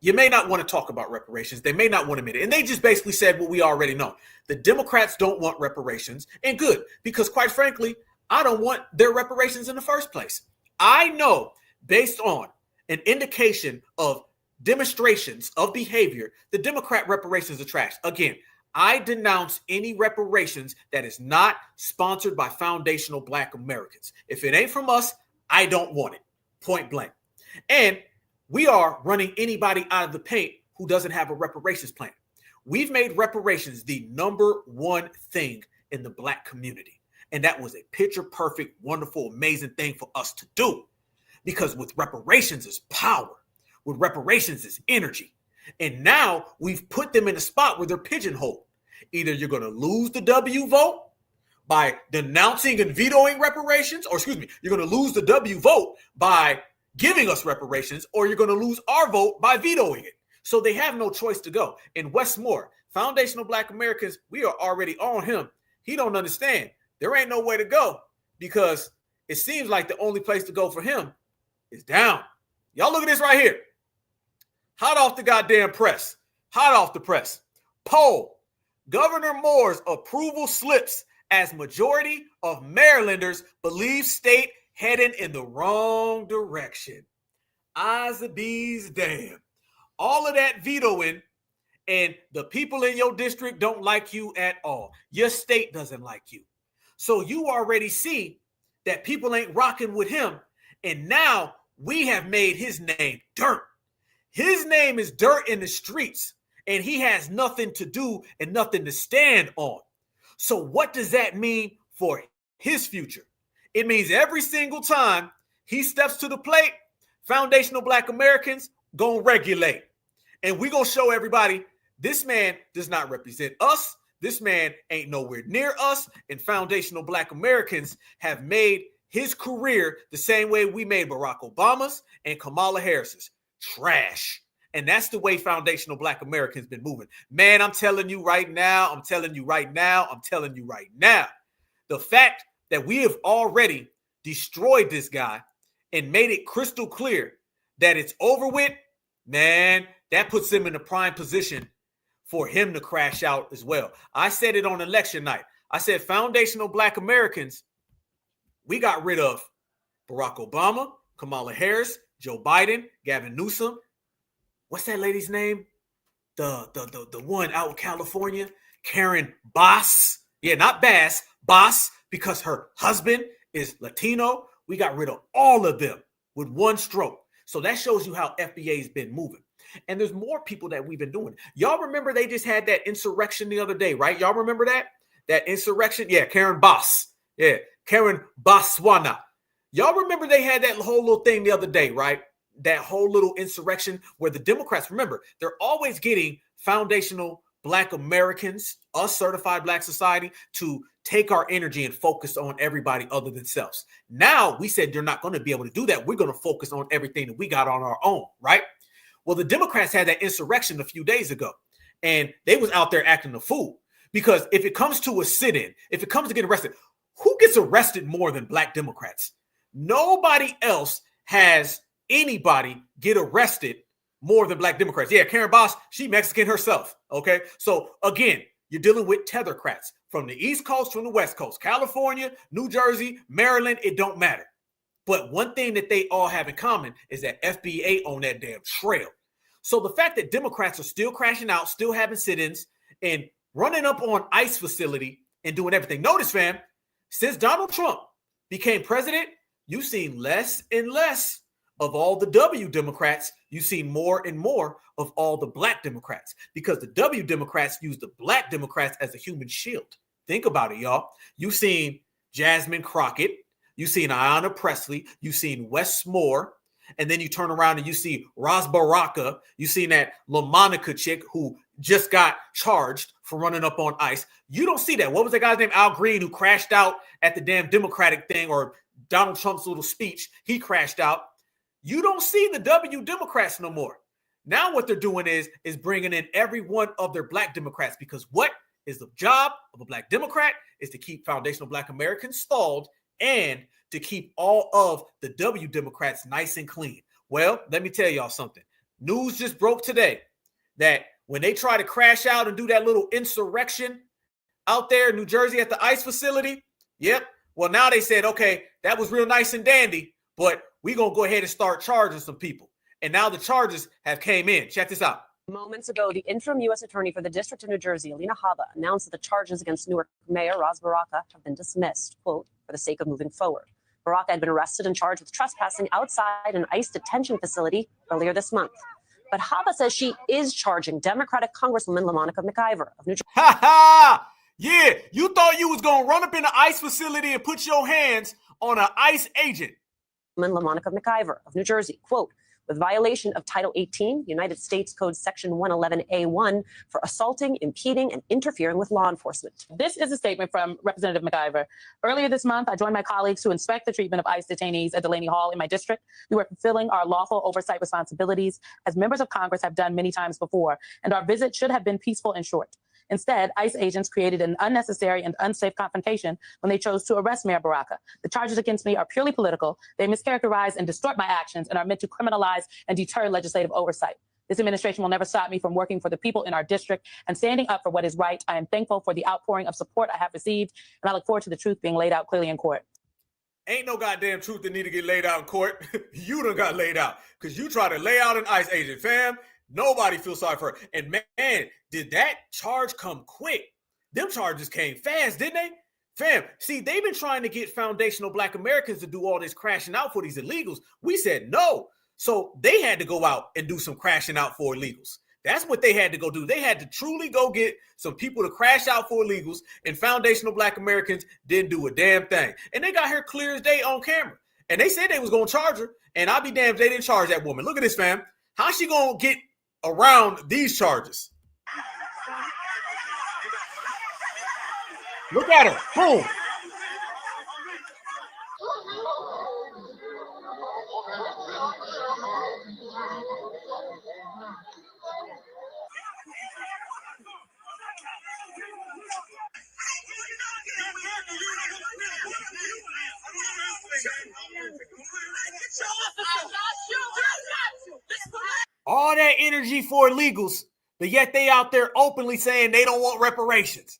you may not want to talk about reparations. They may not want to admit it. And they just basically said what we already know. The Democrats don't want reparations, and good, because quite frankly, I don't want their reparations in the first place. I know, based on an indication of demonstrations of behavior, the Democrat reparations are trash. Again, I denounce any reparations that is not sponsored by foundational Black Americans. If it ain't from us, I don't want it. Point blank. And we are running anybody out of the paint who doesn't have a reparations plan. We've made reparations the number one thing in the Black community. And that was a picture perfect, wonderful, amazing thing for us to do. Because with reparations is power. With reparations is energy. And now we've put them in a spot where they're pigeonholed. Either you're going to lose the W vote by denouncing and vetoing reparations, or you're going to lose the W vote by giving us reparations, or you're going to lose our vote by vetoing it. So they have no choice to go. And Wes Moore, foundational Black Americans, we are already on him. He don't understand. There ain't no way to go, because it seems like the only place to go for him is down. Y'all look at this right here. Hot off the goddamn press. Hot off the press. Poll. Governor Moore's approval slips as majority of Marylanders believe state heading in the wrong direction. Eyes of bees, damn. All of that vetoing, and the people in your district don't like you at all. Your state doesn't like you. So you already see that people ain't rocking with him. And now we have made his name dirt. His name is dirt in the streets, and he has nothing to do and nothing to stand on. So what does that mean for his future? It means every single time he steps to the plate, foundational Black Americans gonna regulate. And we gonna show everybody this man does not represent us. This man ain't nowhere near us. And foundational Black Americans have made his career the same way we made Barack Obama's and Kamala Harris's. Trash. And that's the way foundational Black Americans been moving. Man, I'm telling you right now, the fact that we have already destroyed this guy and made it crystal clear that it's over with, man, that puts him in a prime position for him to crash out as well. I said it on election night. I said foundational Black Americans, we got rid of Barack Obama, Kamala Harris, Joe Biden, Gavin Newsom. What's that lady's name? The one out in California, Karen Bass. Yeah, not Bass, Bass, because her husband is Latino. We got rid of all of them with one stroke. So that shows you how FBA has been moving. And there's more people that we've been doing. Y'all remember they just had that insurrection the other day, right? Y'all remember that? That insurrection? Yeah, Karen Bass. Yeah, Karen Baswana. Y'all remember they had that whole little thing the other day, right? That whole little insurrection where the Democrats, remember, they're always getting foundational Black Americans, us certified Black society, to take our energy and focus on everybody other than themselves. Now we said you're not going to be able to do that. We're going to focus on everything that we got on our own, right? Well, the Democrats had that insurrection a few days ago, and they was out there acting a fool. Because if it comes to a sit-in, if it comes to getting arrested, who gets arrested more than Black Democrats? Nobody else has anybody get arrested more than Black Democrats. Yeah, Karen Bass, she Mexican herself, okay? So again, you're dealing with tethercrats from the East Coast, from the West Coast, California, New Jersey, Maryland, it don't matter. But one thing that they all have in common is that FBA on that damn trail. So the fact that Democrats are still crashing out, still having sit-ins, and running up on ICE facility and doing everything. Notice, fam, since Donald Trump became president, you've seen less and less of all the W Democrats. You've seen more and more of all the Black Democrats, because the W Democrats use the Black Democrats as a human shield. Think about it, y'all. You've seen Jasmine Crockett. You've seen Ayanna Pressley. You've seen Wes Moore. And then you turn around and you see Ras Baraka. You've seen that LaMonica chick who just got charged for running up on ICE. You don't see that. What was that guy's name? Al Green, who crashed out at the damn Democratic thing, or Donald Trump's little speech. He crashed out. You don't see the W Democrats no more. Now what they're doing is bringing in every one of their Black Democrats, because what is the job of a Black Democrat is to keep foundational Black Americans stalled and to keep all of the W Democrats nice and clean. Well, let me tell y'all something. News just broke today that when they try to crash out and do that little insurrection out there in New Jersey at the ICE facility, yep. Well, now they said, okay, that was real nice and dandy, but we're going to go ahead and start charging some people. And now the charges have came in. Check this out. Moments ago, the interim U.S. Attorney for the District of New Jersey, Alina Habba, announced that the charges against Newark Mayor Ras Baraka have been dismissed, quote, for the sake of moving forward. Baraka had been arrested and charged with trespassing outside an ICE detention facility earlier this month. But Habba says she is charging Democratic Congresswoman LaMonica McIver of New Jersey. Ha ha! Yeah, you thought you was going to run up in the ICE facility and put your hands on an ICE agent. LaMonica McIver of New Jersey, quote, with violation of Title 18, United States Code Section 111A1 for assaulting, impeding, and interfering with law enforcement. This is a statement from Representative McIver. Earlier this month, I joined my colleagues to inspect the treatment of ICE detainees at Delaney Hall in my district. We were fulfilling our lawful oversight responsibilities, as members of Congress have done many times before, and our visit should have been peaceful and short. Instead, ICE agents created an unnecessary and unsafe confrontation when they chose to arrest Mayor Baraka. The charges against me are purely political. They mischaracterize and distort my actions and are meant to criminalize and deter legislative oversight. This administration will never stop me from working for the people in our district and standing up for what is right. I am thankful for the outpouring of support I have received, and I look forward to the truth being laid out clearly in court. Ain't no goddamn truth that need to get laid out in court. You done got laid out because you try to lay out an ICE agent, fam. Nobody feels sorry for her. And man, did that charge come quick? Them charges came fast, didn't they? Fam, see, they've been trying to get foundational Black Americans to do all this crashing out for these illegals. We said no. So they had to go out and do some crashing out for illegals. That's what they had to go do. They had to truly go get some people to crash out for illegals, and foundational Black Americans didn't do a damn thing. And they got her clear as day on camera. And they said they was going to charge her, and I'll be damned if they didn't charge that woman. Look at this, fam. How's she going to get around these charges? Look at her. Boom. All that energy for illegals, but yet they out there openly saying they don't want reparations.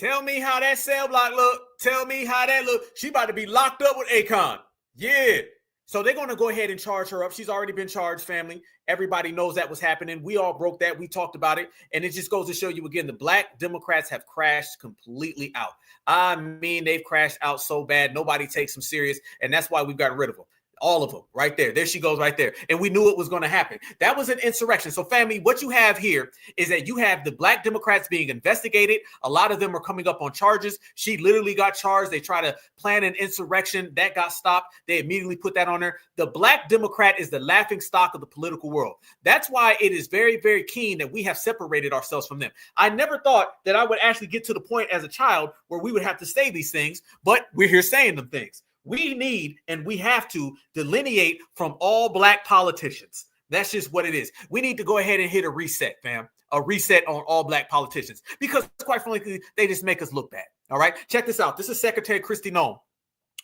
Tell me how that cell block look. Tell me how that look. She about to be locked up with Akon. Yeah. So they're going to go ahead and charge her up. She's already been charged, family. Everybody knows that was happening. We all broke that. We talked about it. And it just goes to show you again, the Black Democrats have crashed completely out. I mean, they've crashed out so bad. Nobody takes them serious. And that's why we've gotten rid of them. All of them right there. There she goes right there. And we knew it was going to happen. That was an insurrection. So family, what you have here is that you have the Black Democrats being investigated. A lot of them are coming up on charges. She literally got charged. They try to plan an insurrection. That got stopped. They immediately put that on her. The Black Democrat is the laughing stock of the political world. That's why it is very, very keen that we have separated ourselves from them. I never thought that I would actually get to the point as a child where we would have to say these things, but we're here saying them things. We need and we have to delineate from all Black politicians. That's just what it is. We need to go ahead and hit a reset, fam. A reset on all Black politicians because, quite frankly, they just make us look bad. All right. Check this out. This is Secretary Kristi Noem,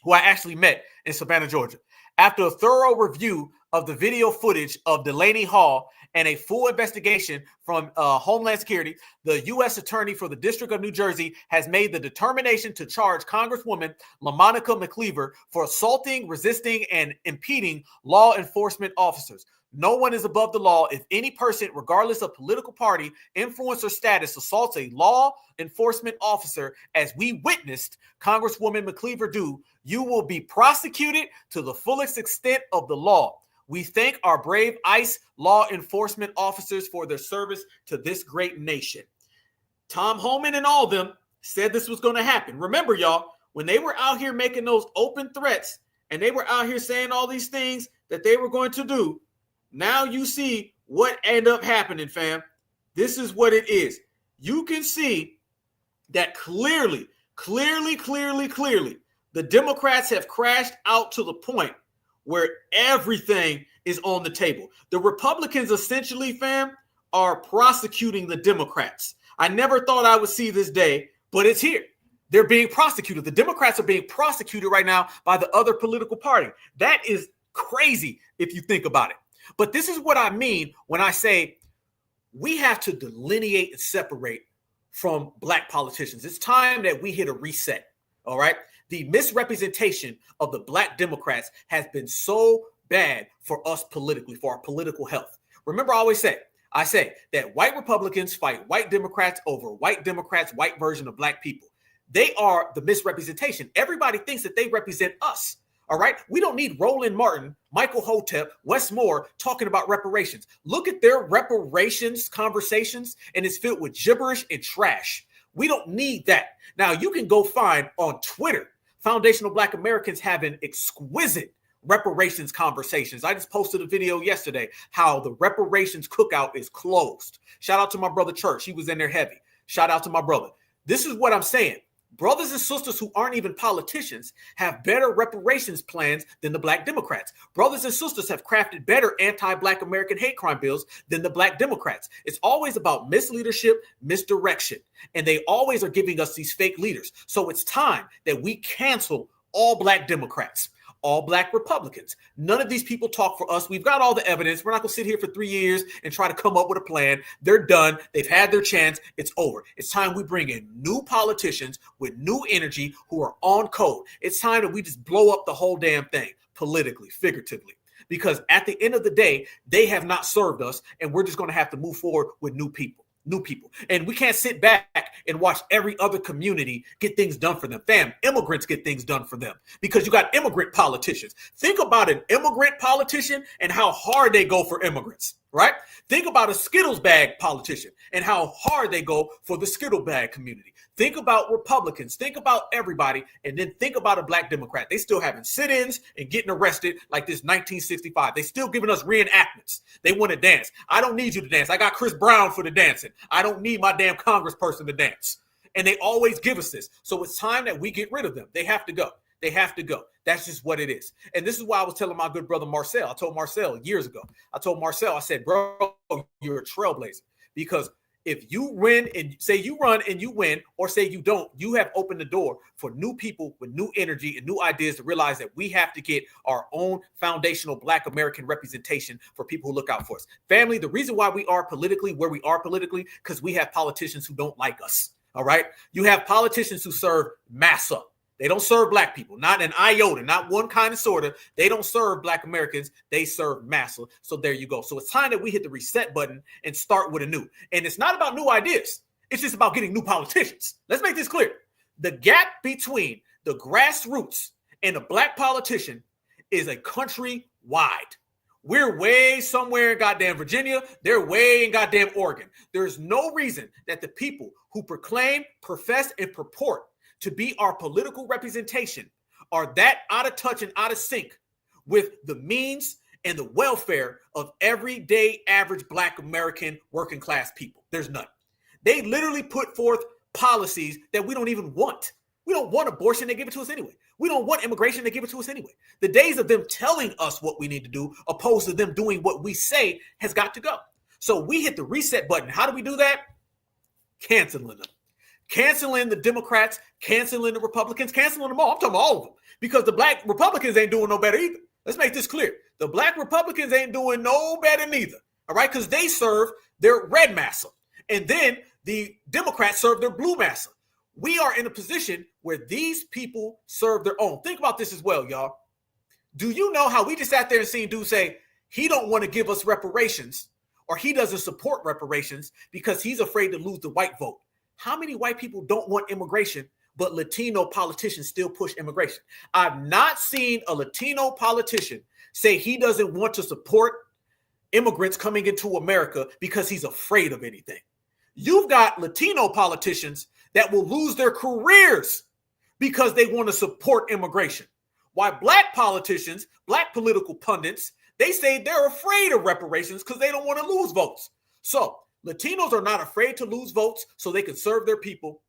who I actually met in Savannah, Georgia. After a thorough review of the video footage of Delaney Hall and a full investigation from Homeland Security, the U.S. Attorney for the District of New Jersey has made the determination to charge Congresswoman LaMonica McCleaver for assaulting, resisting, and impeding law enforcement officers. No one is above the law. If any person, regardless of political party, influence, or status, assaults a law enforcement officer, as we witnessed Congresswoman McCleaver do, you will be prosecuted to the fullest extent of the law. We thank our brave ICE law enforcement officers for their service to this great nation. Tom Homan and all of them said this was going to happen. Remember, y'all, when they were out here making those open threats and they were out here saying all these things that they were going to do, now you see what ended up happening, fam. This is what it is. You can see that clearly, the Democrats have crashed out to the point where everything is on the table. The Republicans essentially, fam, are prosecuting the Democrats. I never thought I would see this day, but it's here. They're being prosecuted. The Democrats are being prosecuted right now by the other political party. That is crazy if you think about it. But this is what I mean when I say we have to delineate and separate from Black politicians. It's time that we hit a reset, all right? The misrepresentation of the Black Democrats has been so bad for us politically, for our political health. Remember, I say that white Republicans fight white Democrats over white Democrats, white version of Black people. They are the misrepresentation. Everybody thinks that they represent us. All right. We don't need Roland Martin, Michael Hotep, Wes Moore talking about reparations. Look at their reparations conversations, and it's filled with gibberish and trash. We don't need that. Now, you can go find on Twitter, Foundational Black Americans having exquisite reparations conversations. I just posted a video yesterday how the reparations cookout is closed. Shout out to my brother Church. He was in there heavy. Shout out to my brother. This is what I'm saying. Brothers and sisters who aren't even politicians have better reparations plans than the Black Democrats. Brothers and sisters have crafted better anti-Black American hate crime bills than the Black Democrats. It's always about misleadership, misdirection, and they always are giving us these fake leaders. So it's time that we cancel all Black Democrats, all Black Republicans. None of these people talk for us. We've got all the evidence. We're not going to sit here for 3 years and try to come up with a plan. They're done. They've had their chance. It's over. It's time we bring in new politicians with new energy who are on code. It's time that we just blow up the whole damn thing politically, figuratively, because at the end of the day, they have not served us, and we're just going to have to move forward with new people. And we can't sit back and watch every other community get things done for them. Fam, immigrants get things done for them because you got immigrant politicians. Think about an immigrant politician and how hard they go for immigrants, right? Think about a Skittles bag politician and how hard they go for the Skittle bag community. Think about Republicans. Think about everybody. And then think about a Black Democrat. They still having sit-ins and getting arrested like this 1965. They still giving us reenactments. They want to dance. I don't need you to dance. I got Chris Brown for the dancing. I don't need my damn congressperson to dance. And they always give us this. So it's time that we get rid of them. They have to go. They have to go. That's just what it is. And this is why I was telling my good brother Marcel. I told Marcel years ago. I said, bro, you're a trailblazer. Because if you win and say you run and you win, or say you don't, you have opened the door for new people with new energy and new ideas to realize that we have to get our own foundational Black American representation for people who look out for us. Family, the reason why we are politically where we are politically, because we have politicians who don't like us. All right. You have politicians who serve massa. They don't serve black people, not an iota, not one kind of sort of. They don't serve black Americans. They serve massa. So there you go. So it's time that we hit the reset button and start with a new. And it's not about new ideas. It's just about getting new politicians. Let's make this clear. The gap between the grassroots and the black politician is a country wide. We're way somewhere in goddamn Virginia. They're way in goddamn Oregon. There's no reason that the people who proclaim, profess, and purport to be our political representation are that out of touch and out of sync with the means and the welfare of everyday average black American working class people. There's none. They literally put forth policies that we don't even want. We don't want abortion. They give it to us anyway. We don't want immigration. They give it to us anyway. The days of them telling us what we need to do, opposed to them doing what we say, has got to go. So we hit the reset button. How do we do that? Canceling them. Canceling the Democrats, canceling the Republicans, canceling them all. I'm talking about all of them, because the black Republicans ain't doing no better either. Let's make this clear. The black Republicans ain't doing no better neither. All right, because they serve their red massa. And then the Democrats serve their blue massa. We are in a position where these people serve their own. Think about this as well, y'all. Do you know how we just sat there and seen dude say he don't want to give us reparations, or he doesn't support reparations because he's afraid to lose the white vote? How many white people don't want immigration, but Latino politicians still push immigration? I've not seen a Latino politician say he doesn't want to support immigrants coming into America because he's afraid of anything. You've got Latino politicians that will lose their careers because they want to support immigration. Why black politicians, black political pundits, they say they're afraid of reparations because they don't want to lose votes. So Latinos are not afraid to lose votes so they can serve their people.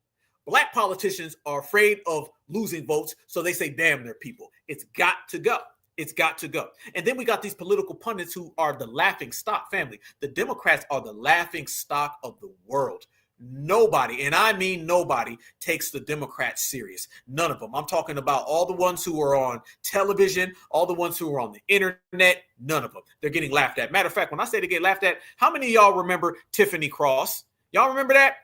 Black politicians are afraid of losing votes, so they say, damn their people. It's got to go. It's got to go. And then we got these political pundits who are the laughing stock, family. The Democrats are the laughing stock of the world. Nobody, and I mean nobody, takes the Democrats serious. None of them. I'm talking about all the ones who are on television, all the ones who are on the internet. None of them. They're getting laughed at. Matter of fact, when I say they get laughed at, how many of y'all remember Tiffany Cross? Y'all remember that?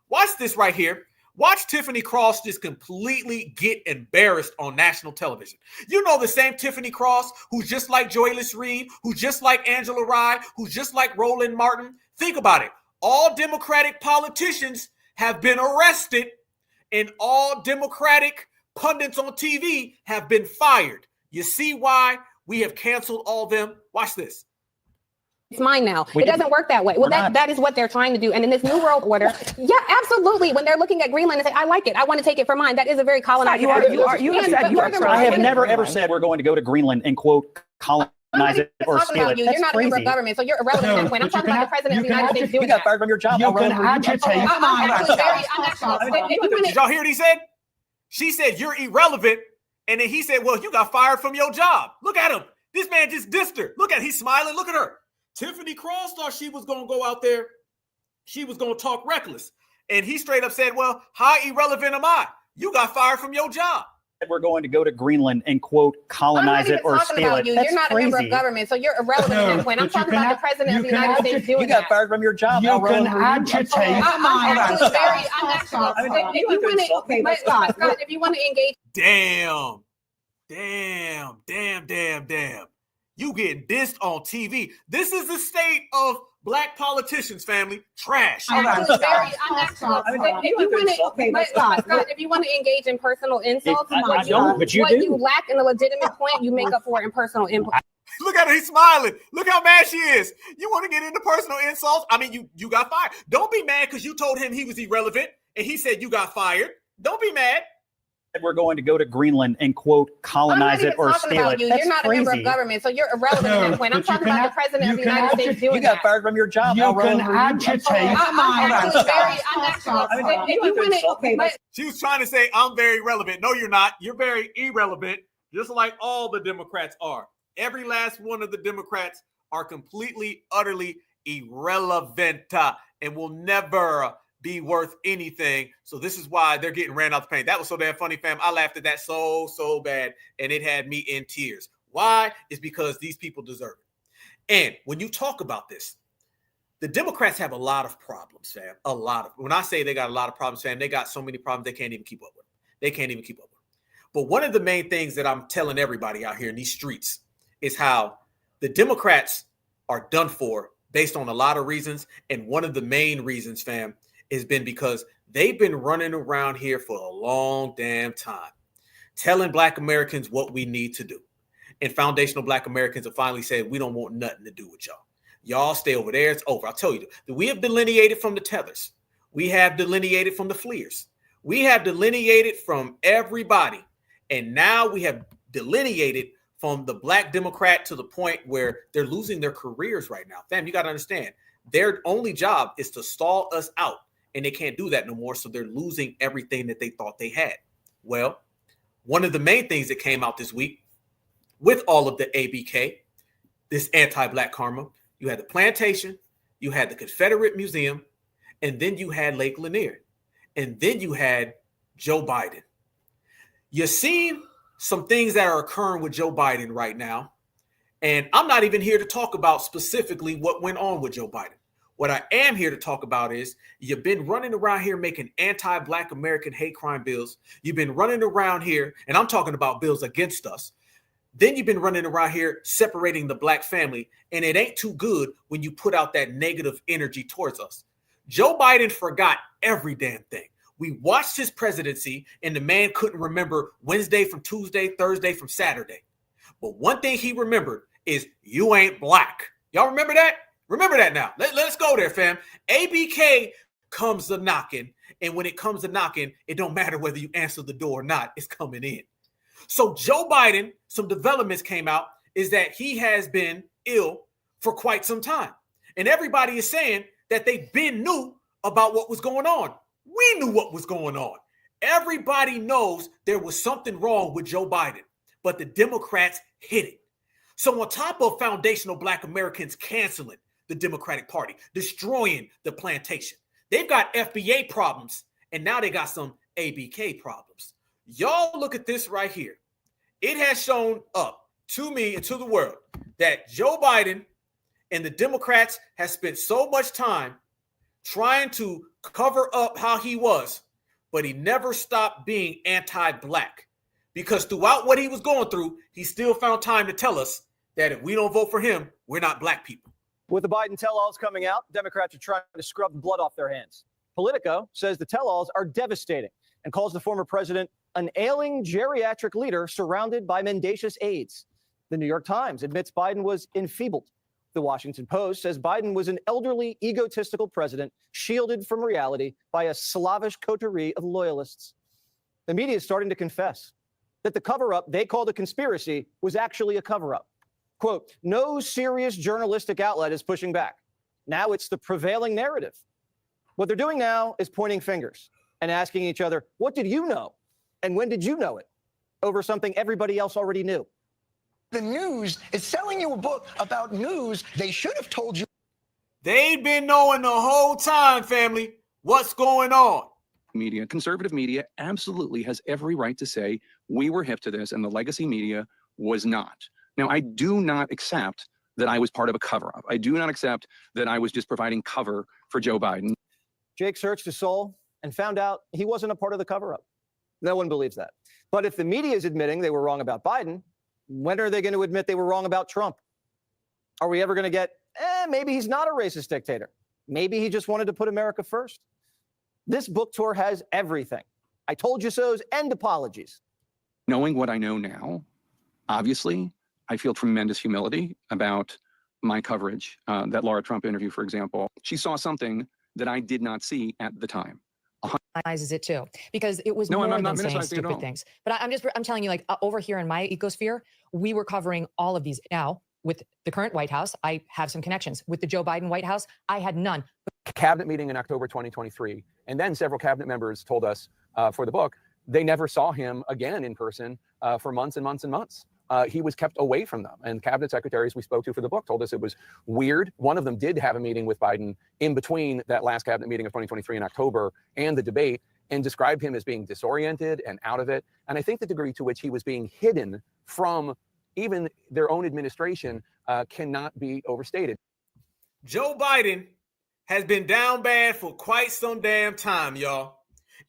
Watch this right here. Watch Tiffany Cross just completely get embarrassed on national television. You know, the same Tiffany Cross who's just like Joyless Reed, who's just like Angela Rye, who's just like Roland Martin. Think about it. All Democratic politicians have been arrested, and all Democratic pundits on TV have been fired. You see why we have canceled all them? Watch this. It's mine now. It doesn't work that way. Well, that is what they're trying to do. And in this new world order, yeah, absolutely. When they're looking at Greenland and say, I like it, I want to take it for mine. That is a very colonizing. I have never ever said we're going to go to Greenland and quote colonize it or steal it. You're not a member of government, so you're irrelevant at that point. I'm talking about the president of the United States doing that. You got fired from your job. You can agitate. Did y'all hear what he said? She said, you're irrelevant. And then he said, well, you got fired from your job. Look at him. This man just dissed her. Look at him. He's smiling. Look at her. Tiffany Cross thought she was going to go out there. She was going to talk reckless. And he straight up said, well, how irrelevant am I? You got fired from your job. We're going to go to Greenland and quote colonize it or steal it. You're not a member of government, so you're irrelevant at that point. I'm talking about the president of the United States doing that. You got fired from your job. You can agitate. If you want to engage. Damn. You getting dissed on TV. This is the state of black politicians, family. Trash. If you want to engage in personal insults, what you lack in a legitimate point, you make up for in personal input. Look at her, he's smiling. Look how mad she is. You want to get into personal insults? I mean, you got fired. Don't be mad because you told him he was irrelevant and he said you got fired. Don't be mad. We're going to go to Greenland and quote colonize it or steal it. You're not a member of government, so you're irrelevant at that point. I'm talking about the president of the United States doing that. You got fired from your job. You can agitate. She was trying to say I'm very relevant. No, you're not. You're very irrelevant, just like all the Democrats are. Every last one of the Democrats are completely, utterly irrelevant and will never be worth anything. So this is why they're getting ran out the paint. That was so damn funny, fam. I laughed at that so bad, and it had me in tears. Why? It's because these people deserve it. And when you talk about this, the Democrats have a lot of problems, fam. A lot of. When I say they got a lot of problems, fam, they got so many problems they can't even keep up with them. They can't even keep up with them. But one of the main things that I'm telling everybody out here in these streets is how the Democrats are done for based on a lot of reasons. And one of the main reasons, fam, has been because they've been running around here for a long damn time, telling Black Americans what we need to do. And foundational Black Americans have finally said, we don't want nothing to do with y'all. Y'all stay over there. It's over. I'll tell you, we have delineated from the tethers. We have delineated from the fleers. We have delineated from everybody. And now we have delineated from the Black Democrat to the point where they're losing their careers right now. Fam, you got to understand, their only job is to stall us out. And they can't do that no more. So they're losing everything that they thought they had. Well, one of the main things that came out this week with all of the ABK, this anti-Black karma, you had the plantation, you had the Confederate Museum, and then you had Lake Lanier, and then you had Joe Biden. You're seeing some things that are occurring with Joe Biden right now, and I'm not even here to talk about specifically what went on with Joe Biden. What I am here to talk about is you've been running around here making anti-Black American hate crime bills. You've been running around here, and I'm talking about bills against us. Then you've been running around here separating the Black family, and it ain't too good when you put out that negative energy towards us. Joe Biden forgot every damn thing. We watched his presidency, and the man couldn't remember Wednesday from Tuesday, Thursday from Saturday. But one thing he remembered is you ain't Black. Y'all remember that? Remember that now. Let's go there, fam. ABK comes to knocking, and when it comes to knocking, it don't matter whether you answer the door or not. It's coming in. So Joe Biden, some developments came out, is that he has been ill for quite some time. And everybody is saying that they've been knew about what was going on. We knew what was going on. Everybody knows there was something wrong with Joe Biden, but the Democrats hid it. So on top of foundational Black Americans canceling the Democratic Party, destroying the plantation, they've got FBA problems, and now they got some ABK problems. Y'all look at this right here. It has shown up to me and to the world that Joe Biden and the Democrats have spent so much time trying to cover up how he was, but he never stopped being anti-Black, because throughout what he was going through, he still found time to tell us that if we don't vote for him, we're not Black people. With the Biden tell-alls coming out, Democrats are trying to scrub the blood off their hands. Politico says the tell-alls are devastating and calls the former president an ailing geriatric leader surrounded by mendacious aides. The New York Times admits Biden was enfeebled. The Washington Post says Biden was an elderly, egotistical president shielded from reality by a Slavish coterie of loyalists. The media is starting to confess that the cover-up they called a conspiracy was actually a cover-up. Quote, no serious journalistic outlet is pushing back. Now it's the prevailing narrative. What they're doing now is pointing fingers and asking each other, what did you know? And when did you know it? Over something everybody else already knew. The news is selling you a book about news they should have told you. They've been knowing the whole time, family, what's going on. Media, conservative media, absolutely has every right to say we were hip to this and the legacy media was not. Now, I do not accept that I was part of a cover-up. I do not accept that I was just providing cover for Joe Biden. Jake searched his soul and found out he wasn't a part of the cover-up. No one believes that. But if the media is admitting they were wrong about Biden, when are they going to admit they were wrong about Trump? Are we ever going to get, maybe he's not a racist dictator. Maybe he just wanted to put America first. This book tour has everything. I told you so's and apologies. Knowing what I know now, obviously, I feel tremendous humility about my coverage. That Laura Trump interview, for example, she saw something that I did not see at the time. Is it too? Because it was more than saying stupid things. But I'm telling you, like over here in my ecosphere, we were covering all of these. Now with the current White House, I have some connections. With the Joe Biden White House, I had none. Cabinet meeting in October 2023, and then several cabinet members told us for the book they never saw him again in person for months and months and months. He was kept away from them. And cabinet secretaries we spoke to for the book told us it was weird. One of them did have a meeting with Biden in between that last cabinet meeting of 2023 in October and the debate, and described him as being disoriented and out of it. And I think the degree to which he was being hidden from even their own administration cannot be overstated. Joe Biden has been down bad for quite some damn time, y'all.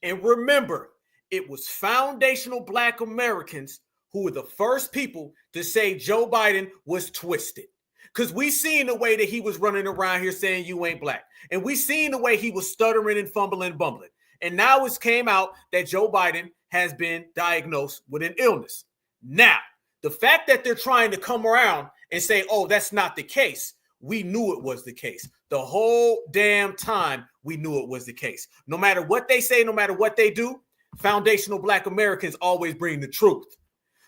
And remember, it was foundational Black Americans who were the first people to say Joe Biden was twisted. Because we seen the way that he was running around here saying you ain't Black. And we seen the way he was stuttering and fumbling and bumbling. And now it's came out that Joe Biden has been diagnosed with an illness. Now, the fact that they're trying to come around and say, oh, that's not the case, we knew it was the case. The whole damn time we knew it was the case. No matter what they say, no matter what they do, foundational Black Americans always bring the truth.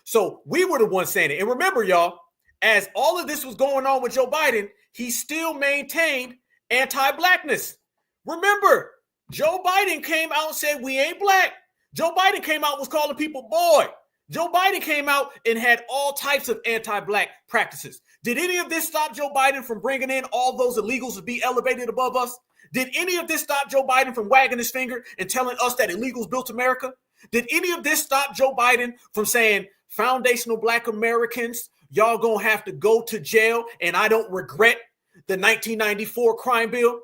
So we were the ones saying it. And remember, y'all, as all of this was going on with Joe Biden, he still maintained anti-Blackness. Remember, Joe Biden came out and said, we ain't Black. Joe Biden came out and was calling people boy. Joe Biden came out and had all types of anti-Black practices. Did any of this stop Joe Biden from bringing in all those illegals to be elevated above us? Did any of this stop Joe Biden from wagging his finger and telling us that illegals built America? Did any of this stop Joe Biden from saying foundational Black Americans, y'all gonna have to go to jail and I don't regret the 1994 crime bill?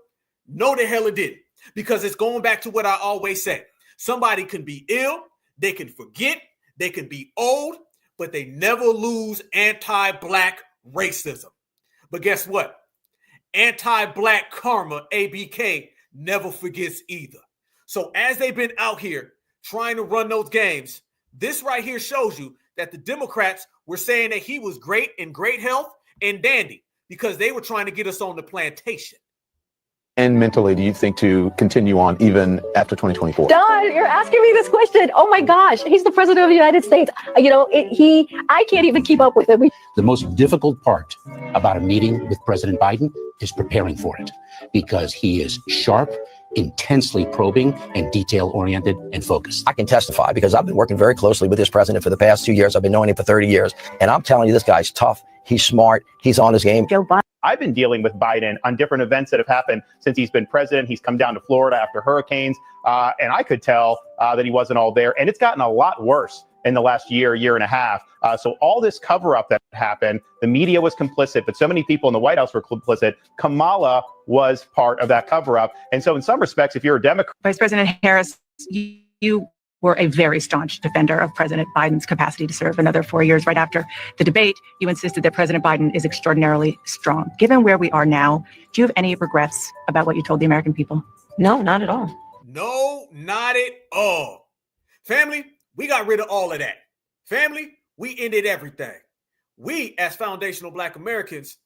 No, the hell it didn't. Because it's going back to what I always say. Somebody can be ill, they can forget, they can be old, but they never lose anti-Black racism. But guess what? Anti-Black karma, ABK, never forgets either. So as they've been out here trying to run those games, this right here shows you that the Democrats were saying that he was great in great health and dandy because they were trying to get us on the plantation. And mentally, do you think to continue on even after 2024? Don, you're asking me this question. Oh my gosh, he's the president of the United States. You know, I can't even keep up with him. The most difficult part about a meeting with President Biden is preparing for it because he is sharp, intensely probing, and detail-oriented and focused. I can testify because I've been working very closely with this president for the past 2 years. I've been knowing him for 30 years. And I'm telling you, this guy's tough. He's smart. He's on his game. Joe Biden. I've been dealing with Biden on different events that have happened since he's been president. He's come down to Florida after hurricanes, and I could tell that he wasn't all there. And it's gotten a lot worse in the last year and a half. So all this cover-up that happened, the media was complicit, but so many people in the White House were complicit. Kamala was part of that cover-up. And so in some respects, if you're a Democrat— Vice President Harris, you were a very staunch defender of President Biden's capacity to serve another 4 years. Right after the debate, you insisted that President Biden is extraordinarily strong. Given where we are now, do you have any regrets about what you told the American people? No, not at all. No, not at all. Family, we got rid of all of that. Family, we ended everything. We, as foundational Black Americans,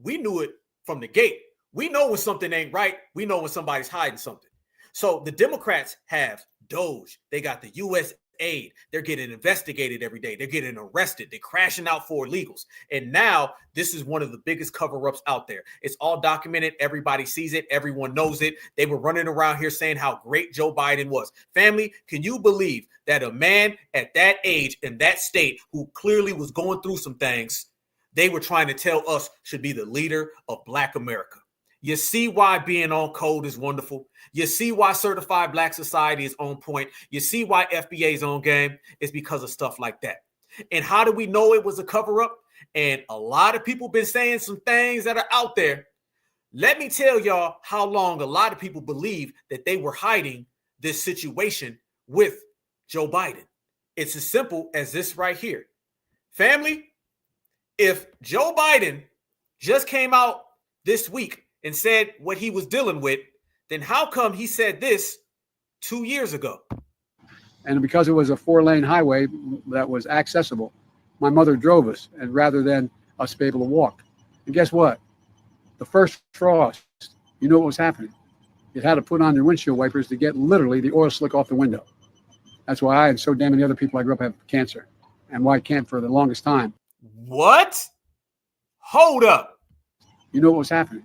we knew it from the gate. We know when something ain't right. We know when somebody's hiding something. So the Democrats have Doge. They got the U.S. aid. They're getting investigated every day. They're getting arrested. They're crashing out for illegals. And now this is one of the biggest cover-ups out there. It's all documented. Everybody sees it. Everyone knows it. They were running around here saying how great Joe Biden was. Family, can you believe that a man at that age in that state who clearly was going through some things, they were trying to tell us should be the leader of Black America? You see why being on code is wonderful. You see why Certified Black Society is on point. You see why FBA is on game. It's because of stuff like that. And how do we know it was a cover-up? And a lot of people been saying some things that are out there. Let me tell y'all how long a lot of people believe that they were hiding this situation with Joe Biden. It's as simple as this right here. Family, if Joe Biden just came out this week and said what he was dealing with, then how come he said this 2 years ago? And because it was a 4-lane highway that was accessible, my mother drove us, and rather than us be able to walk. And guess what? The first frost, you know what was happening? You had to put on your windshield wipers to get literally the oil slick off the window. That's why I and so damn many other people I grew up have cancer, and why I can't for the longest time. What? Hold up. You know what was happening?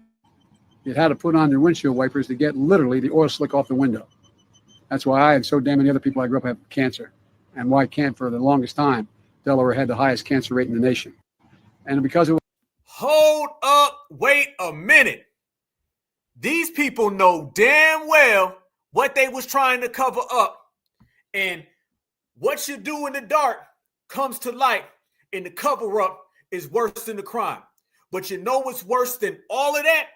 You had to put on your windshield wipers to get literally the oil slick off the window. That's why I and so damn many other people I grew up have cancer, and why I can't for the longest time. Delaware had the highest cancer rate in the nation. And because it was— Hold up, wait a minute. These people know damn well what they was trying to cover up. And what you do in the dark comes to light, and the cover up is worse than the crime. But you know what's worse than all of that?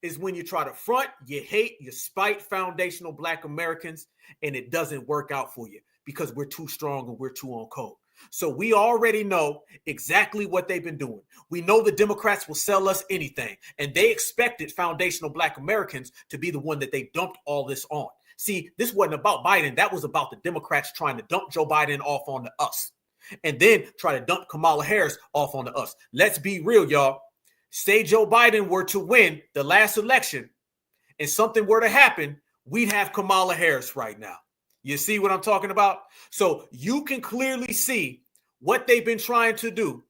is when you try to front, you hate, you spite foundational Black Americans, and it doesn't work out for you because we're too strong and we're too on code. So we already know exactly what they've been doing. We know the Democrats will sell us anything, and they expected foundational Black Americans to be the one that they dumped all this on. See, this wasn't about Biden. That was about the Democrats trying to dump Joe Biden off onto us and then try to dump Kamala Harris off onto us. Let's be real, y'all. Say Joe Biden were to win the last election and something were to happen, we'd have Kamala Harris right now. You see what I'm talking about? So you can clearly see what they've been trying to do,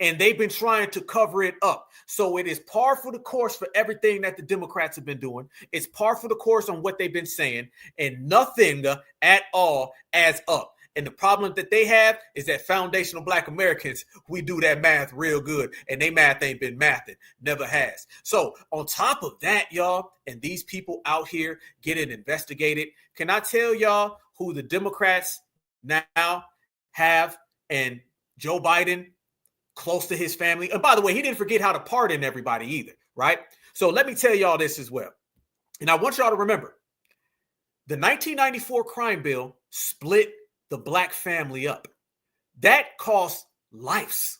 and they've been trying to cover it up. So it is par for the course for everything that the Democrats have been doing. It's par for the course on what they've been saying, and nothing at all adds up. And the problem that they have is that foundational Black Americans, we do that math real good, and they math ain't been mathing, never has. So on top of that, y'all, and these people out here getting investigated, can I tell y'all who the Democrats now have and Joe Biden close to his family? And by the way, he didn't forget how to pardon everybody either, right? So let me tell y'all this as well. And I want y'all to remember, the 1994 crime bill split the Black family up. That cost lives.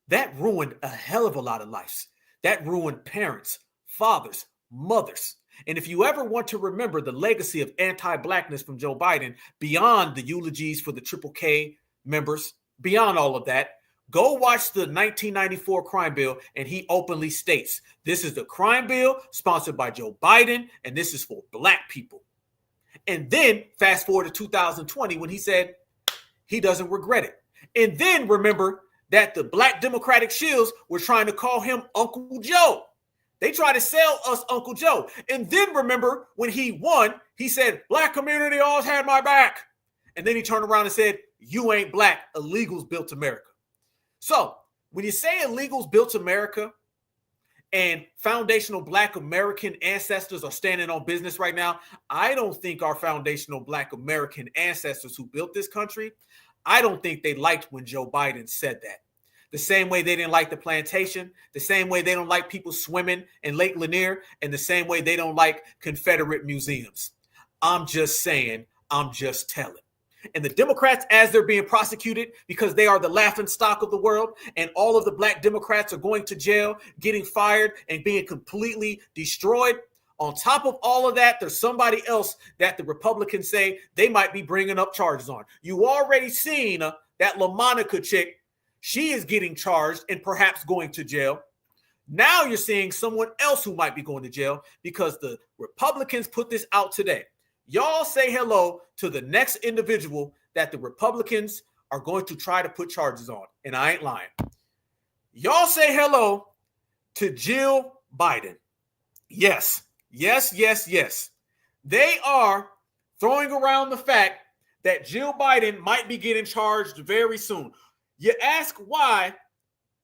That ruined a hell of a lot of lives. That ruined parents, fathers, mothers. And if you ever want to remember the legacy of anti-Blackness from Joe Biden, beyond the eulogies for the Triple K members, beyond all of that, go watch the 1994 crime bill, and he openly states, this is the crime bill sponsored by Joe Biden, and this is for Black people. And then fast forward to 2020 when he said he doesn't regret it. And then remember that the Black Democratic shills were trying to call him Uncle Joe. They tried to sell us Uncle Joe. And then remember when he won, he said, Black community always had my back. And then he turned around and said, you ain't Black, illegals built America. So when you say illegals built America, and foundational Black American ancestors are standing on business right now, I don't think our foundational Black American ancestors who built this country, I don't think they liked when Joe Biden said that. The same way they didn't like the plantation, the same way they don't like people swimming in Lake Lanier, and the same way they don't like Confederate museums. I'm just saying, I'm just telling. And the Democrats, as they're being prosecuted because they are the laughing stock of the world, and all of the Black Democrats are going to jail, getting fired, and being completely destroyed. On top of all of that, there's somebody else that the Republicans say they might be bringing up charges on. You already seen that LaMonica chick. She is getting charged and perhaps going to jail. Now you're seeing someone else who might be going to jail because the Republicans put this out today. Y'all say hello to the next individual that the Republicans are going to try to put charges on. And I ain't lying. Y'all say hello to Jill Biden. Yes, yes, yes, yes. They are throwing around the fact that Jill Biden might be getting charged very soon. You ask why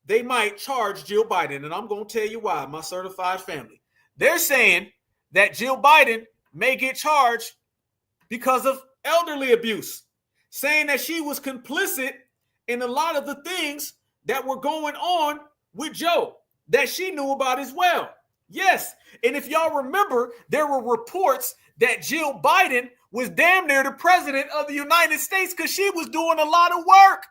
they might charge Jill Biden, and I'm going to tell you why, my certified family. They're saying that Jill Biden may get charged because of elderly abuse, saying that she was complicit in a lot of the things that were going on with Joe that she knew about as well. Yes, and if y'all remember, there were reports that Jill Biden was damn near the president of the United States because she was doing a lot of work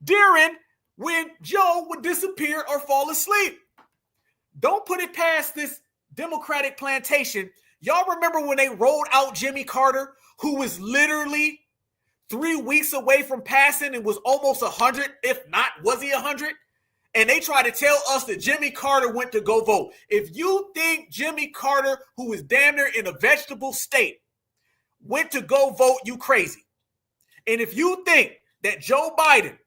during when Joe would disappear or fall asleep. Don't put it past this Democratic plantation. Y'all remember when they rolled out Jimmy Carter, who was literally 3 weeks away from passing and was almost 100, if not, was he 100? And they tried to tell us that Jimmy Carter went to go vote. If you think Jimmy Carter, who is damn near in a vegetable state, went to go vote, you crazy. And if you think that Joe Biden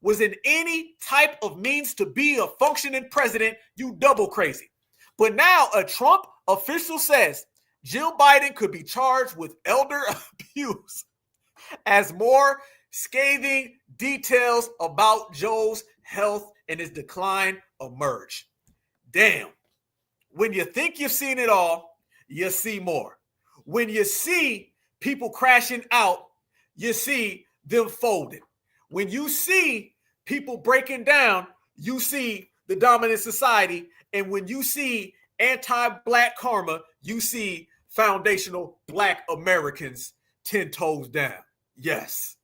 was in any type of means to be a functioning president, you double crazy. But now a Trump official says Jill Biden could be charged with elder abuse as more scathing details about Joe's health and his decline emerge. Damn. When you think you've seen it all, you see more. When you see people crashing out, you see them folded. When you see people breaking down, you see the dominant society. And when you see anti-black karma, you see foundational Black Americans 10 toes down. Yes.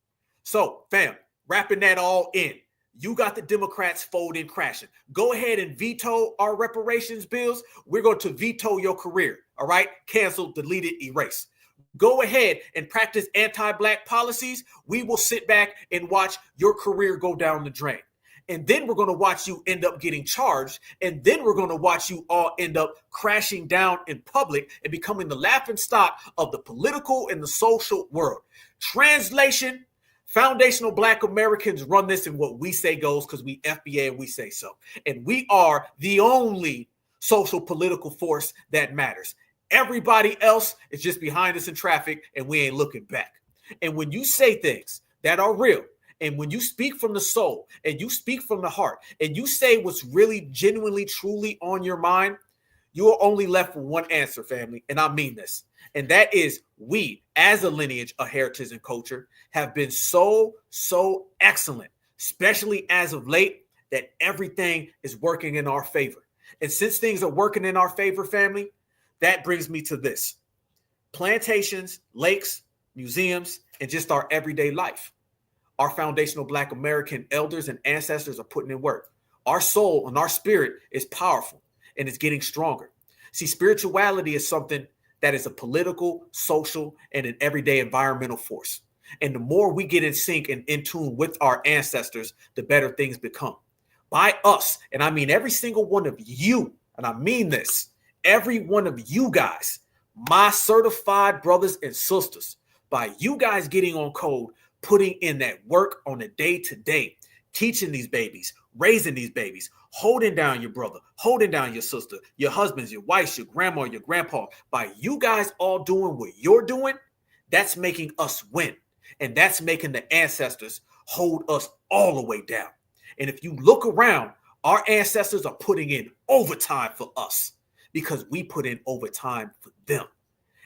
So, fam, wrapping that all in, you got the Democrats folding, crashing. Go ahead and veto our reparations bills. We're going to veto your career. All right? Cancel, delete it, erase. Go ahead and practice anti-black policies. We will sit back and watch your career go down the drain. And then we're going to watch you end up getting charged. And then we're going to watch you all end up crashing down in public and becoming the laughingstock of the political and the social world. Translation, foundational Black Americans run this, and what we say goes, because we FBA and we say so. And we are the only social political force that matters. Everybody else is just behind us in traffic, and we ain't looking back. And when you say things that are real, and when you speak from the soul, and you speak from the heart, and you say what's really genuinely, truly on your mind, you are only left with one answer, family. And I mean this. And that is, we, as a lineage, a heritage and culture, have been so excellent, especially as of late, that everything is working in our favor. And since things are working in our favor, family, that brings me to this. Plantations, lakes, museums, and just our everyday life. Our foundational Black American elders and ancestors are putting in work. Our soul and our spirit is powerful, and it's getting stronger. See, spirituality is something that is a political, social, and an everyday environmental force. And the more we get in sync and in tune with our ancestors, the better things become. By us, and I mean every single one of you, and I mean this, every one of you guys, my certified brothers and sisters, by you guys getting on code, putting in that work on a day-to-day, teaching these babies, raising these babies, holding down your brother, holding down your sister, your husbands, your wives, your grandma, your grandpa, by you guys all doing what you're doing, that's making us win. And that's making the ancestors hold us all the way down. And if you look around, our ancestors are putting in overtime for us because we put in overtime for them.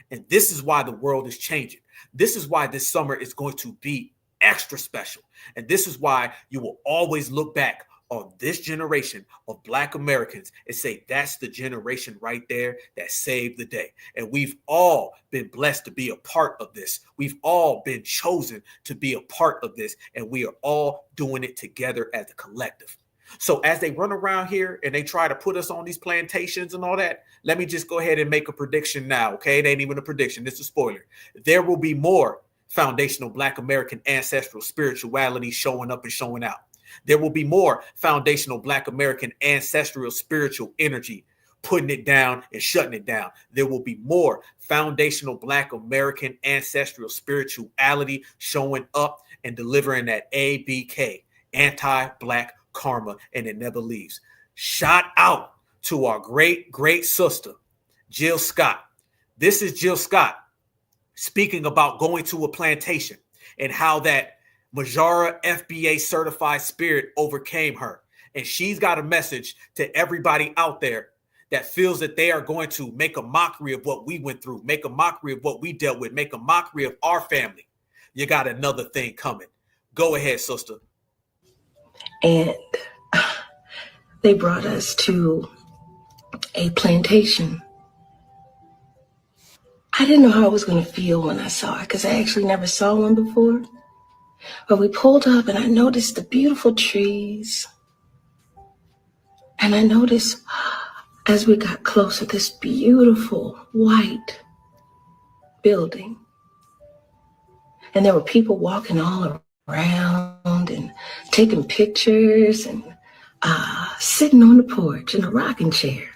And this is why the world is changing. This is why this summer is going to be extra special. And this is why you will always look back on this generation of Black Americans and say, that's the generation right there that saved the day. And we've all been blessed to be a part of this. We've all been chosen to be a part of this. And we are all doing it together as a collective. So as they run around here and they try to put us on these plantations and all that, let me just go ahead and make a prediction now, okay? It ain't even a prediction. It's a spoiler. There will be more foundational Black American ancestral spirituality showing up and showing out. There will be more foundational Black American ancestral spiritual energy putting it down and shutting it down. There will be more foundational Black American ancestral spirituality showing up and delivering that ABK, anti-Black karma, and it never leaves. Shout out to our great sister, Jill Scott. This is Jill Scott speaking about going to a plantation and how that Majara FBA certified spirit overcame her. And she's got a message to everybody out there that feels that they are going to make a mockery of what we went through, make a mockery of what we dealt with, make a mockery of our family. You got another thing coming. Go ahead, sister. And they brought us to a plantation. I didn't know how I was going to feel when I saw it because I actually never saw one before. But we pulled up and I noticed the beautiful trees. And I noticed as we got closer, this beautiful white building. And there were people walking all around and taking pictures and sitting on the porch in a rocking chair,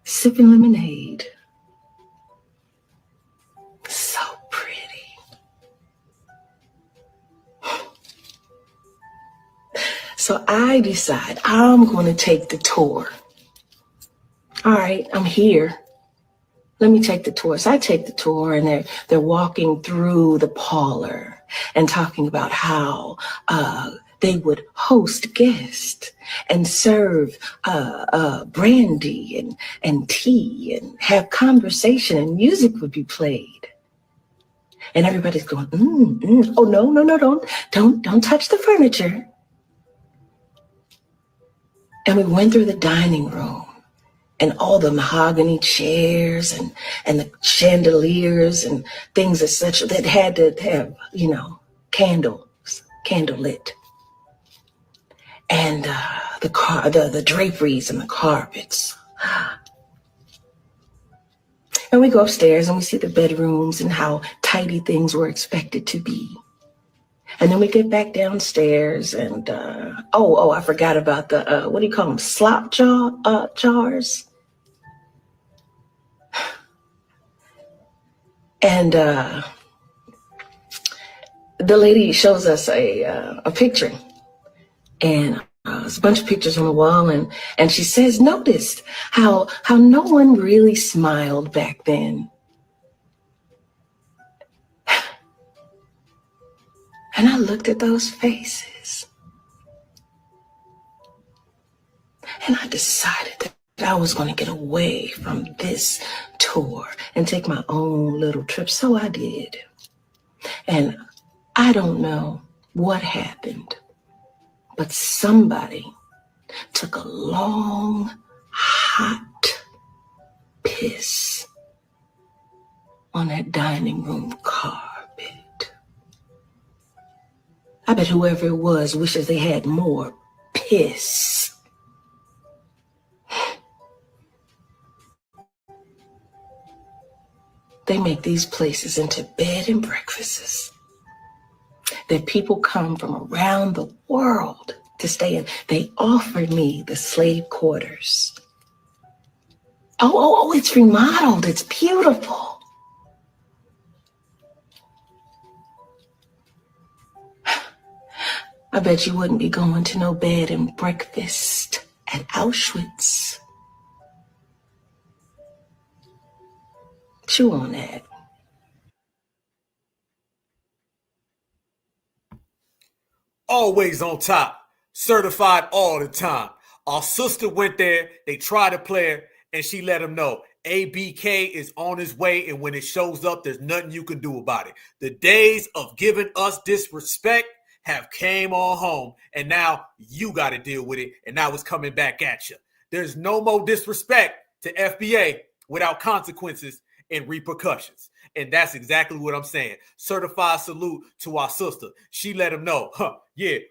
sipping lemonade. So pretty. So I decide I'm going to take the tour. All right, I'm here. Let me take the tour. So I take the tour and they're walking through the parlor and talking about how they would host guests and serve brandy and tea and have conversation and music would be played. And everybody's going, oh, no, don't touch the furniture. And we went through the dining room and all the mahogany chairs and the chandeliers and things as such that had to have, candlelit. And the draperies and the carpets. And we go upstairs and we see the bedrooms and how tidy things were expected to be. And then we get back downstairs and, I forgot about the, what do you call them? Slop jars. And the lady shows us a picture, and there's a bunch of pictures on the wall, and she says, noticed how no one really smiled back then. And I looked at those faces, and I decided that I was going to get away from this tour and take my own little trip. So I did. And I don't know what happened, but somebody took a long, hot piss on that dining room carpet. I bet whoever it was wishes they had more piss. They make these places into bed and breakfasts that people come from around the world to stay in. They offered me the slave quarters. Oh, it's remodeled. It's beautiful. I bet you wouldn't be going to no bed and breakfast at Auschwitz. Chew on that. Always on top, certified all the time. Our sister went there, they tried to play her, and she let him know ABK is on his way, and when it shows up, there's nothing you can do about it. The days of giving us disrespect have came on home, and now you got to deal with it, and now it's coming back at you. There's no more disrespect to FBA without consequences and repercussions. And that's exactly what I'm saying. Certified salute to our sister. She let him know,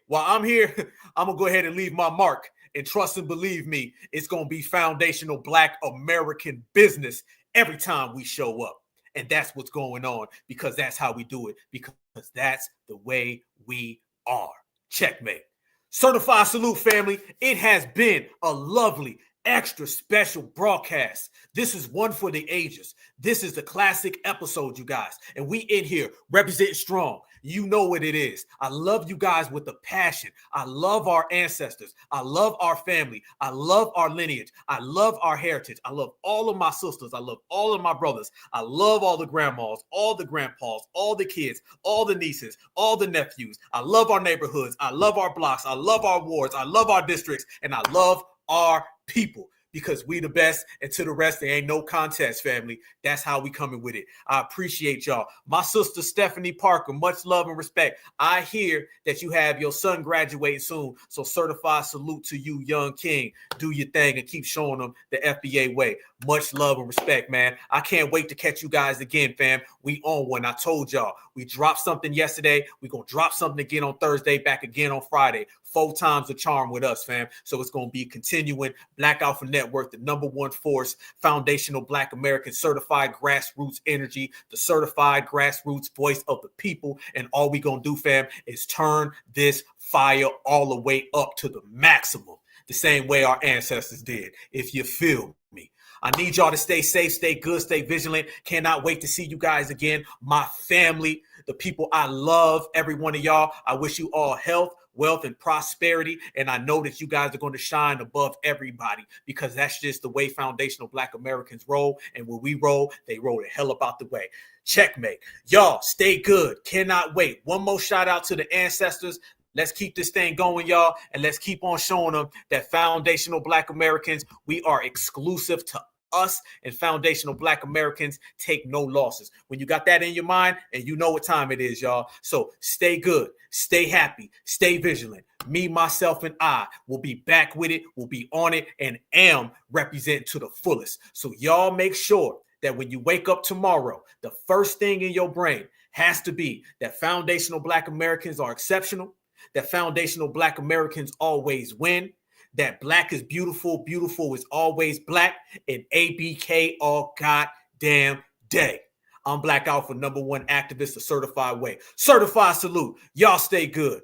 while I'm here, I'm going to go ahead and leave my mark. And trust and believe me, it's going to be foundational Black American business every time we show up. And that's what's going on, because that's how we do it, because that's the way we are. Checkmate. Certified salute, family. It has been a lovely, extra special broadcast. This is one for the ages. This is the classic episode, you guys. And we in here representing strong. You know what it is. I love you guys with a passion. I love our ancestors. I love our family. I love our lineage. I love our heritage. I love all of my sisters. I love all of my brothers. I love all the grandmas, all the grandpas, all the kids, all the nieces, all the nephews. I love our neighborhoods. I love our blocks. I love our wards. I love our districts. And I love our people, because we the best, and to the rest, there ain't no contest, family. That's how we coming with it. I appreciate y'all. My sister Stephanie Parker, much love and respect. I hear that you have your son graduating soon, so certified salute to you, young king. Do your thing and keep showing them the FBA way. Much love and respect, man. I can't wait to catch you guys again, fam. We on one. I told y'all, we dropped something yesterday. We're going to drop something again on Thursday, back again on Friday. 4 times the charm with us, fam. So it's going to be continuing. Black Alpha Network, the #1 force, foundational Black American certified grassroots energy, the certified grassroots voice of the people. And all we going to do, fam, is turn this fire all the way up to the maximum, the same way our ancestors did, if you feel me. I need y'all to stay safe, stay good, stay vigilant. Cannot wait to see you guys again. My family, the people I love, every one of y'all. I wish you all health, wealth, and prosperity. And I know that you guys are going to shine above everybody, because that's just the way foundational Black Americans roll. And when we roll, they roll the hell up out the way. Checkmate. Y'all, stay good. Cannot wait. One more shout out to the ancestors. Let's keep this thing going, y'all, and let's keep on showing them that foundational Black Americans, we are exclusive to us, and foundational Black Americans take no losses. When you got that in your mind, and you know what time it is, y'all. So stay good, stay happy, stay vigilant. Me, myself, and I will be back with it, will be on it, and am representing to the fullest. So y'all make sure that when you wake up tomorrow, the first thing in your brain has to be that foundational Black Americans are exceptional, that foundational Black Americans always win, that Black is beautiful, beautiful is always Black, and ABK all goddamn day. I'm Black Alpha, #1 activist the certified way. Certified salute. Y'all stay good.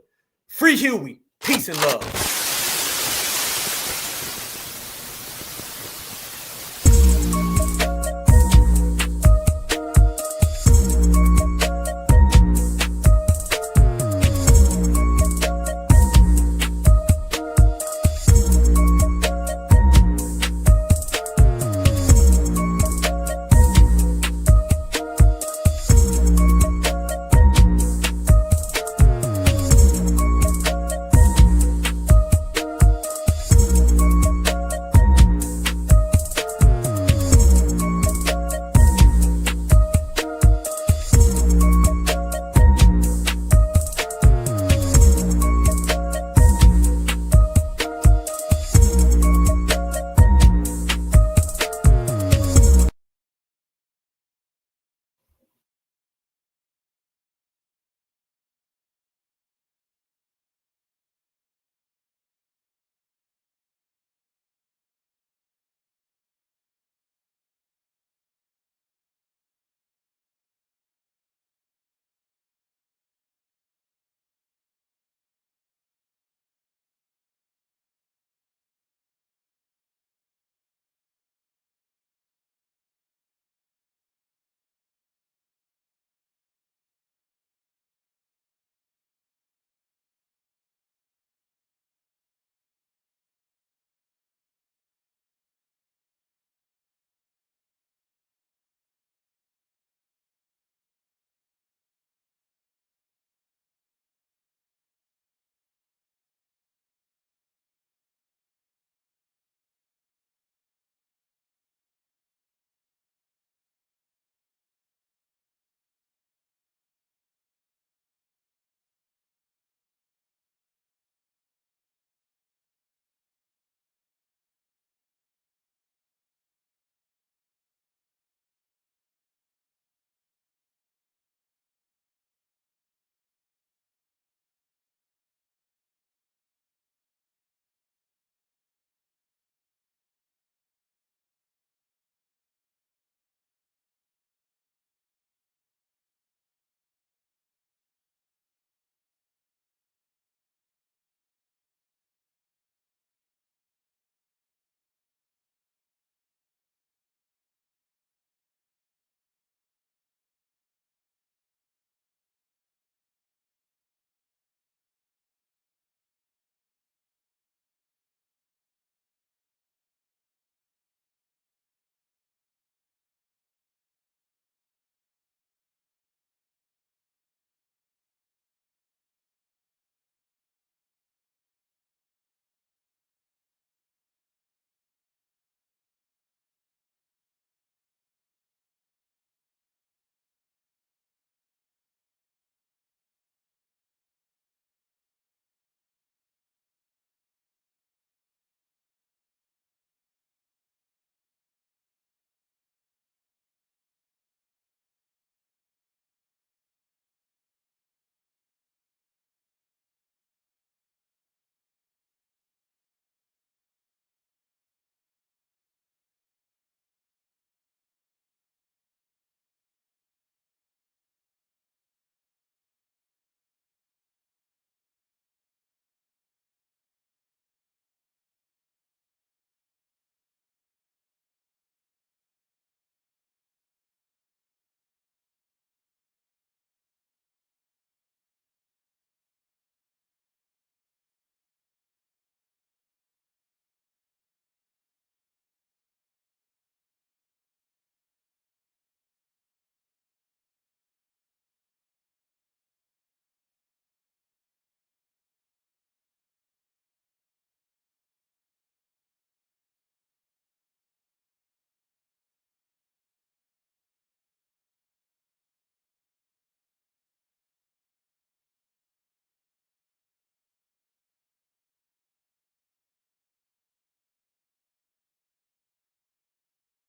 Free Huey. Peace and love.